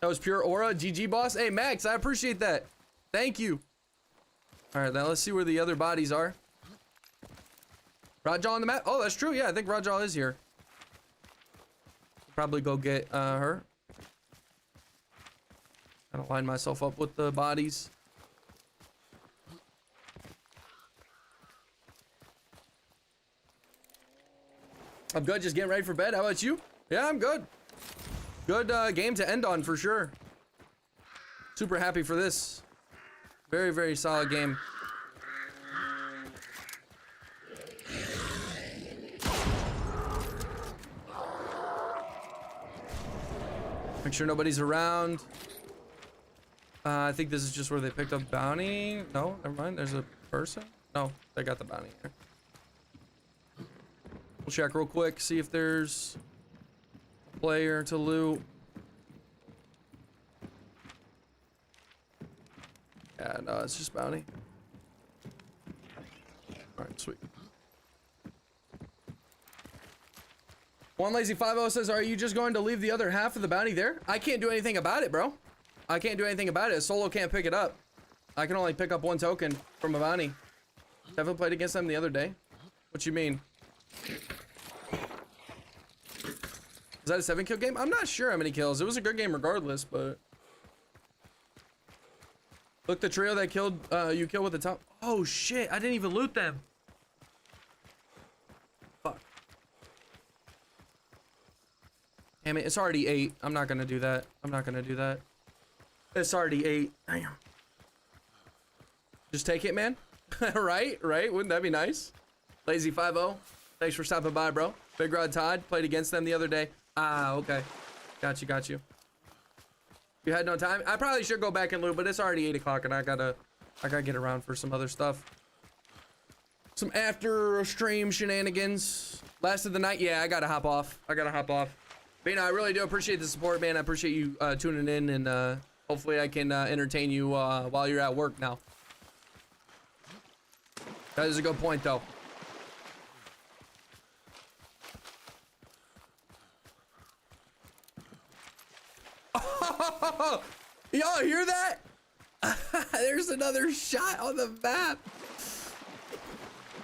That was pure aura. GG, boss. Hey, Max, I appreciate that. Thank you. All right, now let's see where the other bodies are. Rajal on the map. Oh, that's true. Yeah, I think Rajal is here. Probably go get her. Gotta line myself up with the bodies. I'm good, just getting ready for bed. How about you? Yeah, I'm good. Good game to end on for sure. Super happy for this. Very solid game. Make sure nobody's around. I think this is just where they picked up bounty. No, never mind. There's a person. No, they got the bounty here. We'll check real quick, see if there's a player to loot. Yeah, no, it's just bounty. All right, sweet. One Lazy 50 says, are you just going to leave the other half of the bounty there? I can't do anything about it, bro. I can't do anything about it. Solo can't pick it up. I can only pick up 1 token from a bounty. Definitely played against them the other day. What you mean? Is that a 7-kill game? I'm not sure how many kills. It was a good game regardless, but... Look, the trio that killed, you killed with the top. Oh shit, I didn't even loot them. Fuck. Damn it, it's already 8. I'm not gonna do that. I'm not gonna do that. It's already 8. Damn. Just take it, man. Right? Wouldn't that be nice? Lazy 5-0. Thanks for stopping by, bro. Big Rod Todd played against them the other day. Ah, okay. Got you. You had no time? I probably should go back and loot, but it's already 8 o'clock and I gotta get around for some other stuff. Some after stream shenanigans. Last of the night. Yeah, I gotta hop off. But you know, I really do appreciate the support, man. I appreciate you tuning in, and hopefully I can entertain you while you're at work now. That is a good point, though. Oh, y'all hear that? There's another shot on the map.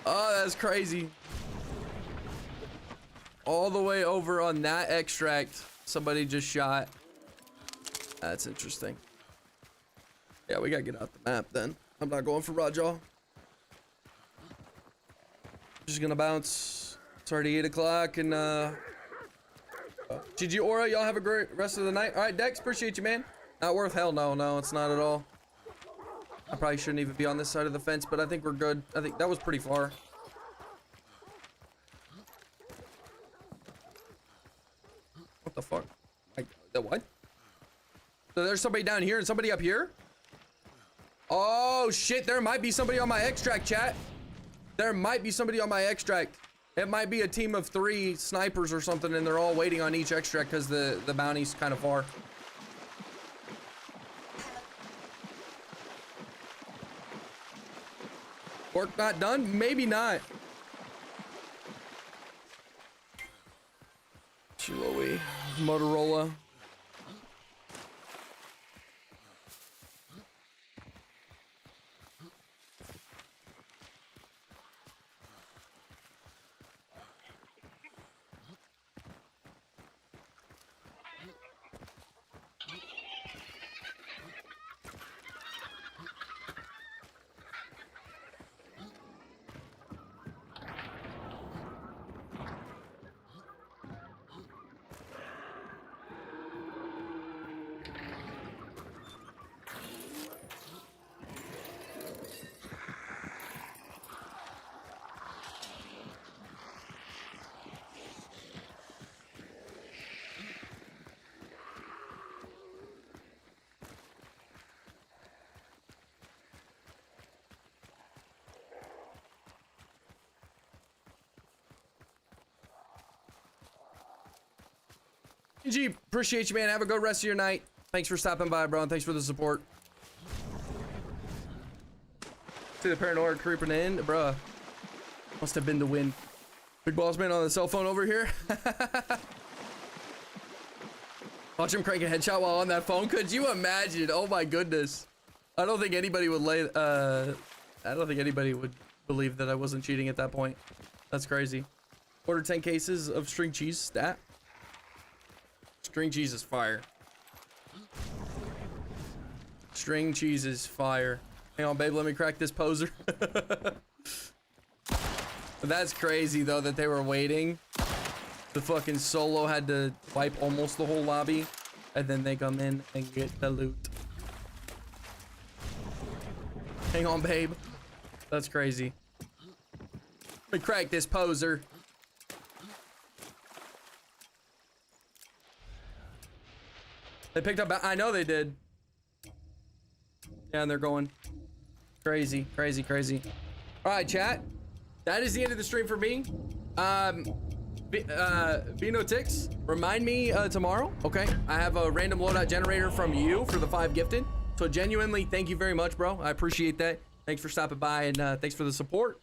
Oh, that's crazy. All the way over on that extract, somebody just shot. That's interesting. Yeah, we gotta get out the map then. I'm not going for Rajal. Just gonna bounce. It's already 8 o'clock and GG Aura, y'all have a great rest of the night. All right, Dex, appreciate you, man. Not worth hell, no, it's not at all. I probably shouldn't even be on this side of the fence, but I think we're good. I think that was pretty far. What the fuck? The what? So there's somebody down here and somebody up here? Oh shit, there might be somebody on my extract, chat. There might be somebody on my extract. It might be a team of 3 snipers or something, and they're all waiting on each extract because the bounty's kind of far. Work not done? Maybe not. Chihuahua, Motorola. G, appreciate you, man. Have a good rest of your night. Thanks for stopping by, bro, and thanks for the support. See the paranoia creeping in, bruh. Must have been the wind. Big boss man on the cell phone over here. Watch him crank a headshot while on that phone. Could you imagine? Oh my goodness. I don't think anybody would I don't think anybody would believe that I wasn't cheating at that point. That's crazy. Order 10 cases of string cheese stat. String cheese is fire. String cheese is fire. Hang on, babe. Let me crack this poser. That's crazy, though, that they were waiting. The fucking solo had to wipe almost the whole lobby. And then they come in and get the loot. Hang on, babe. That's crazy. Let me crack this poser. They picked up, I know they did. Yeah, and they're going crazy, crazy, crazy. All right, chat. That is the end of the stream for me. Vino Tix, remind me tomorrow, okay? I have a random loadout generator from you for the 5 gifted. So genuinely, thank you very much, bro. I appreciate that. Thanks for stopping by, and thanks for the support.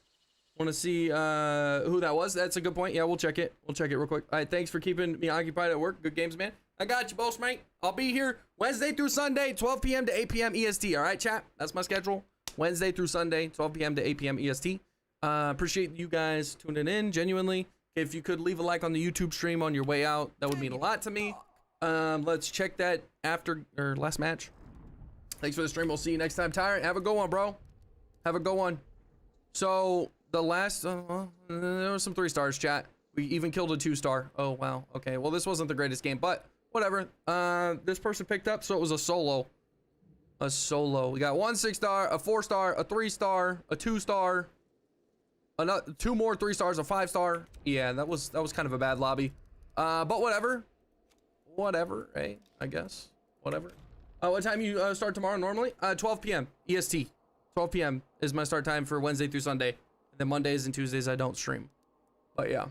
Want to see who that was? That's a good point. Yeah, we'll check it. We'll check it real quick. All right, thanks for keeping me occupied at work. Good games, man. I got you, boss mate. I'll be here Wednesday through Sunday, 12 p.m. to 8 p.m. EST. All right, chat? That's my schedule. Wednesday through Sunday, 12 p.m. to 8 p.m. EST. Appreciate you guys tuning in, genuinely. If you could leave a like on the YouTube stream on your way out, that would mean a lot to me. Let's check that after, or last match. Thanks for the stream. We'll see you next time. Tyrant, have a good one, bro. Have a good one. So, the last, there was some 3 stars, chat. We even killed a 2-star. Oh, wow. Okay, well, this wasn't the greatest game, but whatever. This person picked up, so it was a solo. A solo. We got 1 6-star, a 4-star, a 3-star, a 2-star, another 2 more 3 stars, a 5-star. Yeah, that was kind of a bad lobby. But whatever. Whatever, right? I guess. Whatever. What time you start tomorrow normally? 12 p.m. EST. 12 p.m. is my start time for Wednesday through Sunday. And then Mondays and Tuesdays I don't stream. But yeah.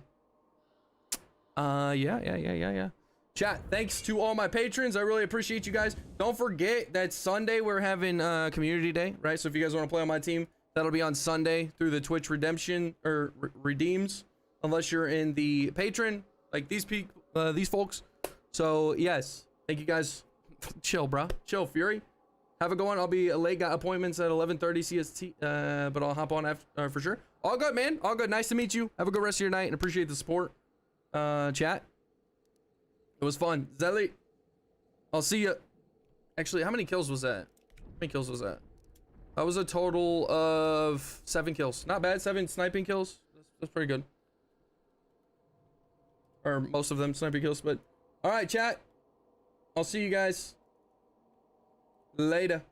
Yeah. Chat, thanks to all my patrons. I really appreciate you guys. Don't forget that Sunday we're having community day, right? So if you guys want to play on my team, that'll be on Sunday through the Twitch redemption or redeems, unless you're in the patron, like these folks. So yes, thank you guys. Chill, bro. Chill, Fury. Have a good one. I'll be late. Got appointments at 11:30 CST, but I'll hop on after for sure. All good, man. All good. Nice to meet you. Have a good rest of your night and appreciate the support. Chat. It was fun. Zelly, I'll see you. Actually, how many kills was that? How many kills was that? That was a total of 7 kills. Not bad. 7 sniping kills. That's pretty good. Or most of them sniping kills, but all right, chat. I'll see you guys later.